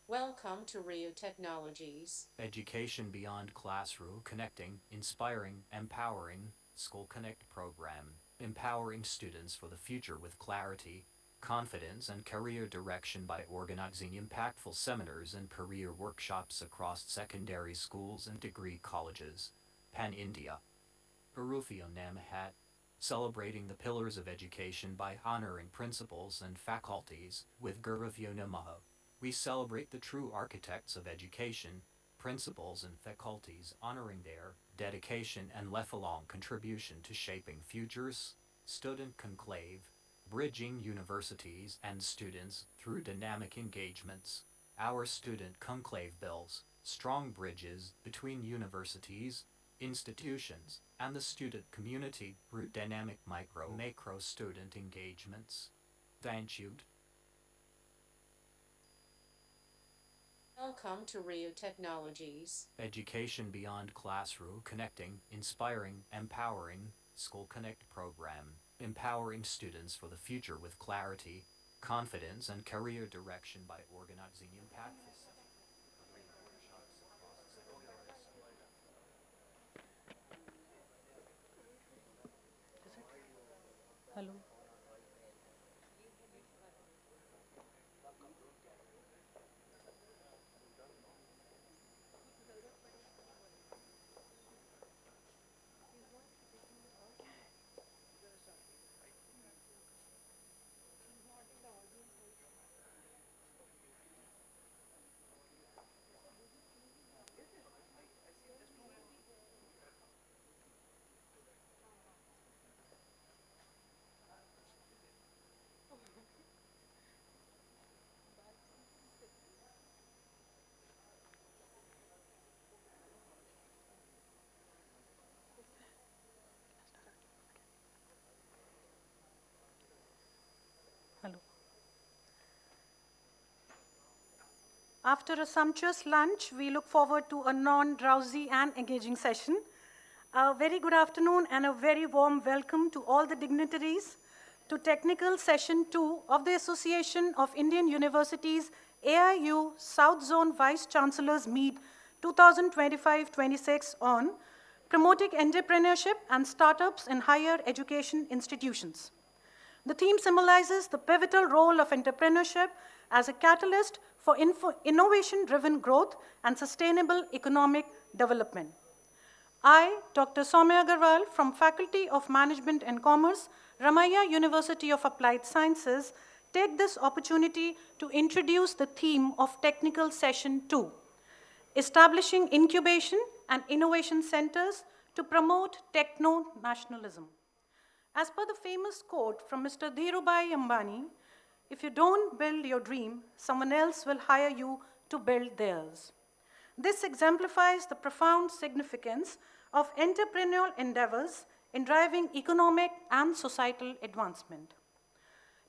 Welcome to Rio Technologies. Education beyond classroom, connecting, inspiring, empowering, School Connect program, empowering students for the future with clarity, confidence, and career direction by organizing impactful seminars and career workshops across secondary schools and degree colleges, Pan-India. Arufio Namahat, celebrating the pillars of education by honoring principals and faculties with Guruvyo Namaha. We celebrate the true architects of education, principals and faculties, honoring their dedication and lifelong contribution to shaping futures. Student Conclave, bridging universities and students through dynamic engagements. Our Student Conclave builds strong bridges between universities, institutions, and the student community through dynamic macro student engagements. Thank you. Welcome to Rio Technologies. Education beyond classroom, connecting, inspiring, empowering, School Connect program, empowering students for the future with clarity, confidence, and career direction by organizing impactful workshops across secondary schools. Hello. Hello. After a sumptuous lunch, we look forward to a non-drowsy and engaging session. A very good afternoon and a very warm welcome to all the dignitaries to Technical Session 2 of the Association of Indian Universities AIU South Zone Vice Chancellors Meet 2025-26 on Promoting Entrepreneurship and Startups in Higher Education Institutions. The theme symbolizes the pivotal role of entrepreneurship as a catalyst for innovation-driven growth and sustainable economic development. I, Dr. Soumya Agarwal from Faculty of Management and Commerce, Ramaiah University of Applied Sciences, take this opportunity to introduce the theme of Technical Session 2, Establishing Incubation and Innovation Centers to Promote Techno-Nationalism. As per the famous quote from Mr. Dhirubhai Ambani, if you don't build your dream, someone else will hire you to build theirs. This exemplifies the profound significance of entrepreneurial endeavors in driving economic and societal advancement.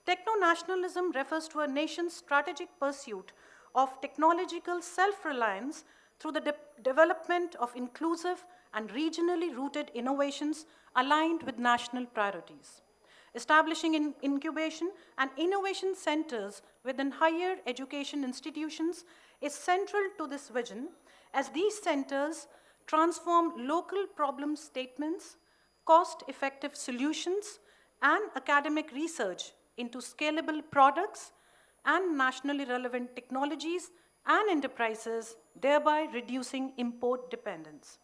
Techno-nationalism refers to a nation's strategic pursuit of technological self-reliance through the development of inclusive and regionally rooted innovations aligned with national priorities. Establishing incubation and innovation centers within higher education institutions is central to this vision, as these centers transform local problem statements, cost-effective solutions, and academic research into scalable products and nationally relevant technologies and enterprises, thereby reducing import dependence.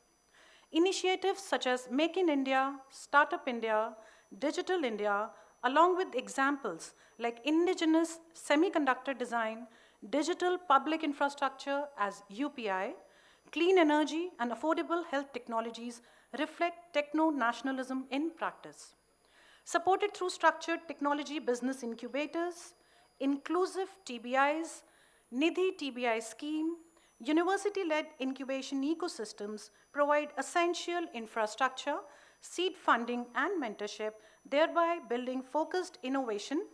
Initiatives such as Make in India, Startup India, Digital India, along with examples like indigenous semiconductor design, digital public infrastructure as UPI, clean energy, and affordable health technologies reflect techno-nationalism in practice. Supported through structured technology business incubators, inclusive TBIs, Nidhi TBI scheme, university-led incubation ecosystems provide essential infrastructure, seed funding, and mentorship, thereby building focused innovation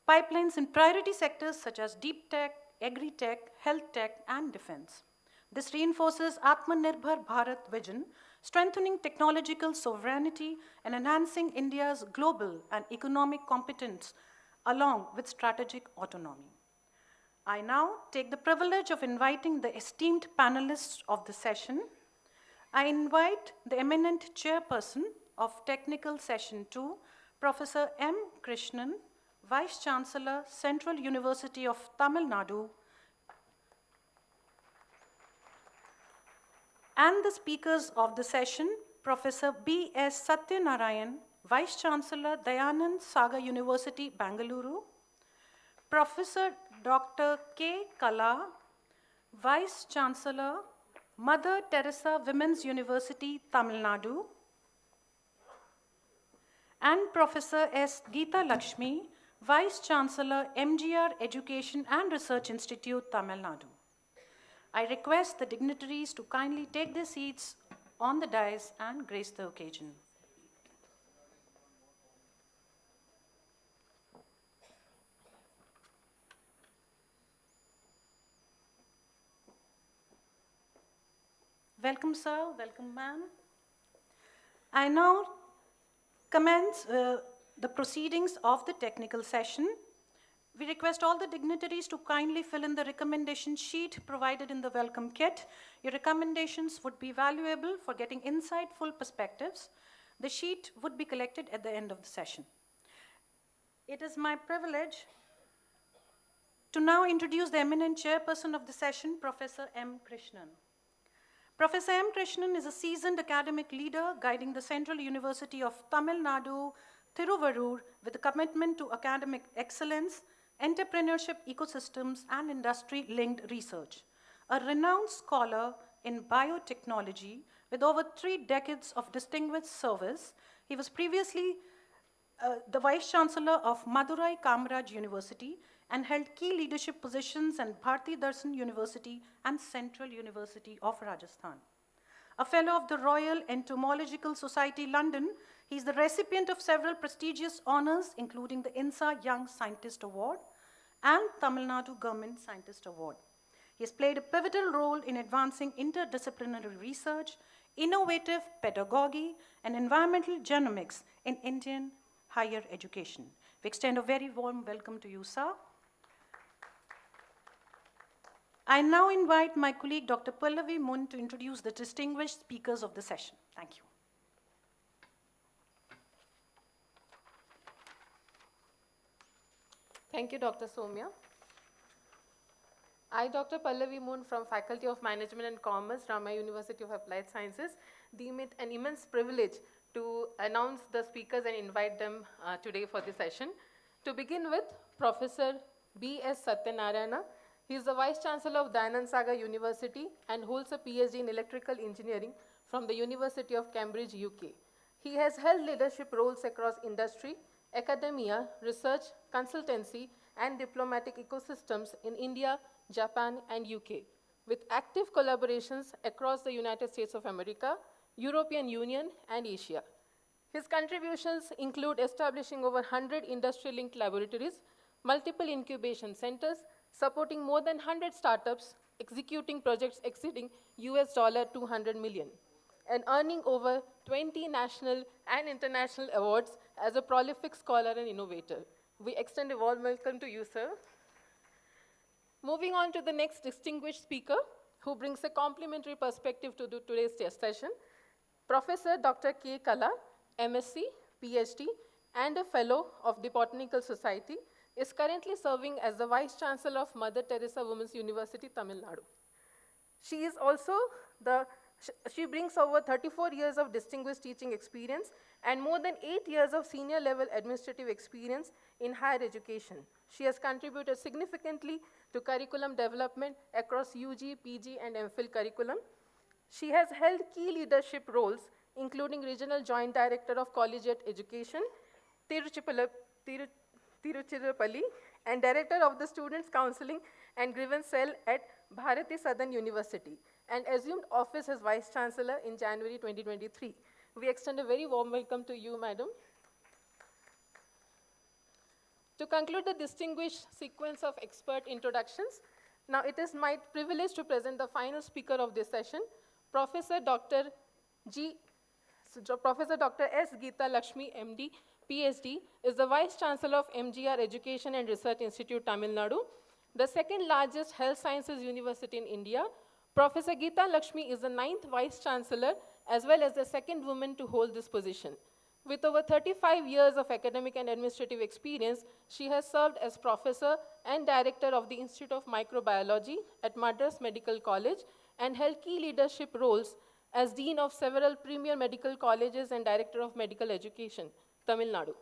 pipelines in priority sectors such as deep tech, agri-tech, health tech, and defense. This reinforces Atmanirbhar Bharat vision, strengthening technological sovereignty and enhancing India's global and economic competence along with strategic autonomy. I now take the privilege of inviting the esteemed panelists of the session. I invite the eminent chairperson of Technical Session 2, Professor M. Krishnan, Vice Chancellor, Central University of Tamil Nadu, and the speakers of the session, Professor B. S. Satyanarayan, Vice Chancellor, Dayanand Saga University, Bangalore, Professor Dr. K. Kala, Vice Chancellor, Mother Teresa Women's University, Tamil Nadu, and Professor S. Geeta Lakshmi, Vice Chancellor, MGR Education and Research Institute, Tamil Nadu. I request the dignitaries to kindly take their seats on the dais and grace the occasion. Welcome, sir. Welcome, ma'am. I now commence the proceedings of the technical session. We request all the dignitaries to kindly fill in the recommendation sheet provided in the welcome kit. Your recommendations would be valuable for getting insightful perspectives. The sheet would be collected at the end of the session. It is my privilege to now introduce the eminent chairperson of the session, Professor M. Krishnan. Professor M. Krishnan is a seasoned academic leader guiding the Central University of Tamil Nadu, Thiruvarur, with a commitment to academic excellence, entrepreneurship ecosystems, and industry-linked research. A renowned scholar in biotechnology with over 3 decades of distinguished service, he was previously the Vice Chancellor of Madurai Kamaraj University and held key leadership positions at Bharati Darshan University and Central University of Rajasthan. A fellow of the Royal Entomological Society, London, he is the recipient of several prestigious honors, including the INSA Young Scientist Award and Tamil Nadu Government Scientist Award. He has played a pivotal role in advancing interdisciplinary research, innovative pedagogy, and environmental genomics in Indian higher education. We extend a very warm welcome to you, sir. I now invite my colleague, Dr. Pallavi Mun, to introduce the distinguished speakers of the session. Thank you. Thank you, Dr. Soumya. I, Dr. Pallavi Moon from Faculty of Management and Commerce, Ramaya University of Applied Sciences, deem it an immense privilege to announce the speakers and invite them today for the session. To begin with, Professor B.S. Satyanarayana. He is the Vice Chancellor of Dayanand Sagar University and holds a PhD in Electrical Engineering from the University of Cambridge, UK. He has held leadership roles across industry, academia, research, consultancy, and diplomatic ecosystems in India, Japan, and UK, with active collaborations across the United States of America, European Union, and Asia. His contributions include establishing over 100 industry-linked laboratories, multiple incubation centers, supporting more than 100 startups, executing projects exceeding US $200 million, and earning over 20 national and international awards as a prolific scholar and innovator. We extend a warm welcome to you, sir. Moving on to the next distinguished speaker, who brings a complementary perspective to today's session, Professor Dr. K. Kala, MSc, PhD, and a Fellow of the Botanical Society, is currently serving as the Vice Chancellor of Mother Teresa Women's University, Tamil Nadu. She is also she brings over 34 years of distinguished teaching experience and more than 8 years of senior level administrative experience in higher education. She has contributed significantly to curriculum development across UG, PG, and MPhil curriculum. She has held key leadership roles, including Regional Joint Director of Collegiate Education, Tiruchirappalli, and Director of the Students' Counseling and Grievance Cell at Bharati Southern University, and assumed office as Vice Chancellor in January 2023. We extend a very warm welcome to you, Madam. To conclude the distinguished sequence of expert introductions, now it is my privilege to present the final speaker of this session, Professor Dr. S. Geeta Lakshmi, MD, PhD, is the Vice Chancellor of MGR Education and Research Institute, Tamil Nadu, the second largest health sciences university in India. Professor Geeta Lakshmi is the 9th Vice Chancellor as well as the second woman to hold this position. With over 35 years of academic and administrative experience, she has served as professor and director of the Institute of Microbiology at Madras Medical College and held key leadership roles as dean of several premier medical colleges and director of medical education, Tamil Nadu.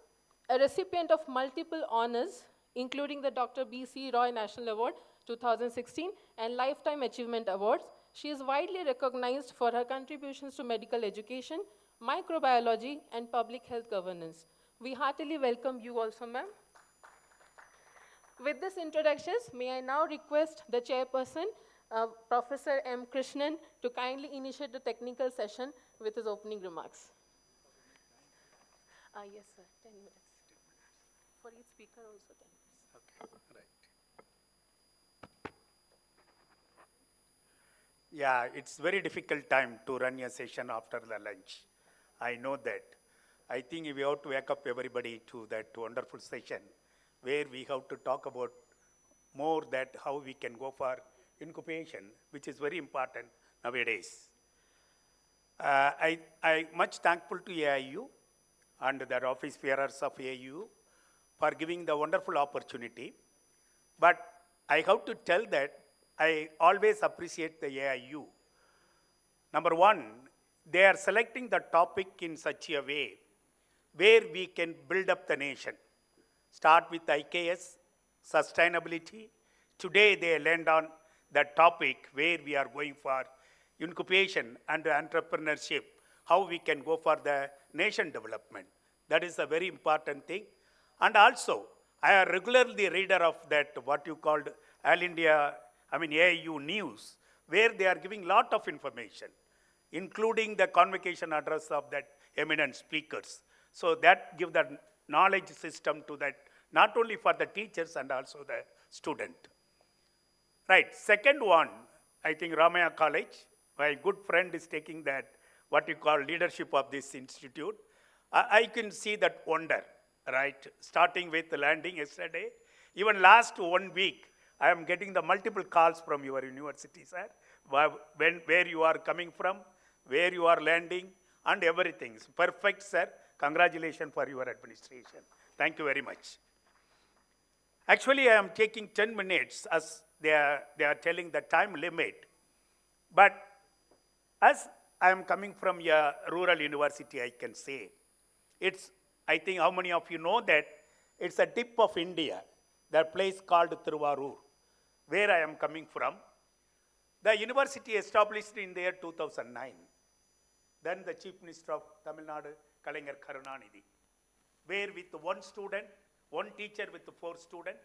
A recipient of multiple honors, including the Dr. B.C. Roy National Award 2016 and Lifetime Achievement Awards, she is widely recognized for her contributions to medical education, microbiology, and public health governance. We heartily welcome you also, ma'am. With this introductions, may I now request the chairperson, Professor M. Krishnan, to kindly initiate the technical session with his opening remarks. Yes, sir, 10 minutes. For each speaker also 10 minutes. Okay, right. Yeah, it's very difficult time to run a session after the lunch. I know that. I think we have to wake up everybody to that wonderful session where we have to talk about more that how we can go for incubation, which is very important nowadays. I much thankful to AIU and the office bearers of AIU for giving the wonderful opportunity. But I have to tell that I always appreciate the AIU. Number one, they are selecting the topic in such a way where we can build up the nation. Start with IKS, sustainability. Today they land on the topic where we are going for incubation and entrepreneurship, how we can go for the nation development. That is a very important thing. And also, I am regularly reader of that what you called AIU News, where they are giving lot of information, including the convocation address of that eminent speakers. So that give the knowledge system to that, not only for the teachers and also the student. Right, second one, I think Ramaya College, my good friend is taking that, what you call leadership of this institute. I can see that wonder, right? Starting with the landing yesterday, even last 1 week, I am getting the multiple calls from your university, sir, where you are coming from, where you are landing, and everything. It's perfect, sir. Congratulations for your administration. Thank you very much. Actually, I am taking 10 minutes as they are telling the time limit. But as I am coming from a rural university, I can say, it's, I think how many of you know that it's a tip of India, that place called Thiruvarur, where I am coming from. The university established in the year 2009. Then the Chief Minister of Tamil Nadu, Kalaignar Karunanidhi, where with one student, one teacher with 4 students,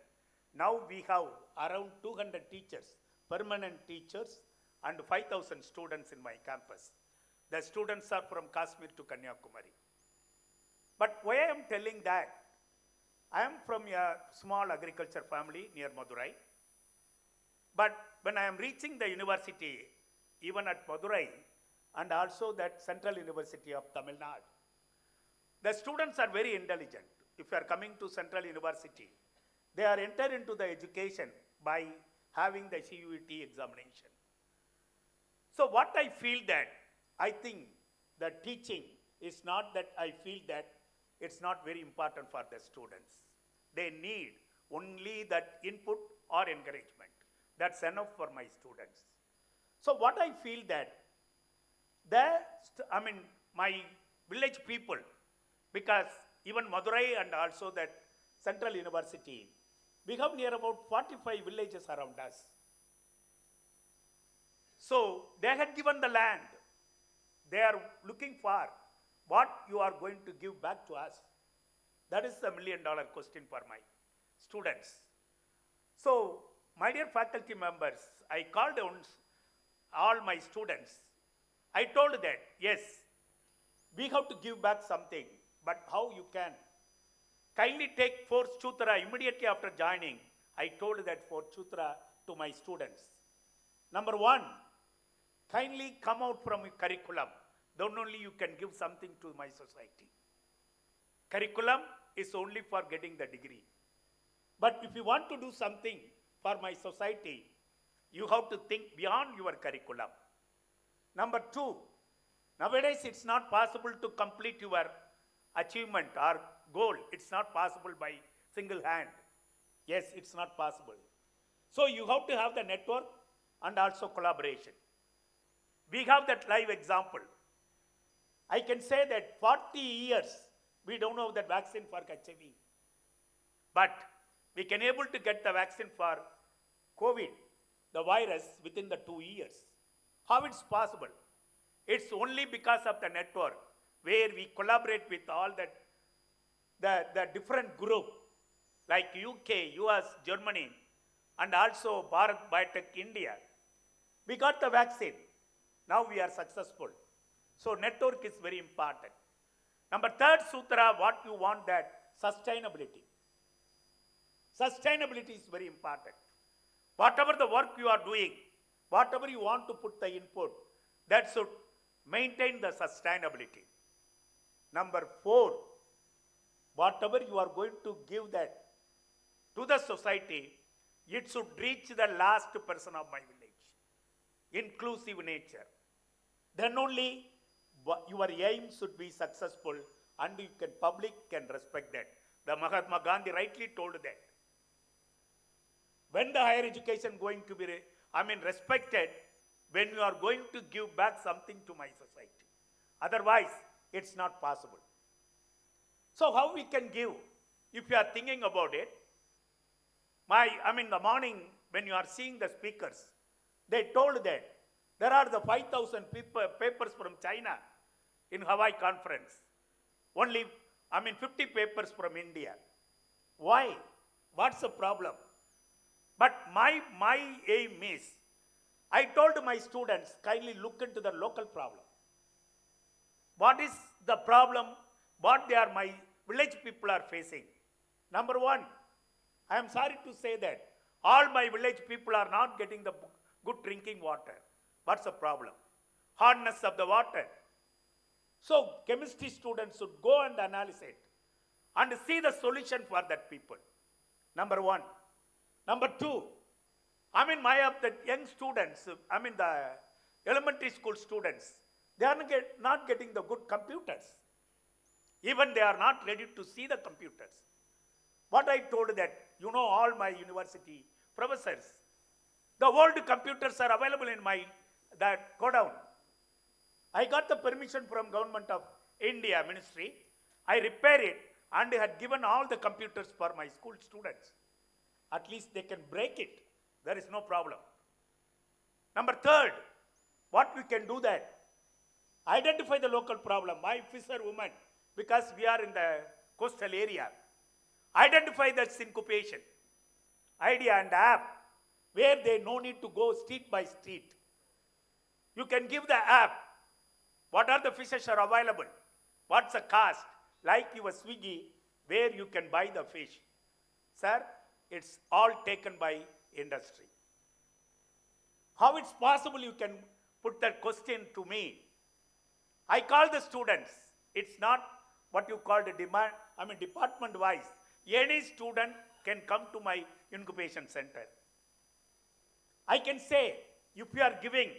now we have around 200 teachers, permanent teachers, and 5,000 students in my campus. The students are from Kashmir to Kanyakumari. But why I am telling that? I am from a small agriculture family near Madurai. But when I am reaching the university, even at Madurai, and also that Central University of Tamil Nadu, the students are very intelligent. If you are coming to Central University, they are entered into the education by having the CUET examination. So what I feel that, I think the teaching is not that I feel that it's not very important for the students. They need only that input or encouragement. That's enough for my students. So what I feel that, my village people, because even Madurai and also that Central University, we have near about 45 villages around us. So they had given the land. They are looking for what you are going to give back to us. That is the $1 million question for my students. So, my dear faculty members, I called on all my students. I told that, yes, we have to give back something, but how you can? Kindly take 4 Sutra immediately after joining. I told that 4 Sutra to my students. Number 1, kindly come out from a curriculum. Then only you can give something to my society. Curriculum is only for getting the degree. But if you want to do something for my society, you have to think beyond your curriculum. Number 2, nowadays it's not possible to complete your achievement or goal. It's not possible by single hand. Yes, it's not possible. So you have to have the network and also collaboration. We have that live example. I can say that 40 years, we don't have the vaccine for HIV. But we can able to get the vaccine for COVID, the virus, within the 2 years. How it's possible? It's only because of the network where we collaborate with all the different group like UK, US, Germany, and also Bharat Biotech India. We got the vaccine. Now we are successful. So network is very important. Number 3rd sutra, what you want that? Sustainability. Sustainability is very important. Whatever the work you are doing, whatever you want to put the input, that should maintain the sustainability. Number 4, whatever you are going to give that to the society, it should reach the last person of my village. Inclusive nature. Then only your aim should be successful and public can respect that. The Mahatma Gandhi rightly told that. When the higher education going to be respected, when you are going to give back something to my society. Otherwise, it's not possible. So how we can give? If you are thinking about it, the morning when you are seeing the speakers, they told that there are the 5,000 papers from China in Hawaii conference. Only, 50 papers from India. Why? What's the problem? But my aim is, I told my students, kindly look into the local problem. What is the problem? What my village people are facing? Number 1, I am sorry to say that all my village people are not getting the good drinking water. What's the problem? Hardness of the water. So chemistry students should go and analyze it and see the solution for that people. Number 1. Number 2, the young students, the elementary school students, they are not getting the good computers. Even they are not ready to see the computers. What I told that, all my university professors, The old computers are available in my that godown. I got the permission from Government of India Ministry. I repair it and had given all the computers for my school students. At least they can break it. There is no problem. Number third, what we can do that? Identify the local problem. My fisherwoman, because we are in the coastal area, identify that syncopation, idea and app, where they no need to go street by street. You can give the app, what are the fishes are available, what's the cost, like your Swiggy, where you can buy the fish. Sir, it's all taken by industry. How it's possible you can put that question to me? I call the students. It's not what you call the department wise. Any student can come to my incubation center. I can say, if you are giving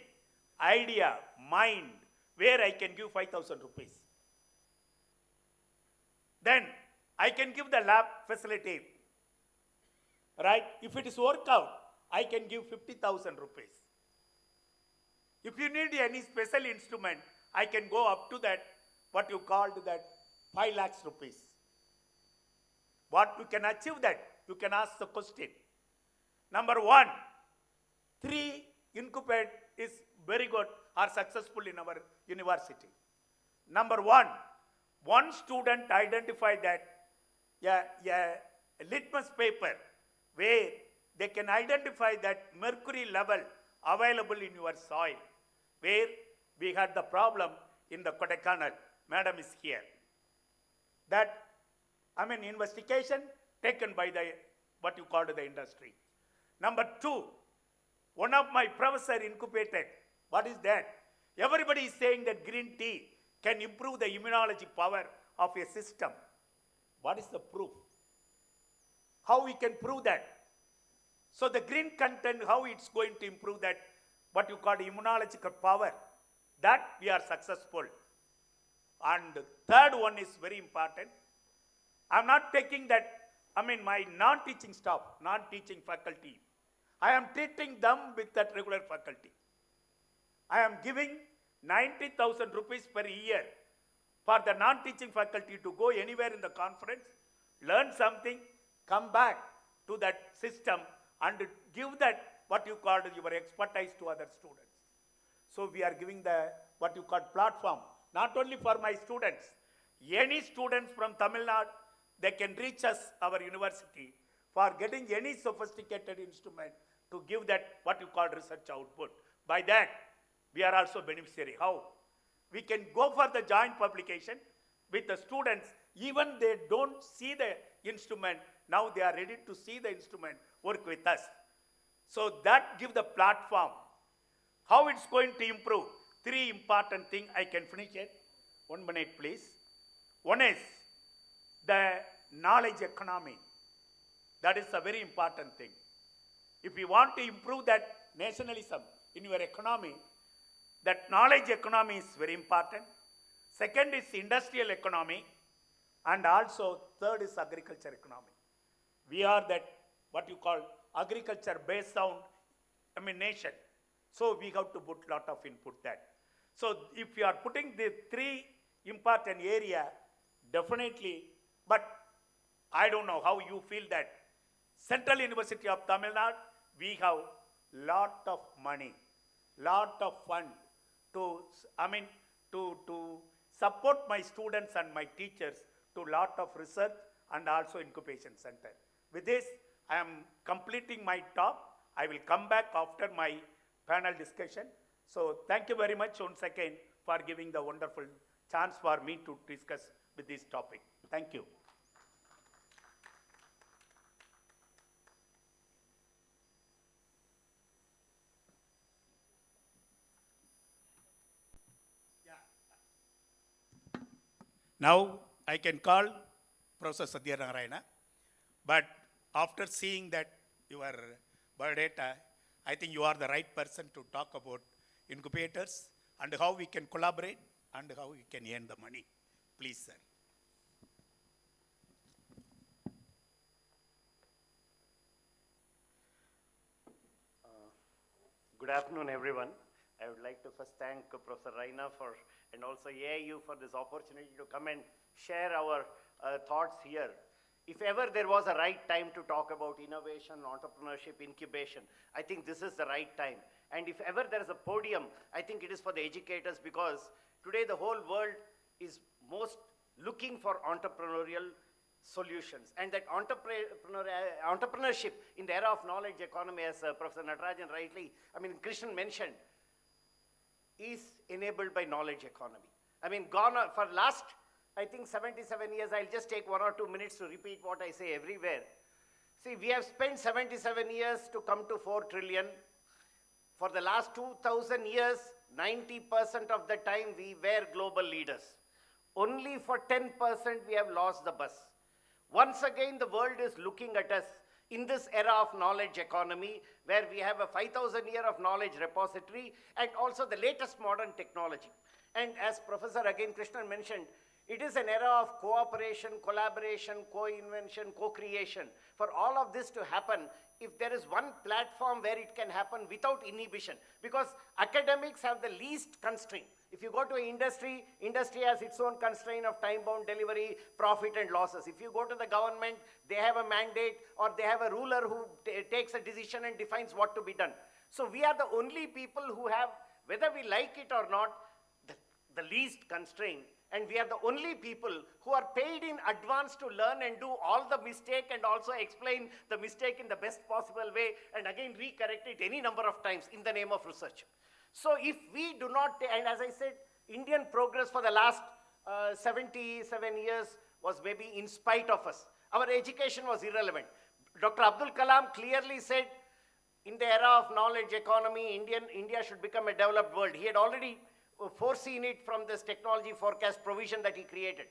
idea, mind, where I can give 5,000 rupees. Then I can give the lab facility. Right? If it is work out, I can give 50,000 rupees. If you need any special instrument, I can go up to that, what you called that 5 lakhs rupees. What you can achieve that? You can ask the question. Number one, 3 incubate is very good or successful in our university. Number one student identify that a litmus paper where they can identify that mercury level available in your soil, where we had the problem in the Kodaikanal. Madam is here. That, investigation taken by the, what you call the industry. Number 2, one of my professor incubated. What is that? Everybody is saying that green tea can improve the immunology power of a system. What is the proof? How we can prove that? So the green content, how it's going to improve that, what you call immunological power, that we are successful. And the third one is very important. I'm not taking that, my non-teaching staff, non-teaching faculty. I am treating them with that regular faculty. I am giving 90,000 rupees per year for the non-teaching faculty to go anywhere in the conference, learn something, come back to that system and give that, what you call your expertise to other students. So we are giving the, what you call platform, not only for my students, any students from Tamil Nadu, they can reach us, our university, for getting any sophisticated instrument to give that, what you call research output. By that, we are also beneficiary. How? We can go for the joint publication with the students, even they don't see the instrument, now they are ready to see the instrument, work with us. So that give the platform. How it's going to improve? 3 important things, I can finish it. 1 minute, please. One is the knowledge economy. That is a very important thing. If you want to improve that nationalism in your economy, that knowledge economy is very important. Second is industrial economy. And also third is agriculture economy. We are that, what you call agriculture based on, nation. So we have to put lot of input that. So if you are putting the 3 important area, definitely, but I don't know how you feel that. Central University of Tamil Nadu, we have lot of money, lot of fund to, to support my students and my teachers to lot of research and also incubation center. With this, I am completing my talk. I will come back after my panel discussion. So thank you very much once again for giving the wonderful chance for me to discuss with this topic. Thank you. Now I can call Professor Satyanarayana, but after seeing that your biodata, I think you are the right person to talk about incubators and how we can collaborate and how we can earn the money. Please, sir. Good afternoon, everyone. I would like to first thank Professor Raina and also AIU for this opportunity to come and share our thoughts here. If ever there was a right time to talk about innovation, entrepreneurship, incubation, I think this is the right time. And if ever there is a podium, I think it is for the educators, because today the whole world is most looking for entrepreneurial solutions. And that entrepreneurship in the era of knowledge economy, as Professor Natarajan rightly, Krishnan mentioned, is enabled by knowledge economy. Gone on for last, I think 77 years, I'll just take 1 or 2 minutes to repeat what I say everywhere. See, we have spent 77 years to come to 4 trillion. For the last 2,000 years, 90% of the time we were global leaders. Only for 10% we have lost the bus. Once again, the world is looking at us in this era of knowledge economy, where we have a 5,000 year of knowledge repository and also the latest modern technology. And as Professor again Krishnan mentioned, it is an era of cooperation, collaboration, co-invention, co-creation. For all of this to happen, if there is one platform where it can happen without inhibition, because academics have the least constraint. If you go to industry, industry has its own constraint of time-bound delivery, profit and losses. If you go to the government, they have a mandate or they have a ruler who takes a decision and defines what to be done. So we are the only people who have, whether we like it or not, the least constraint. And we are the only people who are paid in advance to learn and do all the mistake and also explain the mistake in the best possible way and again recorrect it any number of times in the name of research. So if we do not, and as I said, Indian progress for the last 77 years was maybe in spite of us. Our education was irrelevant. Dr. Abdul Kalam clearly said, in the era of knowledge economy, India should become a developed world. He had already foreseen it from this technology forecast provision that he created.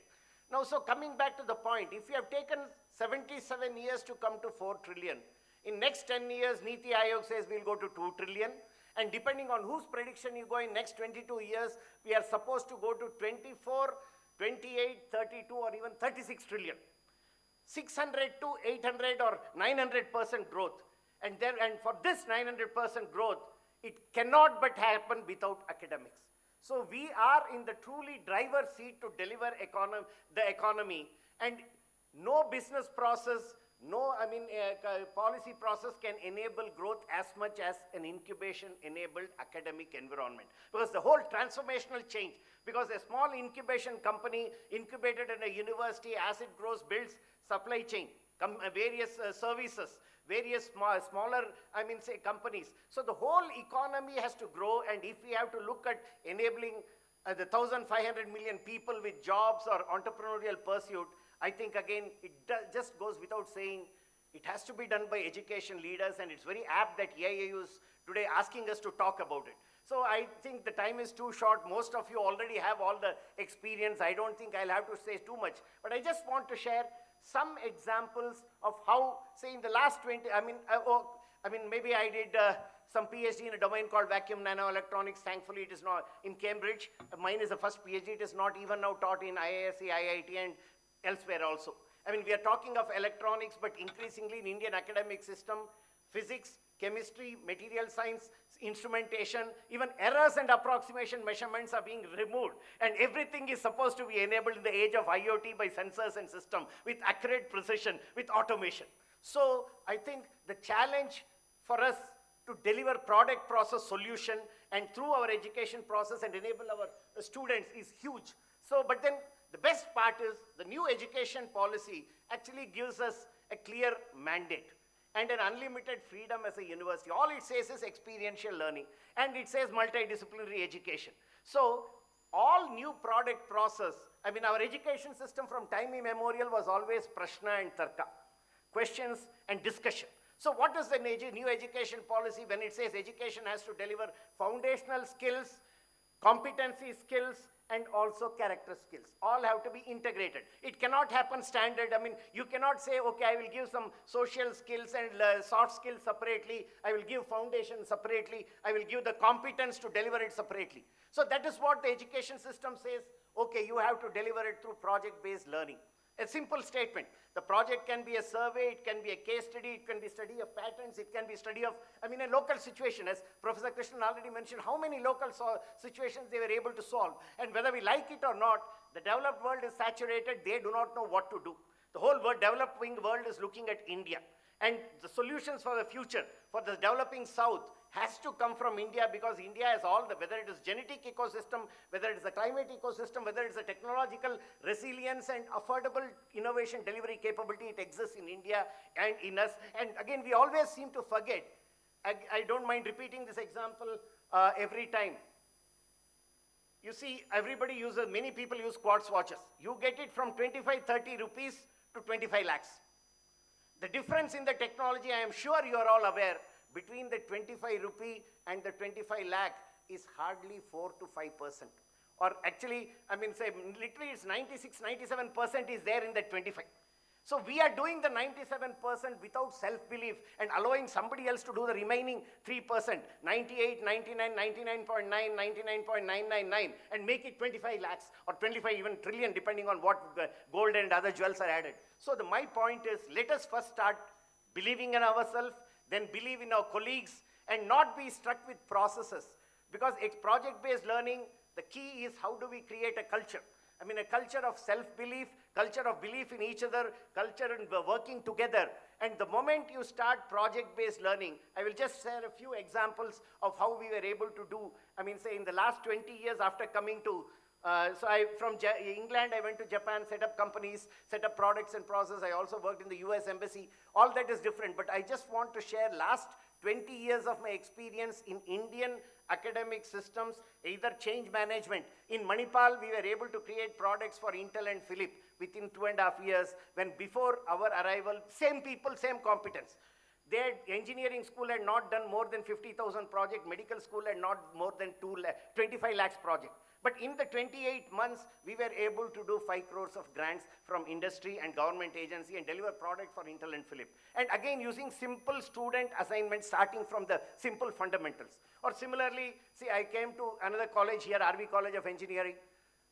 Now, so coming back to the point, if you have taken 77 years to come to 4 trillion, in next 10 years, Niti Aayog says we'll go to 2 trillion. And depending on whose prediction you go in next 22 years, we are supposed to go to 24, 28, 32, or even 36 trillion. 600 to 800 or 900% growth. And for this 900% growth, it cannot but happen without academics. So we are in the truly driver's seat to deliver the economy, and no business process, no policy process can enable growth as much as an incubation-enabled academic environment. Because the whole transformational change, because a small incubation company incubated in a university, as it grows, builds supply chain, various services, various smaller, companies. So the whole economy has to grow, and if we have to look at enabling the 1,500 million people with jobs or entrepreneurial pursuit, I think again, it just goes without saying, it has to be done by education leaders, and it's very apt that AIU is today asking us to talk about it. So I think the time is too short. Most of you already have all the experience. I don't think I'll have to say too much, but I just want to share some examples of how, say in the last 20, maybe I did some PhD in a domain called vacuum nanoelectronics. Thankfully, it is not in Cambridge. Mine is the first PhD. It is not even now taught in IISc, IIT, and elsewhere also. We are talking of electronics, but increasingly in Indian academic system, physics, chemistry, material science, instrumentation, even errors and approximation measurements are being removed. And everything is supposed to be enabled in the age of IoT by sensors and system with accurate precision, with automation. So I think the challenge for us to deliver product process solution and through our education process and enable our students is huge. So, but then the best part is the new education policy actually gives us a clear mandate and an unlimited freedom as a university. All it says is experiential learning, and it says multidisciplinary education. So all new product process, our education system from time immemorial was always prashna and tarka, questions and discussion. So what is the new education policy when it says education has to deliver foundational skills, competency skills, and also character skills? All have to be integrated. It cannot happen standard. You cannot say, okay, I will give some social skills and soft skills separately. I will give foundation separately. I will give the competence to deliver it separately. So that is what the education system says. Okay, you have to deliver it through project-based learning. A simple statement. The project can be a survey, it can be a case study, it can be study of patterns, it can be study of, a local situation. As Professor Krishnan already mentioned, how many local situations they were able to solve. And whether we like it or not, the developed world is saturated, they do not know what to do. The whole developing world is looking at India. And the solutions for the future, for the developing South, has to come from India, because India has all the, whether it is genetic ecosystem, whether it is the climate ecosystem, whether it is the technological resilience and affordable innovation delivery capability, it exists in India and in us. And again, we always seem to forget, I don't mind repeating this example every time. You see, many people use quartz watches. You get it from 25, 30 rupees to 25 lakhs. The difference in the technology, I am sure you are all aware, between the 25 rupee and the 25 lakh is hardly 4 to 5%. Or actually, literally it's 96, 97% is there in the 25. So we are doing the 97% without self-belief and allowing somebody else to do the remaining 3%, 98, 99, 99.9, 99.999, and make it 25 lakhs or 25 even trillion, depending on what gold and other jewels are added. So my point is, let us first start believing in ourselves, then believe in our colleagues, and not be struck with processes. Because it's project-based learning, the key is how do we create a culture? A culture of self-belief, culture of belief in each other, culture in working together. And the moment you start project-based learning, I will just share a few examples of how we were able to do, say in the last 20 years after coming to from England, I went to Japan, set up companies, set up products and process. I also worked in the US Embassy. All that is different, but I just want to share last 20 years of my experience in Indian academic systems, either change management. In Manipal, we were able to create products for Intel and Philip within 2.5 years, when before our arrival, same people, same competence. Their engineering school had not done more than 50,000 project, medical school had not more than 25 lakhs project. But in the 28 months, we were able to do 5 crores of grants from industry and government agency and deliver product for Intel and Philip. And again, using simple student assignments, starting from the simple fundamentals. Or similarly, see, I came to another college here, RV College of Engineering.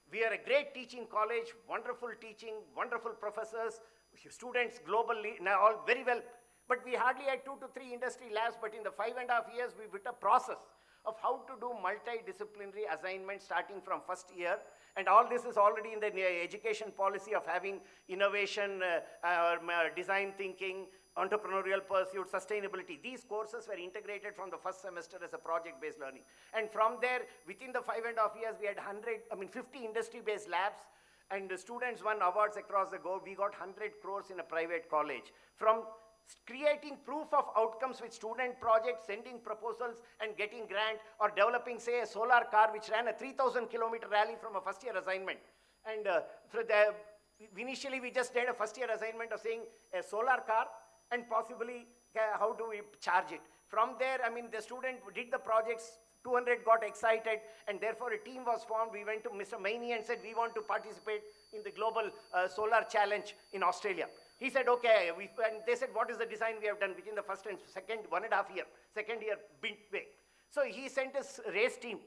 We are a great teaching college, wonderful teaching, wonderful professors, students globally, now all very well. But we hardly had 2 to 3 industry labs, but in the 5.5 years, we built a process of how to do multidisciplinary assignments starting from first year. And all this is already in the education policy of having innovation, design thinking, entrepreneurial pursuit, sustainability. These courses were integrated from the first semester as a project-based learning. And from there, within the 5.5 years, we had 50 industry-based labs, and the students won awards across the globe. We got 100 crores in a private college. From creating proof of outcomes with student projects, sending proposals and getting grant, or developing, say, a solar car which ran a 3,000-kilometer rally from a first-year assignment. And initially, we just did a first-year assignment of saying a solar car and possibly how do we charge it. From there, the student did the projects, 200 got excited, and therefore a team was formed. We went to Mr. Maini and said, we want to participate in the global solar challenge in Australia. He said, okay, and they said, what is the design we have done within the first and second 1.5 year, second year way. So he sent his race team,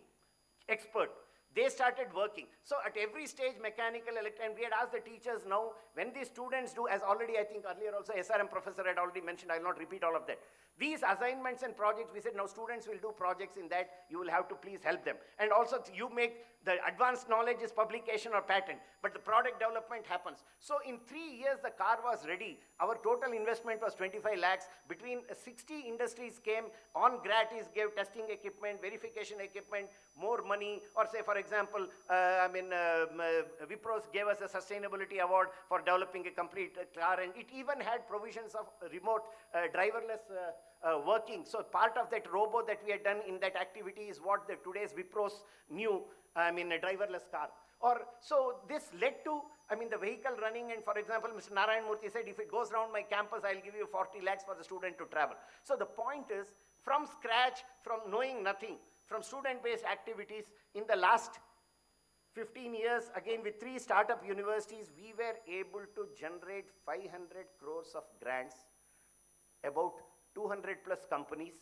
expert. They started working. So at every stage, mechanical, electrical, and we had asked the teachers now, when these students do, as already I think earlier also SRM professor had already mentioned, I will not repeat all of that. These assignments and projects, we said, now students will do projects in that, you will have to please help them. And also you make the advanced knowledge is publication or patent, but the product development happens. So in 3 years, the car was ready. Our total investment was 25 lakhs. Between 60 industries came, on gratis, gave testing equipment, verification equipment, more money, or say, for example, Wipro gave us a sustainability award for developing a complete car, and it even had provisions of remote driverless working. So part of that robo that we had done in that activity is what today's Wipros knew, a driverless car. So this led to, the vehicle running, and for example, Mr. Narayan Murthy said, if it goes around my campus, I'll give you 40 lakhs for the student to travel. So the point is, from scratch, from knowing nothing, from student-based activities, in the last 15 years, again with 3 startup universities, we were able to generate 500 crores of grants, about 200 plus companies,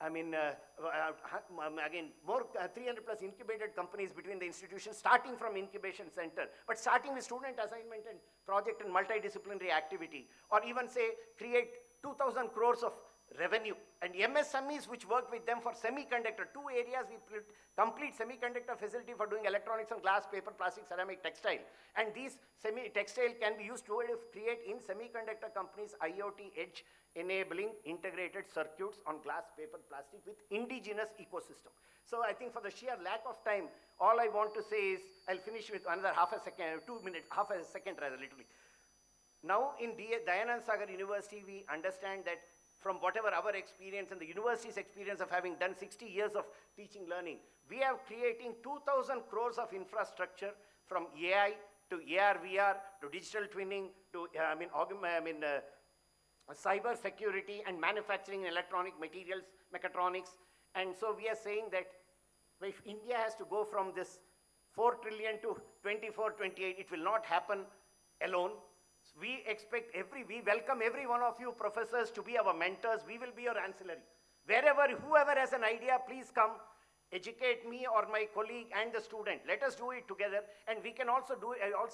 I mean, again, more 300 plus incubated companies between the institutions, starting from incubation center, but starting with student assignment and project and multidisciplinary activity, or even say create 2,000 crores of revenue. And MSMEs which worked with them for semiconductor, 2 areas we put complete semiconductor facility for doing electronics and glass, paper, plastic, ceramic, textile. And these textile can be used to create in semiconductor companies IoT edge enabling integrated circuits on glass, paper, plastic with indigenous ecosystem. So I think for the sheer lack of time, all I want to say is, I'll finish with another half a second, 2 minutes, half a second rather literally. Now in Dayanand Sagar University, we understand that from whatever our experience and the university's experience of having done 60 years of teaching learning, we are creating 2,000 crores of infrastructure from AI to AR, VR to digital twinning to cyber security and manufacturing electronic materials, mechatronics. And so we are saying that if India has to go from this 4 trillion to 24, 28, it will not happen alone. We expect we welcome every one of you professors to be our mentors. We will be your ancillary. Whoever has an idea, please come, educate me or my colleague and the student. Let us do it together. And we can also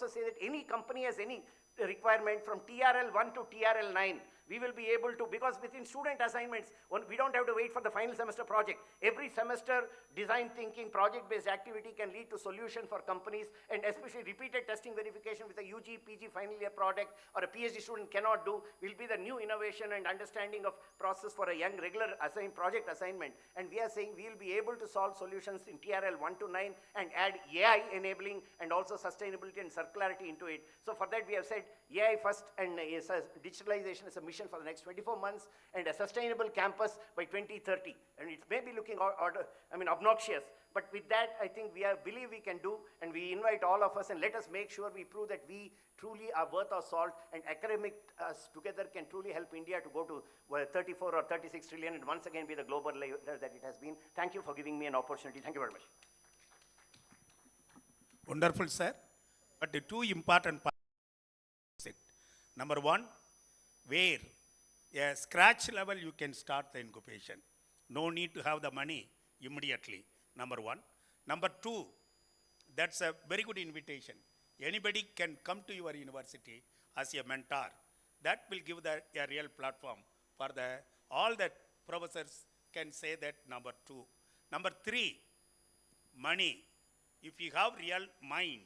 say that any company has any requirement from TRL 1 to TRL 9. We will be able to, because within student assignments, we don't have to wait for the final semester project. Every semester, design thinking, project-based activity can lead to solution for companies, and especially repeated testing verification with a UG, PG final year product or a PhD student cannot do, will be the new innovation and understanding of process for a young regular project assignment. And we are saying we will be able to solve solutions in TRL 1 to 9 and add AI enabling and also sustainability and circularity into it. So for that we have said AI first and digitalization is a mission for the next 24 months and a sustainable campus by 2030. And it may be looking obnoxious, but with that I think believe we can do, and we invite all of us and let us make sure we prove that we truly are worth our salt, and academic together can truly help India to go to 34 or 36 trillion and once again be the global leader that it has been. Thank you for giving me an opportunity. Thank you very much. Wonderful, sir. But the two important parts. Number one, where a scratch level you can start the incubation. No need to have the money immediately, number one. Number two, that's a very good invitation. Anybody can come to your university as a mentor. That will give a real platform for all the professors can say that, number two. Number three, money. If you have real mind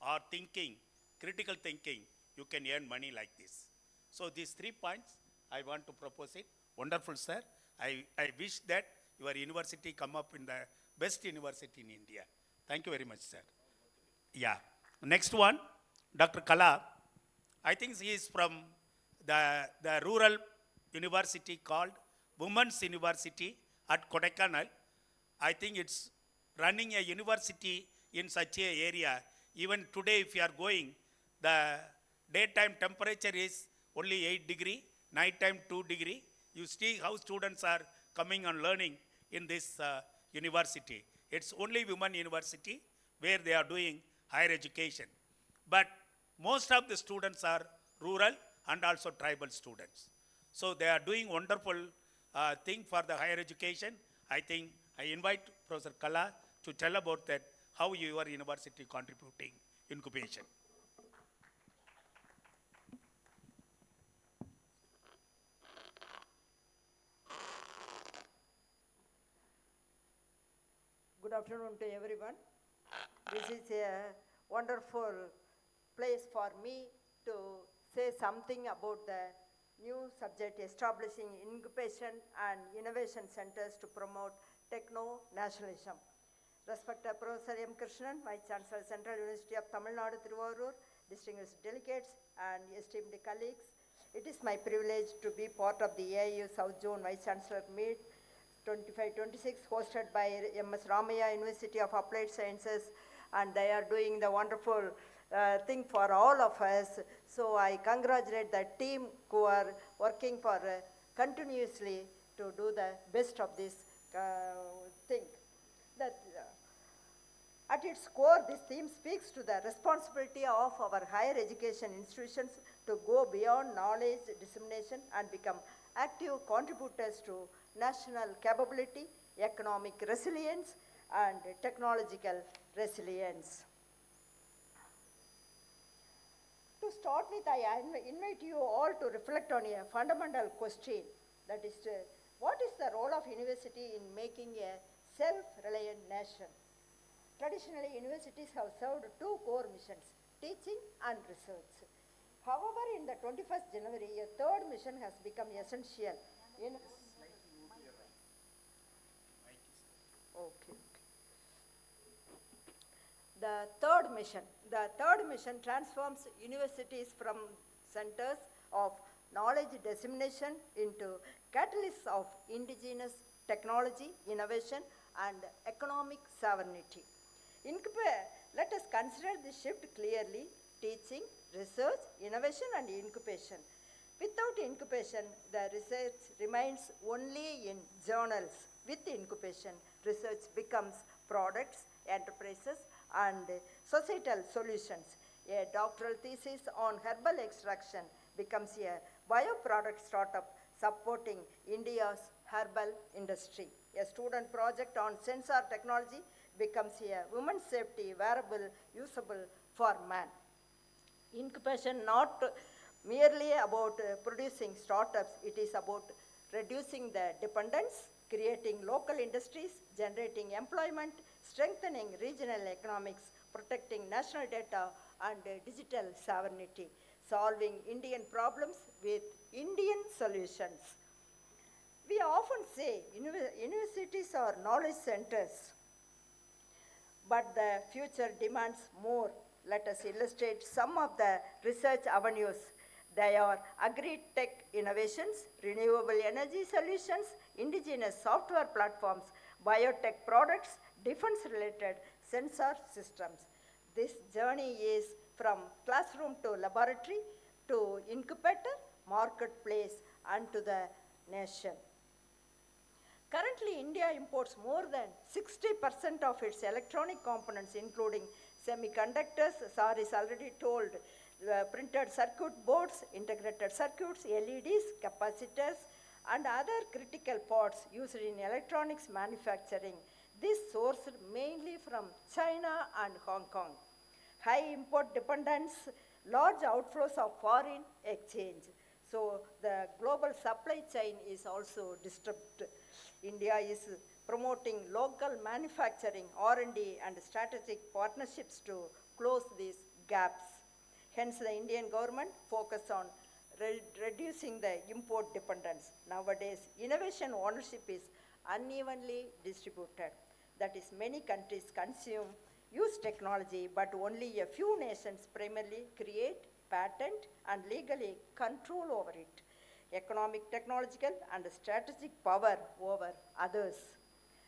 or thinking, critical thinking, you can earn money like this. So these 3 points, I want to propose it. Wonderful, sir. I wish that your university come up in the best university in India. Thank you very much, sir. Yeah. Next one, Dr. Kala. I think he is from the rural university called Women's University at Kodaikanal. I think it's running a university in such a area. Even today, if you are going, the daytime temperature is only 8 degree, nighttime 2 degree. You see how students are coming and learning in this university. It's only women university where they are doing higher education. But most of the students are rural and also tribal students. So they are doing wonderful thing for the higher education. I think I invite Professor Kala to tell about that, how your university contributing incubation. Good afternoon to everyone. This is a wonderful place for me to say something about the new subject, establishing incubation and innovation centers to promote techno-nationalism. Respected Professor M. Krishnan, Vice Chancellor, Central University of Tamil Nadu, Thiruvarur, distinguished delegates and esteemed colleagues, it is my privilege to be part of the AIU South Zone Vice Chancellor Meet 25-26 hosted by MS Ramaya University of Applied Sciences, and they are doing the wonderful thing for all of us. So I congratulate the team who are working for continuously to do the best of this thing. That, at its core, this theme speaks to the responsibility of our higher education institutions to go beyond knowledge dissemination and become active contributors to national capability, economic resilience, and technological resilience. To start with, I invite you all to reflect on a fundamental question, that is, what is the role of university in making a self-reliant nation? Traditionally, universities have served two core missions, teaching and research. However, in the 21st January, a third mission has become essential. The third mission transforms universities from centers of knowledge dissemination into catalysts of indigenous technology, innovation, and economic sovereignty. Let us consider this shift clearly: teaching, research, innovation, and incubation. Without incubation, the research remains only in journals. With incubation, research becomes products, enterprises, and societal solutions. A doctoral thesis on herbal extraction becomes a bioproduct startup supporting India's herbal industry. A student project on sensor technology becomes a women's safety wearable usable for man. Incubation not merely about producing startups, it is about reducing the dependence, creating local industries, generating employment, strengthening regional economics, protecting national data and digital sovereignty, solving Indian problems with Indian solutions. We often say universities are knowledge centers, but the future demands more. Let us illustrate some of the research avenues. They are agri-tech innovations, renewable energy solutions, indigenous software platforms, biotech products, defense-related sensor systems. This journey is from classroom to laboratory to incubator, marketplace, and to the nation. Currently, India imports more than 60% of its electronic components, including semiconductors, Saris already told, printed circuit boards, integrated circuits, LEDs, capacitors, and other critical parts used in electronics manufacturing. This sourced mainly from China and Hong Kong. High import dependence, large outflows of foreign exchange. So the global supply chain is also disturbed. India is promoting local manufacturing, R&D, and strategic partnerships to close these gaps. Hence, the Indian government focused on reducing the import dependence. Nowadays, innovation ownership is unevenly distributed. That is, many countries use technology, but only a few nations primarily create, patent, and legally control over it. Economic, technological, and strategic power over others.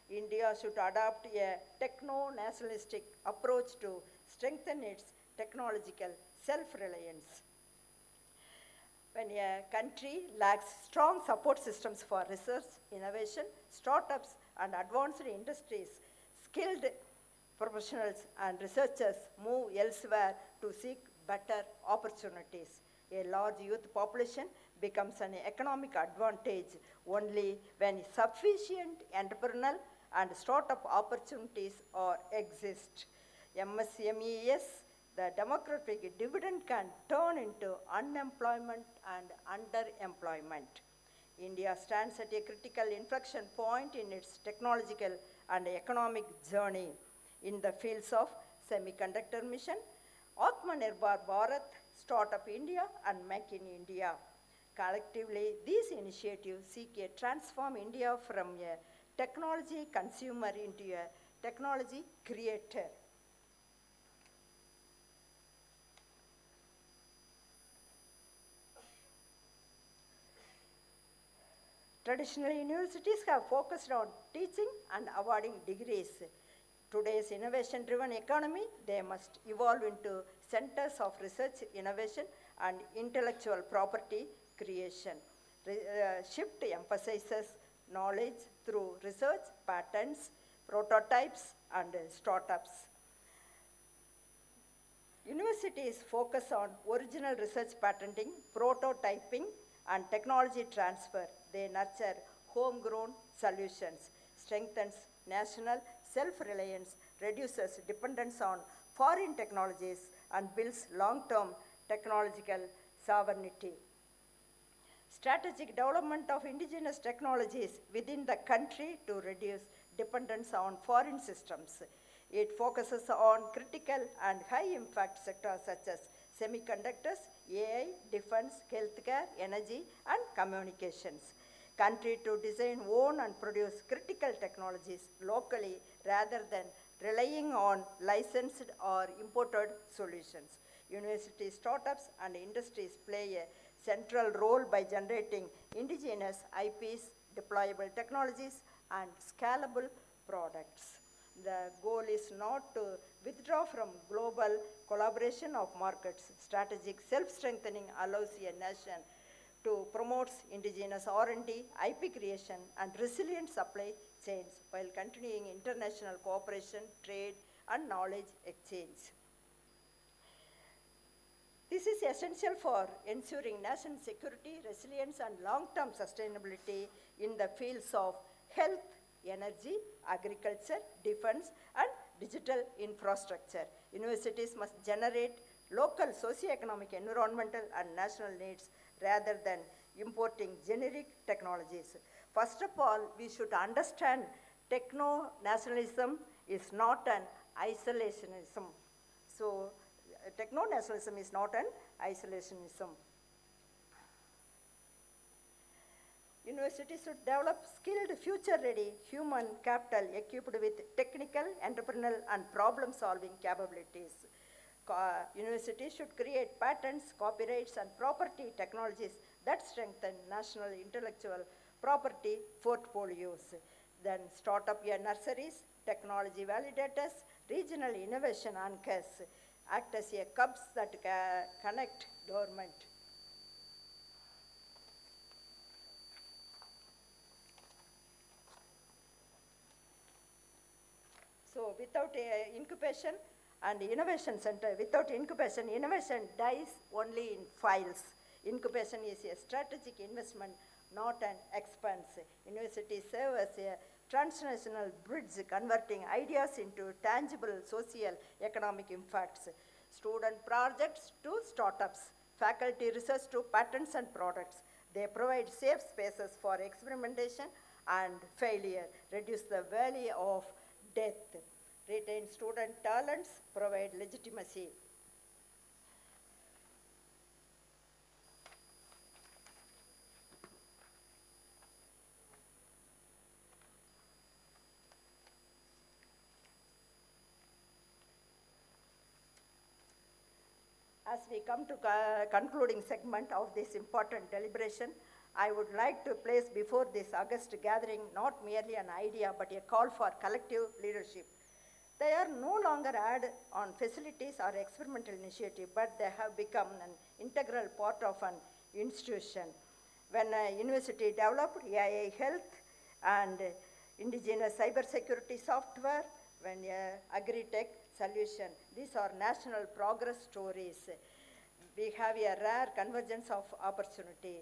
India should adopt a techno-nationalistic approach to strengthen its technological self-reliance. When a country lacks strong support systems for research, innovation, startups, and advanced industries, skilled professionals and researchers move elsewhere to seek better opportunities. A large youth population becomes an economic advantage only when sufficient entrepreneurial and startup opportunities exist. MSMEs, the demographic dividend can turn into unemployment and underemployment. India stands at a critical inflection point in its technological and economic journey in the fields of semiconductor mission, Atmanirbhar Bharat, Startup India, and Make in India. Collectively, these initiatives seek to transform India from a technology consumer into a technology creator. Traditionally, universities have focused on teaching and awarding degrees. Today's innovation-driven economy, they must evolve into centers of research, innovation, and intellectual property creation. Shift emphasizes knowledge through research, patents, prototypes, and startups. Universities focus on original research patenting, prototyping, and technology transfer. They nurture homegrown solutions, strengthens national self-reliance, reduces dependence on foreign technologies, and builds long-term technological sovereignty. Strategic development of indigenous technologies within the country to reduce dependence on foreign systems. It focuses on critical and high-impact sectors such as semiconductors, AI, defense, healthcare, energy, and communications. Country to design, own, and produce critical technologies locally rather than relying on licensed or imported solutions. University startups and industries play a central role by generating indigenous IPs, deployable technologies, and scalable products. The goal is not to withdraw from global collaboration of markets. Strategic self-strengthening allows a nation to promote indigenous R&D, IP creation, and resilient supply chains while continuing international cooperation, trade, and knowledge exchange. This is essential for ensuring national security, resilience, and long-term sustainability in the fields of health, energy, agriculture, defense, and digital infrastructure. Universities must generate local socio-economic, environmental, and national needs rather than importing generic technologies. First of all, we should understand techno-nationalism is not an isolationism. So, techno-nationalism is not an isolationism. Universities should develop skilled, future-ready human capital equipped with technical, entrepreneurial, and problem-solving capabilities. Universities should create patents, copyrights, and property technologies that strengthen national intellectual property portfolios. Then start-up year nurseries, technology validators, regional innovation anchors act as a hubs that connect government. So without incubation and innovation center, without incubation, innovation dies only in files. Incubation is a strategic investment, not an expense. Universities serve as a transnational bridge converting ideas into tangible social economic impacts. Student projects to startups, faculty research to patents and products. They provide safe spaces for experimentation and failure, reduce the valley of death, retain student talents, provide legitimacy. As we come to concluding segment of this important deliberation, I would like to place before this August gathering not merely an idea but a call for collective leadership. They are no longer add-on facilities or experimental initiative, but they have become an integral part of an institution. When a university developed AI health and indigenous cybersecurity software, when agri-tech solution, these are national progress stories. We have a rare convergence of opportunity.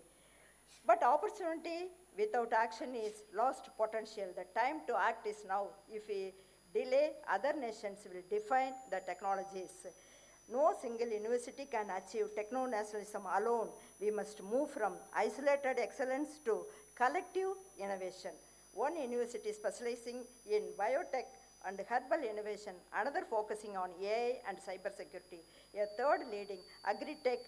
But opportunity without action is lost potential. The time to act is now. If we delay, other nations will define the technologies. No single university can achieve techno-nationalism alone. We must move from isolated excellence to collective innovation. One university specializing in biotech and herbal innovation, another focusing on AI and cybersecurity, a third leading agri-tech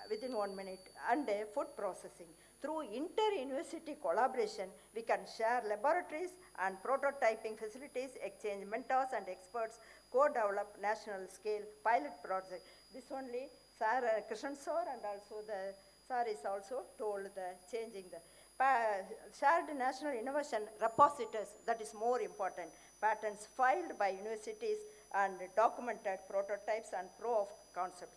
within 1 minute, and food processing. Through inter-university collaboration, we can share laboratories and prototyping facilities, exchange mentors and experts, co-develop national scale pilot projects. This only Sir Krishan sir and also the sir is also told the changing the shared national innovation repositories, that is more important. Patents filed by universities and documented prototypes and proof of concept.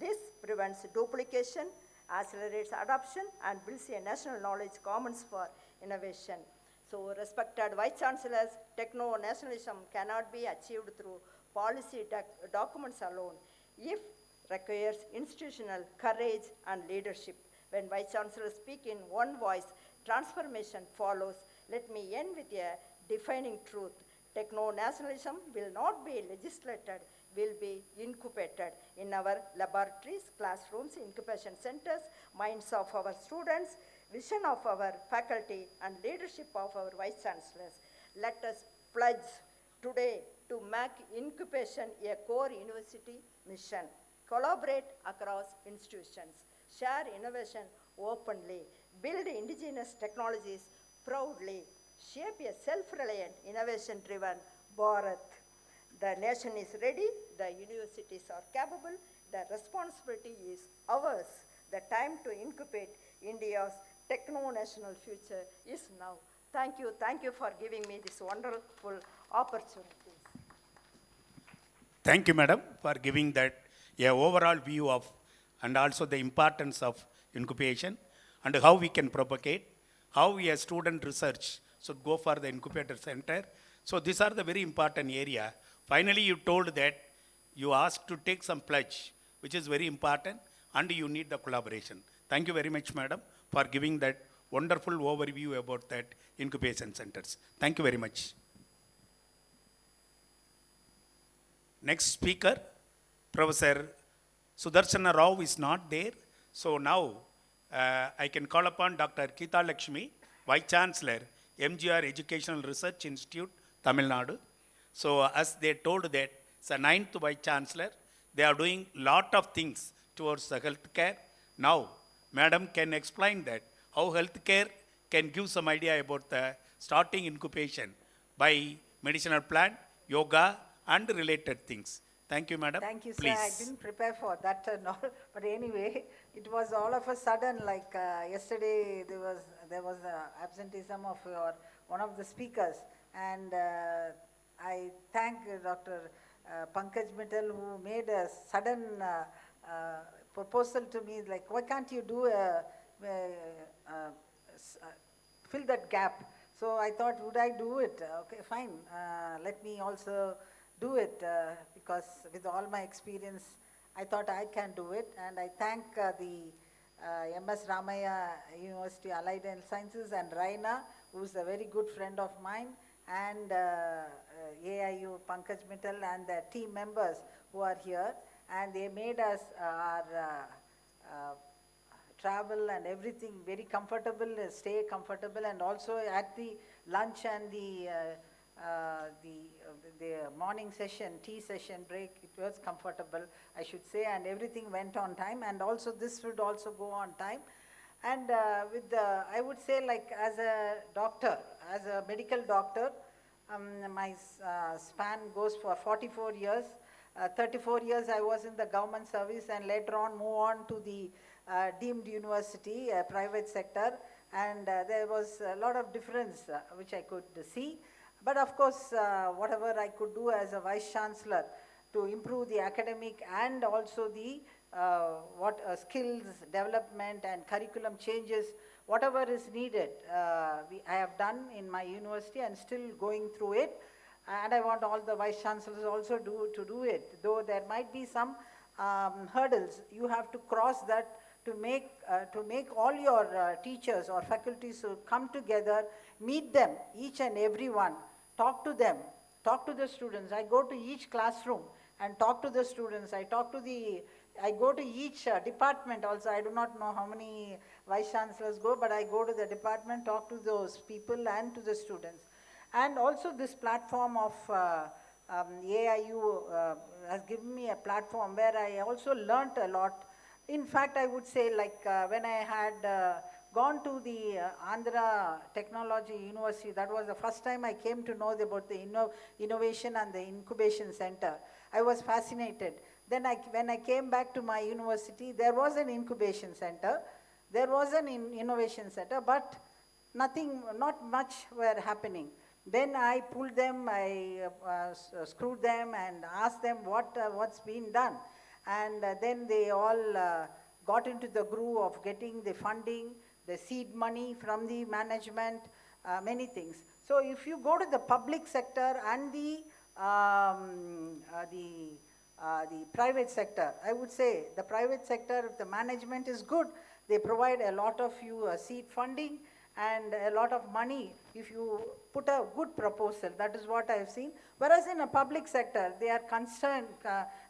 This prevents duplication, accelerates adoption, and builds a national knowledge commons for innovation. So, respected Vice Chancellors, techno-nationalism cannot be achieved through policy documents alone. It requires institutional courage and leadership. When Vice Chancellors speak in one voice, transformation follows. Let me end with a defining truth. Techno-nationalism will not be legislated, will be incubated in our laboratories, classrooms, incubation centers, minds of our students, vision of our faculty, and leadership of our Vice Chancellors. Let us pledge today to make incubation a core university mission. Collaborate across institutions, share innovation openly, build indigenous technologies proudly, shape a self-reliant, innovation-driven Bharat. The nation is ready, the universities are capable, the responsibility is ours. The time to incubate India's techno-national future is now. Thank you for giving me this wonderful opportunity. Thank you, madam, for giving that overall view of and also the importance of incubation and how we can propagate, how we as student research should go for the incubator center. So these are the very important area. Finally, you told that you asked to take some pledge, which is very important, and you need the collaboration. Thank you very much, madam, for giving that wonderful overview about that incubation centers. Thank you very much. Next speaker, Professor Sudarshana Rao is not there. So now I can call upon Dr. Geeta Lakshmi, Vice Chancellor, MGR Educational Research Institute, Tamil Nadu. So as they told that it's a 9th Vice Chancellor, they are doing lot of things towards the healthcare. Now, Madam can explain that, how healthcare can give some idea about the starting incubation by medicinal plant, yoga, and related things. Thank you, Madam. Thank you, sir. Please. I didn't prepare for that and all. But anyway, it was all of a sudden, like yesterday there was absenteeism of one of the speakers. And I thank Dr. Pankaj Mittal, who made a sudden proposal to me, like, why can't you do fill that gap? So I thought, would I do it? Okay, fine. Let me also do it because with all my experience, I thought I can do it. And I thank the MS Ramaya University Allied Health Sciences and Raina, who is a very good friend of mine, and AIU Pankaj Mittal and the team members who are here. And they made us our travel and everything very comfortable, stay comfortable, and also at the lunch and the morning session, tea session break, it was comfortable, I should say, and everything went on time, and also this would also go on time. And I would say, like, as a doctor, as a medical doctor, my span goes for 44 years. 34 years I was in the government service, and later on move on to the deemed university, private sector, and there was a lot of difference which I could see. But of course, whatever I could do as a Vice Chancellor to improve the academic and also the skills development and curriculum changes, whatever is needed, I have done in my university and still going through it. And I want all the Vice Chancellors also to do it. Though there might be some hurdles, you have to cross that to make all your teachers or faculties to come together, meet them, each and every one, talk to them, talk to the students. I go to each classroom and talk to the students. I go to each department also. I do not know how many Vice Chancellors go, but I go to the department, talk to those people and to the students. And also this platform of AIU has given me a platform where I also learnt a lot. In fact, I would say, like, when I had gone to the Andhra Technology University, that was the first time I came to know about the innovation and the incubation center. I was fascinated. Then when I came back to my university, there was an incubation center, there was an innovation center, but not much were happening. Then I pulled them, I screwed them and asked them what's been done. And then they all got into the groove of getting the funding, the seed money from the management, many things. So if you go to the public sector and the private sector, I would say the private sector, if the management is good, They provide a lot of you seed funding and a lot of money if you put a good proposal. That is what I have seen. Whereas in a public sector, they are concerned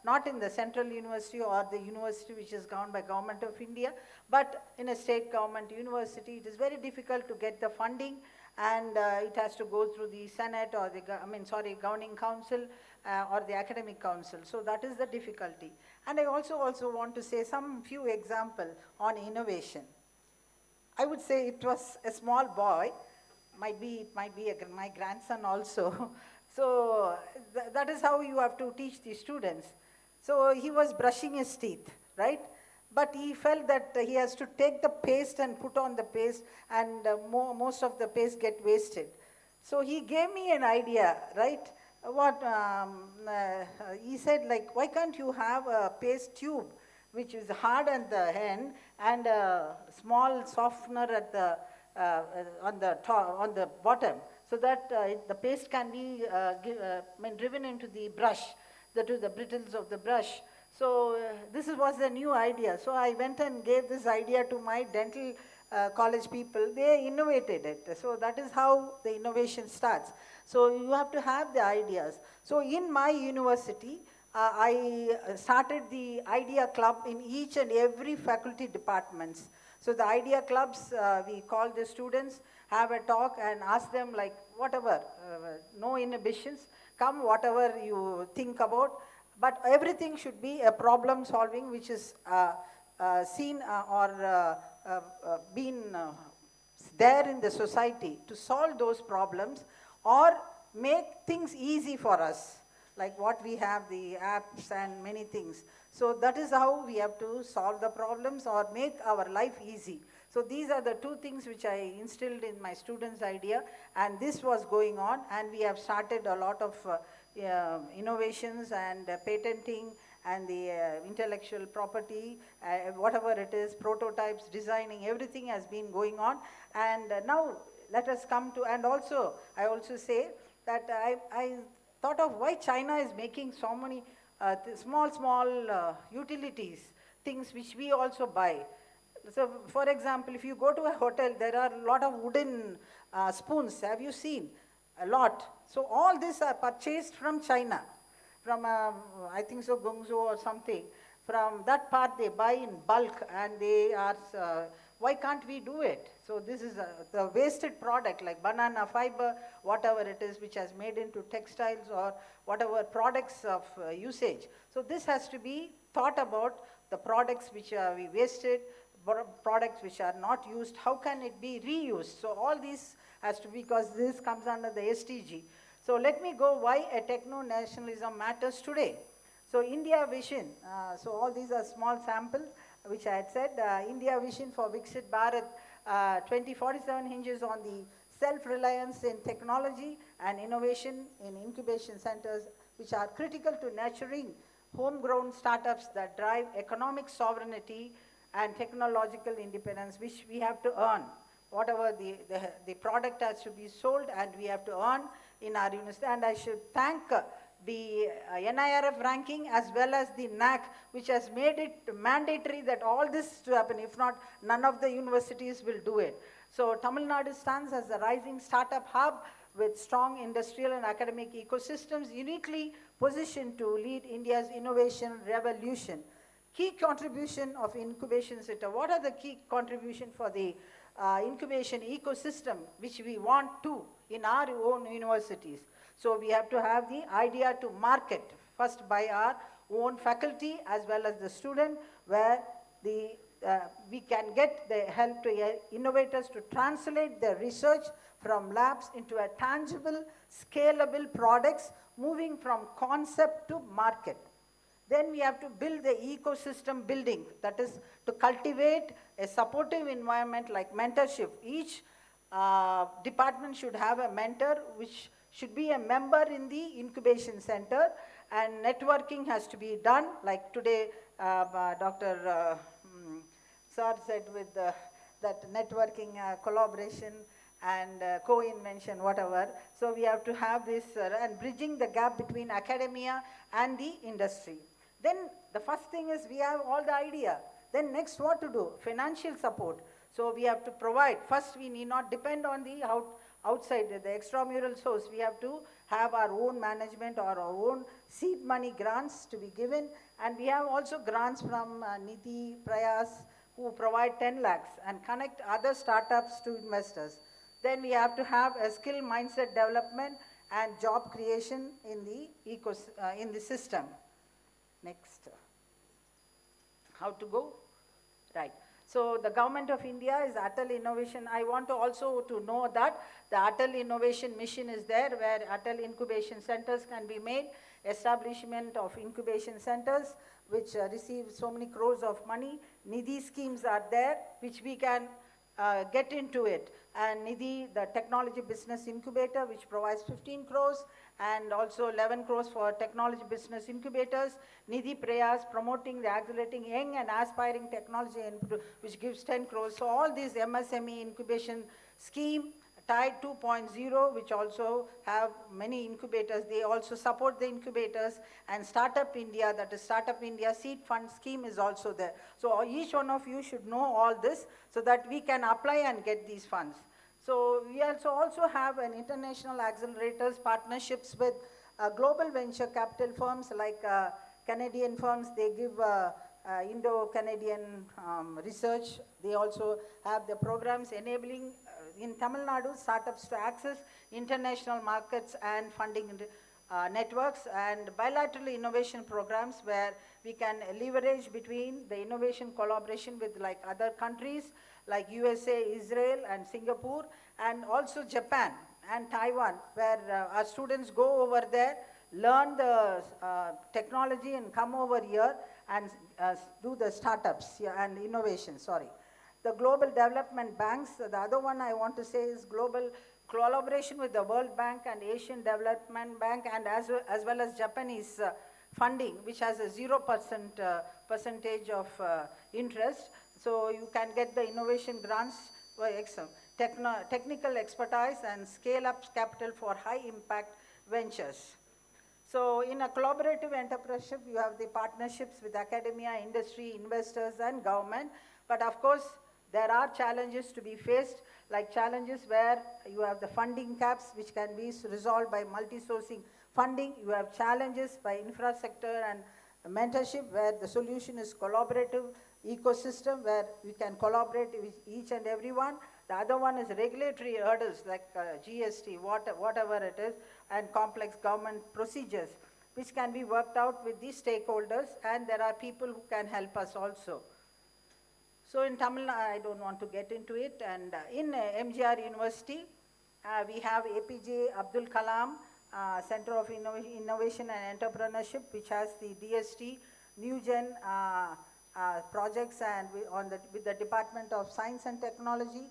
not in the central university or the university which is governed by Government of India, but in a state government university, it is very difficult to get the funding, and it has to go through the Senate or the, governing council or the academic council. So that is the difficulty. And I also want to say some few example on innovation. I would say it was a small boy, it might be my grandson also. So that is how you have to teach the students. So he was brushing his teeth, right? But he felt that he has to take the paste and put on the paste, and most of the paste get wasted. So he gave me an idea, right? He said, like, why can't you have a paste tube which is hard at the end and a small softener at the on the bottom, so that the paste can be driven into the brush, to the brittles of the brush. So this was a new idea. So I went and gave this idea to my dental college people. They innovated it. So that is how the innovation starts. So you have to have the ideas. So in my university, I started the idea club in each and every faculty departments. So the idea clubs, we call the students, have a talk and ask them, like, whatever, no inhibitions, come whatever you think about, but everything should be a problem solving which is seen or been there in the society to solve those problems or make things easy for us, like what we have, the apps and many things. So that is how we have to solve the problems or make our life easy. So these are the two things which I instilled in my students' idea, and this was going on, and we have started a lot of innovations and patenting and the intellectual property, whatever it is, prototypes, designing, everything has been going on. And now let us come to, and also, I also say that I thought of why China is making so many small utilities, things which we also buy. So, for example, if you go to a hotel, there are a lot of wooden spoons. Have you seen? A lot. So all these are purchased from China, from I think so Guangzhou or something. From that part they buy in bulk, and they are, why can't we do it? So this is the wasted product, like banana fiber, whatever it is, which has made into textiles or whatever products of usage. So this has to be thought about, the products which we wasted, products which are not used, how can it be reused? So all these has to be, because this comes under the SDG. So let me go why a techno-nationalism matters today. So India Vision, so all these are small samples, which I had said. India Vision for Viksit Bharat 2047 hinges on the self-reliance in technology and innovation in incubation centers, which are critical to nurturing homegrown startups that drive economic sovereignty and technological independence, which we have to earn. Whatever the product has to be sold, and we have to earn in our university. And I should thank the NIRF ranking as well as the NAC, which has made it mandatory that all this to happen. If not, none of the universities will do it. So Tamil Nadu stands as a rising startup hub with strong industrial and academic ecosystems, uniquely positioned to lead India's innovation revolution. Key contribution of incubation center. What are the key contribution for the incubation ecosystem which we want to in our own universities? So we have to have the idea to market, first by our own faculty as well as the student, where we can get the help to innovators to translate their research from labs into a tangible, scalable products, moving from concept to market. Then we have to build the ecosystem building, that is to cultivate a supportive environment like mentorship. Each department should have a mentor which should be a member in the incubation center, and networking has to be done, like today Dr. Sir said with that networking collaboration and co-invention, whatever. So we have to have this and bridging the gap between academia and the industry. Then the first thing is we have all the idea. Then next, what to do? Financial support. So we have to provide. First, we need not depend on the outside, the extramural source. We have to have our own management or our own seed money grants to be given. And we have also grants from Nidhi Prayas, who provide 10 lakhs and connect other startups to investors. Then we have to have a skill mindset development and job creation in the system. Next. How to go? Right. So the government of India is Atal Innovation. I want to also to know that the Atal Innovation Mission is there, where Atal Incubation Centers can be made, establishment of incubation centers, which receive so many crores of money. Nidhi schemes are there, which we can get into it. And Nidhi, the technology business incubator, which provides 15 crores, and also 11 crores for technology business incubators. Nidhi Prayas, promoting the accelerating young and aspiring technology, which gives 10 crores. So all these MSME incubation scheme, Tide 2.0, which also have many incubators. They also support the incubators, and Startup India, that is Startup India Seed Fund scheme is also there. So each one of you should know all this so that we can apply and get these funds. So we also have an international accelerators partnerships with global venture capital firms like Canadian firms. They give Indo-Canadian research. They also have the programs enabling in Tamil Nadu startups to access international markets and funding networks, and bilateral innovation programs where we can leverage between the innovation collaboration with like other countries like USA, Israel and Singapore, and also Japan and Taiwan, where our students go over there, learn the technology and come over here and do the startups and innovation, The global development banks, the other one I want to say is global collaboration with the World Bank and Asian Development Bank, and as well as Japanese funding, which has a 0% percentage of interest. So you can get the innovation grants for technical expertise and scale-up capital for high-impact ventures. So in a collaborative entrepreneurship, you have the partnerships with academia, industry, investors, and government. But of course, there are challenges to be faced, like challenges where you have the funding caps, which can be resolved by multi-sourcing funding. You have challenges by infrastructure and mentorship, where the solution is collaborative ecosystem, where we can collaborate with each and everyone. The other one is regulatory hurdles, like GST, whatever it is, and complex government procedures, which can be worked out with these stakeholders, and there are people who can help us also. So in Tamil Nadu, I don't want to get into it, and in MGR University, we have APJ Abdul Kalam Center of Innovation and Entrepreneurship, which has the DST, New Gen projects, and with the Department of Science and Technology,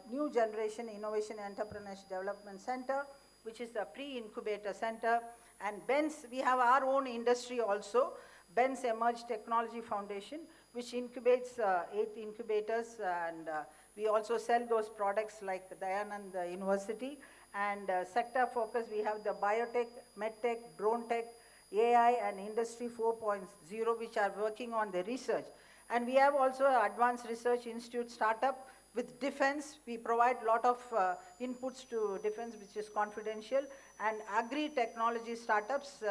New Generation Innovation Entrepreneurship Development Center, which is a pre-incubator center. And BENS, we have our own industry also, BENS Emerge Technology Foundation, which incubates 8 incubators, and we also sell those products like Dayanand University. And sector focus, we have the biotech, medtech, drone tech, AI and Industry 4.0, which are working on the research. And we have also Advanced Research Institute startup with defense. We provide a lot of inputs to defense, which is confidential, and agri-technology startups,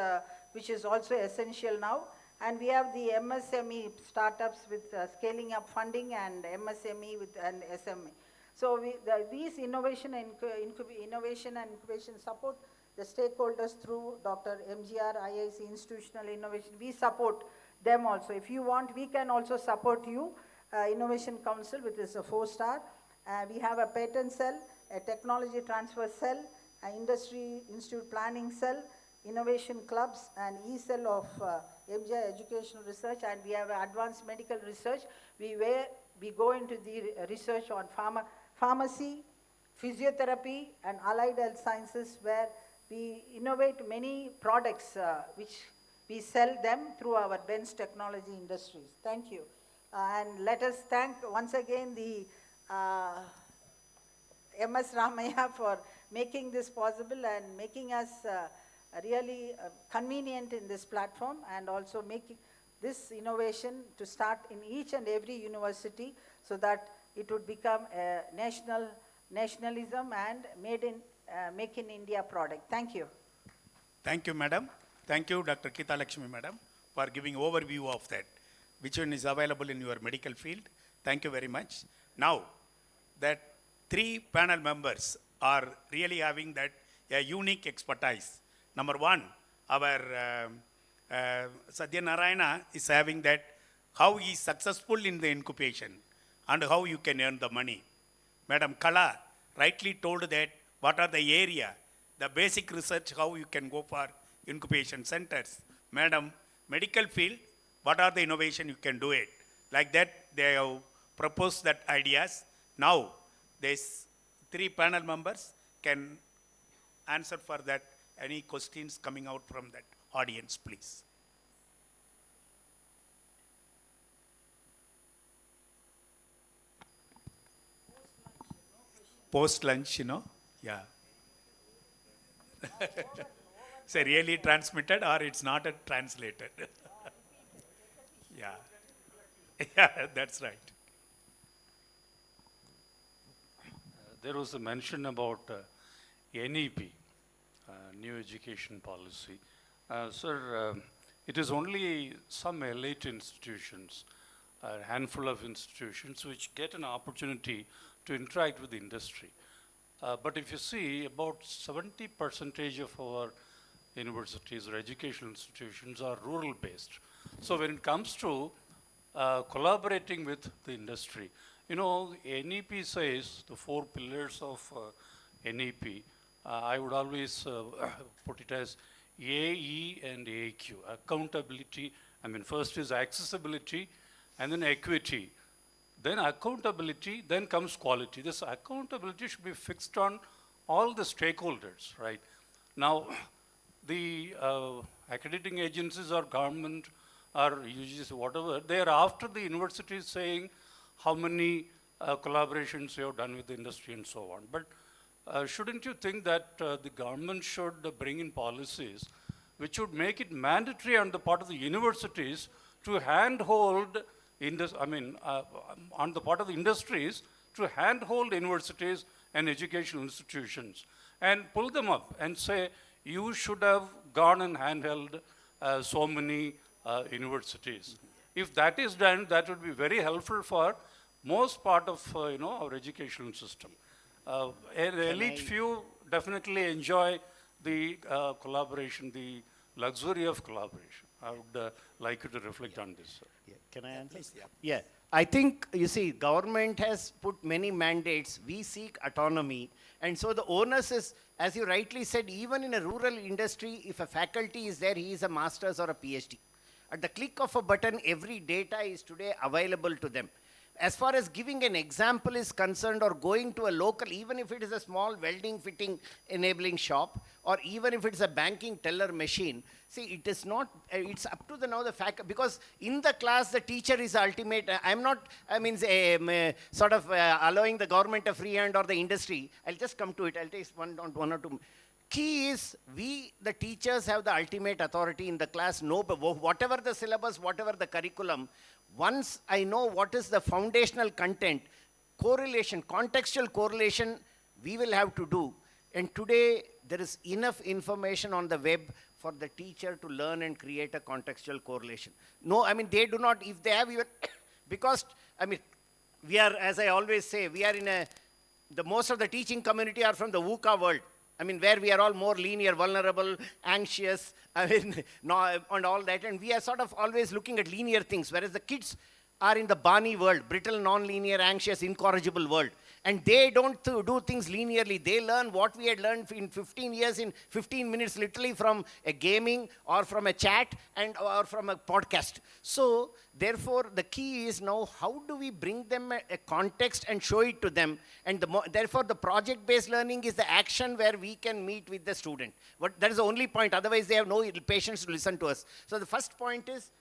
which is also essential now. And we have the MSME startups with scaling up funding, and MSME with an SME. So these innovation and incubation support the stakeholders through Dr. MGR, IIC, Institutional Innovation. We support them also. If you want, we can also support you. Innovation Council, which is a 4-star. We have a patent cell, a technology transfer cell, an industry institute planning cell, innovation clubs, and e-cell of MGR Educational Research, and we have advanced medical research. We go into the research on pharmacy, physiotherapy, and allied health sciences, where we innovate many products which we sell them through our BENS Technology Industries. Thank you. And let us thank once again the MS Ramaya for making this possible and making us really convenient in this platform, and also this innovation to start in each and every university so that it would become a nationalism and make in India product. Thank you. Thank you, madam. Thank you, Dr. Kita Lakshmi, madam, for giving overview of that, which one is available in your medical field. Thank you very much. Now, that 3 panel members are really having that a unique expertise. Number one, our Satya Narayana is having that how he is successful in the incubation and how you can earn the money. Madam Kala rightly told that what are the area, the basic research, how you can go for incubation centers. Madam, medical field, what are the innovation you can do it. Like that, they have proposed that ideas. Now, these 3 panel members can answer for that. Any questions coming out from that audience, please. Post lunch, yeah. So really transmitted or it's not translated? Yeah. Yeah, that's right. There was a mention about NEP, New Education Policy. Sir, it is only some elite institutions, a handful of institutions which get an opportunity to interact with the industry. But if you see, about 70% of our universities or educational institutions are rural based. So when it comes to collaborating with the industry, NEP says the 4 pillars of NEP, I would always put it as A, E, and AQ. Accountability, first is accessibility, and then equity, then accountability, then comes quality. This accountability should be fixed on all the stakeholders, right? Now, the accrediting agencies or government or UGC, whatever, they are after the universities saying how many collaborations you have done with the industry and so on. But shouldn't you think that the government should bring in policies which would make it mandatory on the part of the universities to handhold on the part of the industries to handhold universities and educational institutions and pull them up and say, you should have gone and handheld so many universities. If that is done, that would be very helpful for most part of our educational system. An elite few definitely enjoy the collaboration, the luxury of collaboration. I would like you to reflect on this, sir. Yeah. Can I answer? Yeah. I think, you see, government has put many mandates. We seek autonomy. And so the onus is, as you rightly said, even in a rural industry, if a faculty is there, he is a master's or a PhD. At the click of a button, every data is today available to them. As far as giving an example is concerned, or going to a local, even if it is a small welding fitting enabling shop, or even if it's a banking teller machine, see, it is not, it's up to the faculty, because in the class, the teacher is ultimate. I'm not, sort of allowing the government a free hand or the industry. I'll just come to it. I'll take one or two. Key is, we, the teachers, have the ultimate authority in the class. Whatever the syllabus, whatever the curriculum, once I know what is the foundational content, correlation, contextual correlation, we will have to do. And today, there is enough information on the web for the teacher to learn and create a contextual correlation. No, they do not, if they have even, because, we are, as I always say, we are in the most of the teaching community are from the VUCA world. Where we are all more linear, vulnerable, anxious, and all that. And we are sort of always looking at linear things, whereas the kids are in the Barney world, brittle, non-linear, anxious, incorrigible world. And they don't do things linearly. They learn what we had learned in 15 years, in 15 minutes, literally from a gaming or from a chat or from a podcast. So, therefore, the key is now, how do we bring them a context and show it to them? And therefore, the project-based learning is the action where we can meet with the student. But that is the only point. Otherwise, they have no patience to listen to us. So, the first point is,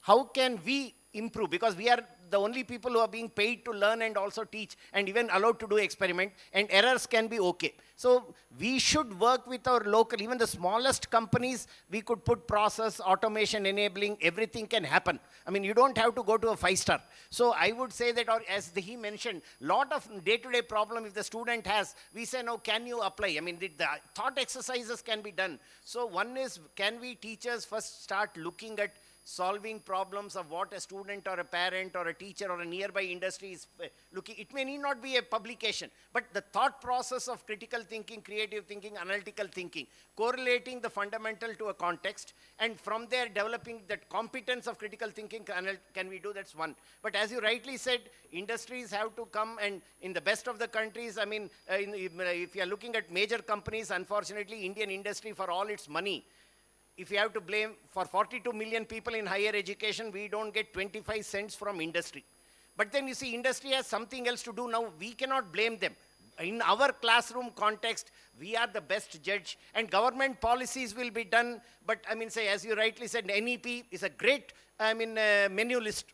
how can we improve, because we are the only people who are being paid to learn and also teach and even allowed to do experiment, and errors can be okay. So we should work with our local, even the smallest companies, we could put process, automation enabling, everything can happen. I mean, you don't have to go to a 5-star. So I would say that, or as he mentioned, lot of day-to-day problem if the student has, we say, no, can you apply? I mean, the thought exercises can be done. So one is, can we teachers first start looking at solving problems of what a student or a parent or a teacher or a nearby industry is looking. It may need not be a publication, but the thought process of critical thinking, creative thinking, analytical thinking, correlating the fundamental to a context, and from there developing that competence of critical thinking, can we do, that's one. But as you rightly said, industries have to come, and in the best of the countries, I mean, if you are looking at major companies, unfortunately, Indian industry, for all its money, if you have to blame, for 42 million people in higher education, we don't get 25 cents from industry. But then you see, industry has something else to do now. We cannot blame them. In our classroom context, we are the best judge, and government policies will be done. But I mean, say, as you rightly said, NEP is a great, menu list.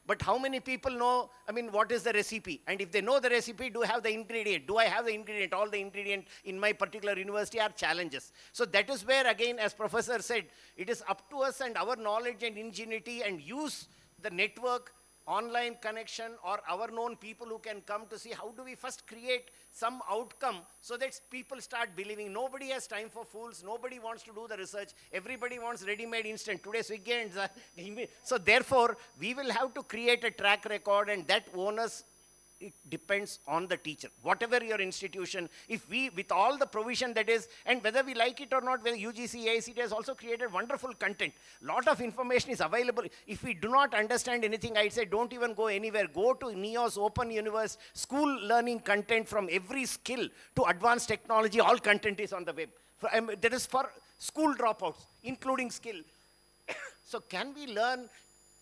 But how many people know, what is the recipe? And if they know the recipe, do I have the ingredient? Do I have the ingredient? All the ingredient in my particular university are challenges. So that is where, again, as Professor said, it is up to us and our knowledge and ingenuity, and use the network, online connection, or our known people who can come to see how do we first create some outcome so that people start believing. Nobody has time for fools. Nobody wants to do the research. Everybody wants ready-made instant. Today's weekends. So therefore, we will have to create a track record, and that onus, it depends on the teacher. Whatever your institution, if we, with all the provision that is, and whether we like it or not, whether UGC, AICT has also created wonderful content. Lot of information is available. If we do not understand anything, I'd say don't even go anywhere. Go to NEOS, Open Universe, school learning content from every skill to advanced technology, all content is on the web. That is for school dropouts, including skill. So can we learn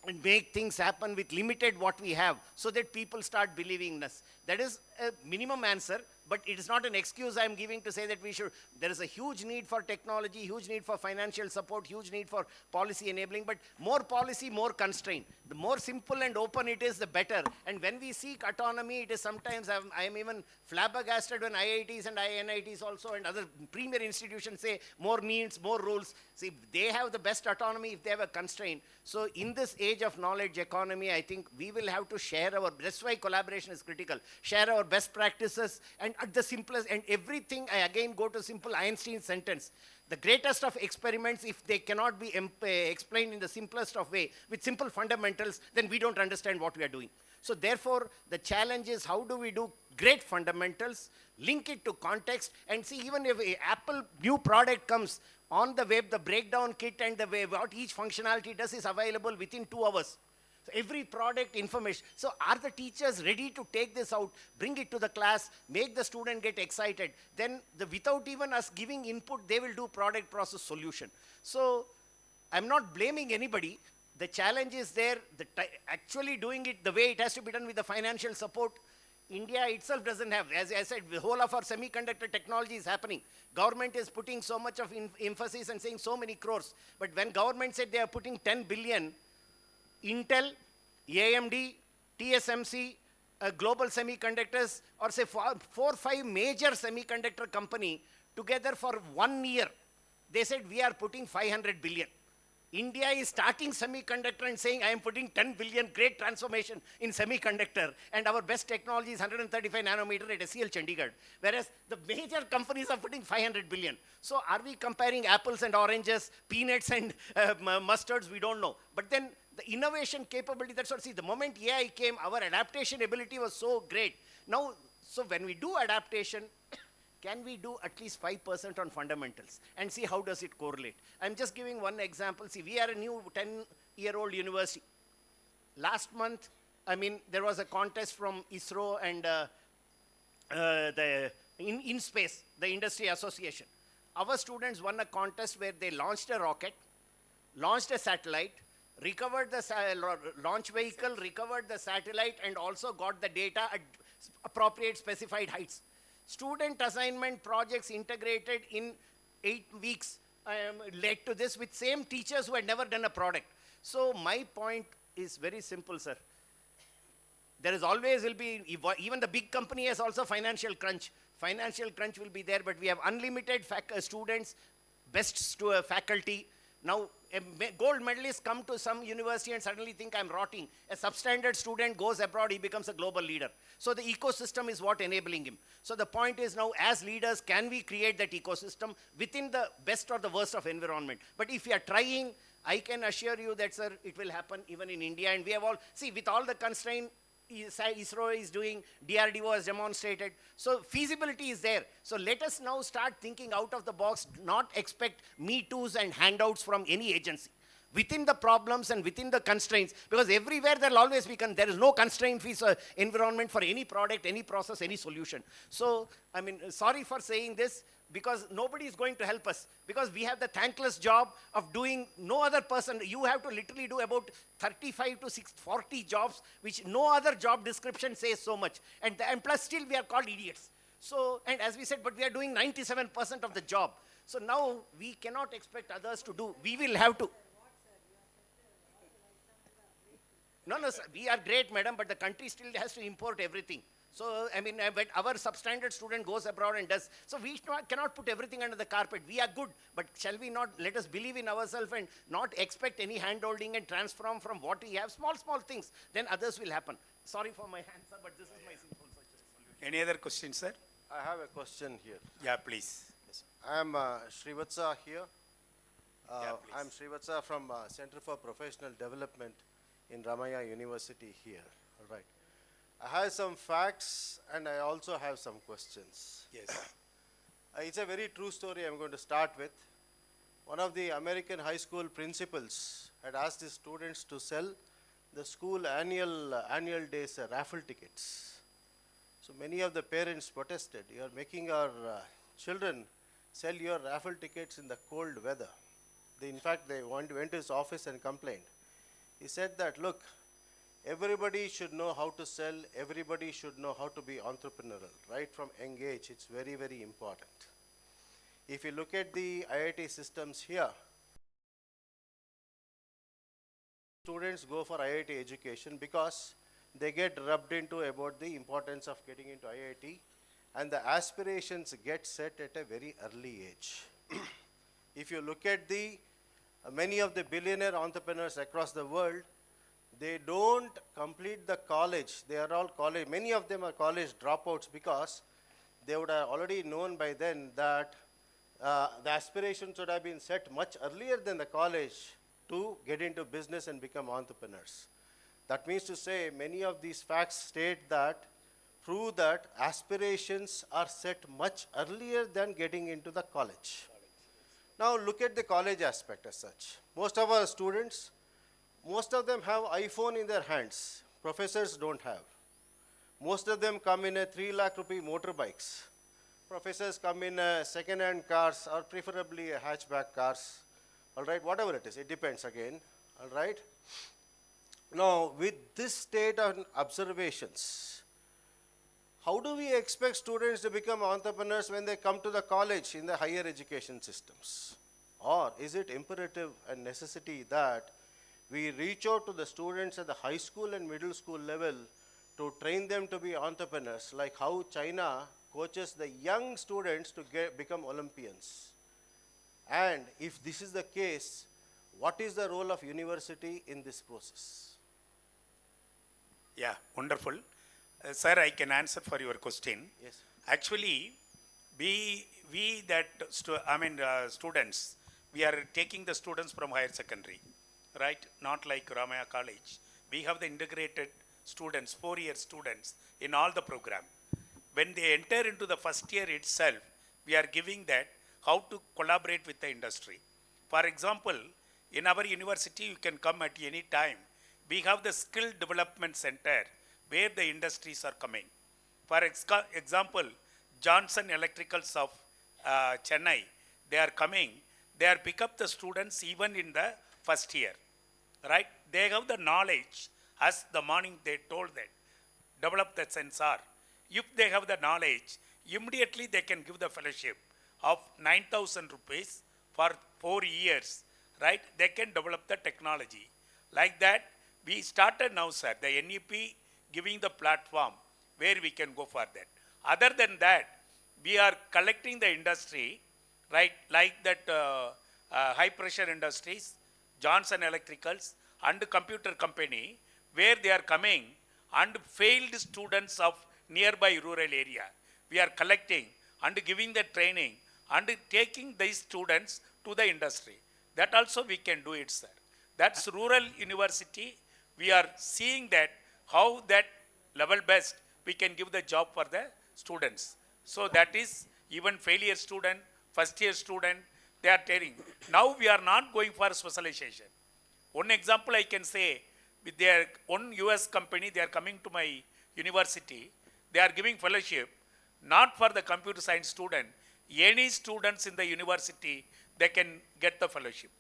and make things happen with limited what we have, so that people start believing in us? That is a minimum answer, but it is not an excuse I'm giving to say that we should. There is a huge need for technology, huge need for financial support, huge need for policy enabling, but more policy, more constraint. The more simple and open it is, the better. And when we seek autonomy, it is sometimes, I am even flabbergasted when IITs and INITs also and other premier institutions say more needs, more rules. See, they have the best autonomy if they have a constraint. So in this age of knowledge economy, I think we will have to share that's why collaboration is critical. Share our best practices, and at the simplest, and everything, I again go to simple Einstein sentence. The greatest of experiments, if they cannot be explained in the simplest of way, with simple fundamentals, then we don't understand what we are doing. So therefore, the challenge is how do we do great fundamentals, link it to context, and see, even if an Apple new product comes on the web, the breakdown kit and the way what each functionality does is available within 2 hours. So every product information. So are the teachers ready to take this out, bring it to the class, make the student get excited? Then without even us giving input, they will do product process solution. So I'm not blaming anybody. The challenge is there, actually doing it the way it has to be done with the financial support. India itself doesn't have, as I said, the whole of our semiconductor technology is happening. Government is putting so much of emphasis and saying so many crores. But when government said they are putting 10 billion, Intel, AMD, TSMC, Global Semiconductors, or say 4 or 5 major semiconductor company together for 1 year, they said we are putting 500 billion. India is starting semiconductor and saying I am putting 10 billion, great transformation in semiconductor, and our best technology is 135 nanometer at SEL Chandigarh, whereas the major companies are putting 500 billion. So are we comparing apples and oranges, peanuts and mustards? We don't know. But then the innovation capability, that's what, see, the moment AI came, our adaptation ability was so great. Now, so when we do adaptation, can we do at least 5% on fundamentals and see how does it correlate? I'm just giving one example. See, we are a new 10-year-old university. Last month, there was a contest from ISRO and in space, the industry association. Our students won a contest where they launched a rocket, launched a satellite, recovered the launch vehicle, recovered the satellite, and also got the data at appropriate specified heights. Student assignment projects integrated in 8 weeks led to this with same teachers who had never done a product. So my point is very simple, sir. There is always will be, even the big company has also financial crunch. Financial crunch will be there, but we have unlimited students, best faculty. Now, gold medalists come to some university and suddenly think I'm rotting. A substandard student goes abroad, he becomes a global leader. So the ecosystem is what enabling him. So the point is now, as leaders, can we create that ecosystem within the best or the worst of environment? But if we are trying, I can assure you that, sir, it will happen even in India. And we have all, see, with all the constraint, ISRO is doing, DRDO has demonstrated. So feasibility is there. So let us now start thinking out of the box, not expect me toos and handouts from any agency. Within the problems and within the constraints, because everywhere there will always be, there is no constraint-free environment for any product, any process, any solution. So, I mean, sorry for saying this, because nobody is going to help us, because we have the thankless job of doing no other person. You have to literally do about 35 to 40 jobs, which no other job description says so much. And plus still we are called idiots. So, and as we said, but we are doing 97% of the job. So now we cannot expect others to do. We will have to. No, sir, we are great, madam, but the country still has to import everything. So, I mean, but our substandard student goes abroad and does. So we cannot put everything under the carpet. We are good, but shall we not let us believe in ourselves and not expect any hand-holding and transform from what we have, small things, then others will happen. Sorry for my answer, but this is my simple solution. Any other questions, sir? I have a question here. Yeah, please. Yes. I am Srivatsa here. I'm Srivatsa from Center for Professional Development in Ramaya University here. All right. I have some facts and I also have some questions. Yes. It's a very true story I'm going to start with. One of the American high school principals had asked his students to sell the school annual days raffle tickets. So many of the parents protested. You are making our children sell your raffle tickets in the cold weather. In fact, they went to his office and complained. He said that, look, everybody should know how to sell, everybody should know how to be entrepreneurial, right from young age. It's very, very important. If you look at the IIT systems here, students go for IIT education because they get rubbed into about the importance of getting into IIT, and the aspirations get set at a very early age. If you look at the many of the billionaire entrepreneurs across the world, they don't complete the college. They are all college. Many of them are college dropouts because they would have already known by then that the aspirations would have been set much earlier than the college to get into business and become entrepreneurs. That means to say many of these facts state that, prove that aspirations are set much earlier than getting into the college. Now look at the college aspect as such. Most of our students, most of them have iPhone in their hands. Professors don't have. Most of them come in a 3 lakh rupee motorbikes. Professors come in second-hand cars or preferably a hatchback cars. All right, whatever it is, it depends again. All right. Now, with this state of observations, how do we expect students to become entrepreneurs when they come to the college in the higher education systems? Or is it imperative and necessity that we reach out to the students at the high school and middle school level to train them to be entrepreneurs, like how China coaches the young students to become Olympians? And if this is the case, what is the role of university in this process? Yeah, wonderful. Sir, I can answer for your question. Yes. Actually, students, we are taking the students from higher secondary, right? Not like Ramaya College. We have the integrated students, 4-year students in all the program. When they enter into the first year itself, we are giving that how to collaborate with the industry. For example, in our university, you can come at any time. We have the skill development center where the industries are coming. For example, Johnson Electricals of Chennai, they are coming. They are pick up the students even in the first year, right? They have the knowledge, as the morning they told that, develop the sensor. If they have the knowledge, immediately they can give the fellowship of 9,000 rupees for 4 years, right? They can develop the technology. Like that, We started now, sir, the NEP giving the platform where we can go for that. Other than that, we are collecting the industry, right, like that high pressure industries, Johnson Electricals and computer company, where they are coming and failed students of nearby rural area. We are collecting and giving the training and taking these students to the industry. That also we can do it, sir. That's rural university. We are seeing that how that level best we can give the job for the students. So that is even failure student, first year student, they are telling. Now we are not going for specialization. One example I can say, with their one US company, they are coming to my university, they are giving fellowship, not for the computer science student, any students in the university, they can get the fellowship.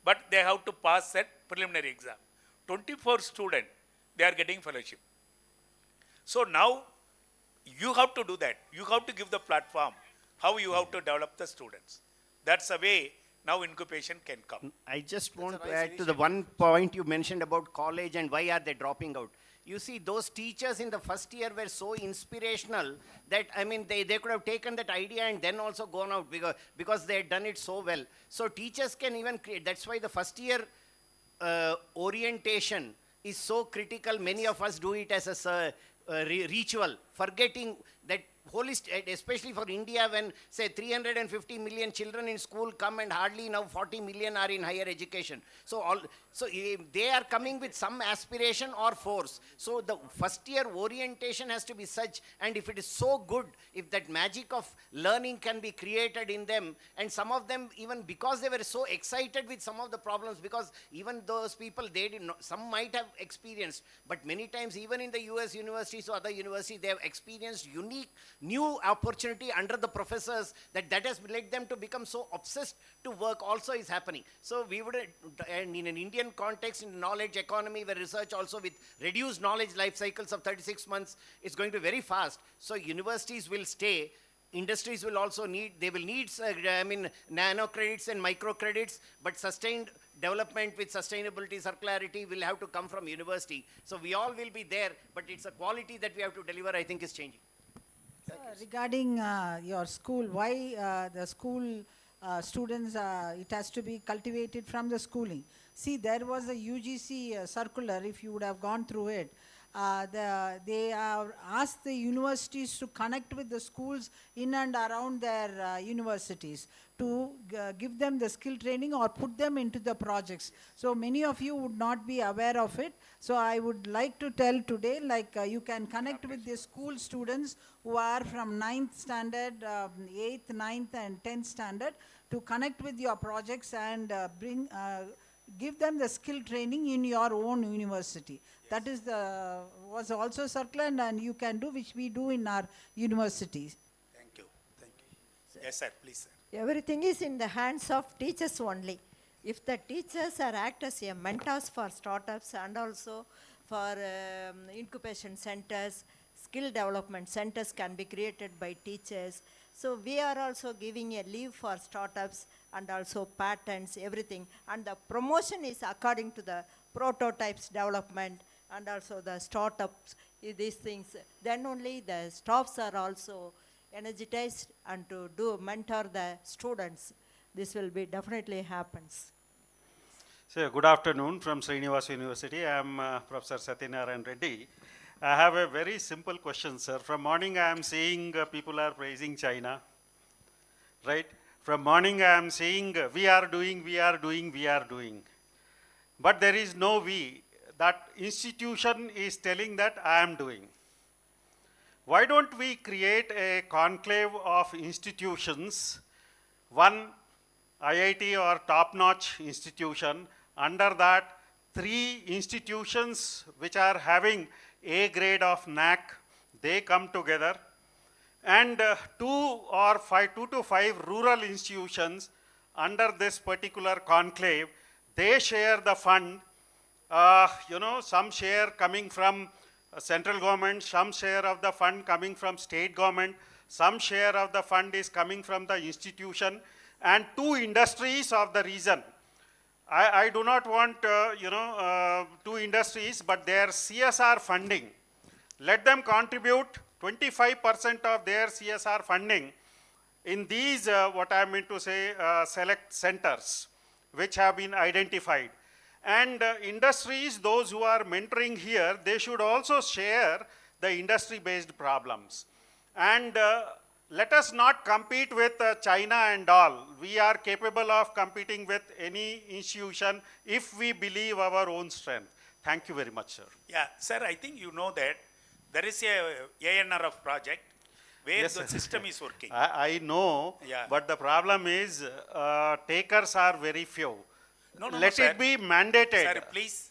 But they have to pass that preliminary exam. 24 students, they are getting fellowship. So now, you have to do that. You have to give the platform, how you have to develop the students. That's the way now incubation can come. I just want to add to the one point you mentioned about college and why are they dropping out. You see, those teachers in the first year were so inspirational that, I mean, they could have taken that idea and then also gone out because they had done it so well. So teachers can even create, that's why the first year orientation is so critical. Many of us do it as a ritual, forgetting that especially for India, when say 350 million children in school come and hardly now 40 million are in higher education. So they are coming with some aspiration or force. So the first year orientation has to be such, and if it is so good, if that magic of learning can be created in them, and some of them even because they were so excited with some of the problems, because even those people, they did not, some might have experienced, but many times even in the US universities or other universities, they have experienced unique new opportunity under the professors that has led them to become so obsessed to work also is happening. So we would, and in an Indian context, in knowledge economy, where research also with reduced knowledge life cycles of 36 months is going to be very fast. So universities will stay, industries will also need, they will need, nano credits and micro credits, but sustained development with sustainability, circularity will have to come from university. So we all will be there, but it's a quality that we have to deliver, I think, is changing. Regarding your school, why the school students, it has to be cultivated from the schooling. See, there was a UGC circular, if you would have gone through it. They have asked the universities to connect with the schools in and around their universities to give them the skill training or put them into the projects. So many of you would not be aware of it. So I would like to tell today, like you can connect with the school students who are from 9th standard, 8th, 9th and 10th standard to connect with your projects and give them the skill training in your own university. That is was also circular, and you can do, which we do in our universities. Thank you. Thank you. Yes, sir. Please, sir. Everything is in the hands of teachers only. If the teachers are act as a mentors for startups and also for incubation centers, skill development centers can be created by teachers. So we are also giving a leave for startups and also patents, everything. And the promotion is according to the prototypes development and also the startups, these things. Then only the staffs are also energized and to do mentor the students. This will be definitely happens. So good afternoon from Srinivas University. I am Professor Satyanarayan Reddy. I have a very simple question, sir. From morning I am seeing people are praising China, right? From morning I am seeing we are doing. But there is no we. That institution is telling that I am doing. Why don't we create a conclave of institutions, one IIT or top-notch institution, under that 3 institutions which are having A grade of NAC, they come together, and 2 to 5 rural institutions under this particular conclave, they share the fund, some share coming from central government, some share of the fund coming from state government, some share of the fund is coming from the institution, and 2 industries of the region. I do not want, two industries, but their CSR funding. Let them contribute 25% of their CSR funding in these, what I mean to say, select centers, which have been identified. And industries, those who are mentoring here, they should also share the industry-based problems. And let us not compete with China and all. We are capable of competing with any institution if we believe our own strength. Thank you very much, sir. Yeah, sir, I think you know that there is a ANRF project where Yes, the sir. system is working. I know, Yeah. but the problem is takers are very few. No, Let sir. it be mandated. Sir, please,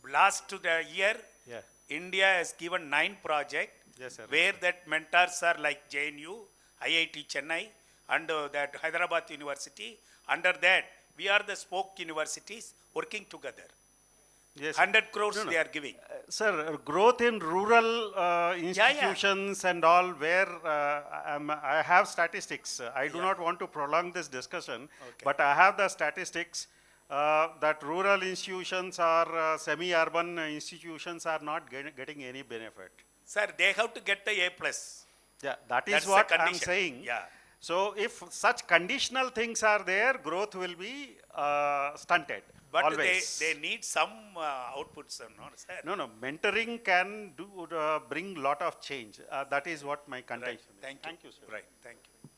last to the year, Yeah. India has given 9 projects Yes, sir. where that mentors are like JNU, IIT Chennai, and that Hyderabad University. Under that, we are the spoke universities working together. Yes. 100 crores No, no. they are giving. Sir, growth in rural institutions and all where I have statistics. I do not want to prolong this discussion, but I have the statistics that rural institutions or semi-urban institutions are not getting any benefit. Sir, they have to get the A+. Yeah, that is That's the what I'm condition. saying. Yeah. So if such conditional things are there, growth will be stunted. But always. they need some outputs, sir, no, sir. No, mentoring can do bring lot of change. That is what my contention is. Thank you. sir. Right, thank you.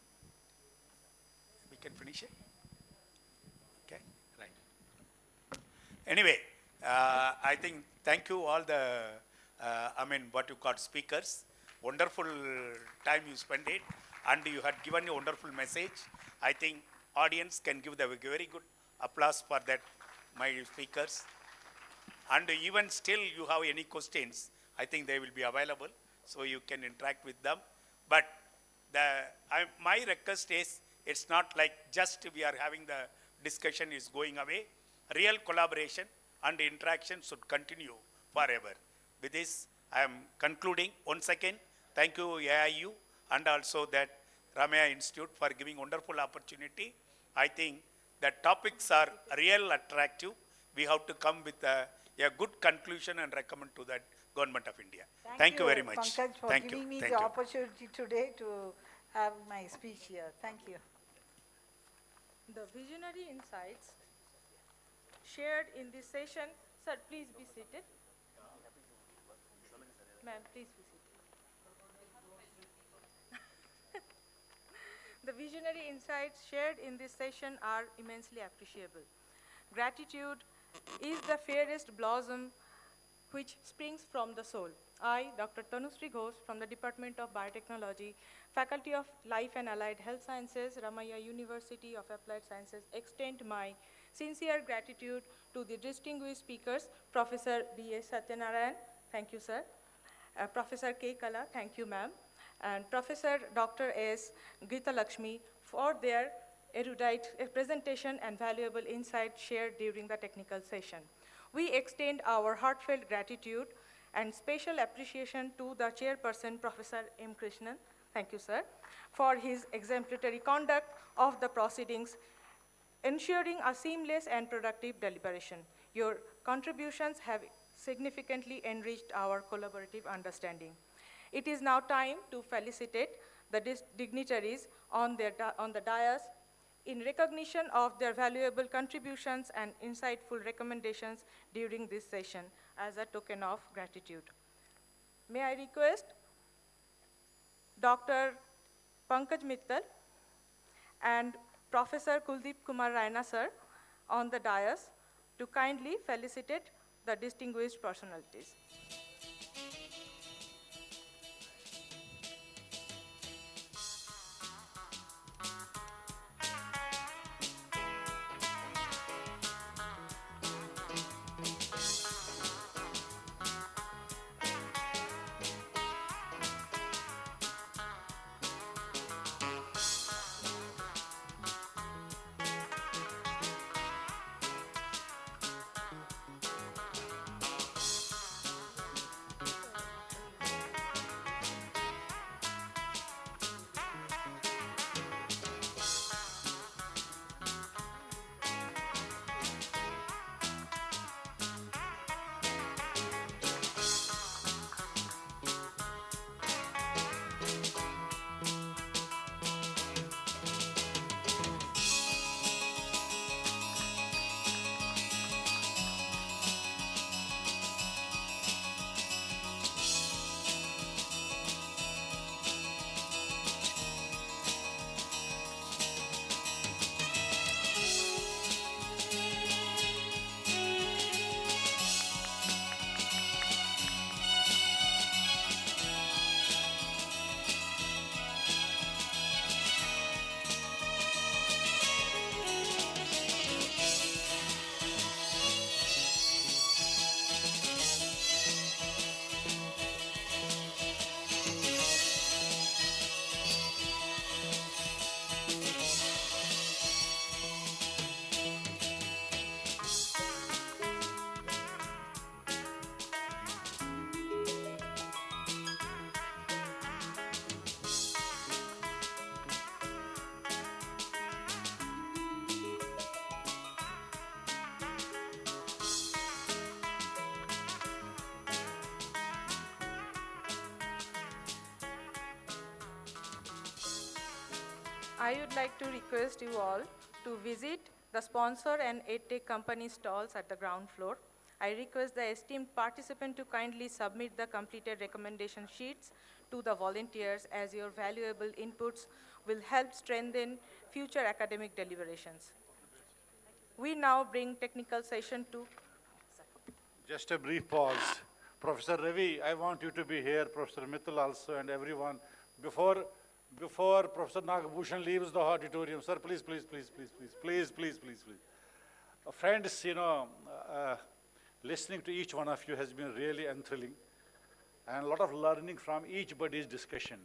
We can finish it? Okay, right. Anyway, I think, thank you all the, what you call speakers. Wonderful time you spent it, and you had given a wonderful message. I think audience can give the very good applause for that, my speakers. And even still you have any questions, I think they will be available, so you can interact with them. But my request is, it's not like just we are having the discussion is going away. Real collaboration and interaction should continue forever. With this, I am concluding. Once again, thank you AIU and also that Ramaya Institute for giving wonderful opportunity. I think the topics are real attractive. We have to come with a good conclusion and recommend to the Government of India. Thank you very much. Pankaj, for Thank giving you. me Thank the you. opportunity today to have my speech here. Thank you. The visionary insights shared in this session. Sir, please be seated. Ma'am, please be seated. The visionary insights shared in this session are immensely appreciable. Gratitude is the fairest blossom which springs from the soul. I, Dr. Tanushree Ghosh from the Department of Biotechnology, Faculty of Life and Allied Health Sciences, Ramaya University of Applied Sciences, extend my sincere gratitude to the distinguished speakers, Professor B.S. Satyanarayan, thank you, sir. Professor K. Kala, thank you, ma'am. And Professor Dr. S. Geeta Lakshmi for their erudite presentation and valuable insight shared during the technical session. We extend our heartfelt gratitude and special appreciation to the chairperson, Professor M. Krishnan, thank you, sir, for his exemplary conduct of the proceedings, ensuring a seamless and productive deliberation. Your contributions have significantly enriched our collaborative understanding. It is now time to felicitate the dignitaries on the dais in recognition of their valuable contributions and insightful recommendations during this session as a token of gratitude. May I request Dr. Pankaj Mittal and Professor Kuldeep Kumar Raina, sir, on the dais to kindly felicitate the distinguished personalities. I would like to request you all to visit the sponsor and EdTech company stalls at the ground floor. I request the esteemed participant to kindly submit the completed recommendation sheets to the volunteers, as your valuable inputs will help strengthen future academic deliberations. We now bring technical session to. Just a brief pause. Professor Ravi, I want you to be here, Professor Mittal also, and everyone. Before Professor Nagbhushan leaves the auditorium, sir, please. Friends, listening to each one of you has been really enthralling, and a lot of learning from each body's discussion.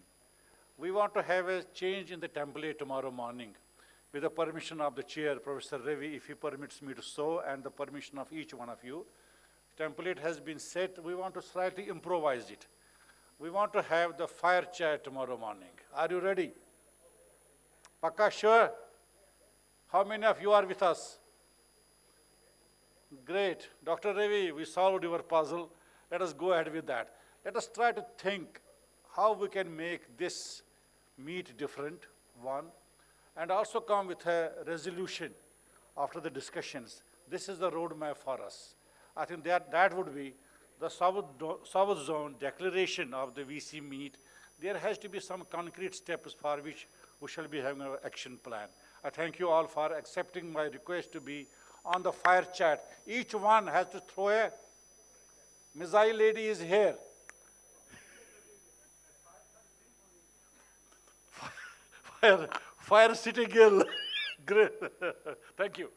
We want to have a change in the template tomorrow morning. With the permission of the chair, Professor Ravi, if he permits me to so, and the permission of each one of you, template has been set. We want to slightly improvise it. We want to have the fire chat tomorrow morning. Are you ready? Pakka, sure? How many of you are with us? Great. Dr. Ravi, we solved your puzzle. Let us go ahead with that. Let us try to think how we can make this meet different, one, and also come with a resolution after the discussions. This is the roadmap for us. I think that would be the South Zone declaration of the VC meet. There has to be some concrete steps for which we shall be having an action plan. I thank you all for accepting my request to be on the fire chat. Each one has to throw a missile. Lady is here. Fire City Girl. Great. Thank you.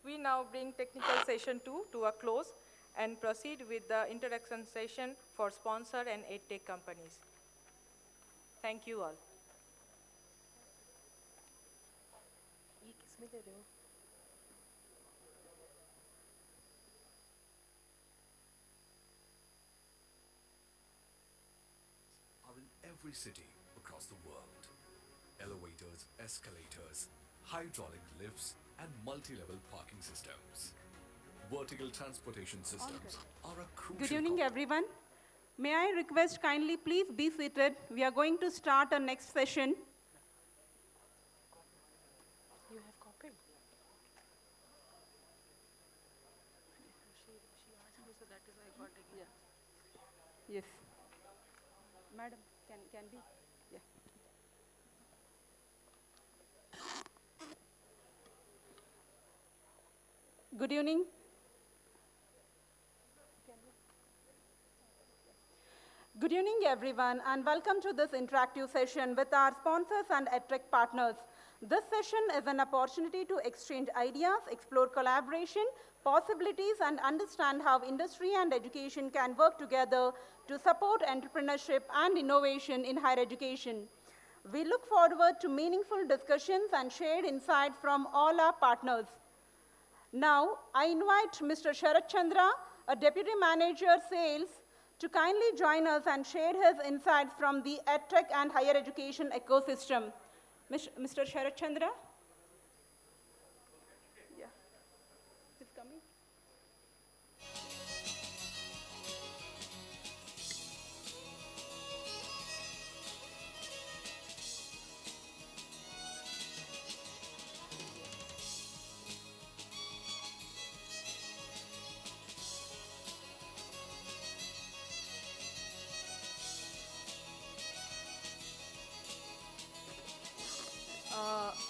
We now bring technical session 2 to a close and proceed with the introduction session for sponsor and EdTech companies. Thank you all. Are in every city across the world. Elevators, escalators, hydraulic lifts, and multi-level parking systems. Vertical transportation systems are a crucial Good evening, everyone. May I request kindly please be seated. We are going to start our next session. You have copied? She asked me, so that is why I got again. Yes. Madam, can be? Yeah. Good evening. Good evening, everyone, and welcome to this interactive session with our sponsors and EdTech partners. This session is an opportunity to exchange ideas, explore collaboration, possibilities, and understand how industry and education can work together to support entrepreneurship and innovation in higher education. We look forward to meaningful discussions and shared insights from all our partners. Now, I invite Mr. Sharat Chandra, a Deputy Manager, Sales, to kindly join us and share his insights from the EdTech and higher education ecosystem. Mr. Sharat Chandra? Yeah. He's coming.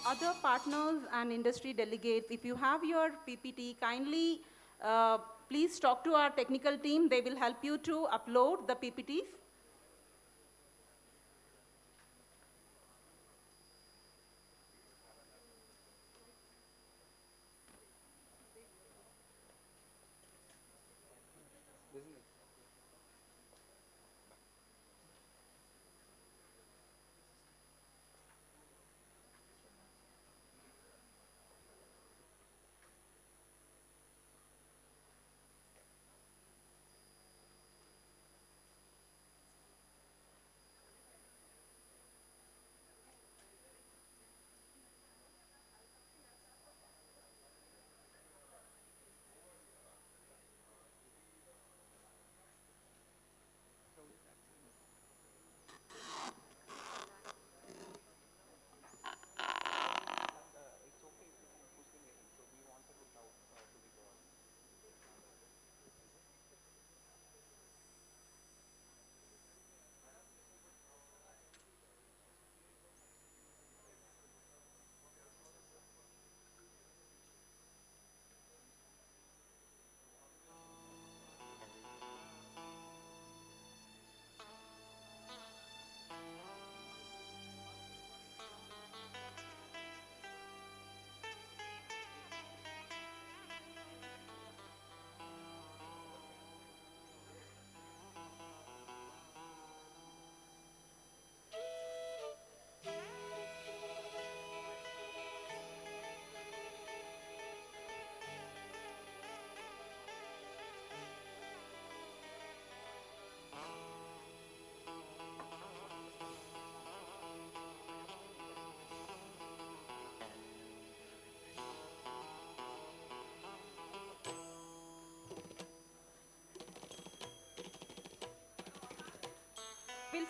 Other partners and industry delegates, if you have your PPT, kindly please talk to our technical team. They will help you to upload the PPTs.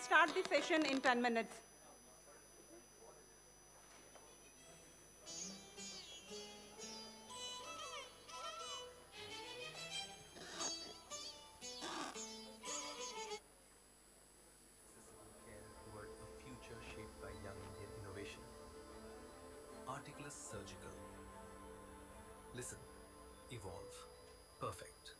start the session in 10 minutes. Toward a future shaped by young Indian innovation. Articulous surgical. Listen, evolve, perfect.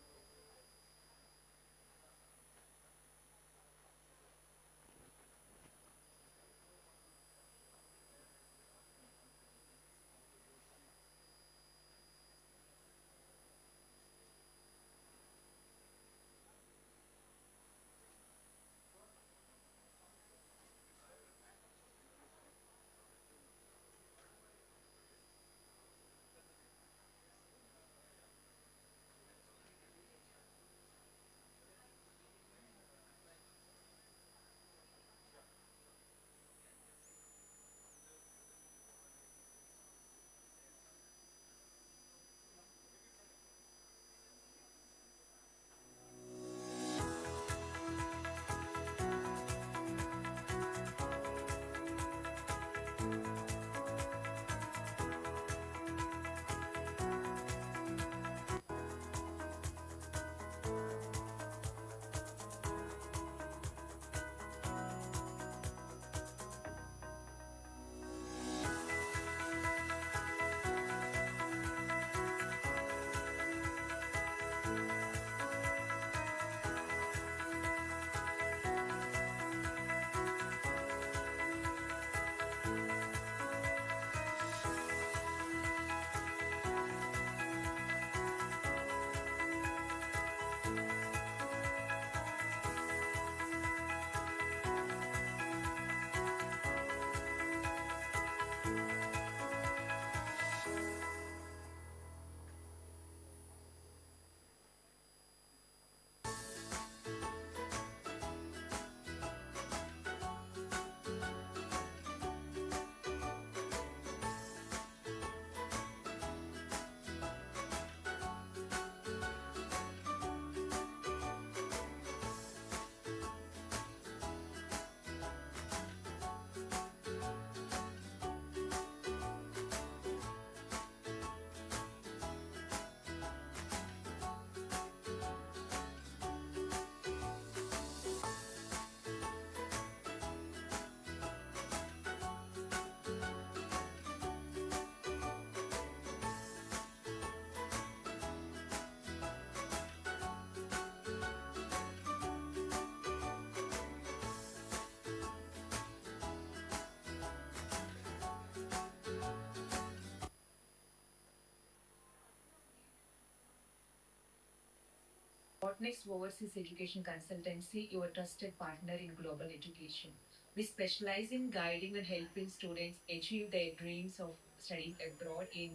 Next Overseas Education Consultancy, your trusted partner in global education. We specialize in guiding and helping students achieve their dreams of studying abroad in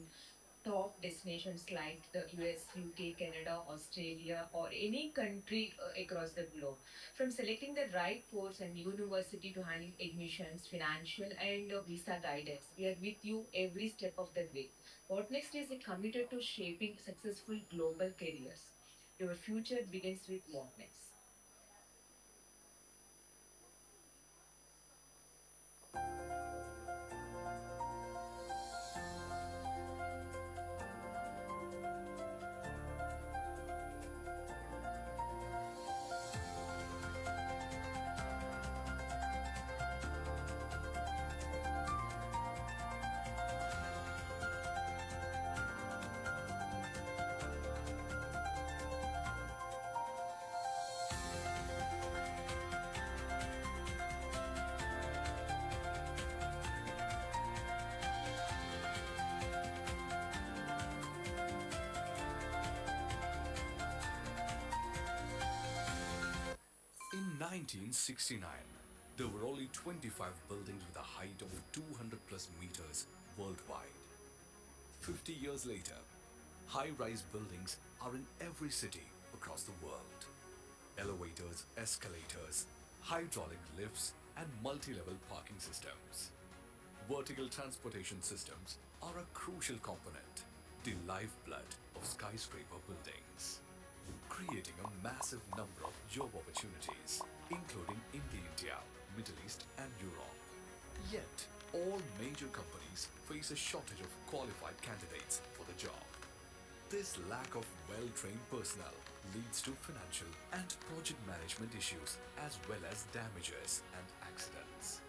top destinations like the US, UK, Canada, Australia, or any country across the globe. From selecting the right course and university to handling admissions, financial, and visa guidance, we are with you every step of the way. What Next is committed to shaping successful global careers. Your future begins with What Next. In 1969, there were only 25 buildings with a height of 200 plus meters worldwide. 50 years later, high-rise buildings are in every city across the world. Elevators, escalators, hydraulic lifts, and multi-level parking systems. Vertical transportation systems are a crucial component, the lifeblood of skyscraper buildings, creating a massive number of job opportunities, including in the India Middle East and Europe. Yet, all major companies face a shortage of qualified candidates for the job. This lack of well-trained personnel leads to financial and project management issues as well as damages and accidents.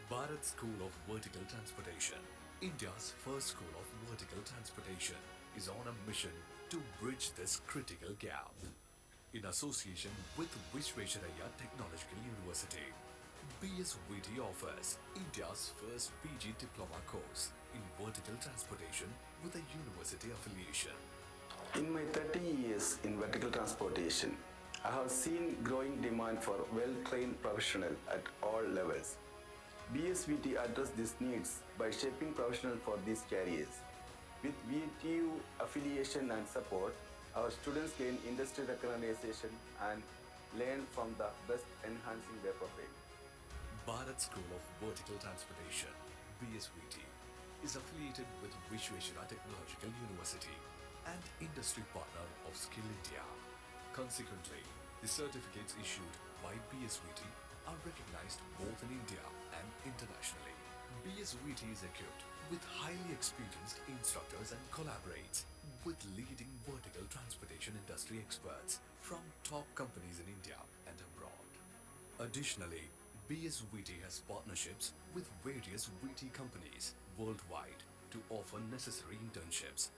Bharat School of Vertical Transportation, India's first school of vertical transportation, is on a mission to bridge this critical gap. In association with Visvesvaraya Technological University, BSVT offers India's first PG diploma course in vertical transportation with a university affiliation. In my 30 years in vertical transportation, I have seen growing demand for well-trained professionals at all levels. BSVT addressed these needs by shaping professionals for these careers. With VTU affiliation and support, our students gain industry recognition and learn from the best, enhancing their profile. Bharat School of Vertical Transportation, BSVT, is affiliated with Visvesvaraya Technological University and industry partner of Skill India. Consequently, the certificates issued by BSVT are recognized both in India and internationally. BSVT is equipped with highly experienced instructors and collaborates with leading vertical transportation industry experts from top companies in India and abroad. Additionally, BSVT has partnerships with various VT companies worldwide to offer necessary internships.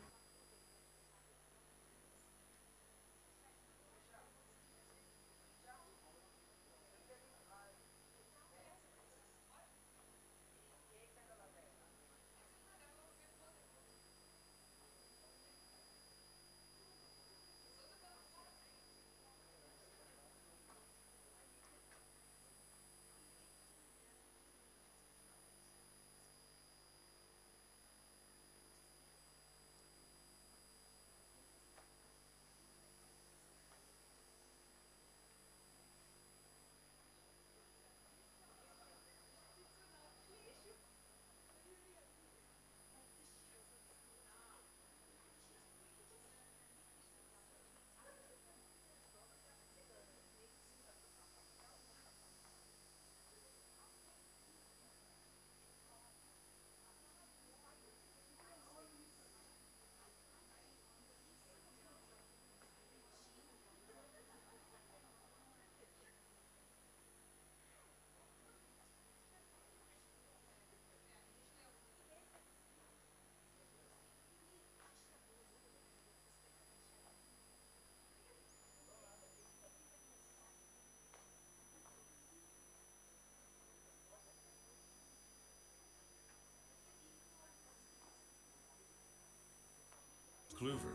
Kluver,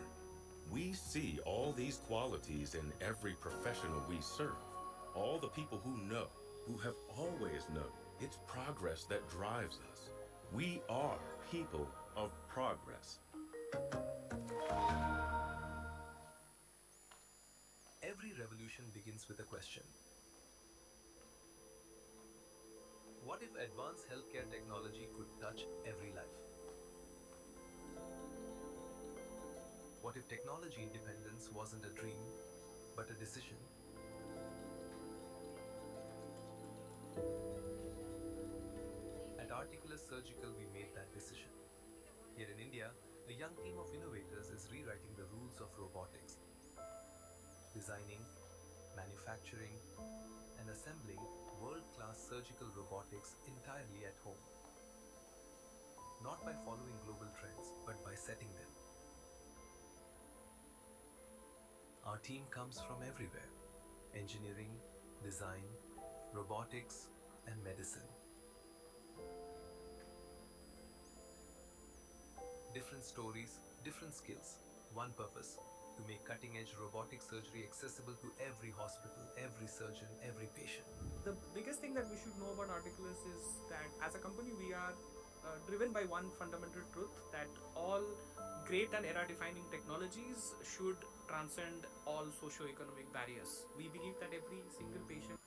we see all these qualities in every professional we serve. All the people who know, who have always known, it's progress that drives us. We are people of progress. Every revolution begins with a question. What if advanced healthcare technology could touch every life? What if technology independence wasn't a dream, but a decision? At Articulus Surgical, we made that decision. Here in India, a young team of innovators is rewriting the rules of robotics, designing, manufacturing, and assembling world-class surgical robotics entirely at home. Not by following global trends, but by setting them. Our team comes from everywhere: engineering, design, robotics, and medicine. Different stories, different skills, one purpose: to make cutting-edge robotic surgery accessible to every hospital, every surgeon, every patient. The biggest thing that we should know about Articulus is that as a company we are driven by one fundamental truth, that all great and era-defining technologies should transcend all socio-economic barriers. We believe that every single patient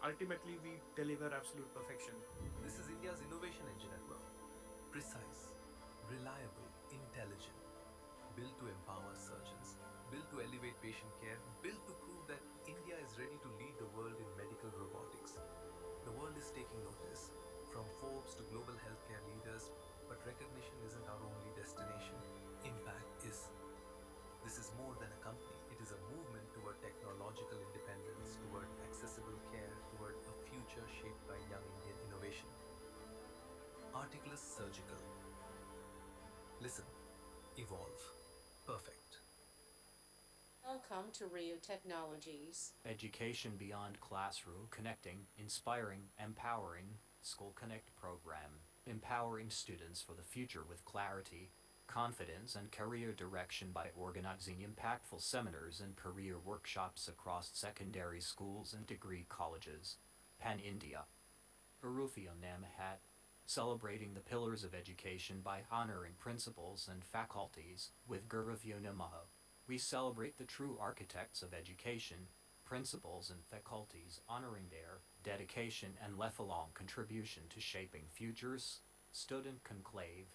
ultimately we deliver absolute perfection. This is India's innovation engine at work. Precise, reliable, intelligent. Built to empower surgeons, built to elevate patient care, built to prove that India is ready to lead the world in medical robotics. The world is taking notice, from Forbes to global healthcare leaders, but recognition isn't our only destination. Impact is. This is more than a company. It is a movement toward technological independence, toward accessible care, toward a future shaped by young Indian innovation. Articulous surgical. Listen. Evolve. Perfect. Welcome to Rio Technologies. Education beyond classroom, connecting, inspiring, empowering, School Connect program, empowering students for the future with clarity, confidence, and career direction by organizing impactful seminars and career workshops across secondary schools and degree colleges, Pan-India. Arufio Namahat, celebrating the pillars of education by honoring principals and faculties with Guruvyo Namaha. We celebrate the true architects of education, principals and faculties, honoring their dedication and lifelong contribution to shaping futures. Student Conclave,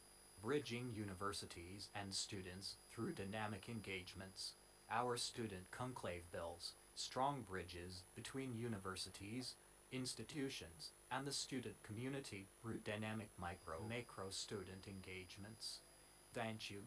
bridging universities and students through dynamic engagements. Our Student Conclave builds strong bridges between universities, institutions, and the student community through dynamic macro student engagements. Thank you.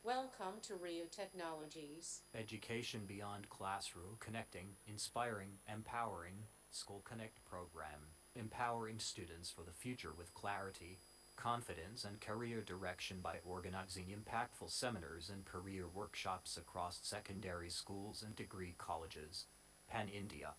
Welcome to Rio Technologies. Education beyond classroom, connecting, inspiring, empowering, School Connect program, empowering students for the future with clarity, confidence, and career direction by organizing impactful seminars and career workshops across secondary schools and degree colleges, Pan-India.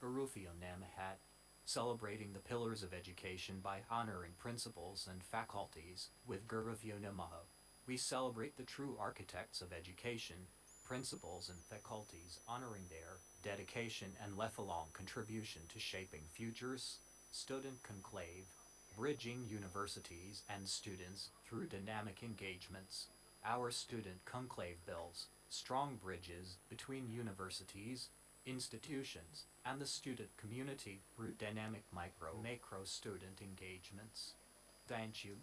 Arufio Namahat, celebrating the pillars of education by honoring principals and faculties with Guruvyo Namaha. We celebrate the true architects of education, principals and faculties, honoring their dedication and lifelong contribution to shaping futures. Student Conclave, bridging universities and students through dynamic engagements. Our Student Conclave builds strong bridges between universities, institutions, and the student community through dynamic macro student engagements. Thank you.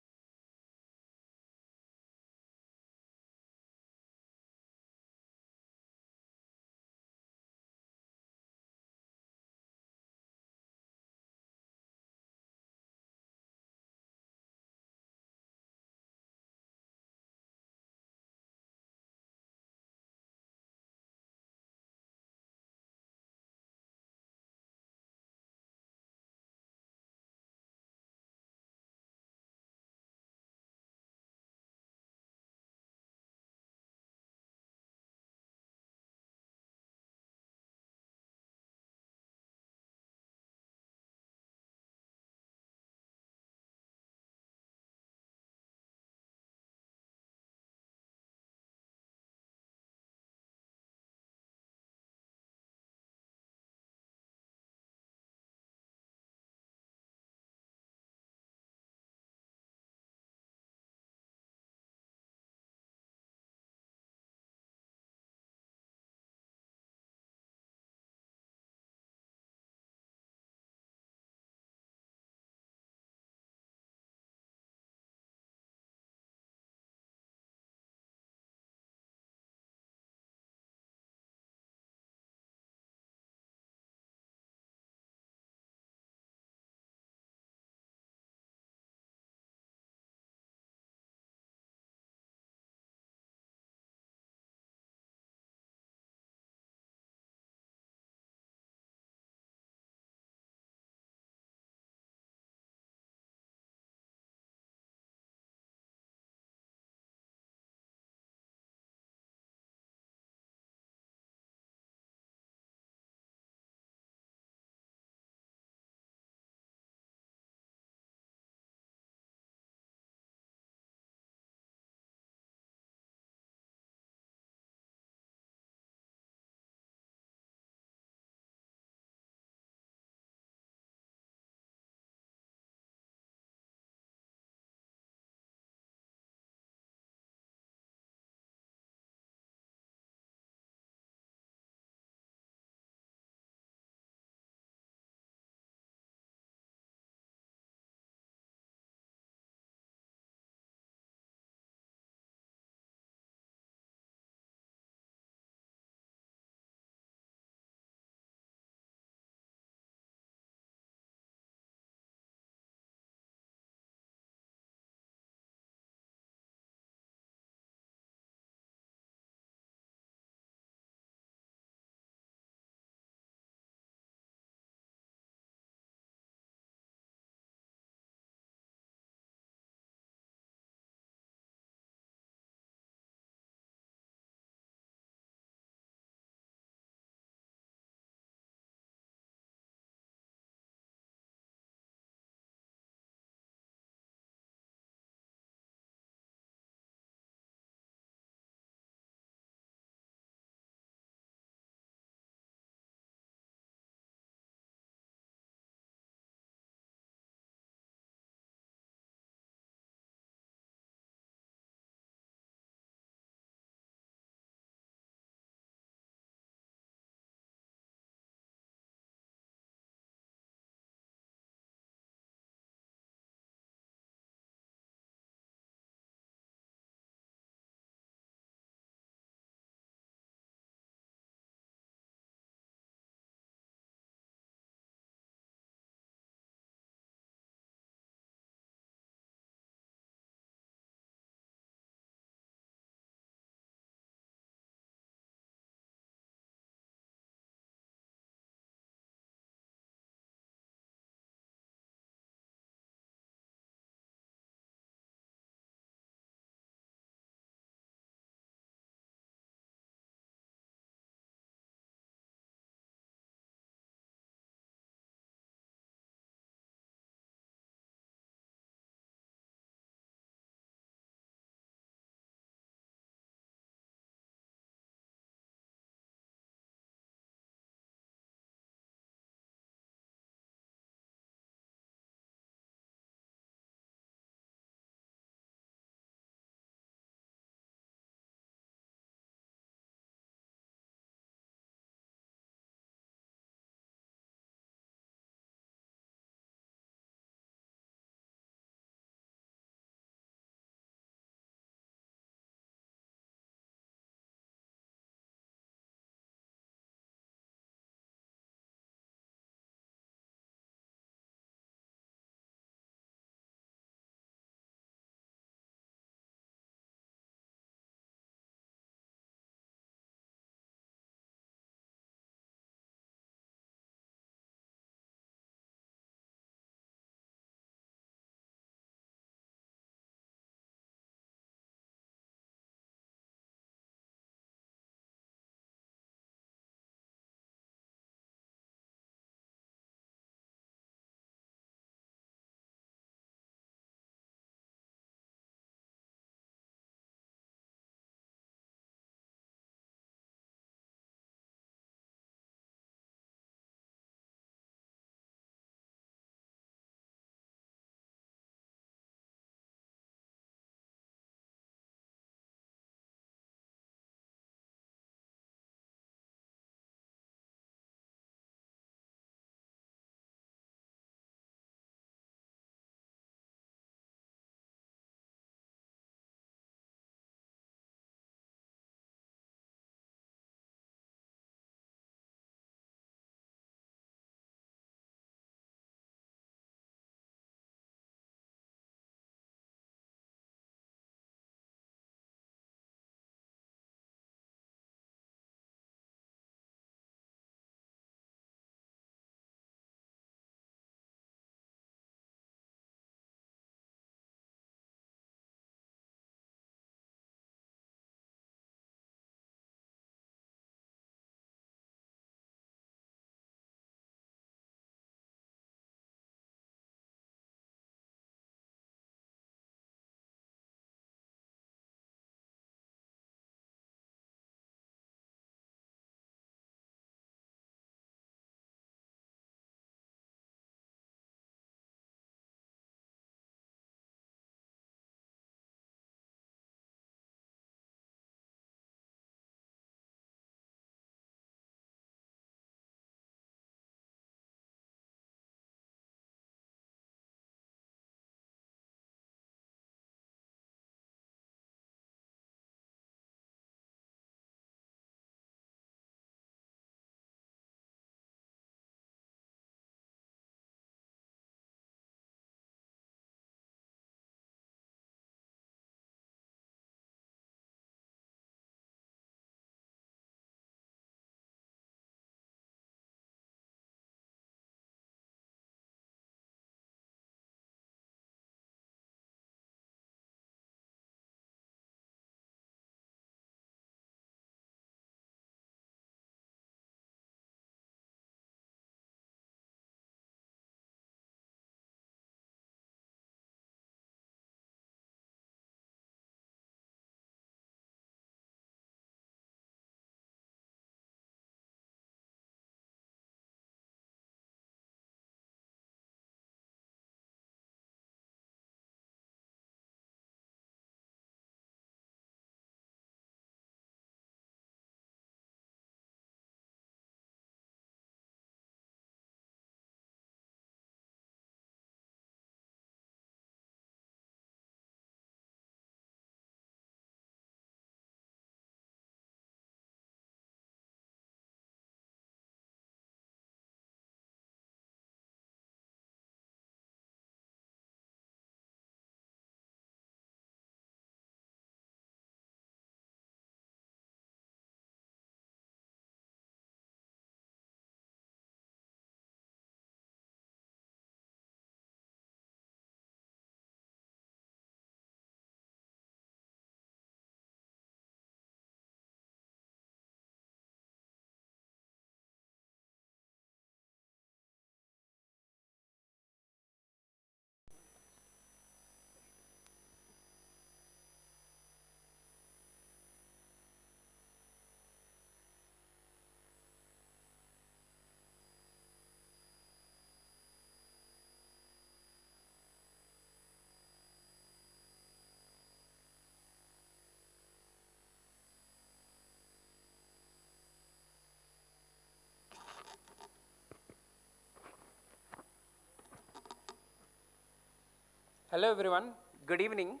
Hello everyone, good evening.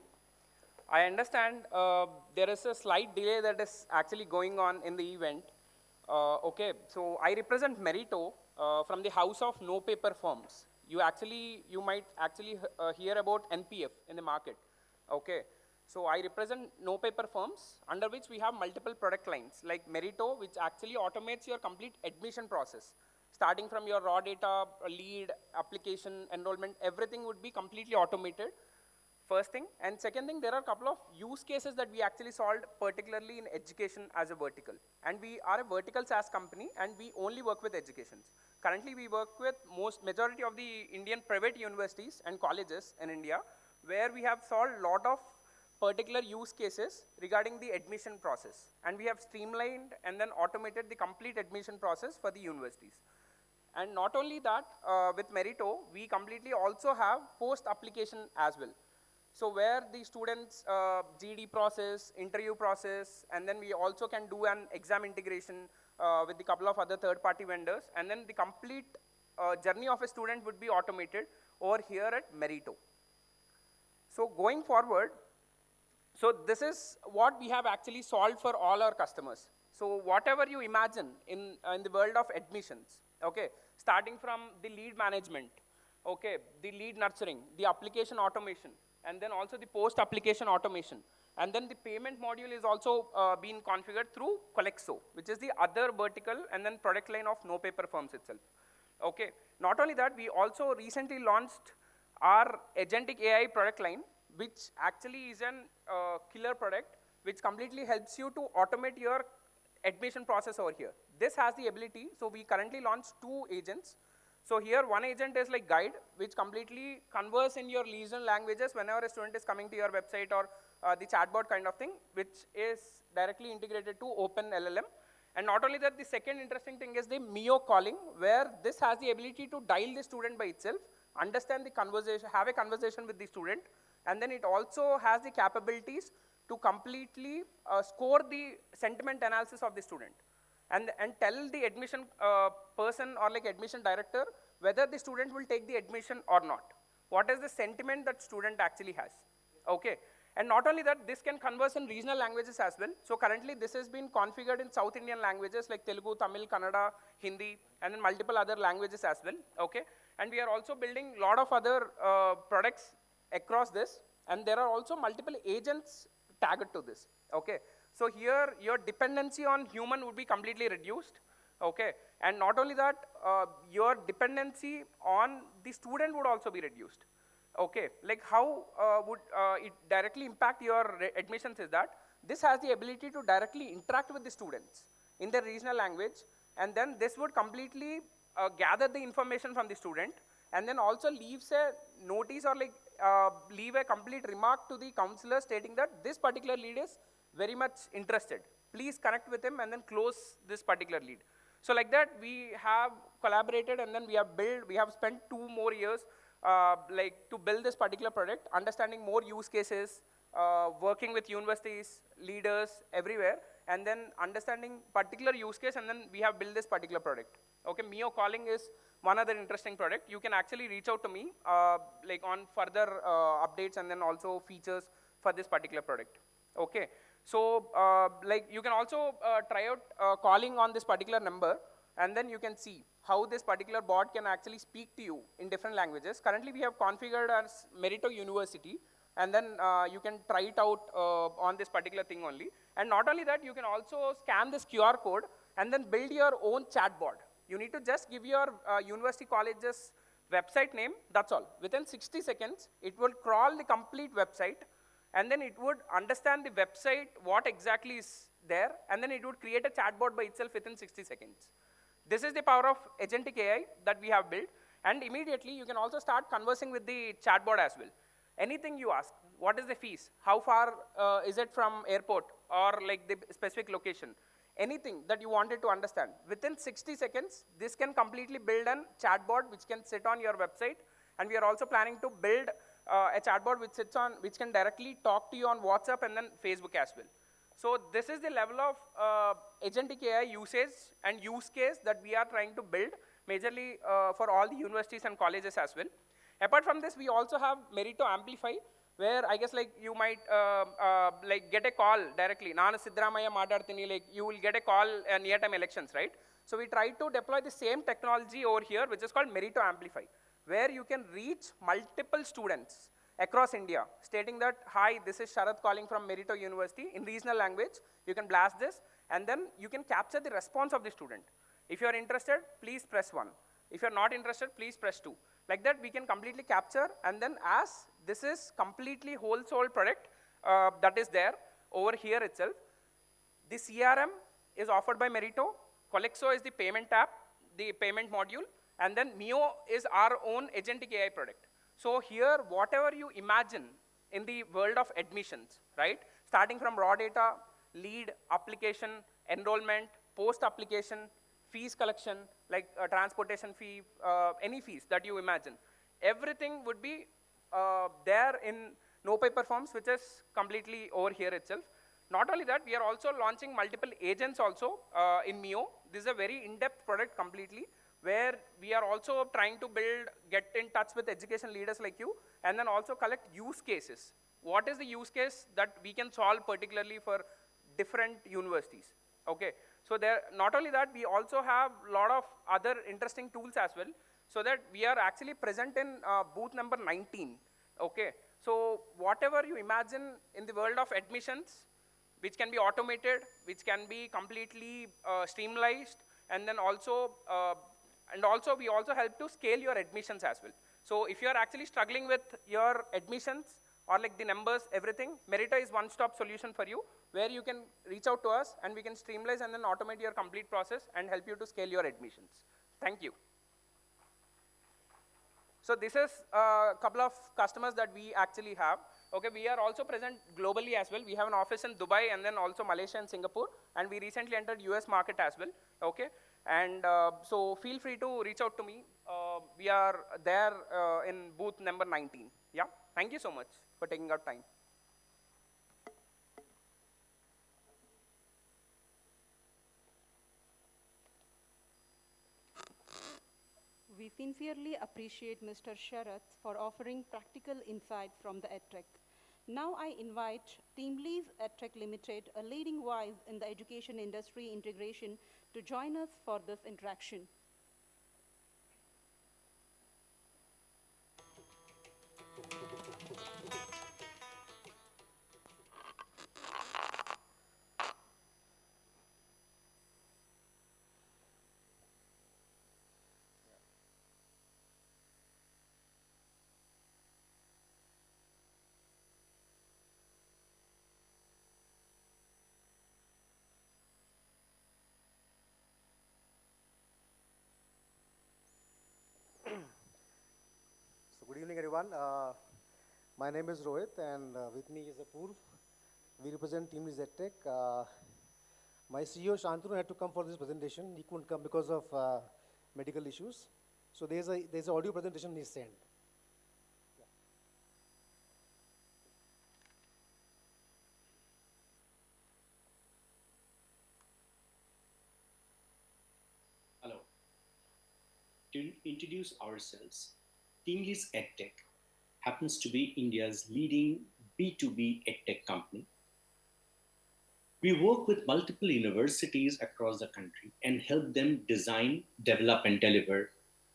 I understand there is a slight delay that is actually going on in the event. Okay, so I represent Merito from the house of no paper firms. You might actually hear about NPF in the market. Okay, so I represent no paper firms under which we have multiple product lines like Merito, which actually automates your complete admission process. Starting from your raw data, lead, application, enrollment, everything would be completely automated. First thing. And second thing, there are a couple of use cases that we actually solved, particularly in education as a vertical. And we are a vertical SaaS company, and we only work with educations. Currently, we work with majority of the Indian private universities and colleges in India, where we have solved a lot of particular use cases regarding the admission process. And we have streamlined and then automated the complete admission process for the universities. And not only that, with Merito, we completely also have post-application as well. So where the students' GD process, interview process, and then we also can do an exam integration with a couple of other third-party vendors, and then the complete journey of a student would be automated over here at Merito. So going forward, so this is what we have actually solved for all our customers. So whatever you imagine in the world of admissions, okay, starting from the lead management, okay, the lead nurturing, the application automation, and then also the post-application automation. And then the payment module is also being configured through Collexo, which is the other vertical and then product line of no paper firms itself. Okay, not only that, we also recently launched our agentic AI product line, which actually is an killer product, which completely helps you to automate your admission process over here. This has the ability, so we currently launched 2 agents. So here one agent is like guide, which completely converse in your regional languages whenever a student is coming to your website, or the chatbot kind of thing, which is directly integrated to OpenLLM. And not only that, the second interesting thing is the Mio calling, where this has the ability to dial the student by itself, understand the conversation, have a conversation with the student, and then it also has the capabilities to completely score the sentiment analysis of the student. And tell the admission person or like admission director whether the student will take the admission or not. What is the sentiment that student actually has, okay? And not only that, this can converse in regional languages as well. So currently this has been configured in South Indian languages like Telugu, Tamil, Kannada, Hindi, and then multiple other languages as well, okay? And we are also building a lot of other products across this, and there are also multiple agents tagged to this, okay? So here, your dependency on human would be completely reduced, okay? And not only that, your dependency on the student would also be reduced, okay? Like how would it directly impact your admissions is that this has the ability to directly interact with the students in their regional language, and then this would completely gather the information from the student, and then also leaves a notice or like leave a complete remark to the counselor stating that this particular lead is very much interested. Please connect with him and then close this particular lead. So like that, we have collaborated, and then we have spent 2 more years like to build this particular product, understanding more use cases, working with universities, leaders everywhere, and then understanding particular use case, and then we have built this particular product. Okay, Mio calling is one other interesting product. You can actually reach out to me like on further updates and then also features for this particular product. Okay. So like you can also try out calling on this particular number, and then you can see how this particular bot can actually speak to you in different languages. Currently we have configured as Merito University, and then you can try it out on this particular thing only. And not only that, you can also scan this QR code and then build your own chatbot. You need to just give your university college's website name, that's all. Within 60 seconds, it will crawl the complete website, and then it would understand the website, what exactly is there, and then it would create a chatbot by itself within 60 seconds. This is the power of agentic AI that we have built, and immediately you can also start conversing with the chatbot as well. Anything you ask, what is the fees, how far is it from airport, or like the specific location, anything that you wanted to understand. Within 60 seconds, this can completely build a chatbot which can sit on your website, and we are also planning to build a chatbot which can directly talk to you on WhatsApp and then Facebook as well. So this is the level of agentic AI usage and use case that we are trying to build majorly for all the universities and colleges as well. Apart from this, we also have Merito Amplify, where I guess like you might like get a call directly. Nana Sidramaya Madartini, like you will get a call near time elections, right? So we try to deploy the same technology over here, which is called Merito Amplify, where you can reach multiple students across India, stating that, hi, this is Sharath calling from Merito University in regional language. You can blast this, and then you can capture the response of the student. If you are interested, please press 1. If you are not interested, please press 2. Like that, we can completely capture, and then as this is completely whole soul product that is there over here itself, the CRM is offered by Merito, Collexo is the payment app, the payment module, and then Mio is our own agentic AI product. So here, whatever you imagine in the world of admissions, right? Starting from raw data, lead, application, enrollment, post-application, fees collection, like transportation fee, any fees that you imagine. Everything would be there in no paper forms, which is completely over here itself. Not only that, we are also launching multiple agents also in Mio. This is a very in-depth product completely, where we are also trying to get in touch with education leaders like you, and then also collect use cases. What is the use case that we can solve particularly for different universities? Okay, so there, not only that, we also have a lot of other interesting tools as well, so that we are actually present in booth number 19, okay? So whatever you imagine in the world of admissions, which can be automated, which can be completely streamlined, and then also, we also help to scale your admissions as well. So if you are actually struggling with your admissions or like the numbers, everything, Merito is one-stop solution for you, where you can reach out to us and we can streamline and then automate your complete process and help you to scale your admissions. Thank you. So this is a couple of customers that we actually have. Okay, we are also present globally as well. We have an office in Dubai and then also Malaysia and Singapore, and we recently entered US market as well. Okay, and so feel free to reach out to me. We are there in booth number 19. Yeah, thank you so much for taking out time. We sincerely appreciate Mr. Sharath for offering practical insights from the EdTech. Now I invite TeamLease EdTech Limited, a leading voice in the education industry integration, to join us for this interaction. So good evening, everyone. My name is Rohit, and with me is Apurv. We represent TeamLease EdTech. My CEO Shantanu had to come for this presentation. He couldn't come because of medical issues. So there's an audio presentation he sent. Hello. To introduce ourselves, TeamLease EdTech happens to be India's leading B2B EdTech company. We work with multiple universities across the country and help them design, develop, and deliver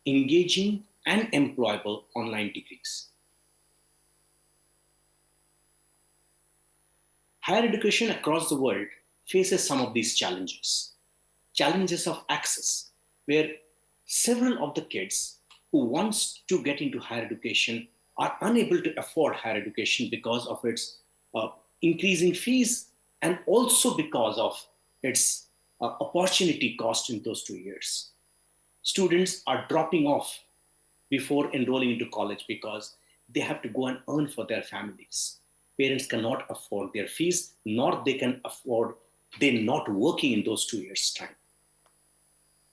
engaging and employable online degrees. Higher education across the world faces some of these challenges. Challenges of access, where several of the kids who want to get into higher education are unable to afford higher education because of its increasing fees and also because of its opportunity cost in those 2 years. Students are dropping off before enrolling into college because they have to go and earn for their families. Parents cannot afford their fees, nor they can afford, they're not working in those 2 years' time.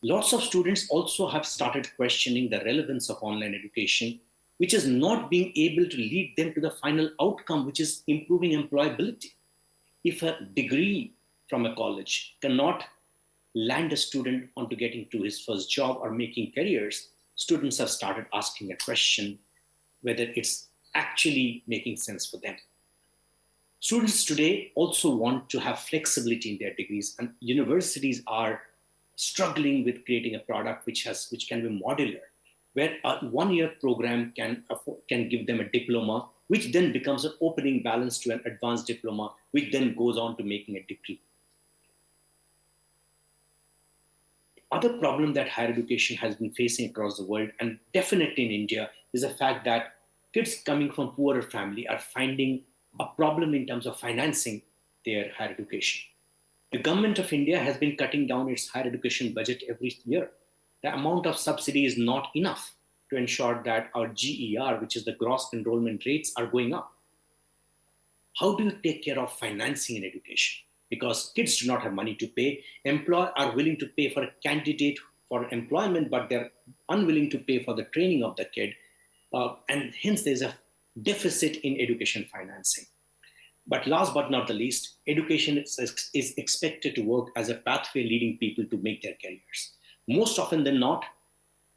Lots of students also have started questioning the relevance of online education, which is not being able to lead them to the final outcome, which is improving employability. If a degree from a college cannot land a student onto getting to his first job or making careers, students have started asking a question, whether it's actually making sense for them. Students today also want to have flexibility in their degrees, and universities are struggling with creating a product which can be modular, where a one-year program can give them a diploma, which then becomes an opening balance to an advanced diploma, which then goes on to making a degree. Other problem that higher education has been facing across the world, and definitely in India, is the fact that kids coming from poorer family are finding a problem in terms of financing their higher education. The government of India has been cutting down its higher education budget every year. The amount of subsidy is not enough to ensure that our GER, which is the gross enrollment rates, are going up. How do you take care of financing in education? Because kids do not have money to pay. Employers are willing to pay for a candidate for employment, but they're unwilling to pay for the training of the kid. And hence there's a deficit in education financing. But last but not the least, education is expected to work as a pathway leading people to make their careers. Most often than not,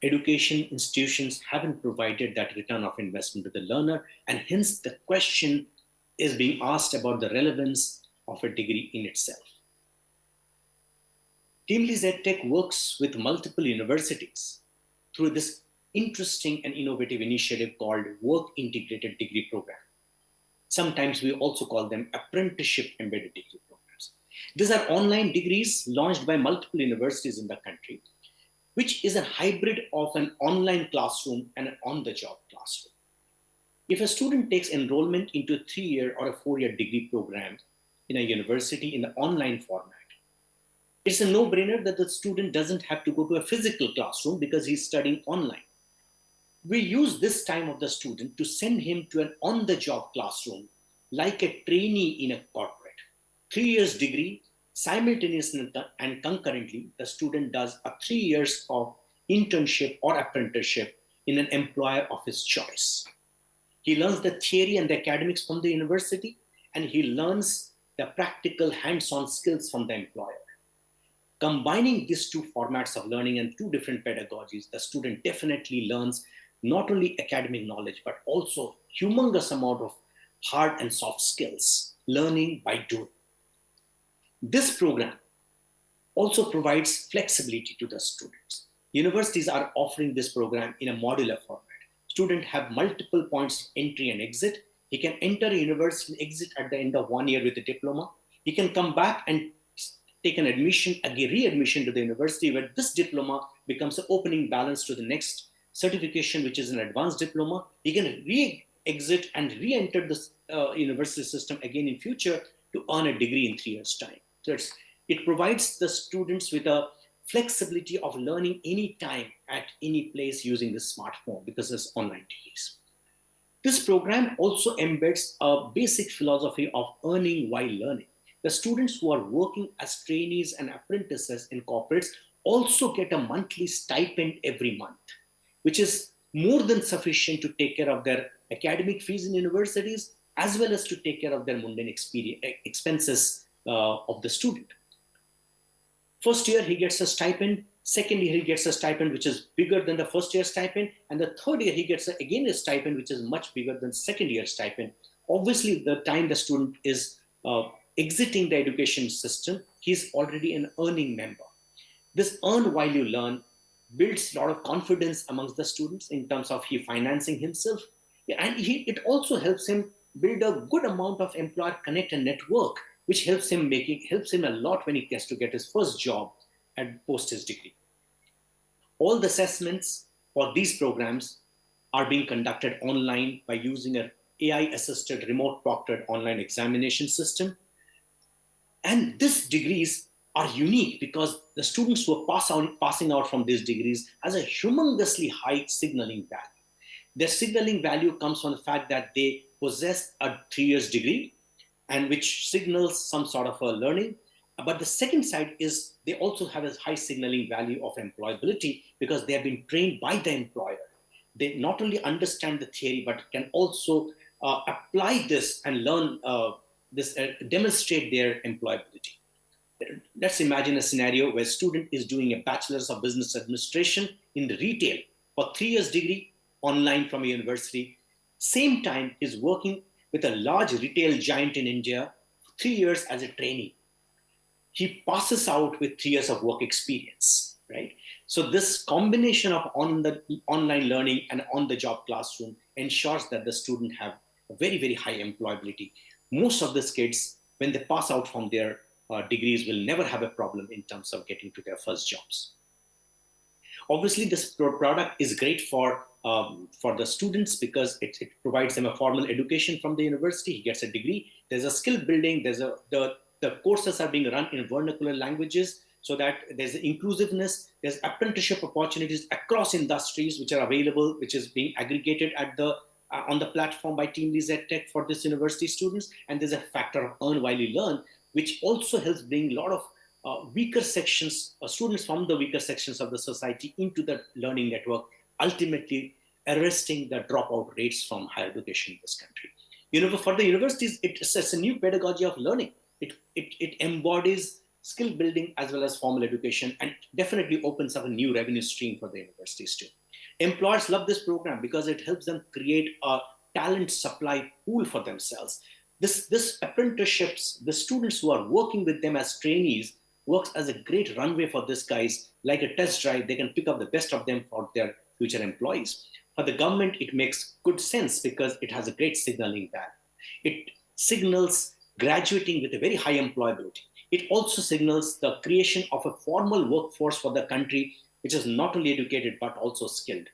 education institutions haven't provided that return of investment to the learner, and hence the question is being asked about the relevance of a degree in itself. Teamlease EdTech works with multiple universities through this interesting and innovative initiative called Work Integrated Degree Program. Sometimes we also call them apprenticeship embedded degree programs. These are online degrees launched by multiple universities in the country, which is a hybrid of an online classroom and an on-the-job classroom. If a student takes enrollment into a 3-year or a 4-year degree program in a university in the online format, it's a no-brainer that the student doesn't have to go to a physical classroom because he's studying online. We use this time of the student to send him to an on-the-job classroom, like a trainee in a corporate. 3 years degree, simultaneously and concurrently, the student does a 3 years of internship or apprenticeship in an employer of his choice. He learns the theory and the academics from the university, and he learns the practical hands-on skills from the employer. Combining these two formats of learning and two different pedagogies, the student definitely learns not only academic knowledge, but also humongous amount of hard and soft skills, learning by doing. This program also provides flexibility to the students. Universities are offering this program in a modular format. Students have multiple points of entry and exit. He can enter a university and exit at the end of 1 year with a diploma. He can come back and take an admission, a re-admission to the university, where this diploma becomes an opening balance to the next certification, which is an advanced diploma. He can re-exit and re-enter the university system again in future to earn a degree in 3 years' time. So it provides the students with a flexibility of learning anytime at any place using the smartphone because it's online degrees. This program also embeds a basic philosophy of earning while learning. The students who are working as trainees and apprentices in corporates also get a monthly stipend every month, which is more than sufficient to take care of their academic fees in universities, as well as to take care of their mundane expenses of the student. First year, he gets a stipend. Second year, he gets a stipend which is bigger than the first year stipend. And the third year, he gets again a stipend which is much bigger than second year stipend. Obviously, the time the student is exiting the education system, he's already an earning member. This earn while you learn builds a lot of confidence amongst the students in terms of he financing himself. And it also helps him build a good amount of employer connect and network, which helps him a lot when he gets to get his first job and post his degree. All the assessments for these programs are being conducted online by using an AI-assisted remote proctored online examination system. And these degrees are unique because the students who are passing out from these degrees has a humongously high signaling value. Their signaling value comes from the fact that they possess a 3 years degree, and which signals some sort of a learning. But the second side is they also have a high signaling value of employability because they have been trained by the employer. They not only understand the theory, but can also apply this and learn demonstrate their employability. Let's imagine a scenario where a student is doing a bachelor's of business administration in the retail for 3 years degree online from a university. Same time, he's working with a large retail giant in India, 3 years as a trainee. He passes out with 3 years of work experience, right? So this combination of online learning and on-the-job classroom ensures that the student have a very, very high employability. Most of these kids, when they pass out from their degrees, will never have a problem in terms of getting to their first jobs. Obviously, this product is great for the students because it provides them a formal education from the university. He gets a degree. There's a skill building. The courses are being run in vernacular languages so that there's inclusiveness. There's apprenticeship opportunities across industries which are available, which is being aggregated at on the platform by Team Leads EdTech for this university students. And there's a factor of earn while you learn, which also helps bring a lot of weaker sections, students from the weaker sections of the society into the learning network, ultimately arresting the dropout rates from higher education in this country. For the universities, it sets a new pedagogy of learning. It embodies skill building as well as formal education, and definitely opens up a new revenue stream for the universities too. Employers love this program because it helps them create a talent supply pool for themselves. This apprenticeships, the students who are working with them as trainees, works as a great runway for these guys. Like a test drive, they can pick up the best of them for their future employees. For the government, it makes good sense because it has a great signaling value. It signals graduating with a very high employability. It also signals the creation of a formal workforce for the country, which is not only educated, but also skilled.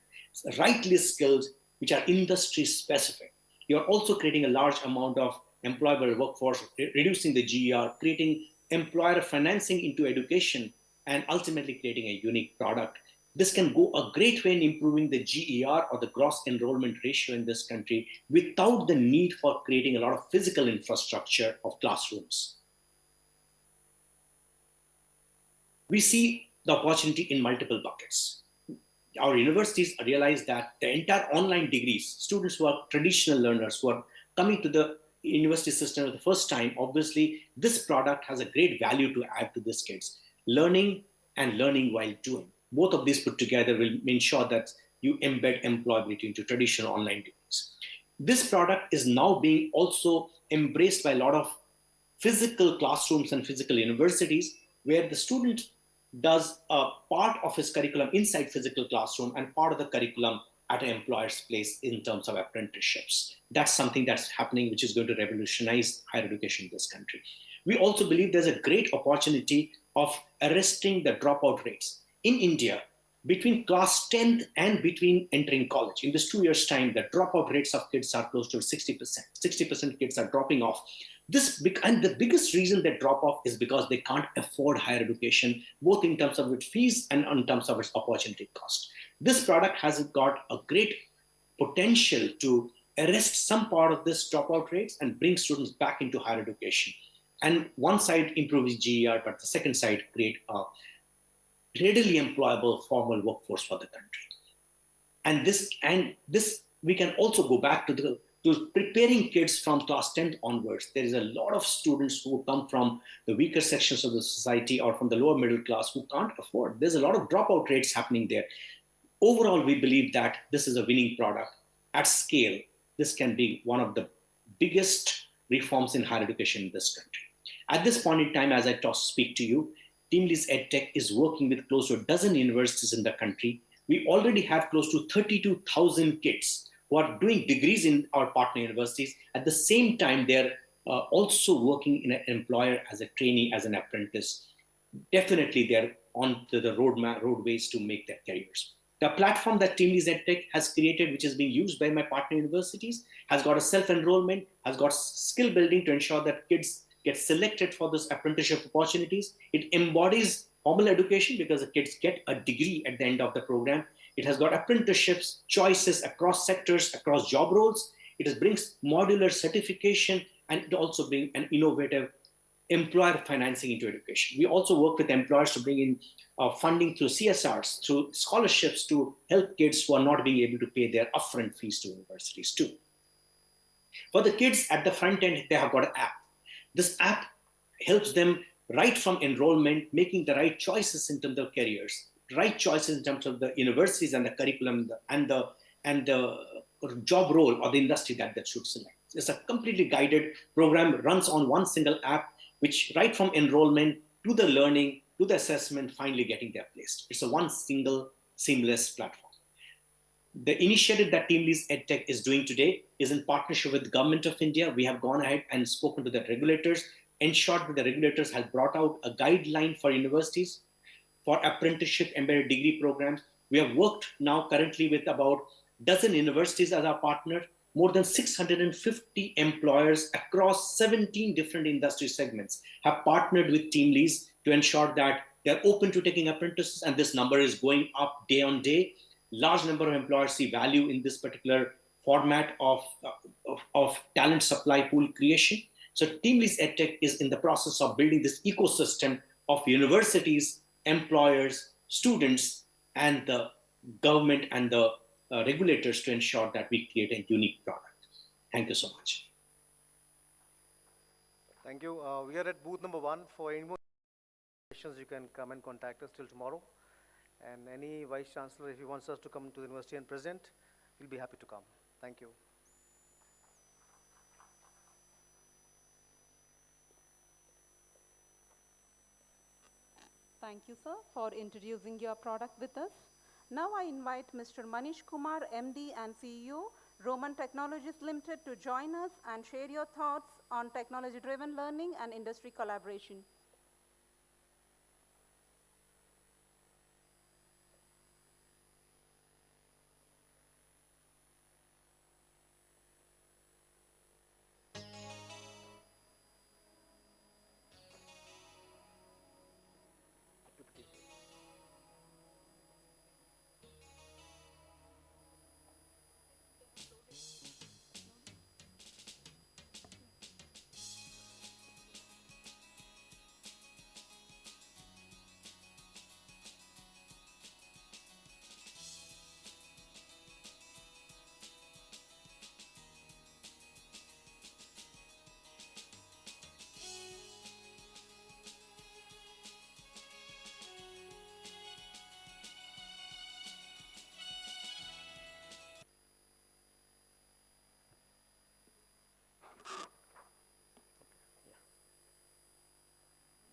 Rightly skilled, which are industry specific. You're also creating a large amount of employable workforce, reducing the GER, creating employer financing into education, and ultimately creating a unique product. This can go a great way in improving the GER, or the gross enrollment ratio in this country, without the need for creating a lot of physical infrastructure of classrooms. We see the opportunity in multiple buckets. Our universities realize that the entire online degrees, students who are traditional learners, who are coming to the university system for the first time, obviously this product has a great value to add to these kids. Learning and learning while doing. Both of these put together will ensure that you embed employability into traditional online degrees. This product is now being also embraced by a lot of physical classrooms and physical universities, where the student does a part of his curriculum inside physical classroom and part of the curriculum at an employer's place in terms of apprenticeships. That's something that's happening, which is going to revolutionize higher education in this country. We also believe there's a great opportunity of arresting the dropout rates. In India, between class 10th and between entering college, in this 2 years' time, the dropout rates of kids are close to 60%. 60% kids are dropping off. And the biggest reason they drop off is because they can't afford higher education, both in terms of its fees and in terms of its opportunity cost. This product has got a great potential to arrest some part of this dropout rates and bring students back into higher education. And one side improves GER, but the second side create a readily employable formal workforce for the country. And this we can also go back to preparing kids from class 10 onwards. There is a lot of students who come from the weaker sections of the society or from the lower middle class who can't afford. There's a lot of dropout rates happening there. Overall, we believe that this is a winning product. At scale, this can be one of the biggest reforms in higher education in this country. At this point in time, as I speak to you, Team Leads EdTech is working with close to a dozen universities in the country. We already have close to 32,000 kids who are doing degrees in our partner universities. At the same time, they're also working in an employer as a trainee, as an apprentice. Definitely, they're on to the roadways to make their careers. The platform that Team Leads EdTech has created, which is being used by my partner universities, has got a self-enrollment, has got skill building to ensure that kids get selected for this apprenticeship opportunities. It embodies formal education because the kids get a degree at the end of the program. It has got apprenticeships, choices across sectors, across job roles. It brings modular certification, and it also brings an innovative employer financing into education. We also work with employers to bring in funding through CSRs, through scholarships to help kids who are not being able to pay their upfront fees to universities too. For the kids at the front end, they have got an app. This app helps them right from enrollment, making the right choices in terms of careers, right choices in terms of the universities and the curriculum and the job role or the industry that should select. It's a completely guided program, runs on one single app, which right from enrollment to the learning to the assessment, finally getting there placed. It's a one single seamless platform. The initiative that TeamLease EdTech is doing today is in partnership with the Government of India. We have gone ahead and spoken to the regulators, ensured that the regulators have brought out a guideline for universities for apprenticeship embedded degree programs. We have worked now currently with about a dozen universities as our partner, more than 650 employers across 17 different industry segments have partnered with TeamLease to ensure that they're open to taking apprentices, and this number is going up day on day. Large number of employers see value in this particular format of talent supply pool creation. So TeamLease EdTech is in the process of building this ecosystem of universities, employers, students, and the government and the regulators to ensure that we create a unique product. Thank you so much. Thank you. We are at booth number 1. For any more questions, you can come and contact us till tomorrow. And any Vice Chancellor, if he wants us to come to the university and present, we'll be happy to come. Thank you. Thank you, sir, for introducing your product with us. Now I invite Mr. Manish Kumar, MD and CEO, Roman Technologies Limited, to join us and share your thoughts on technology-driven learning and industry collaboration.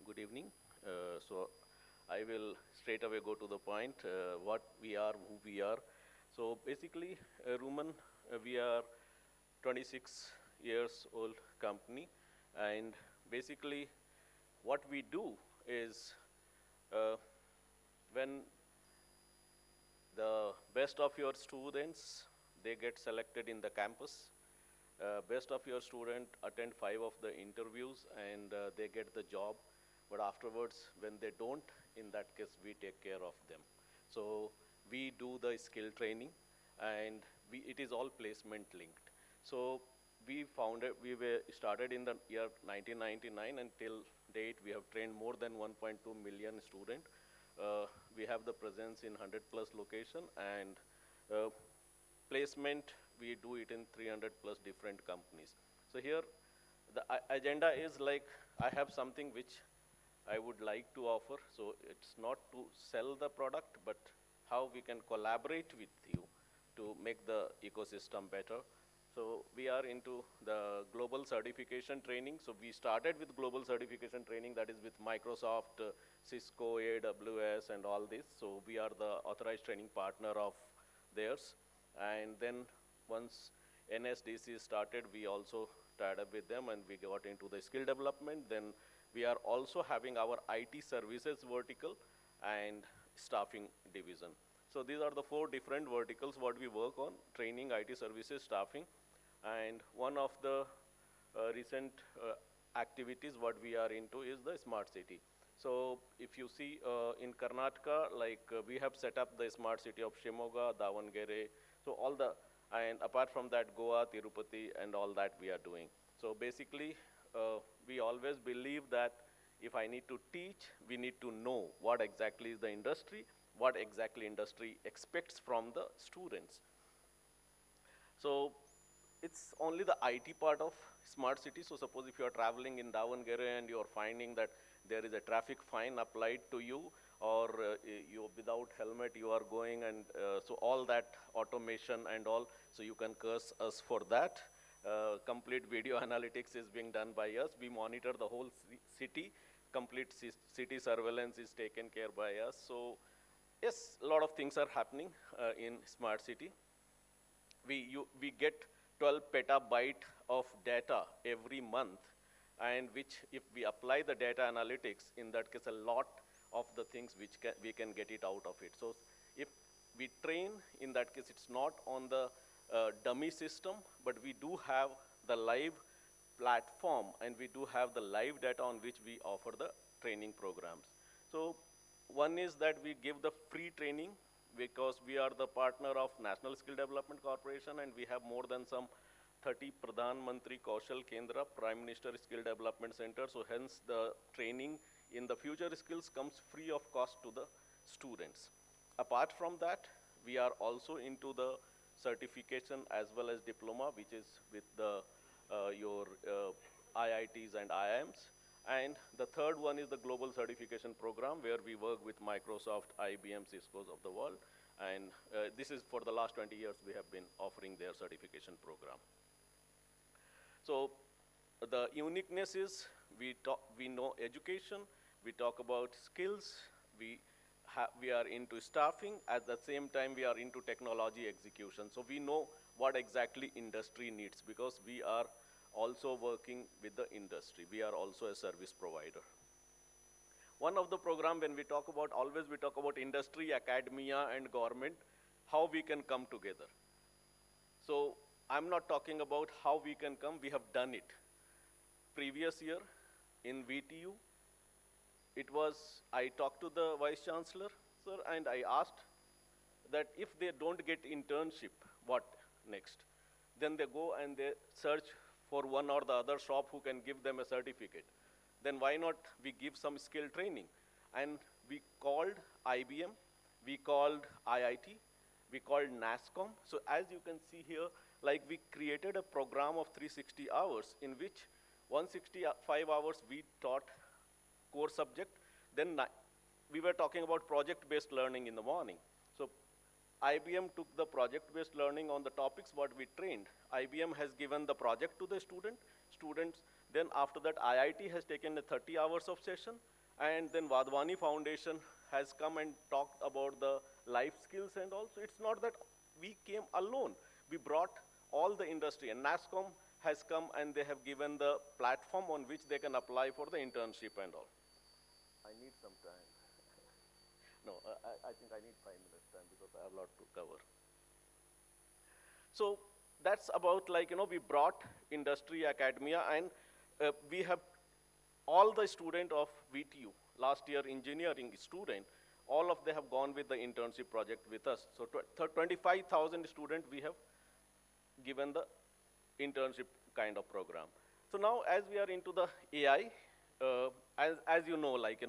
Good evening. So I will straight away go to the point, what we are, who we are. So basically, Ruman, we are 26 years old company, and basically what we do is when the best of your students, they get selected in the campus. Best of your student attend 5 of the interviews and they get the job. But afterwards, when they don't, in that case, we take care of them. So we do the skill training, and it is all placement linked. So we started in the year 1999, and till date, we have trained more than 1.2 million students. We have the presence in 100+ location, and placement, we do it in 300+ different companies. So here, the agenda is like, I have something which I would like to offer. So it's not to sell the product, but how we can collaborate with you to make the ecosystem better. So we are into the global certification training. So we started with global certification training, that is with Microsoft, Cisco, AWS, and all this. So we are the authorized training partner of theirs. And then once NSDC started, we also tied up with them, and we got into the skill development. Then we are also having our IT services vertical and staffing division. So these are the 4 different verticals what we work on: training, IT services, staffing. And one of the recent activities what we are into is the smart city. So if you see in Karnataka, like we have set up the smart city of Shimoga, Davangere, so all the, and apart from that, Goa, Tirupati, and all that we are doing. So basically, we always believe that if I need to teach, we need to know what exactly is the industry, what exactly industry expects from the students. So it's only the IT part of smart city. So suppose if you are traveling in Davangere and you are finding that there is a traffic fine applied to you, or you without helmet you are going, and so all that automation and all, so you can curse us for that. Complete video analytics is being done by us. We monitor the whole city. Complete city surveillance is taken care by us. So yes, a lot of things are happening in smart city. We get 12 petabyte of data every month, and which if we apply the data analytics, in that case a lot of the things which we can get it out of it. So if we train, in that case it's not on the dummy system, but we do have the live platform, and we do have the live data on which we offer the training programs. So one is that we give the free training, because we are the partner of National Skill Development Corporation, and we have more than some 30 Pradhan Mantri Kaushal Kendra, Prime Minister Skill Development Center. So hence the training in the future skills comes free of cost to the students. Apart from that, we are also into the certification as well as diploma, which is with the your IITs and IIMs. And the third one is the global certification program, where we work with Microsoft, IBM, Cisco's of the world. And this is for the last 20 years we have been offering their certification program. So the uniqueness is we know education, we talk about skills, we are into staffing, at the same time we are into technology execution. So we know what exactly industry needs, because we are also working with the industry. We are also a service provider. One of the program, when we talk about, always we talk about industry, academia, and government, how we can come together. So I'm not talking about how we can come, we have done it. Previous year in VTU, it was, I talked to the Vice Chancellor, sir, and I asked that if they don't get internship, what next? Then they go and they search for one or the other shop who can give them a certificate. Then why not we give some skill training? And we called IBM, we called IIT, we called NASCOM. So as you can see here, like we created a program of 360 hours, in which 165 hours we taught core subject. Then we were talking about project-based learning in the morning. So IBM took the project-based learning on the topics what we trained. IBM has given the project to the students. Then after that, IIT has taken a 30 hours of session. And then Vadvani Foundation has come and talked about the life skills and all. So it's not that we came alone. We brought all the industry, and NASCOM has come and they have given the platform on which they can apply for the internship and all. I need some time. No, I think I need 5 minutes time, because I have a lot to cover. So that's about, like, we brought industry, academia, and we have all the student of VTU, last year engineering student, all of them have gone with the internship project with us. So 25,000 students we have given the internship kind of program. So now as we are into the AI, as you know, like,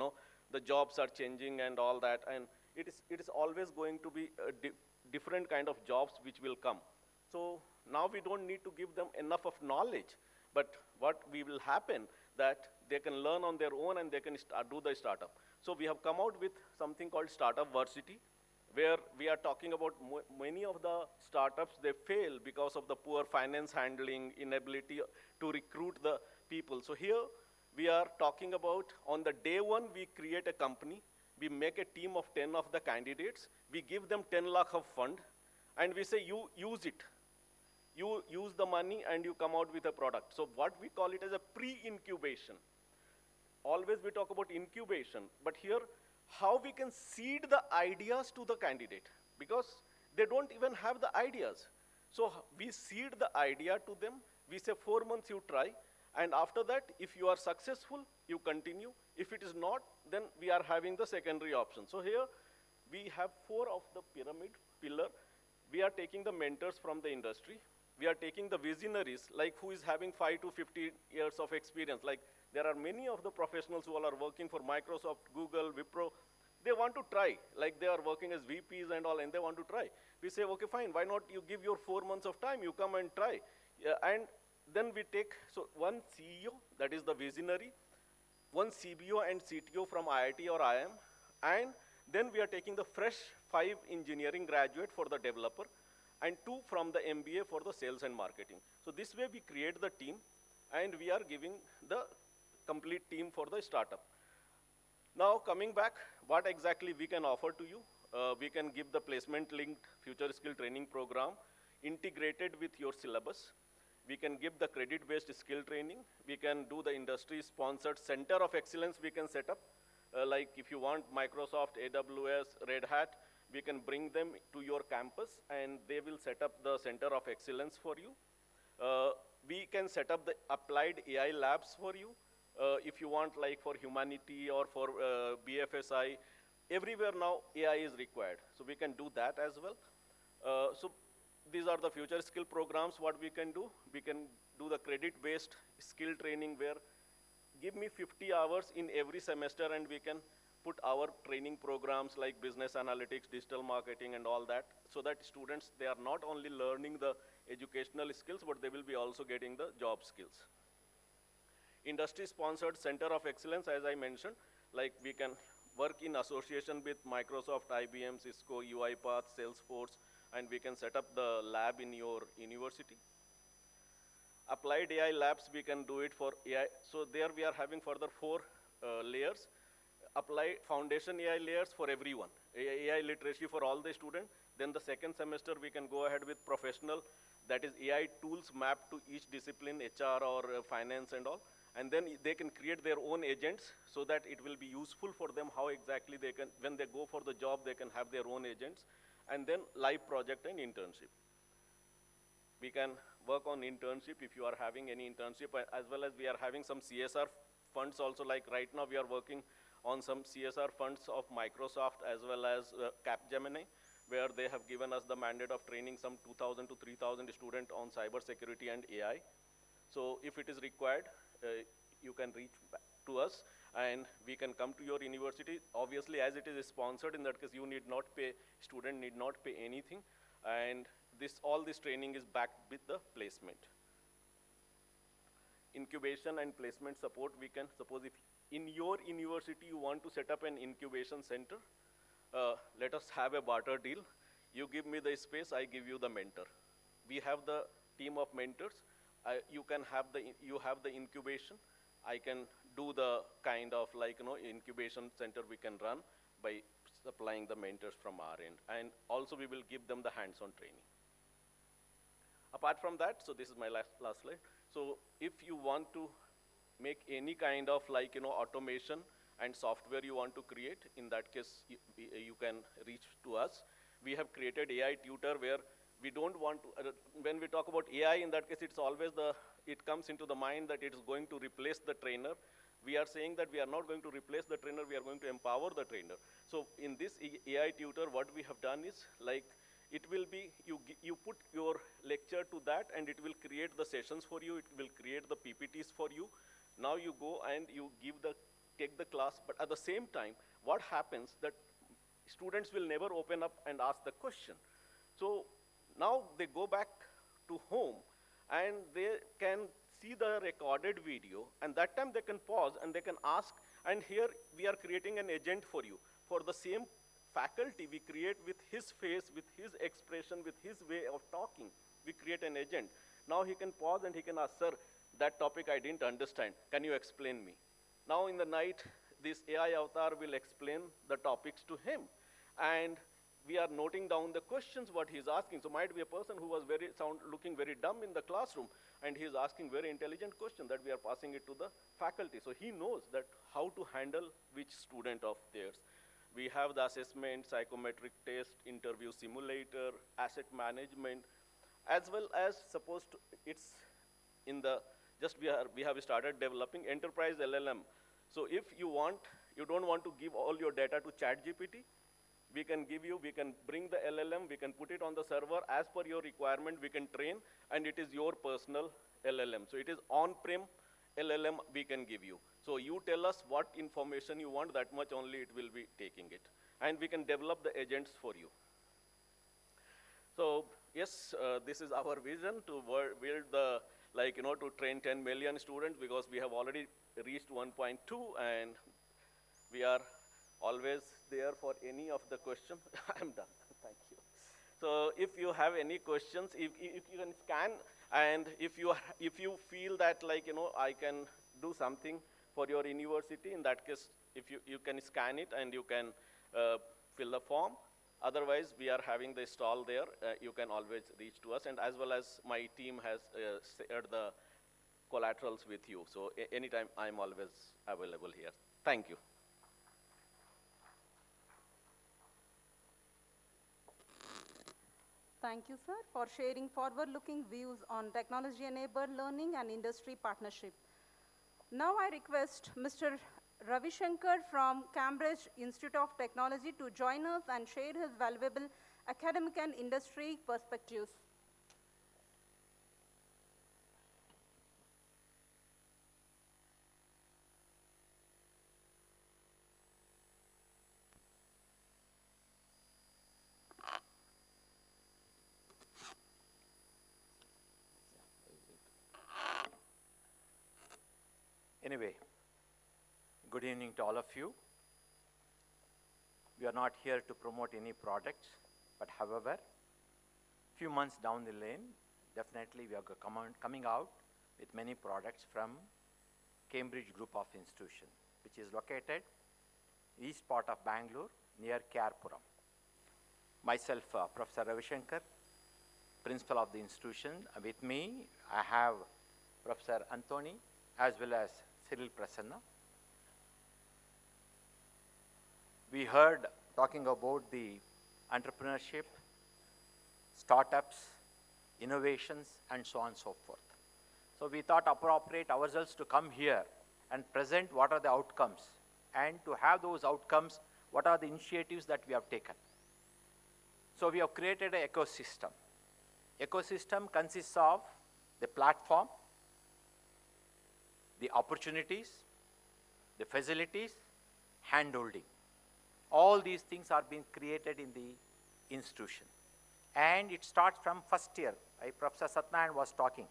the jobs are changing and all that, and it is always going to be a different kind of jobs which will come. So now we don't need to give them enough of knowledge, but what will happen that they can learn on their own and they can do the startup. So we have come out with something called Startup Varsity, where we are talking about many of the startups, they fail because of the poor finance handling, inability to recruit the people. So here we are talking about, on the day one, we create a company, we make a team of 10 of the candidates, we give them 10 lakh of fund, and we say, you use it. You use the money and you come out with a product. So what we call it as a pre-incubation. Always we talk about incubation, but here, how we can seed the ideas to the candidate, because they don't even have the ideas. So we seed the idea to them, we say 4 months you try, and after that, if you are successful, you continue. If it is not, then we are having the secondary option. So here, we have 4 of the pyramid pillar. We are taking the mentors from the industry. We are taking the visionaries, like who is having 5 to 50 years of experience. Like there are many of the professionals who are working for Microsoft, Google, Wipro. They want to try, like they are working as VPs and all, and they want to try. We say, okay, fine, why not you give your 4 months of time, you come and try. And then we take, so one CEO, that is the visionary, one CBO and CTO from IIT or IIM, And then we are taking the fresh 5 engineering graduate for the developer and 2 from the MBA for the sales and marketing. So this way we create the team and we are giving the complete team for the startup. Now coming back, what exactly we can offer to you? We can give the placement linked future skill training program integrated with your syllabus. We can give the credit-based skill training. We can do the industry-sponsored center of excellence we can set up. Like if you want Microsoft, AWS, Red Hat, we can bring them to your campus and they will set up the center of excellence for you. We can set up the applied AI labs for you. If you want like for humanity or for BFSI, everywhere now AI is required. So we can do that as well. So these are the future skill programs, what we can do. We can do the credit-based skill training where give me 50 hours in every semester and we can put our training programs like business analytics, digital marketing and all that, so that students, they are not only learning the educational skills, but they will be also getting the job skills. Industry-sponsored center of excellence, as I mentioned, like we can work in association with Microsoft, IBM, Cisco, UiPath, Salesforce, and we can set up the lab in your university. Applied AI labs, we can do it for AI. So there we are having further 4 layers. Apply foundation AI layers for everyone. AI literacy for all the students. Then the second semester, we can go ahead with professional, that is AI tools mapped to each discipline, HR or finance and all. And then they can create their own agents so that it will be useful for them how exactly they can, when they go for the job, they can have their own agents. And then live project and internship. We can work on internship if you are having any internship, as well as we are having some CSR funds also, like right now we are working on some CSR funds of Microsoft as well as Capgemini, where they have given us the mandate of training some 2,000 to 3,000 students on cybersecurity and AI. So if it is required, you can reach back to us and we can come to your university. Obviously, as it is sponsored, in that case, you need not pay, student need not pay anything. And all this training is backed with the placement. Incubation and placement support, we can, suppose if in your university you want to set up an incubation center, let us have a barter deal. You give me the space, I give you the mentor. We have the team of mentors. You have the incubation. I can do the kind of like, incubation center we can run by supplying the mentors from our end. And also we will give them the hands-on training. Apart from that, so this is my last slide. So if you want to make any kind of like, automation and software you want to create, in that case, you can reach to us. We have created AI tutor where we don't want to, when we talk about AI, in that case, it's always it comes into the mind that it is going to replace the trainer. We are saying that we are not going to replace the trainer, we are going to empower the trainer. So in this AI tutor, what we have done is, like, it will be, you put your lecture to that and it will create the sessions for you, it will create the PPTs for you. Now you go and you take the class, but at the same time, what happens that students will never open up and ask the question. So now they go back to home and they can see the recorded video, and that time they can pause and they can ask, and here we are creating an agent for you. For the same faculty, we create with his face, with his expression, with his way of talking, we create an agent. Now he can pause and he can ask, sir, that topic I didn't understand, can you explain me? Now in the night, this AI avatar will explain the topics to him. And we are noting down the questions what he's asking. So might be a person who was looking very dumb in the classroom, and he's asking very intelligent question that we are passing it to the faculty. So he knows that how to handle which student of theirs. We have the assessment, psychometric test, interview simulator, asset management, as well as it's in the, we have started developing enterprise LLM. So if you don't want to give all your data to ChatGPT, we can bring the LLM, we can put it on the server as per your requirement, we can train, and it is your personal LLM. So it is on-prem LLM we can give you. So you tell us what information you want, that much only it will be taking it. And we can develop the agents for you. So yes, this is our vision to build the, to train 10 million students, because we have already reached 1.2 and we are always there for any of the question. I'm done. Thank you. So if you have any questions, if you can scan, and if you feel that, like, I can do something for your university, in that case, if you can scan it and you can fill the form. Otherwise, we are having the stall there. You can always reach to us, and as well as my team has shared the collaterals with you. So anytime, I'm always available here. Thank you. Thank you, sir, for sharing forward-looking views on technology-enabled learning and industry partnership. Now I request Mr. Ravi Shankar from Cambridge Institute of Technology to join us and share his valuable academic and industry perspectives. Anyway, good evening to all of you. We are not here to promote any products, but however, few months down the lane, definitely we are coming out with many products from Cambridge Group of Institutions, which is located east part of Bangalore near Kyaarpuram. Myself, Professor Ravi Shankar, principal of the institution. With me, I have Professor Anthony as well as Cyril Prasanna. We heard talking about the entrepreneurship, startups, innovations, and so on and so forth. So we thought appropriate ourselves to come here and present what are the outcomes, and to have those outcomes, what are the initiatives that we have taken. So we have created an ecosystem. Ecosystem consists of the platform, the opportunities, the facilities, hand-holding. All these things are being created in the institution. And it starts from first year. Professor Satnarayan was talking,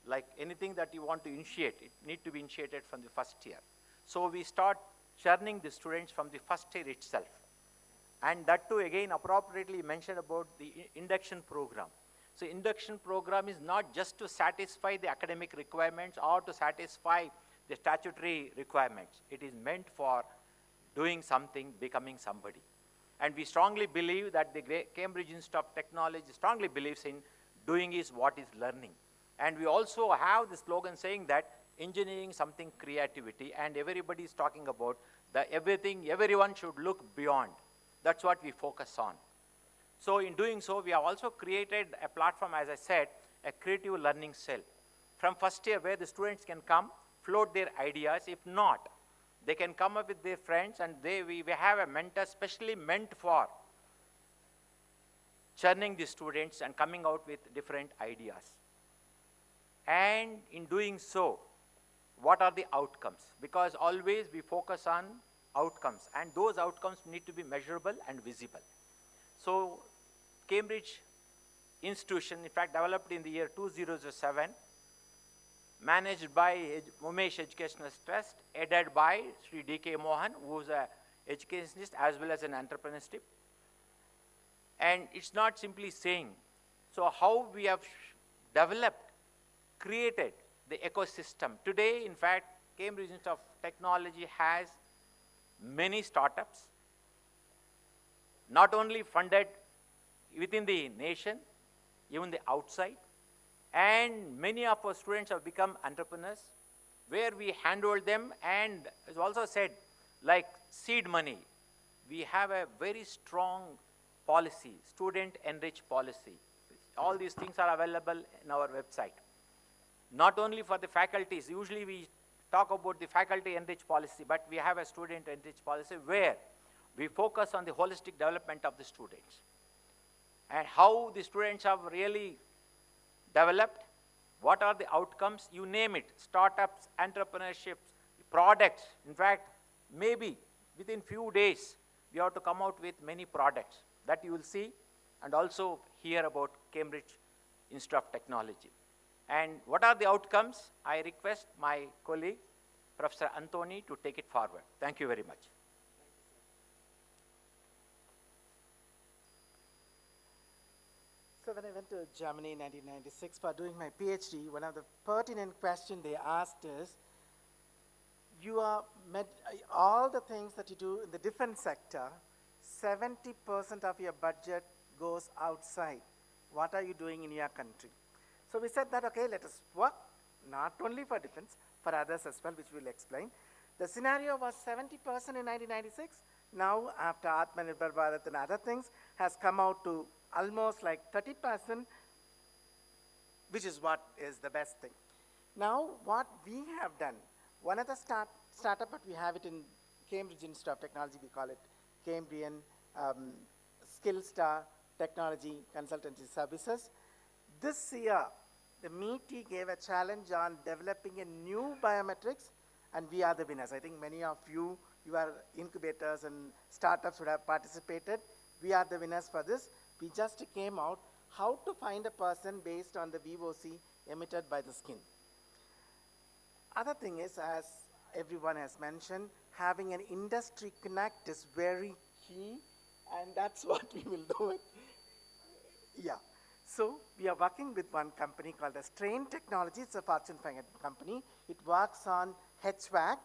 like anything that you want to initiate, it needs to be initiated from the first year. So we start churning the students from the first year itself. And that too, again, appropriately mentioned about the induction program. So induction program is not just to satisfy the academic requirements or to satisfy the statutory requirements. It is meant for doing something, becoming somebody. And we strongly believe that the Cambridge Institute of Technology strongly believes in doing is what is learning. And we also have the slogan saying that engineering something creativity, and everybody is talking about the everything, everyone should look beyond. That's what we focus on. So in doing so, we have also created a platform, as I said, a creative learning cell. From first year, where the students can come, float their ideas. If not, they can come up with their friends, and we have a mentor specially meant for churning the students and coming out with different ideas. And in doing so, what are the outcomes? Because always we focus on outcomes, and those outcomes need to be measurable and visible. So Cambridge institution, in fact, developed in the year 2007, managed by Umesh Educational Trust, aided by Sri D.K. Mohan, who is an educationist as well as an entrepreneurship. And it's not simply saying, so how we have developed, created the ecosystem. Today, in fact, Cambridge Institute of Technology has many startups, not only funded within the nation, even the outside. And many of our students have become entrepreneurs, where we handhold them, and as also said, like seed money, we have a very strong policy, student enrich policy. All these things are available in our website. Not only for the faculties, usually we talk about the faculty enrich policy, but we have a student enrich policy where we focus on the holistic development of the students and how the students have really developed, what are the outcomes, you name it, startups, entrepreneurship, products. In fact, maybe within few days, we have to come out with many products that you will see and also hear about Cambridge Institute of Technology. And what are the outcomes? I request my colleague, Professor Anthony, to take it forward. Thank you very much. when I went to Germany in 1996 for doing my PhD, one of the pertinent questions they asked is, you are all the things that you do in the defense sector, 70% of your budget goes outside. What are you doing in your country? So we said that, okay, let us work not only for defense, for others as well, which we'll explain. The scenario was 70% in 1996. Now, after Atmanirbhar Bharat and other things, has come out to almost like 30%, which is what is the best thing. Now, what we have done, one of the startup, but we have it in Cambridge Institute of Technology, we call it Cambrian Skillstar Technology Consultancy Services. This year, the MITI gave a challenge on developing a new biometrics, and we are the winners. I think many of you, your incubators and startups would have participated. We are the winners for this. We just came out how to find a person based on the VOC emitted by the skin. Other thing is, as everyone has mentioned, having an industry connect is very key, and that's what we will do it. Yeah. So we are working with one company called as Strain Technology. It's a Fortune 500 company. It works on HVAC.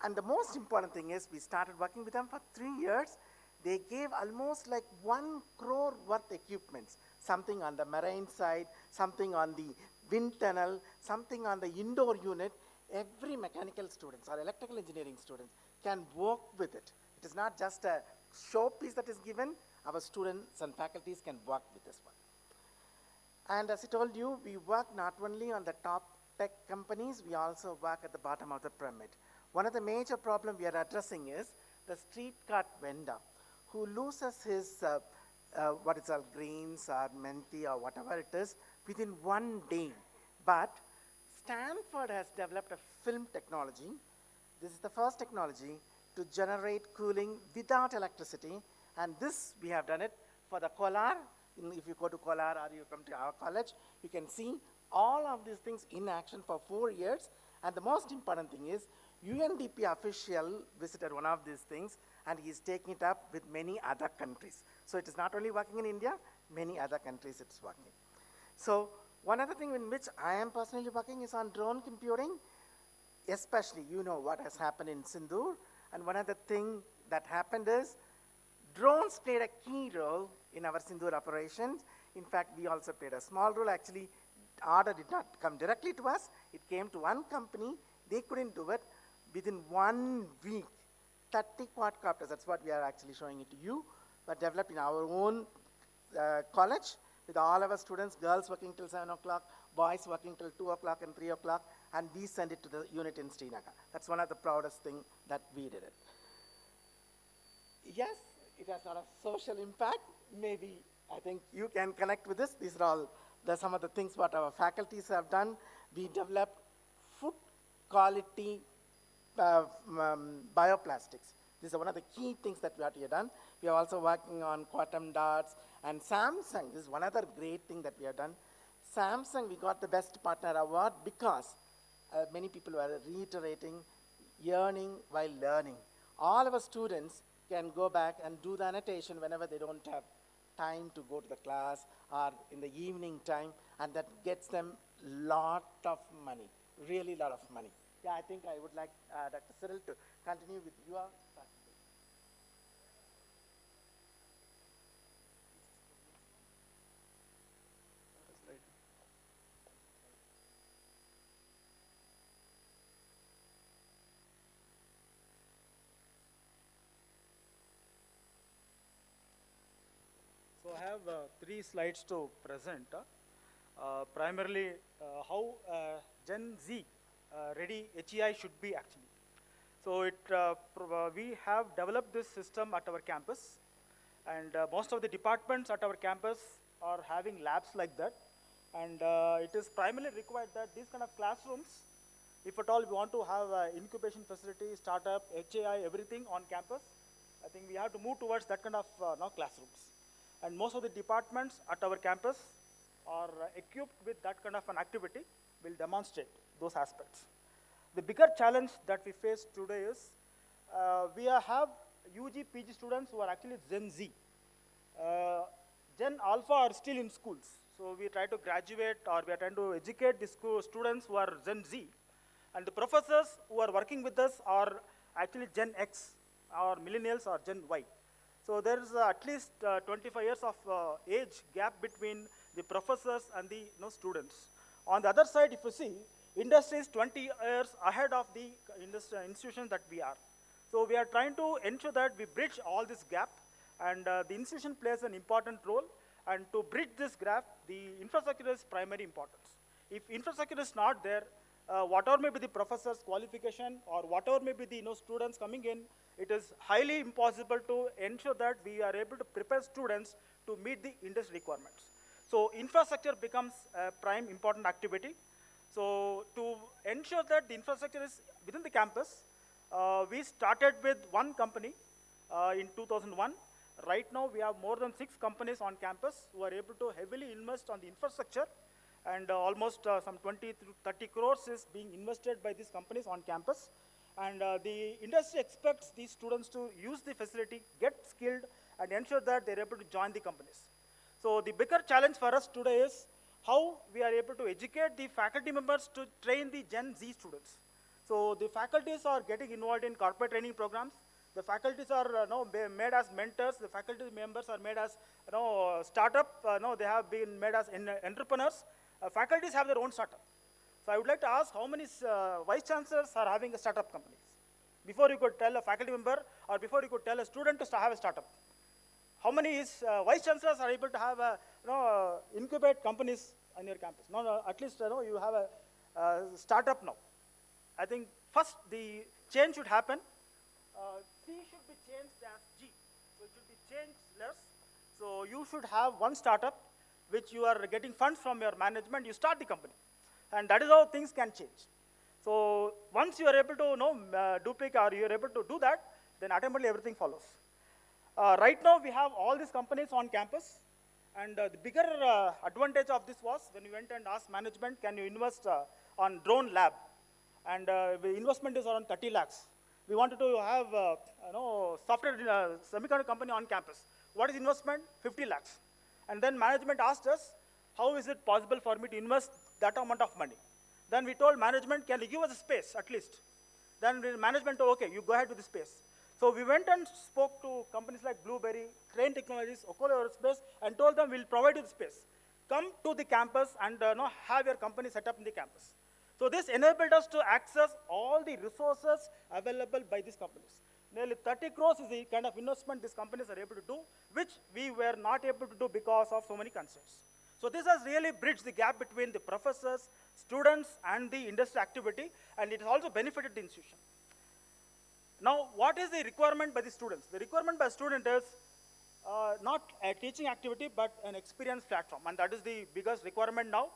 And the most important thing is we started working with them for 3 years. They gave almost like 1 crore worth equipments, something on the marine side, something on the wind tunnel, something on the indoor unit. Every mechanical students or electrical engineering students can work with it. It is not just a showpiece that is given. Our students and faculties can work with this one. And as I told you, we work not only on the top tech companies, we also work at the bottom of the pyramid. One of the major problems we are addressing is the street cart vendor who loses his, what is called greens or menti or whatever it is within 1 day. But Stanford has developed a film technology. This is the first technology to generate cooling without electricity. And this, we have done it for the Kolar. If you go to Kolar or you come to our college, you can see all of these things in action for 4 years. And the most important thing is, UNDP official visited one of these things, and he's taking it up with many other countries. So it is not only working in India, many other countries it's working. So one other thing in which I am personally working is on drone computing, especially you know what has happened in Sindoor. And one other thing that happened is drones played a key role in our Sindoor operations. In fact, we also played a small role. Actually, order did not come directly to us. It came to one company. They couldn't do it. Within 1 week, 30 quadcopters, that's what we are actually showing it to you, were developed in our own college with all of our students, girls working till 7 o'clock, boys working till 2 o'clock and 3 o'clock, and we send it to the unit in Srinagar. That's one of the proudest things that we did it. Yes, it has a lot of social impact. Maybe, I think you can connect with this. These are all some of the things what our faculties have done. We developed food quality bioplastics. These are one of the key things that we have done. We are also working on quantum dots and Samsung. This is one other great thing that we have done. Samsung, we got the best partner award because many people were reiterating yearning while learning. All of our students can go back and do the annotation whenever they don't have time to go to the class or in the evening time, and that gets them lot of money, really lot of money. Yeah, I think I would like Dr. Cyril to continue with your So I have 3 slides to present. Primarily, how Gen Z ready HEI should be actually. So we have developed this system at our campus, and most of the departments at our campus are having labs like that. And it is primarily required that these kind of classrooms, if at all we want to have incubation facility, startup, HEI, everything on campus, I think we have to move towards that kind of classrooms. And most of the departments at our campus are equipped with that kind of an activity, will demonstrate those aspects. The bigger challenge that we face today is we have UG, PG students who are actually Gen Z. Gen Alpha are still in schools. So So we try to graduate, or we are trying to educate the students who are Gen Z. And the professors who are working with us are actually Gen X, or millennials, or Gen Y. So there is at least 25 years of age gap between the professors and the students. On the other side, if you see, industry is 20 years ahead of the institution that we are. So we are trying to ensure that we bridge all this gap, and the institution plays an important role. And to bridge this gap, the infrastructure is primary importance. If infrastructure is not there, whatever may be the professor's qualification, or whatever may be the students coming in, it is highly impossible to ensure that we are able to prepare students to meet the industry requirements. So infrastructure becomes a prime important activity. So to ensure that the infrastructure is within the campus, we started with one company in 2001. Right now, we have more than 6 companies on campus who are able to heavily invest on the infrastructure, and almost some 20 to 30 crores is being invested by these companies on campus. And the industry expects these students to use the facility, get skilled, and ensure that they're able to join the companies. So the bigger challenge for us today is how we are able to educate the faculty members to train the Gen Z students. So the faculties are getting involved in corporate training programs. The faculties are made as mentors. The faculty members are made as startup. They have been made as entrepreneurs. Faculties have their own startup. So I would like to ask how many vice chancellors are having a startup companies? Before you could tell a faculty member, or before you could tell a student to have a startup. How many vice chancellors are able to have incubate companies on your campus? At least you have a startup now. I think first the change should happen. C should be changed as G. So it should be changed less. So you should have one startup which you are getting funds from your management, you start the company. And that is how things can change. So once you are able to duplicate, or you are able to do that, then automatically everything follows. Right now we have all these companies on campus, and the bigger advantage of this was when we went and asked management, can you invest on drone lab? And the investment is around 30 lakhs. We wanted to have software semiconductor company on campus. What is investment? 50 lakhs. And then management asked us, how is it possible for me to invest that amount of money? Then we told management, can you give us a space at least? Then the management told, okay, you go ahead with the space. So we went and spoke to companies like Blueberry, Crane Technologies, Okolo Aerospace, and told them, we'll provide you the space. Come to the campus and have your company set up in the campus. So this enabled us to access all the resources available by these companies. Nearly 30 crores is the kind of investment these companies are able to do, which we were not able to do because of so many constraints. So this has really bridged the gap between the professors, students, and the industry activity, and it has also benefited the institution. Now, what is the requirement by the students? The requirement by student is not a teaching activity, but an experience platform, and that is the biggest requirement now.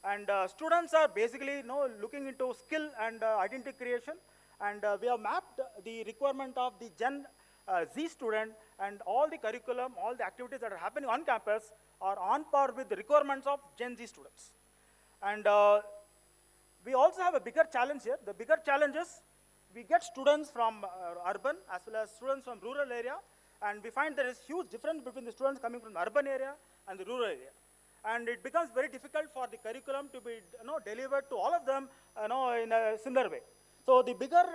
And students are basically looking into skill and identity creation, and we have mapped the requirement of the Gen Z student, and all the curriculum, all the activities that are happening on campus are on par with the requirements of Gen Z students. And we also have a bigger challenge here. The bigger challenge is we get students from urban as well as students from rural area, and we find there is huge difference between the students coming from the urban area and the rural area. And it becomes very difficult for the curriculum to be delivered to all of them in a similar way. So the bigger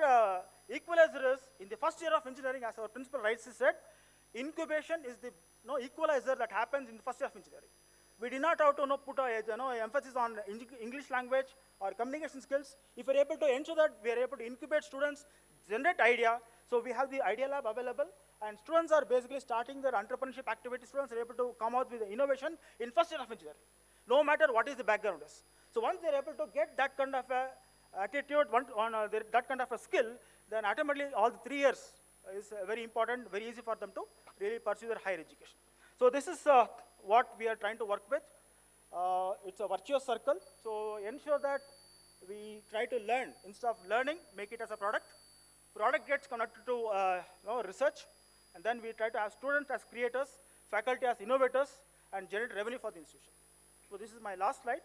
equalizer is, in the first year of engineering, as our principal rightly said, incubation is the equalizer that happens in the first year of engineering. We did not have to put emphasis on English language or communication skills. If we're able to ensure that we are able to incubate students, generate idea, so we have the idea lab available, and students are basically starting their entrepreneurship activity. Students are able to come out with innovation in first year of engineering, no matter what is the background is. So once they're able to get that kind of a attitude, that kind of a skill, then automatically all the 3 years is very important, very easy for them to really pursue their higher education. So this is what we are trying to work with. It's a virtuous circle. So ensure that we try to learn. Instead of learning, make it as a product. Product gets connected to research, and then we try to have students as creators, faculty as innovators, and generate revenue for the institution. So this is my last slide.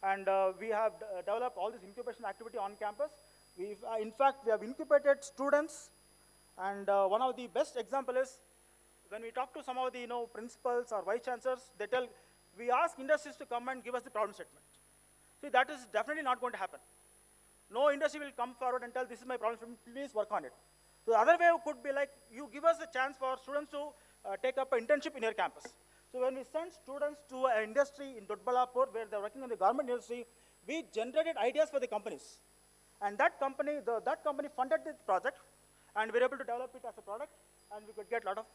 And we have developed all this incubation activity on campus. In fact, we have incubated students, and one of the best example is when we talk to some of the principals or vice chancellors, they tell we ask industries to come and give us the problem statement. See, that is definitely not going to happen. No industry will come forward and tell, this is my problem statement, please work on it. So the other way could be like, you give us a chance for students to take up an internship in your campus. So when we send students to an industry in Dodbalapur, where they're working in the government industry, we generated ideas for the companies. And that company, that company funded the project, and we were able to develop it as a product, and we could get a lot of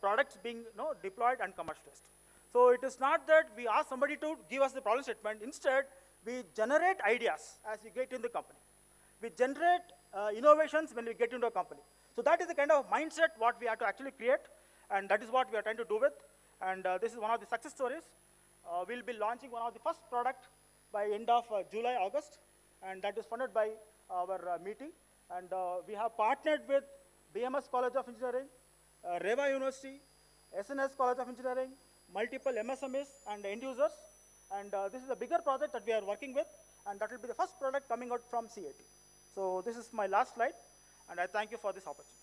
products being deployed and commercialized. So it is not that we ask somebody to give us the problem statement. Instead, we generate ideas as we get in the company. We generate innovations when we get into a company. So that is the kind of mindset what we have to actually create, and that is what we are trying to do with. And this is one of the success stories. We'll be launching one of the first product by end of July, August, and that is funded by our meeting. And we have partnered with BMS College of Engineering, Reva University, SNS College of Engineering, multiple MSMEs and end users. And this is a bigger project that we are working with, and that will be the first product coming out from CAT. So this is my last slide, and I thank you for this opportunity.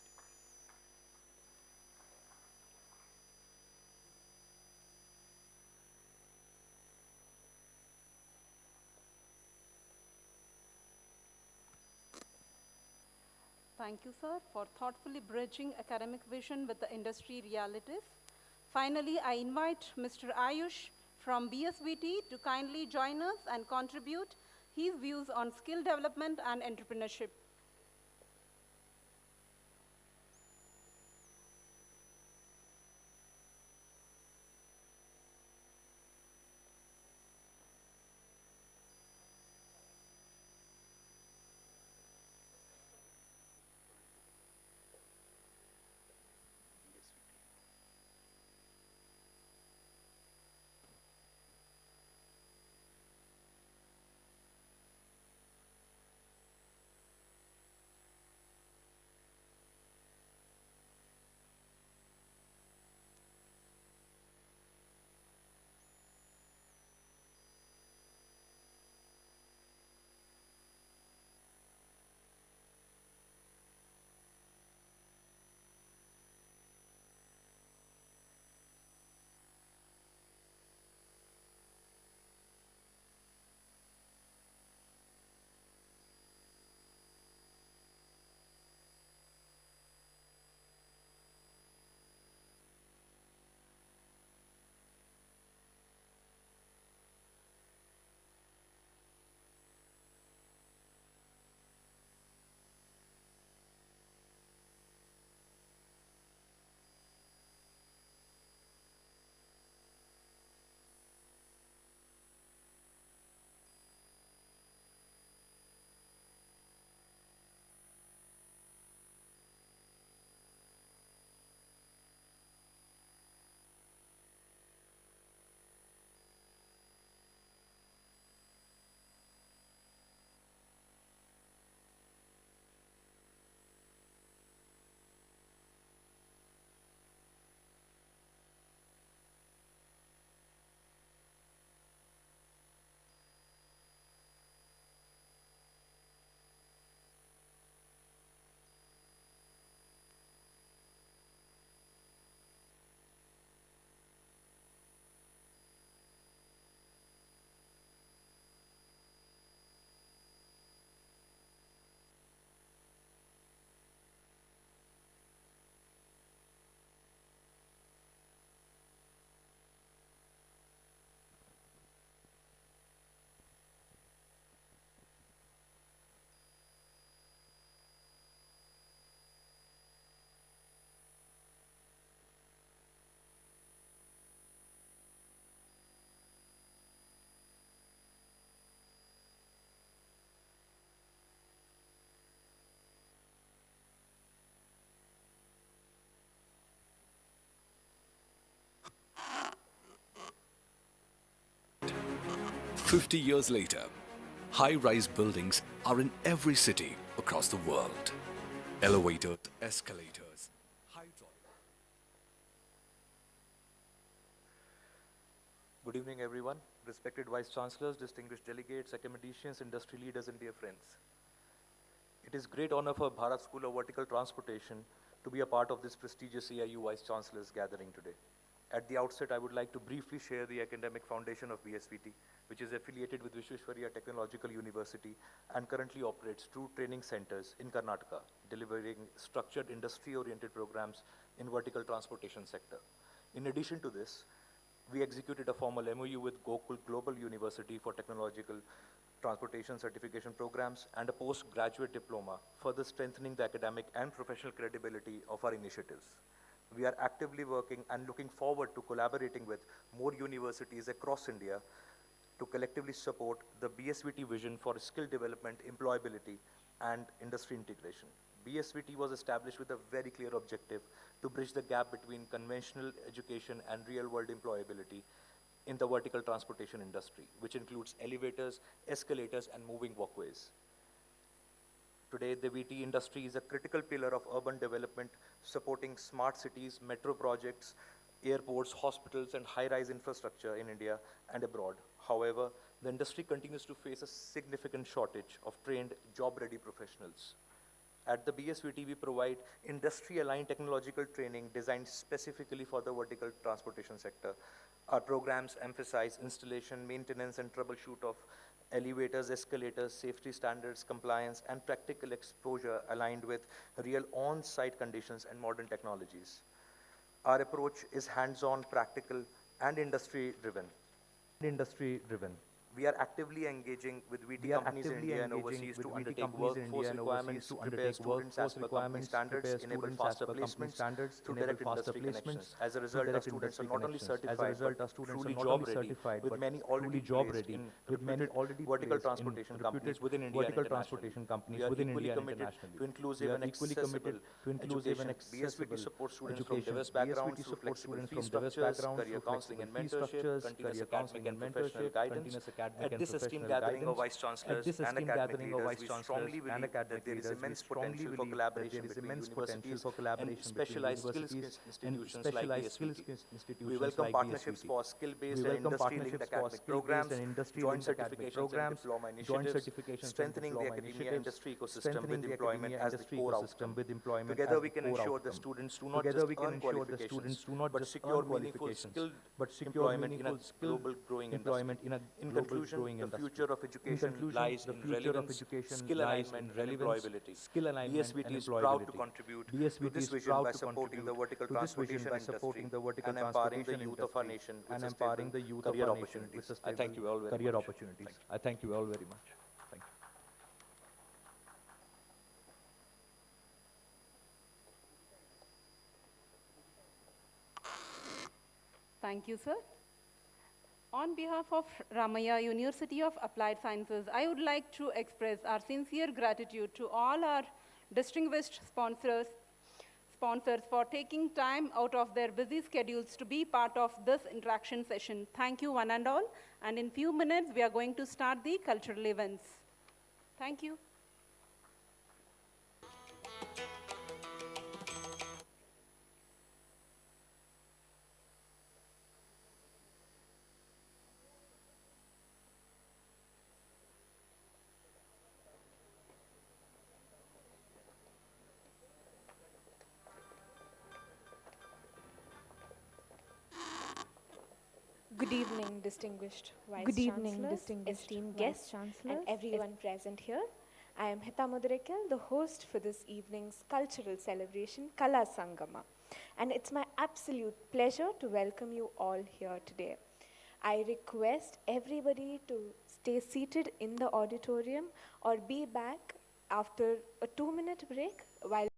Thank you, sir, for thoughtfully bridging academic vision with the industry realities. Finally, I invite Mr. Ayush from BSVT to kindly join us and contribute his views on skill development and entrepreneurship. "50 years later, high-rise buildings are in every city across the world. Elevators, escalators, hydraulic. Good evening, everyone. Respected Vice Chancellors, distinguished delegates, academicians, industry leaders, and dear friends. It is great honor for Bharat School of Vertical Transportation to be a part of this prestigious AIU Vice Chancellors gathering today. At the outset, I would like to briefly share the academic foundation of BSVT, which is affiliated with Vishweshwariya Technological University and currently operates 2 training centers in Karnataka, delivering structured industry-oriented programs in vertical transportation sector. In addition to this, we executed a formal MOU with Gokul Global University for technological transportation certification programs and a postgraduate diploma, further strengthening the academic and professional credibility of our initiatives. We are actively working and looking forward to collaborating with more universities across India to collectively support the BSVT vision for skill development, employability, and industry integration. BSVT was established with a very clear objective to bridge the gap between conventional education and real-world employability in the vertical transportation industry, which includes elevators, escalators, and moving walkways. Today, the VT industry is a critical pillar of urban development, supporting smart cities, metro projects, airports, hospitals, and high-rise infrastructure in India and abroad. However, the industry continues to face a significant shortage of trained, job-ready professionals. At the BSVT, we provide industry-aligned technological training designed specifically for the vertical transportation sector. Our programs emphasize installation, maintenance, and troubleshoot of elevators, escalators, safety standards, compliance, and practical exposure aligned with real on-site conditions and modern technologies. Our approach is hands-on, practical, and industry-driven. We are actively engaging with VT companies in India and overseas to undertake workforce requirements to prepare students as per company standards, enable faster placements through direct industry connections. As a result, our students are not only certified, but truly job-ready, with many already placed in reputed vertical transportation companies within India and internationally. We are equally committed to inclusive and accessible education. BSVT supports students from diverse backgrounds through flexible fee structures, career counseling and mentorship, continuous academic and professional guidance. At this esteemed gathering of Vice Chancellors and academic leaders, we strongly believe that there is immense potential for collaboration between universities and specialized skills institutions like BSVT. We welcome partnerships for skill-based and industry-linked academic programs, joint certifications and diploma initiatives, strengthening the academia industry ecosystem with employment as the core outcome. Together, we can ensure that students do not just earn qualifications, but secure meaningful skill employment in a global growing industry. In conclusion, the future of education lies in relevance, skill alignment, and employability. BSVT is proud to contribute to this vision by supporting the vertical transportation industry and empowering the youth of our nation with sustainable career opportunities. I thank you all very much. I thank you all very much. Thank you. Thank you, sir. On behalf of Ramaya University of Applied Sciences, I would like to express our sincere gratitude to all our distinguished sponsors for taking time out of their busy schedules to be part of this interaction session. Thank you one and all. And in few minutes, we are going to start the cultural events. Thank you. Good evening, distinguished Vice Good evening, Chancellors, distinguished esteemed Vice guests, Chancellors, and everyone present here. I am Hita Mudarekal, the host for this evening's cultural celebration, Kala Sangama. And it's my absolute pleasure to welcome you all here today. I request everybody to stay seated in the auditorium or be back after a 2-minute break while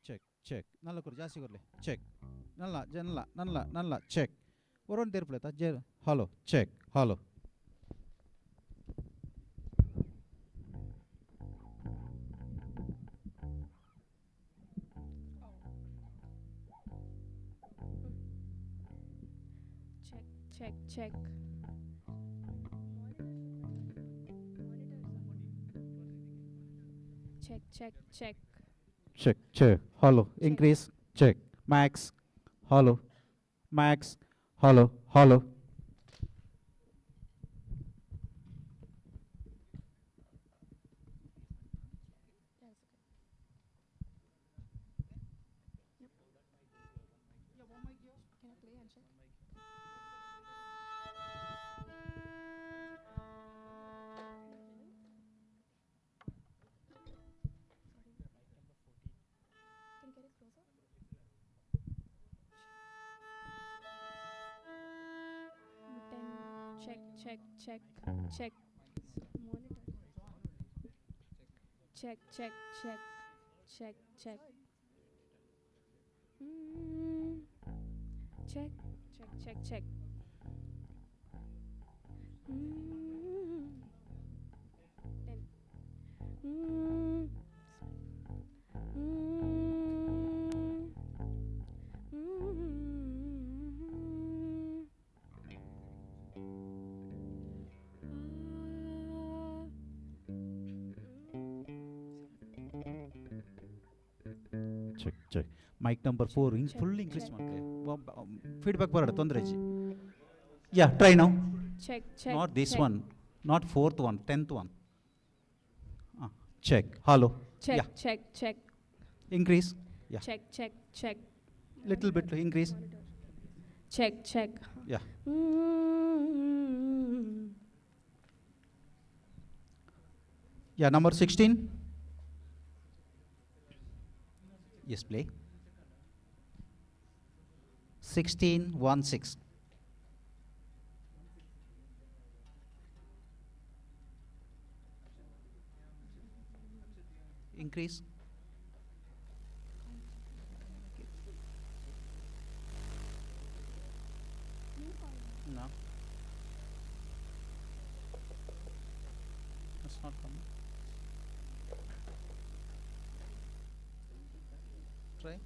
check check ನಲ್ಲ ಕೊರು ಜಾಸ್ತಿ ಕೊರ್ಲೆ check ನಲ್ಲ ಜನ್ಲ ನಲ್ಲ ನಲ್ಲ check ಒರೊಂದು ತೆರ್ಪುಲೆತ ಜೆ hello check hello Check, check. Check, check, check. check check hello increase check max hello max hello hello Can I play and check? Can you get it closer? Then check, check, check, check. Monitor. Check, check, check, check, check. Check, check, check, check. Then. check check mic number 4 in full increase ಮಾಡ್ಕೆ feedback ಬರಡ ತೊಂದ್ರೆ ಇಜ್ಜಿ yeah try now Check, check, not this check. one not fourth one 10th one check hello Check, yeah check, check. increase yeah Check, check, check. little bit increase Check, check. yeah yeah number 16 yes play 16 increase no that's not coming try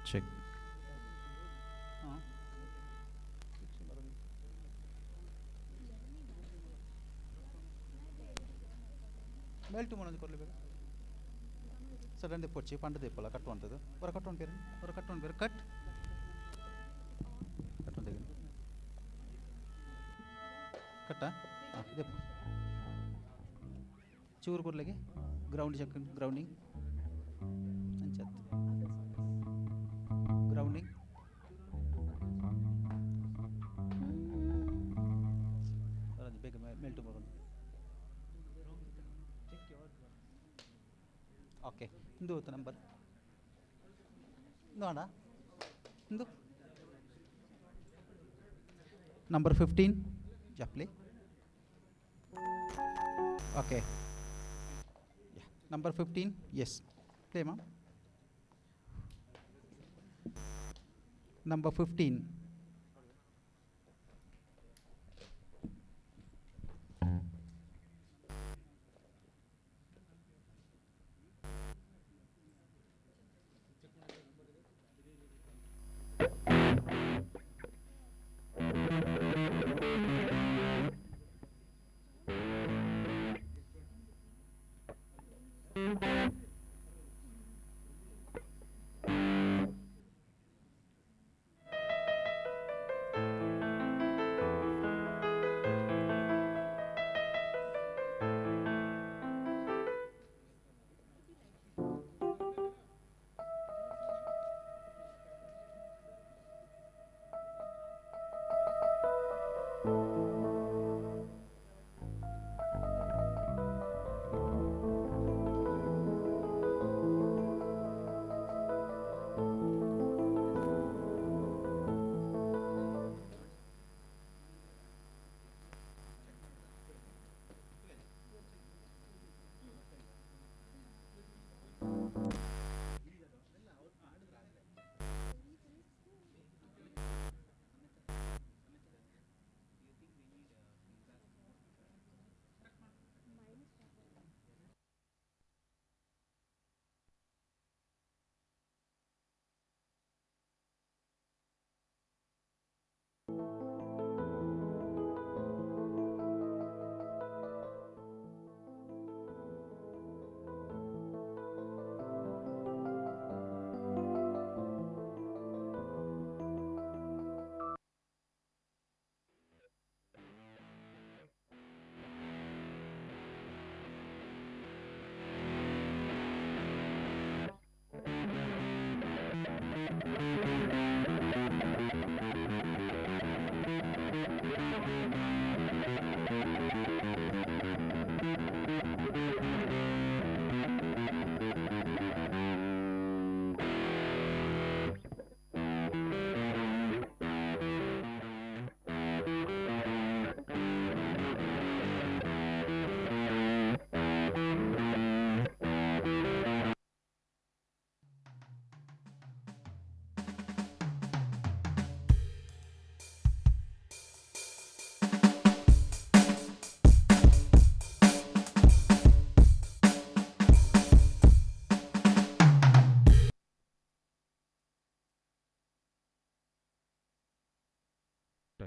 check ಮೆಲ್ಟು ಮಾಡೋದು ಕೊರಲೇಬೇಕು sudden ಪೊಚ್ಚಿ ಪಂಡ ದೇಪಲ್ಲ ಕಟ್ಟುವಂಥದ್ದು ಹೊರ ಕಟ್ಟುವಂತ ಬೇರೆ cut ಕಟ್ಟುವಂತ ಕಟ್ಟ ಹಾಂ ಇದೆ ಚೂರು ಕೊರ್ಲೆಗೆ ground check grounding ಅಂಚತ್ grounding ಬೇಗ ಮೆಲ್ಟು ಬರೋದು ಓಕೆ ಇಂದು ನಂಬರ್ ನೋಡ ಇಂದು number 15 ಜಾಪ್ಲಿ okay number 15 yes play ma'am number 15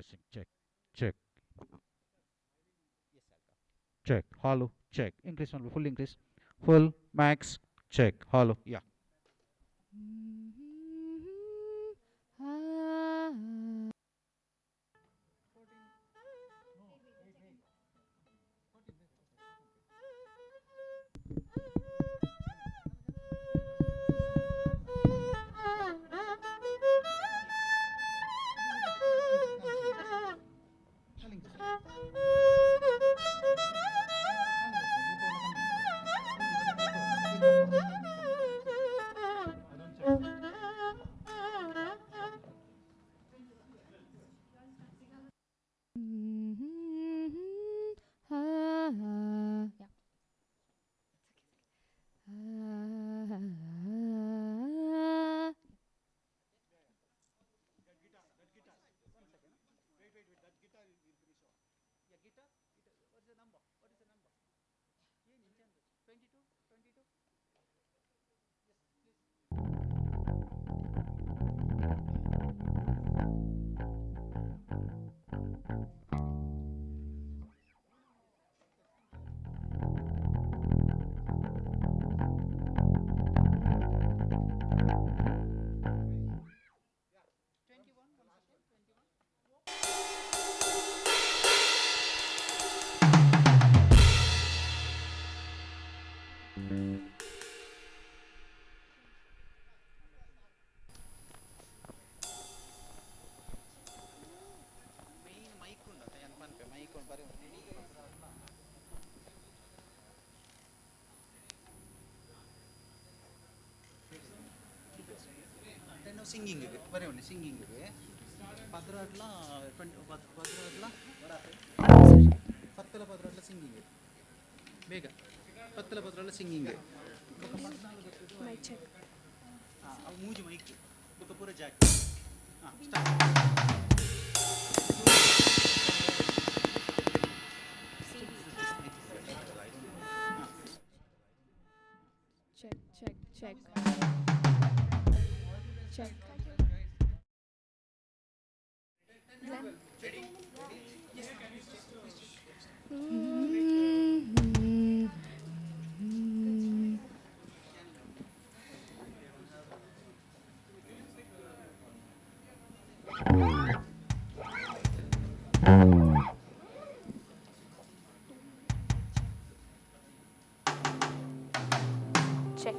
Testing. Check. Check. Check. Hollow. Check. Increase one. Full increase. Full. Max. Check. Hollow. Yeah. ಸಿಂಗಿಂಗಿಗೆ ಬರೆಯೋಣ ಸಿಂಗಿಂಗಿಗೆ ಪದ್ರಾಟ್ಲ ಪದ್ರಾಟ್ಲ ಪತ್ತಲ ಪದ್ರಾಟ್ಲ ಸಿಂಗಿಂಗ್ ಬೇಗ ಪತ್ತಲ ಪದ್ರಾಟ್ಲ ಸಿಂಗಿಂಗ್ ಅವು ಮೂಜಿ ಮೈಕ್ ಬುಕ್ಕ ಪೂರ Jack Check, check, check. Check. Check.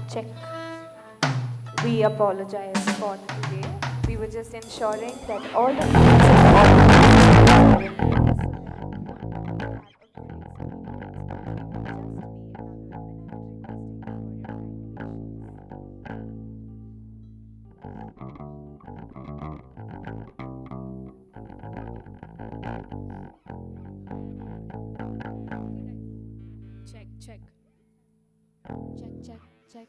Check. We apologize for today. We were just ensuring that all the meetings in the Check, check. Check, check, check.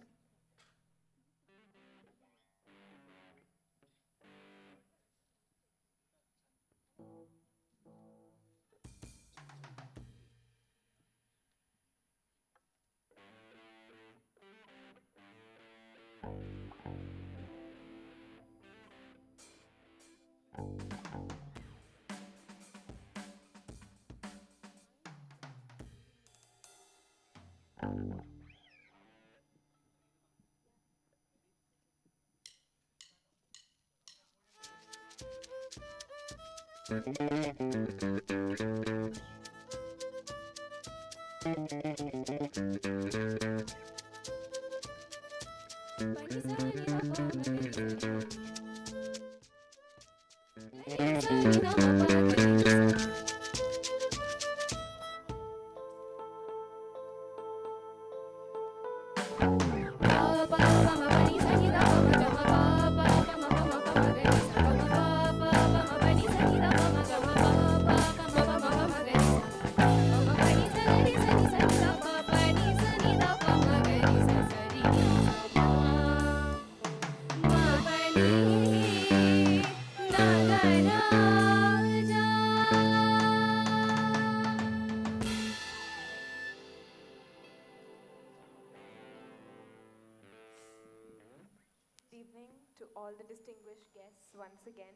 Good evening to all the distinguished guests once again.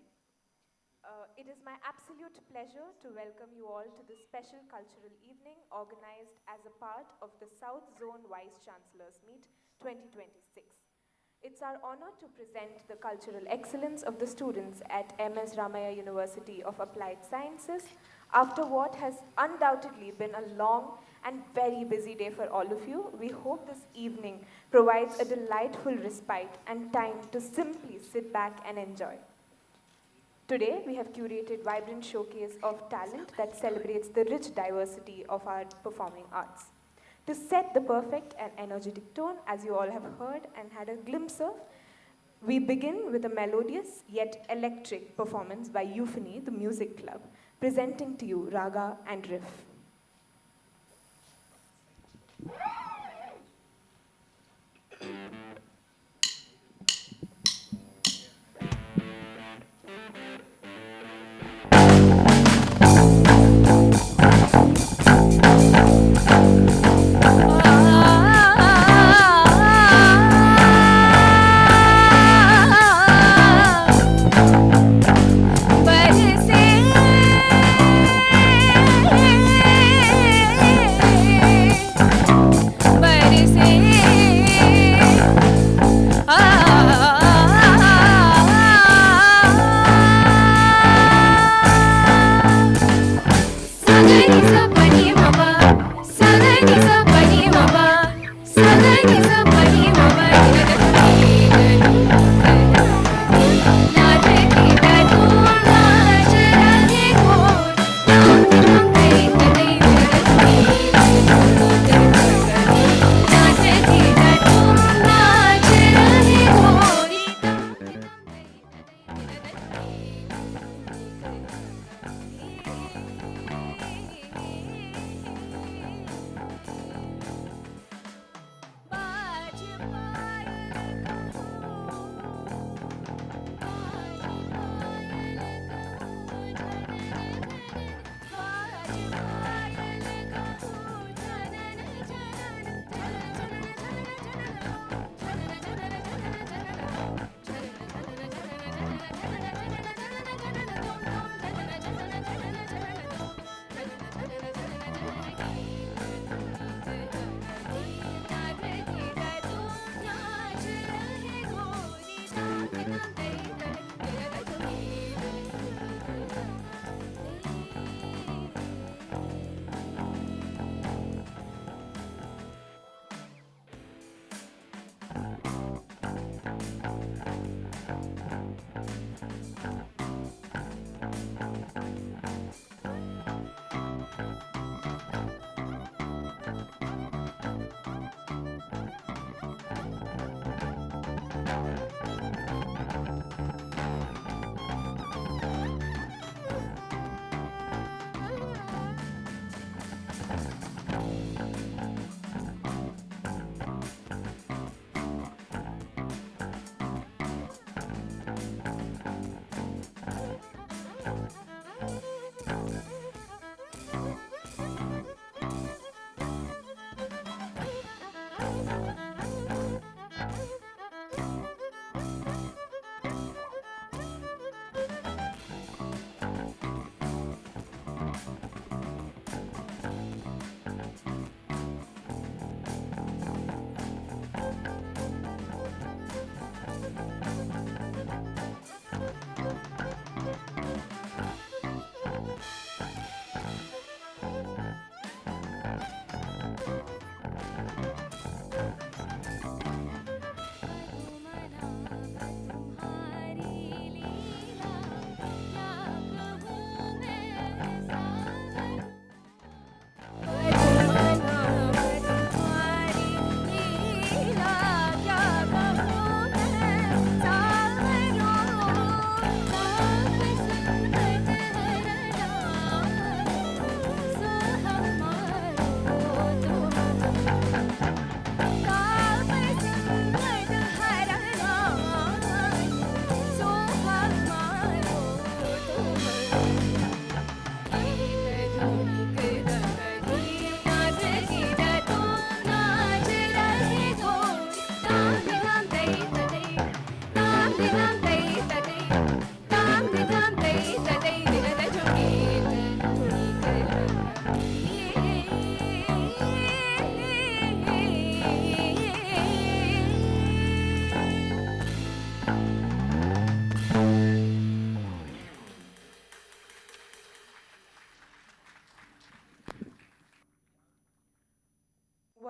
It is my absolute pleasure to welcome you all to this special cultural evening organized as a part of the South Zone Vice Chancellors Meet 2026. It's our honor to present the cultural excellence of the students at MS Ramaya University of Applied Sciences after what has undoubtedly been a long and very busy day for all of you. We hope this evening provides a delightful respite and time to simply sit back and enjoy. Today, we have curated vibrant showcase of talent that celebrates the rich diversity of our performing arts. To set the perfect and energetic tone, as you all have heard and had a glimpse of, we begin with a melodious yet electric performance by Euphony, the music club, presenting to you Raga and Riff. बरसे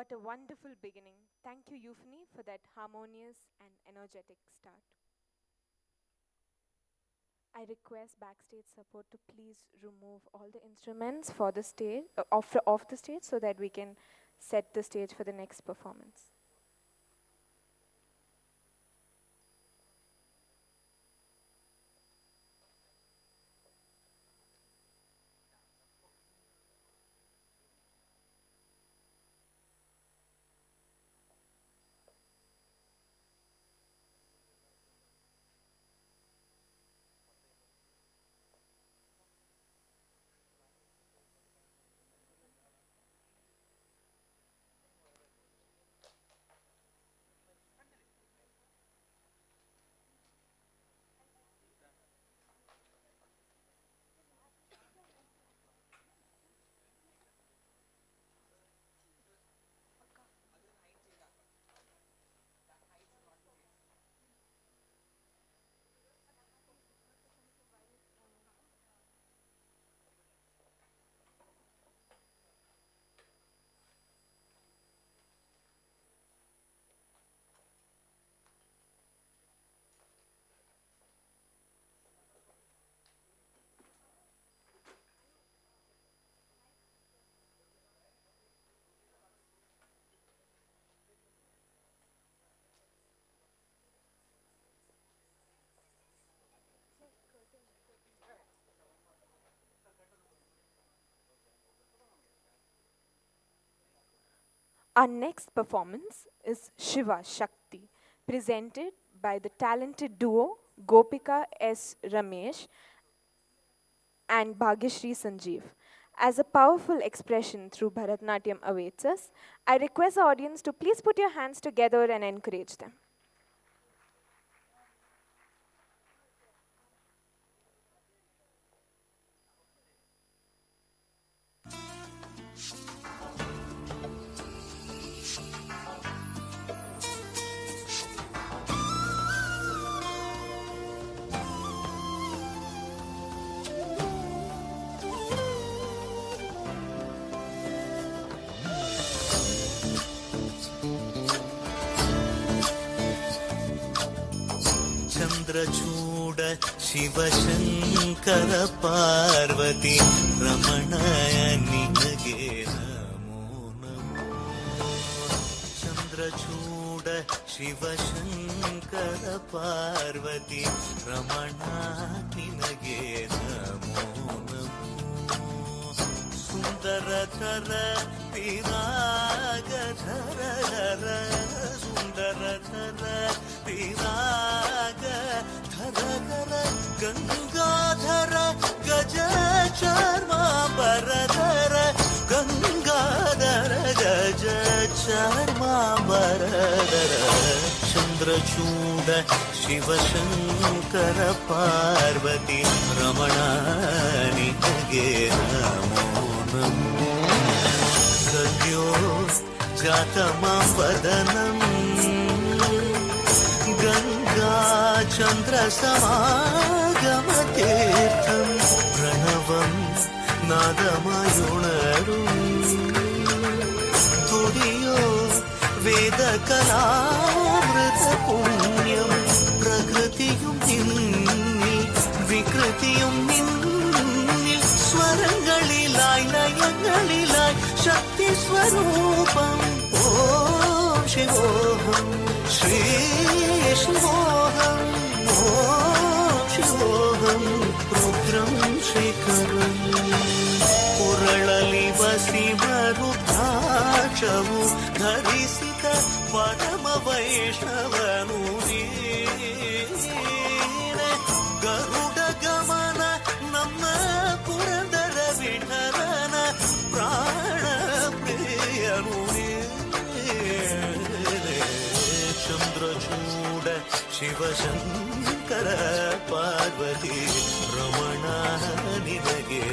What a wonderful beginning. Thank you, Euphony, for that harmonious and energetic start. I request backstage support to please remove all the instruments for the stage, off the stage, so that we can set the stage for the next performance. Our next performance is Shiva Shakti, presented by the talented duo Gopika S. Ramesh and Bhagyashri Sanjeev. As a powerful expression through Bharatnatyam awaits us, I request the audience to please put your hands together and encourage them. चूड शिवशंकर पार्वती रमणय निनगे नमो नमो चंद्रचूड शिवशंकर पार्वती रमणा निनगे नमो नमो सुंदरतर विरागधर सुंदरतर विराग धर गंगाधर गज चर्मांबरधर गंगाधर गज चर्मांबरधर चंद्रचूड शिवशंकर पार्वती रमणा निनगे नमो नमो सद्यो जातमां वदनम् गंगा चंद्र समागमतीर्थं प्रणवं नादमयुणरुं तुडियो वेदकलामृत पुण्यं प्रकृतियुं निन्निल विकृतियुं निन्निल स्वरंगलिलाय लयंगलिलाय शक्ति स्वरूपं ओम शिवोहं श्री शिवोहं ओम शिवोहं रुद्रं शेखरं पुरळलि वसिमरुद्राक्षवु धरिसित परम वैष्णवनु गरुड गमन नम्म पुरंदर विठलन प्राण प्रियनु Chandrachud Shivshankar Parvati Ramana निनगे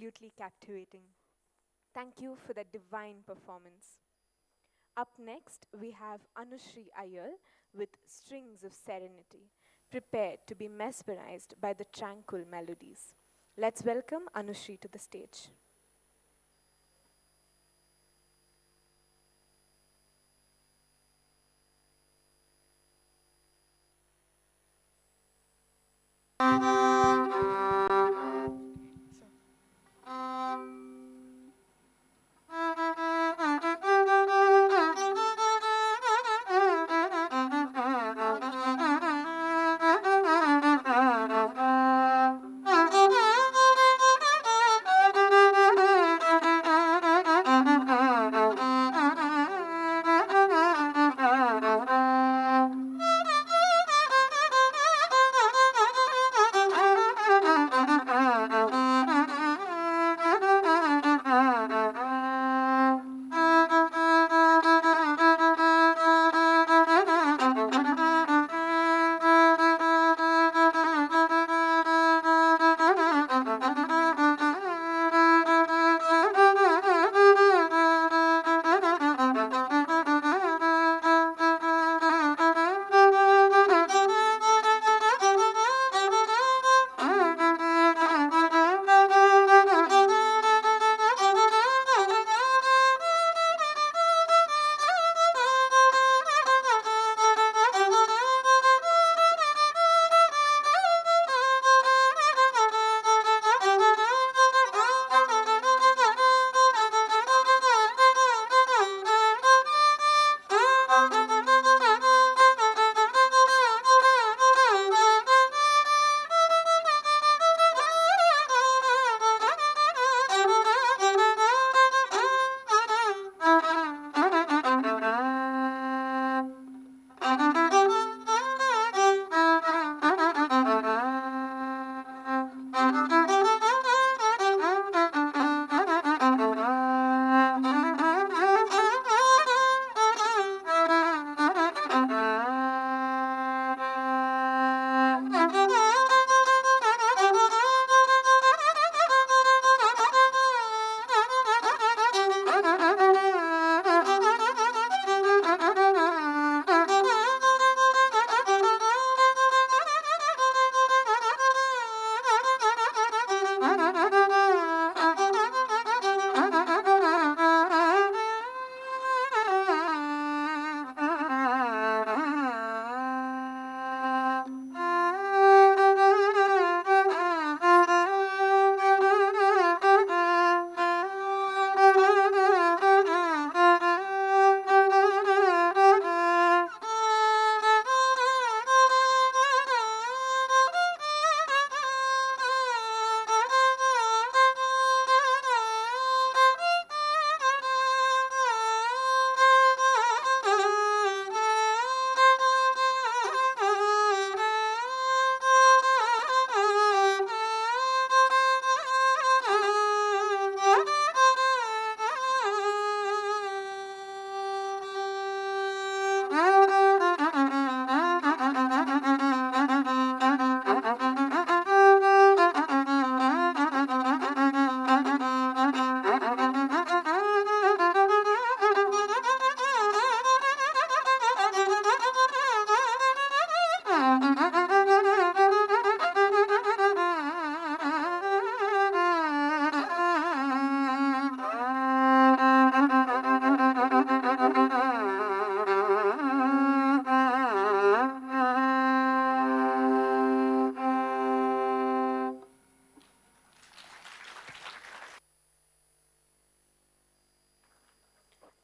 absolutely captivating. Thank you for that divine performance. Up next, we have Anushri Iyer with Strings of Serenity, prepared to be mesmerized by the tranquil melodies. Let's welcome Anushri to the stage.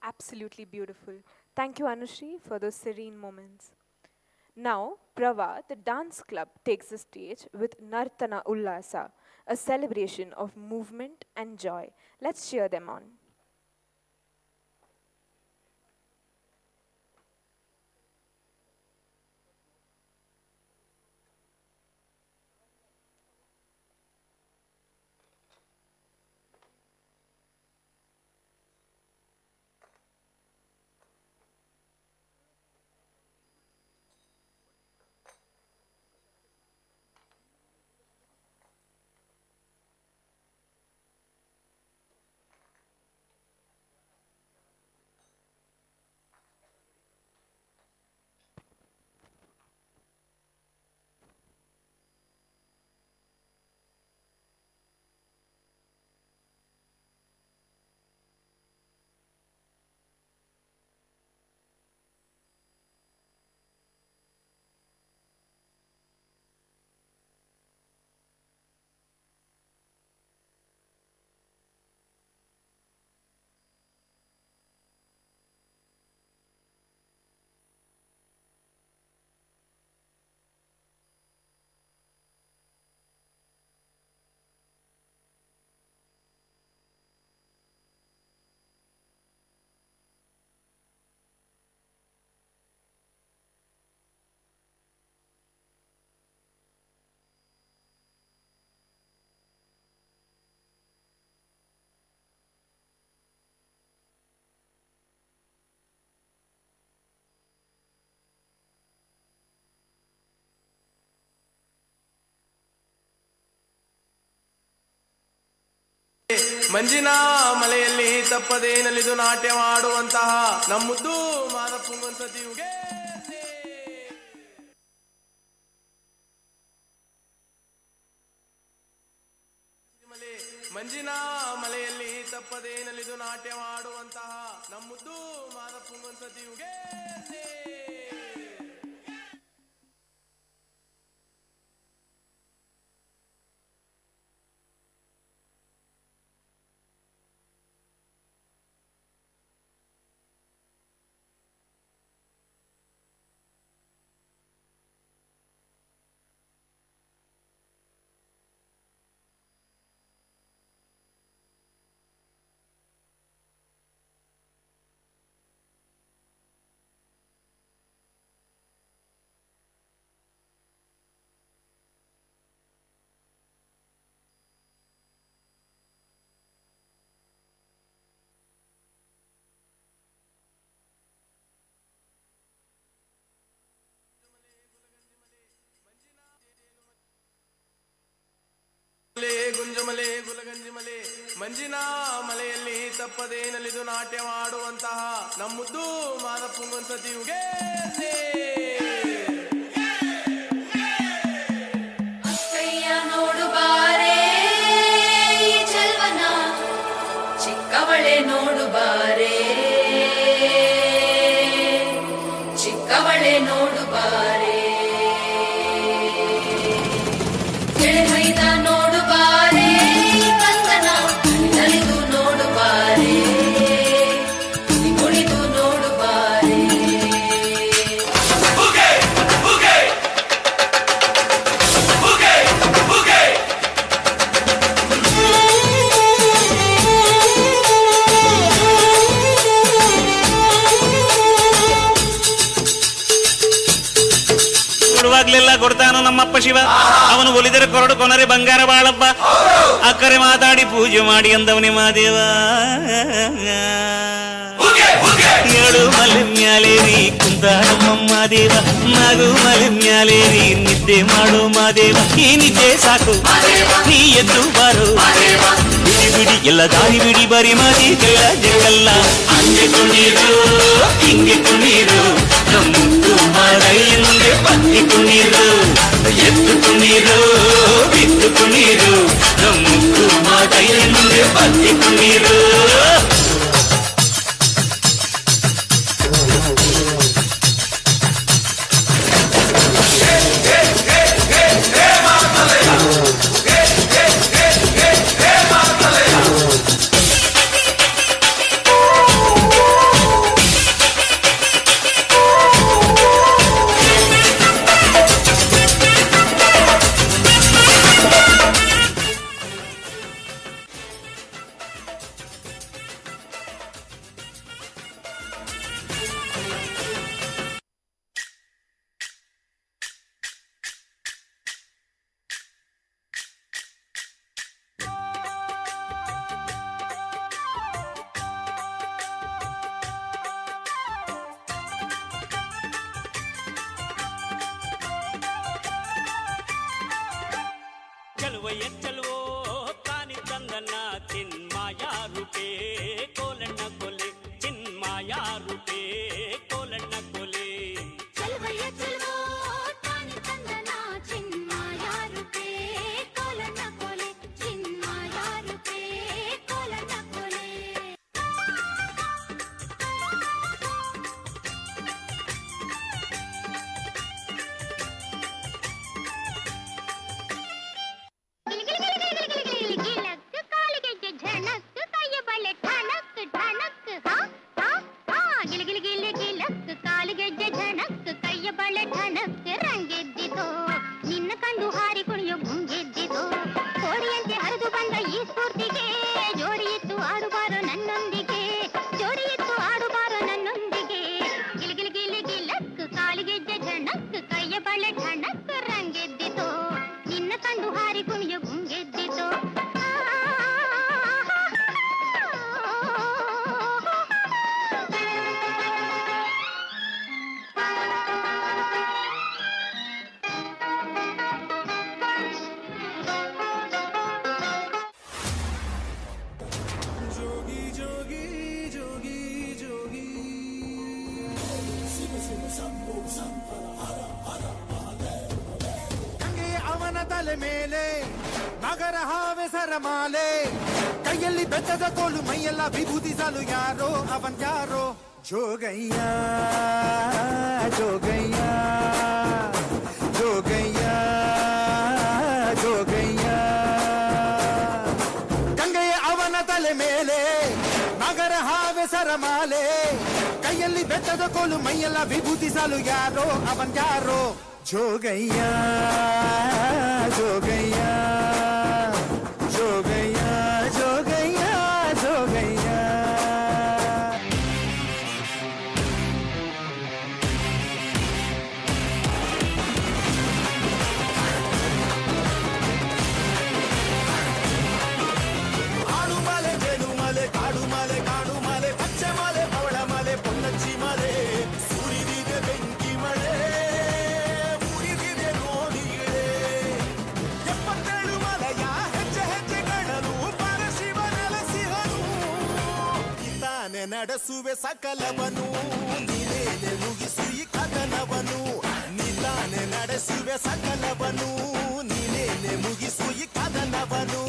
Absolutely beautiful. Thank you, Anushri, for those serene moments. Now, Prava, the dance club, takes the stage with Nartana Ullasa, a celebration of movement and joy. Let's cheer them on. ಮಂಜಿನ ಮಲೆಯಲ್ಲಿ ತಪ್ಪದೇ ನಲಿದು ನಾಟ್ಯ ಮಾಡುವಂತಹ ನಮ್ಮುದ್ದು ಮಾದಪ್ಪುಂಗೊಂದ್ಸತಿಯುಗೆ ಮಂಜಿನ ಮಲೆಯಲ್ಲಿ ತಪ್ಪದೇ ನಲಿದು ನಾಟ್ಯ ಮಾಡುವಂತಹ ನಮ್ಮುದ್ದು ಮಾದಪ್ಪುಂಗೊಂದ್ಸತಿಯುಗೆ ಗುಂಜಮಲೆ ಗುಲಗಂಜಿಮಲೆ ಮಂಜಿನ ಮಲೆಯಲ್ಲಿ ತಪ್ಪದೇ ನಲಿದು ನಾಟ್ಯ ಮಾಡುವಂತಹ ನಮ್ಮುದ್ದು ಮಾದಪ್ಪುಂಗೊಂದ್ಸತಿಯುಗೆ ಅಕ್ಕಯ್ಯ ನೋಡು ಬಾರೆ ಈ ಚೆಲ್ವನ, ಚಿಕ್ಕವಳೆ ನೋಡು ಬಾರೆ, ಚಿಕ್ಕವಳೆ ನೋಡು ಬಾರೆ, ಎಳೆಮೈದ ನೋಡು ಬಾರೆ ಕಂದನ, ನಲಿದು ನೋಡು ಬಾರೆ, ಕುಣಿದು ನೋಡು ಬಾರೆ. ಕೊಡುವಾಗ್ಲೆಲ್ಲ ಕೊಡ್ತಾನು ನಮ್ಮಪ್ಪ ಶಿವ, ಅವನು ಒಲಿದರೆ ಕೊರಡು ಕೊನರೆ ಬಂಗಾರ ಬಾಳಪ್ಪ, ಅಕ್ಕರೆ ಮಾತಾಡಿ ಪೂಜೆ ಮಾಡಿ ಅಂದವನೇ ಮಾದೇವ. ಎರಡು ಮಲೆ ಮ್ಯಾಲೇರಿ ಕುಂತಾಡು ಮಾದೇವ, ನಾಗು ಮಲೆ ಮ್ಯಾಲೇರಿ ನಿದ್ದೆ ಮಾಡು ಮಾದೇವ. ಈ ನಿದ್ದೆ ಸಾಕು ನೀ ಎದ್ದು ಬಾರು, ಬಿಡಿ ಬಿಡಿ ಎಲ್ಲ ದಾರಿ ಬಿಡಿ ಬರಿ ಮಾದಿ ಕೆಲ್ಲ ಜಗಲ್ಲ. ಹಂಗೆ ಕುಣೀರು ಹಿಂಗೆ ಕುಣೀರು, ನಮ್ಮುಂದು ಮಾದಯ್ಯ ಮುಂದೆ ಬತ್ತಿ ಕುಣೀರು, ಎದ್ದು ಕುಣೀರು ಬಿದ್ದು ಕುಣೀರು, ನಮ್ಮುಂದು ಮಾದಯ್ಯ ಮುಂದೆ ಬತ್ತಿ ಕುಣೀರು. ಚಲುವಯ್ಯ ಚಲುವೋ ಕಾನಿ ತಂದನ್ನ ಚಿನ್ಮಾಯ ರೂಪೇ ಕೋಲಣ್ಣ ಕೊಲೆ, ಚಿನ್ಮಾಯ ರೂಪೇ ಕೋಲಣ್ಣ ಕೊಲೆ. ಚಲುವಯ್ಯ ಚಲುವೋ ಕಾನಿ ತಂದನ ಚಿನ್ಮಾಯ ರೂಪೇ ಕೋಲಣ್ಣ ಕೊಲೆ, ಚಿನ್ಮಾಯ ರೂಪೇ ಕೋಲಣ್ಣ ಕೊಲೆ. ನಿನ್ನ ಕಂಡು ಹಾರಿ ಕುಣಿಯೋ ಗುಂಗೆದ್ದಿತೋ, ಕೋಡಿಯಂತೆ ಹರಿದು ಬಂದ ಈ ಸ್ಫೂರ್ತಿಗೆ ಜೋಡಿಯಿತ್ತು ಆಡುಬಾರೋ ನನ್ನೊಂದಿಗೆ, ಜೋಡಿಯಿತ್ತು ಆಡುಬಾರೋ ನನ್ನೊಂದಿಗೆ. ಗಿಲಿಗಿಲಿ ಗಿಲಿ ಗಿಲಕ್ ಕಾಲಿಗೆಜ್ಜೆ ಝಣಕ್ ಕೈಯ ಬಳೆ ಠಣಕ್ ರಂಗೆದ್ದಿತೋ, ನಿನ್ನ ಕಂಡು ಹಾರಿ ಕುಣಿಯೋ ಗುಂಗೆದ್ದಿತೋ. ತಲೆ ಮೇಲೆ ನಗರ ಹಾವೆ ಸರಮಾಲೆ ಕೈಯಲ್ಲಿ ಬೆತ್ತದ ಕೋಲು ಮೈಯೆಲ್ಲ ವಿಭೂತಿ ಸಾಲು ಯಾರೋ ಅವನ್ ಯಾರೋ ಜೋಗಯ್ಯ ಜೋಗಯ್ಯ ಜೋಗಯ್ಯ ಜೋಗಯ್ಯ ಗಂಗೆಯ ಅವನ ತಲೆ ಮೇಲೆ ನಗರ ಹಾವೆ ಸರಮಾಲೆ ಕೈಯಲ್ಲಿ ಬೆತ್ತದ ಕೋಲು ಮೈಯೆಲ್ಲ ವಿಭೂತಿ ಸಾಲು ಯಾರೋ ಅವನ್ ಯಾರೋ ಜೋಗಯ್ಯ ಜೋಗಯ್ಯ ಜೋಗಯ್ಯ ಜೋಗಯ್ಯ ಜೋಗಯ್ಯ ಆಡುಮಲೆ ಜೇನುಮಲೆ ಕಾಡುಮಲೆ ಕಾಡುಮಲೆ ಪಚ್ಚೆ ಮಲೆ ಪವಳ ಮಲೆ ಪೊನ್ನಚ್ಚಿ ಮಲೆ ಸುರಿದಿದೆ ಬೆಂಕಿ ಮಳೆ ಉರಿದಿದೆ ನೋಡಿಗಳೇ 77 ಮಲೆಯ ಹೆಜ್ಜೆ ಹೆಜ್ಜೆಗಳನು ಪರಶಿವ ನೆಲೆಸಿಹನು ಇತಾನೆ ನಡೆಸುವೆ ಸಕಲವನು ನೀನೇನೆ ಮುಗಿಸು ಈ ಕದನವನು ನಿತಾನೆ ನಡೆಸುವೆ ಸಕಲವನು ನೀನೇನೆ ಮುಗಿಸು ಈ ಕದನವನು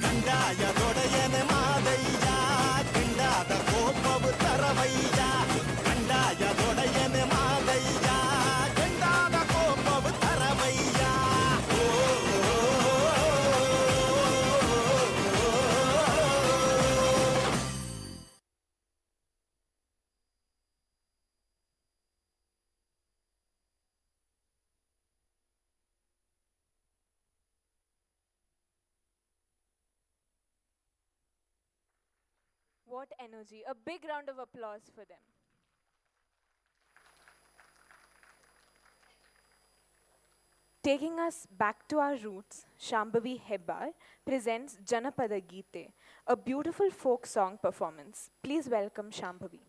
ಕಂದಾಯ ದೊಡೆಯನೆ ಮಾದಯ್ಯ ಕಂಡಾದ ಕೋಪವು ತರವಯ್ಯ ಕಂದಾಯ ದೊಡೆಯನೆ ಮಾದಯ್ಯ ಕಂಡಾದ ಕೋಪವು ತರವಯ್ಯ What energy. A big round of applause for them. Taking us back to our roots, Shambhavi Hebbar presents Janapada Geete, a beautiful folk song performance. Please welcome Shambhavi.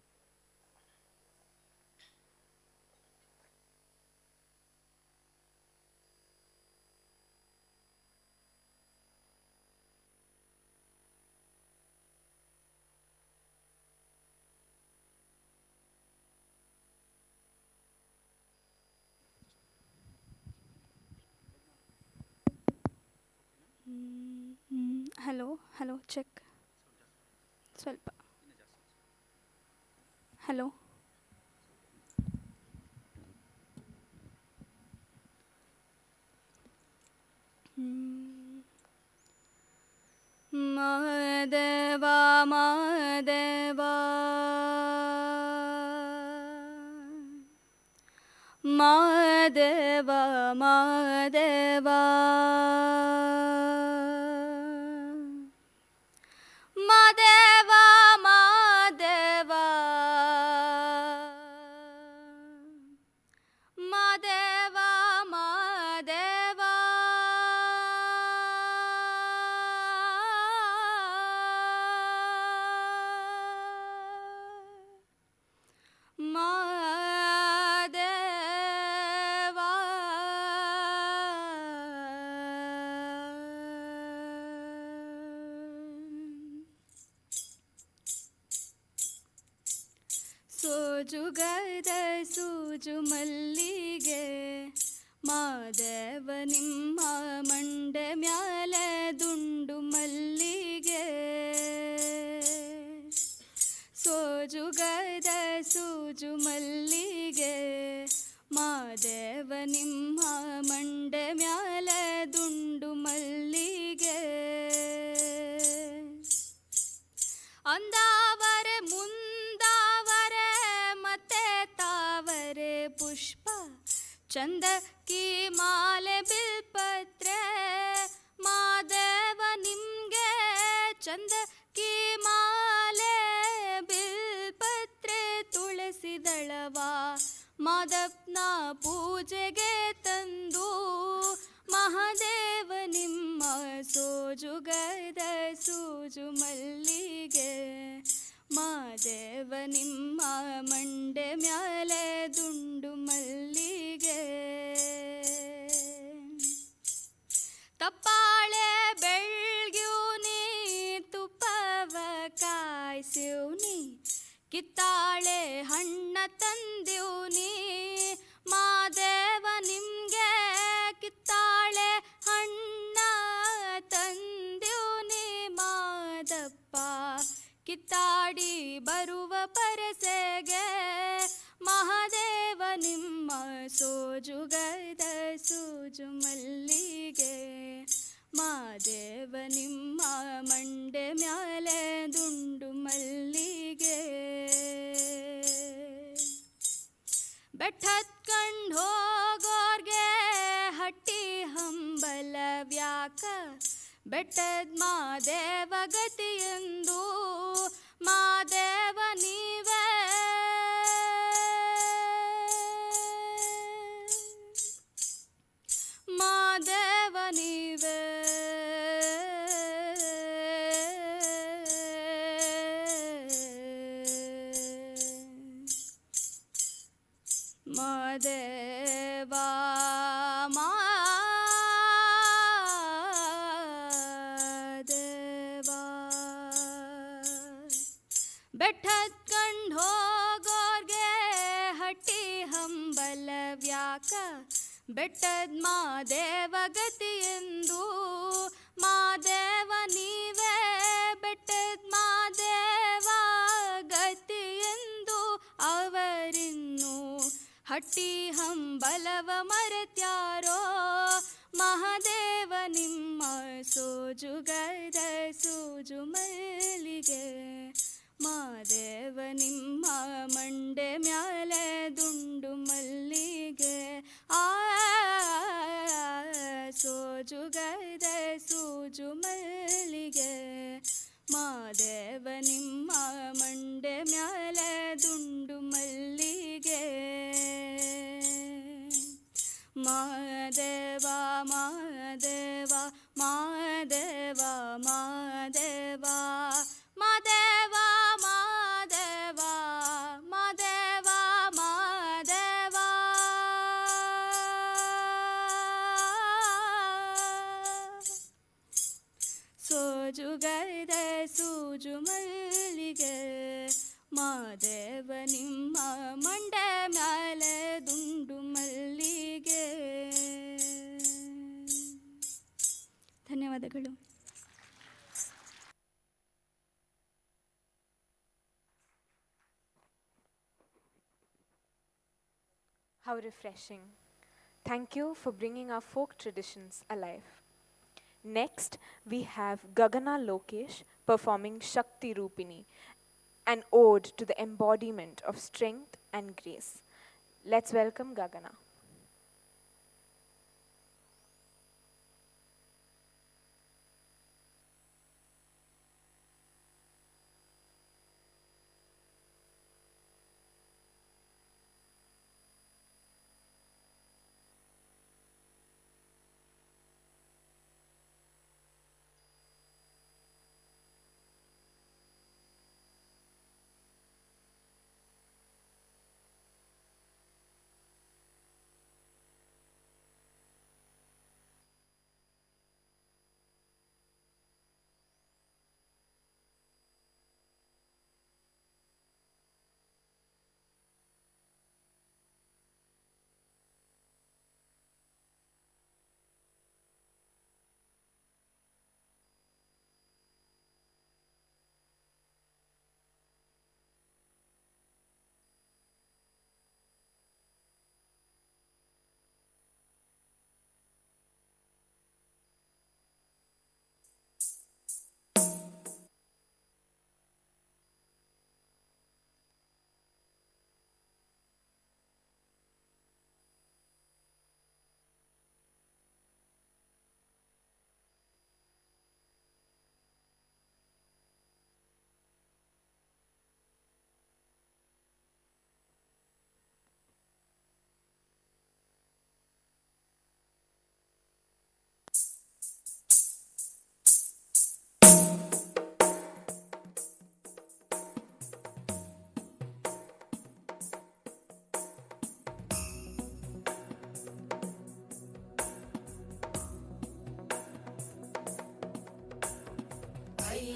Hello hello check ಸ್ವಲ್ಪ hello Madeva Madeva Madeva Madeva Madeva Madeva Madeva Madeva ಸೋಜುಗದ ಸೂಜು ಮಲ್ಲಿಗೆ ಮಾದೇವ ನಿಮ್ಮ ಮಂಡೆ ಮ್ಯಾಲೆ ದುಂಡು ಮಲ್ಲಿಗೆ ಸೋಜುಗದ ಸೂಜು ಮಲ್ಲಿಗೆ ಮಾದೇವ ನಿಮ್ಮ ಮಂಡೆ ಮ್ಯಾಲೆ ದುಂಡು ಮಲ್ಲಿಗೆ ಅಂದಾವರೆ ಮುಂದಾವರೆ ಮತ್ತೆ ತಾವರೆ ಪುಷ್ಪ ಚಂದಕ್ಕಿ ಮಾಲೆ ಬಿಲ್ಪತ್ರೆ ಮಾದೇವ ನಿಮ್ಗೆ ಚಂದಕ್ಕಿ ಮಾಲೆ ಬಿಲ್ಪತ್ರೆ ತುಳಸಿದಳವ ಮಾದಪ್ಪನ ಪೂಜೆಗೆ ತಂದು ಮಹಾದೇವ ನಿಮ್ಮ ಸೋಜುಗದ ಸೂಜು ಮಲ್ಲಿಗೆ ಮಾದೇವ ನಿಮ್ಮ ಮಂಡೆ ಮ್ಯಾಲೆ ದುಂಡು ಮಲ್ಲಿಗೆ ತಪ್ಪಾಳೆ ಬೆಳ್ಗ್ಯೂನಿ ತುಪ್ಪವ ಕಾಯ್ಸಿವ್ನಿ ಕಿತ್ತಾಳೆ ಹಣ್ಣ ತಂದಿವ್ನಿ ಮಾದೇವ ನಿಮ್ಗೆ ಕಿತ್ತಾಳೆ ಹಣ್ಣ ಕಿತ್ತಾಡಿ ಬರುವ ಪರಸೆಗೆ ಮಹಾದೇವ ನಿಮ್ಮ ಸೋಜುಗದ ಸೂಜು ಮಲ್ಲಿಗೆ ಮಹಾದೇವ ನಿಮ್ಮ ಮಂಡೆ ಮ್ಯಾಲೆ ದುಂಡು ಮಲ್ಲಿಗೆ ಬೆಟ್ಟ ಹತ್ಕಂಡ್ ಹೋಗೋರ್ಗೆ ಹಟ್ಟಿ ಹಂಬಲವ್ಯಾಕ ಬೆಟ್ಟದ ಮಾದೇವ ಗತಿಯೆಂದು ಮಾದೇವ ನೀವೇ ಮಾದೇವ ನೀವೇ ಮಾದೇವ ಬೆಟ್ಟ ಹತ್ಕಂಡ್ ಹೋಗೋರ್ಗೆ ಹಟ್ಟಿ ಹಂಬಲವ್ಯಾಕ ಬೆಟ್ಟದ ಮಾದೇವ ಗತಿಯೆಂದು ಮಾದೇವ ನೀವೇ ಬೆಟ್ಟದ ಮಾದೇವ ಗತಿಯೆಂದು ಅವರಿನ್ನು ಹಟ್ಟಿ ಹಂಬಲವ ಮರೆತ್ಯಾರೋ ಮಹಾದೇವ ನಿಮ್ಮ ಸೋಜುಗದ ಸೂಜು ಮಲ್ಲಿಗೆ ಮಾದೇವ ನಿಮ್ಮ ಮಂಡೆ ಮ್ಯಾಲೆ ದುಂಡು ಮಲ್ಲಿಗೆ ಸೋಜುಗದ ಸೂಜು ಮಲ್ಲಿಗೆ ಮಾದೇವ ನಿಮ್ಮ ಮಂಡೆ ಮ್ಯಾಲೆ ದುಂಡು ಮಲ್ಲಿಗೆ ಮಾದೇವ ಮಾದೇವ ಮಾದೇವ ಮಾದೇವ ಮಾದೇವ ಮಾದೇವ ಮಾದೇವ ಮಾದೇವ ಸೋಜುಗದ ಸೂಜು ಮಲ್ಲಿಗೆ ಮಾದೇವ ನಿಮ್ಮ ಮಂಡೆ ಮ್ಯಾಲೆ ದುಂಡು ಮಲ್ಲಿಗೆ. ಧನ್ಯವಾದಗಳು. How refreshing. Thank you for bringing our folk traditions alive. Next, we have Gagana Lokesh performing Shakti Rupini, an ode to the embodiment of strength and grace. Let's welcome Gagana.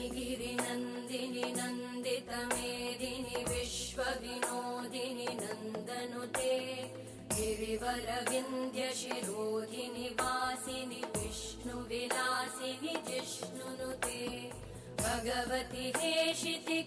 गिरिनन्दिनि नन्दितमेदिनि विश्वविनोदिनि नन्दनुते गिरिवरविन्ध्यशिरोधिनि वासिनि विष्णुविलासिनि जिष्णुनुते भगवति हेशिति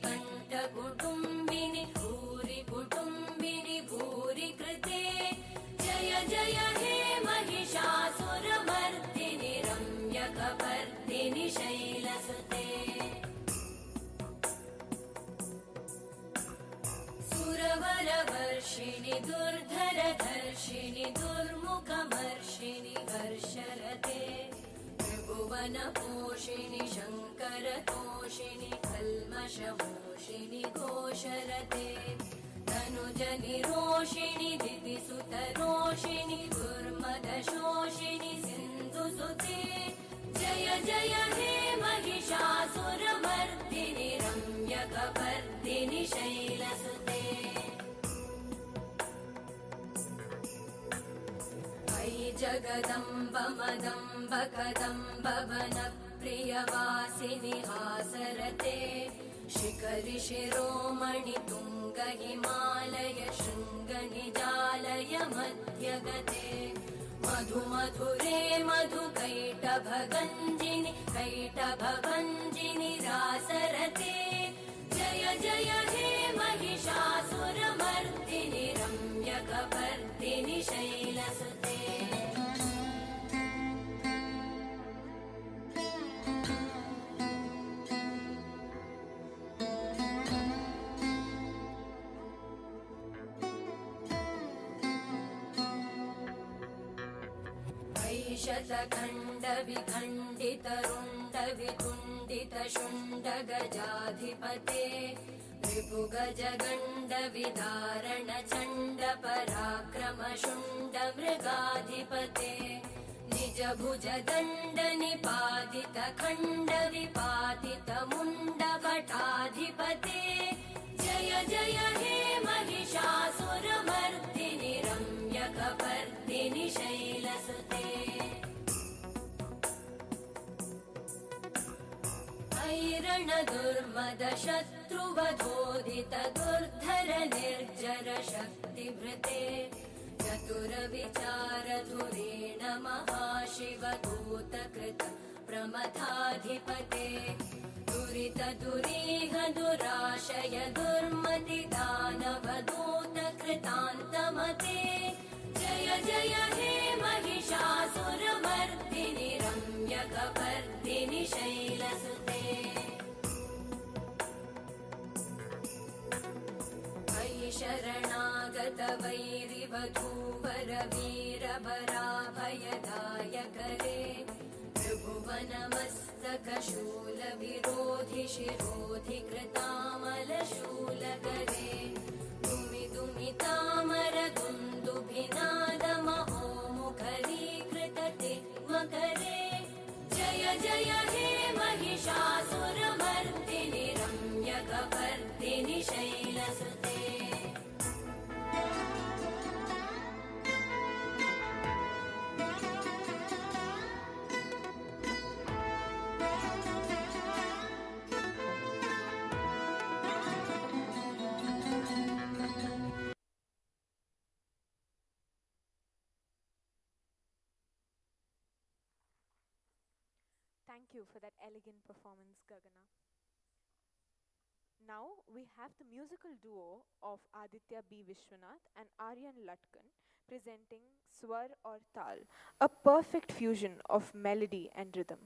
वर्षिणि दुर्धरधर्षिणि दुर्मुखमर्षिणि हर्षरते त्रिभुवनपोषिणि शङ्करतोषिणि कल्मषमोषिणि घोषरते तनुजनिरोषिणि दितिसुतरोषिणि दुर्मदशोषिणि सिन्धुसुते जय जय हे महिषासुरमर्दिनि रम्यकपर्दिनि शैलसुते अयि जगदम्ब मदम्ब कदम्ब वनप्रियवासिनि हासरते शिखरि शिरोमणि तुङ्ग हिमालय शृङ्गनिजालय मध्यगते मधुमधुरे मधुकैटभगञ्जिनि कैटभभञ्जिनि रासरते जय जय हे महिषासुरमर्दिनि रम्यकपर्दिनि शैलसुते शतखण्डविखण्डितरुण्डवितुण्डितशुण्डगजाधिपते रिपुगजगण्डविदारणचण्डपराक्रमशुण्डमृगाधिपते निजभुजदण्डनिपातितखण्डविपातितमुण्डभटाधिपते जय जय हे महिषासुरमर्दिनि रम्यकपर्दिनि शैलसुते ऐरणदुर्मदशत्रुवधोदित दुर्धर निर्जर शक्तिभृते चतुरविचारधुरेण महाशिवदूतकृत प्रमथाधिपते दुरितदुरीह दुराशय दुर्मतिदानवदूतकृतान्तमते जय जय हे महिषासुरमर्दिनि रम्यकपर्दिनि शैलसुते अयि शरणागत वैरिवधूवर वीरभराभयदायकरे त्रिभुवनमस्तकशूलविरोधि शिरोधि कृतामलशूलकरे दुमिदुमितामर दुन्दुभिनादमहोमुखरीकृतते मकरे जय जय हे Mahishasuramardini रम्यकपर्दिनि शैलसुते Thank you for that elegant performance, Gagana. Now we have the musical duo of Aditya B. Vishwanath and Aryan Latkan presenting Swar or Tal, a perfect fusion of melody and rhythm.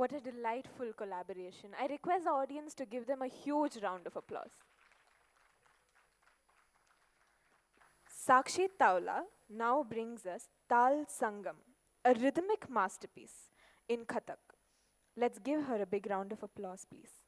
What a delightful collaboration. I request the audience to give them a huge round of applause. Sakshi Tawla now brings us Tal Sangam, a rhythmic masterpiece in Kathak. Let's give her a big round of applause, please.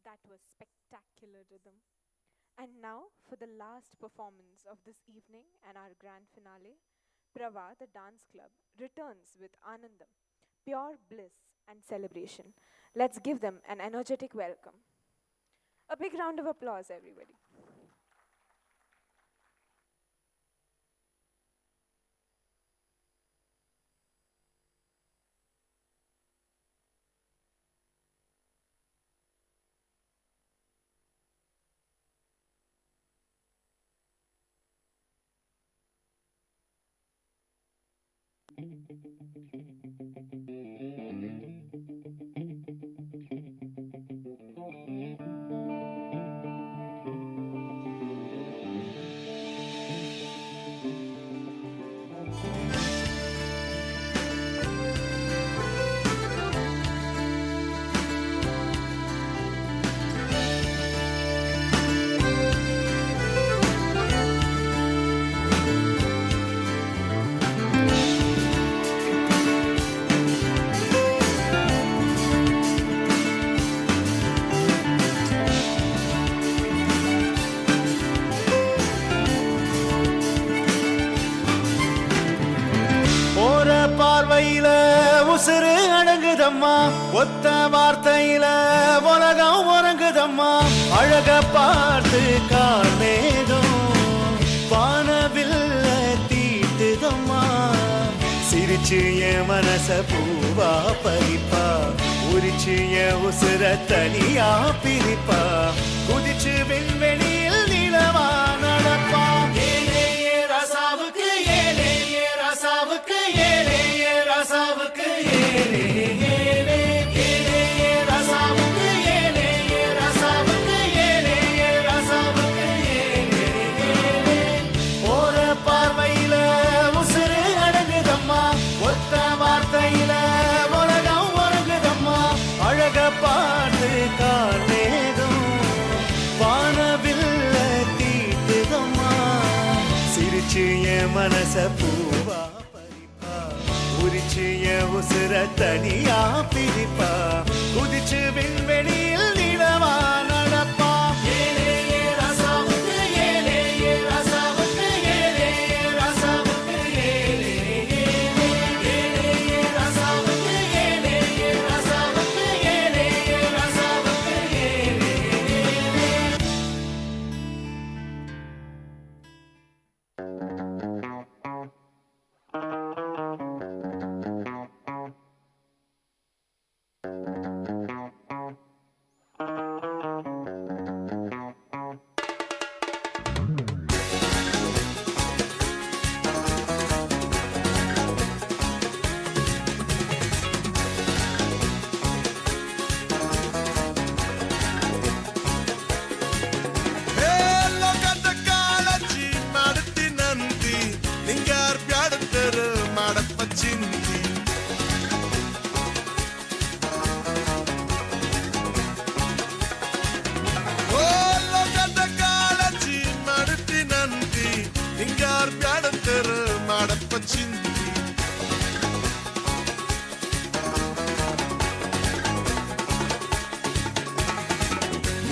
That was spectacular rhythm. And now for the last performance of this evening and our grand finale, Prava, the dance club, returns with Anandam, pure bliss and celebration. Let's give them an energetic welcome. A big round of applause, everybody. பார்வையில உசுறு அடங்குதம்மா, ஒத்த வார்த்தையில உலகம் உறங்குதம்மா, அழக பார்த்து கார்மேகம் வானவில்ல தீட்டுதம்மா, சிரிச்சு என் மனச பூவா பறிப்பா, உரிச்சு என் உசுர தனியா பிரிப்பா, குதிச்சு விண்வெளியில் நிலவா நடப்பா, ஏலே ஏ ரசாவுக்கு ஏலே ஏ ரசாவுக்கு ஏலே ஏ ரசாவுக்கு ஏலே ஏலே ஏலே ஏ ரசாவுக்கு ஏலே ஏ ரசாவுக்கு ஏலே ஏ ரசாவுக்கு ஏலே ஏலே. போற பார்வையில உசுறு அடங்குதம்மா, ஒத்த வார்த்தையில உலகம் உறங்குதம்மா, அழக பார்த்து கார்மேகம் வானவில்ல தீட்டுதம்மா, சிரிச்சு என் மனச பூவா பறிப்பா, உரிச்சு என் உசுர தனியா பிரிப்பா, குதிச்சு விண்வெளியில் நிலவா நடப்பா, ஏலே ஏ ரசாவுக்கு ஏலே ஏ ரசாவுக்கு ஏலே ஏ ரசாவுக்கு ஏலே ஏலே ஏலே ஏ ரசாவுக்கு ஏலே ஏ ரசாவுக்கு ஏலே ஏ ரசாவுக்கு ஏலே ஏலே. ಲೋಕದ ಕಾಳಜಿ ಮಾಡುತ್ತೀನಂತಿ, ನಿಂಗಾರ್ ಬ್ಯಾಡತ್ತರು ಮಾಡಪ್ಪ ಚಿಂತಿ. ಓ ಲೋಕದ ಕಾಳಜಿ ಮಾಡುತ್ತೀನಂತಿ, ನಿಂಗಾರ್ ಬ್ಯಾಡತ್ತರು ಮಾಡಪ್ಪ ಚಿಂತಿ.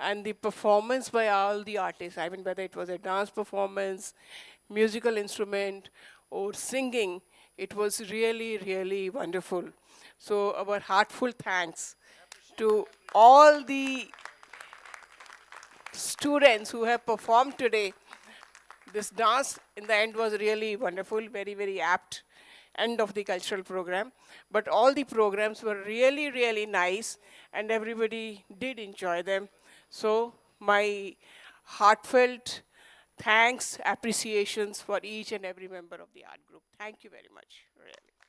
and the performance by all the artists, I mean, whether it was a dance performance, musical instrument, or singing, it was really, really wonderful. So our heartfelt thanks to all the students who have performed today. This dance in the end was really wonderful, very, very apt end of the cultural program. But all the programs were really, really nice, and everybody did enjoy them. So my heartfelt thanks, appreciations for each and every member of the art group. Thank you very much, really.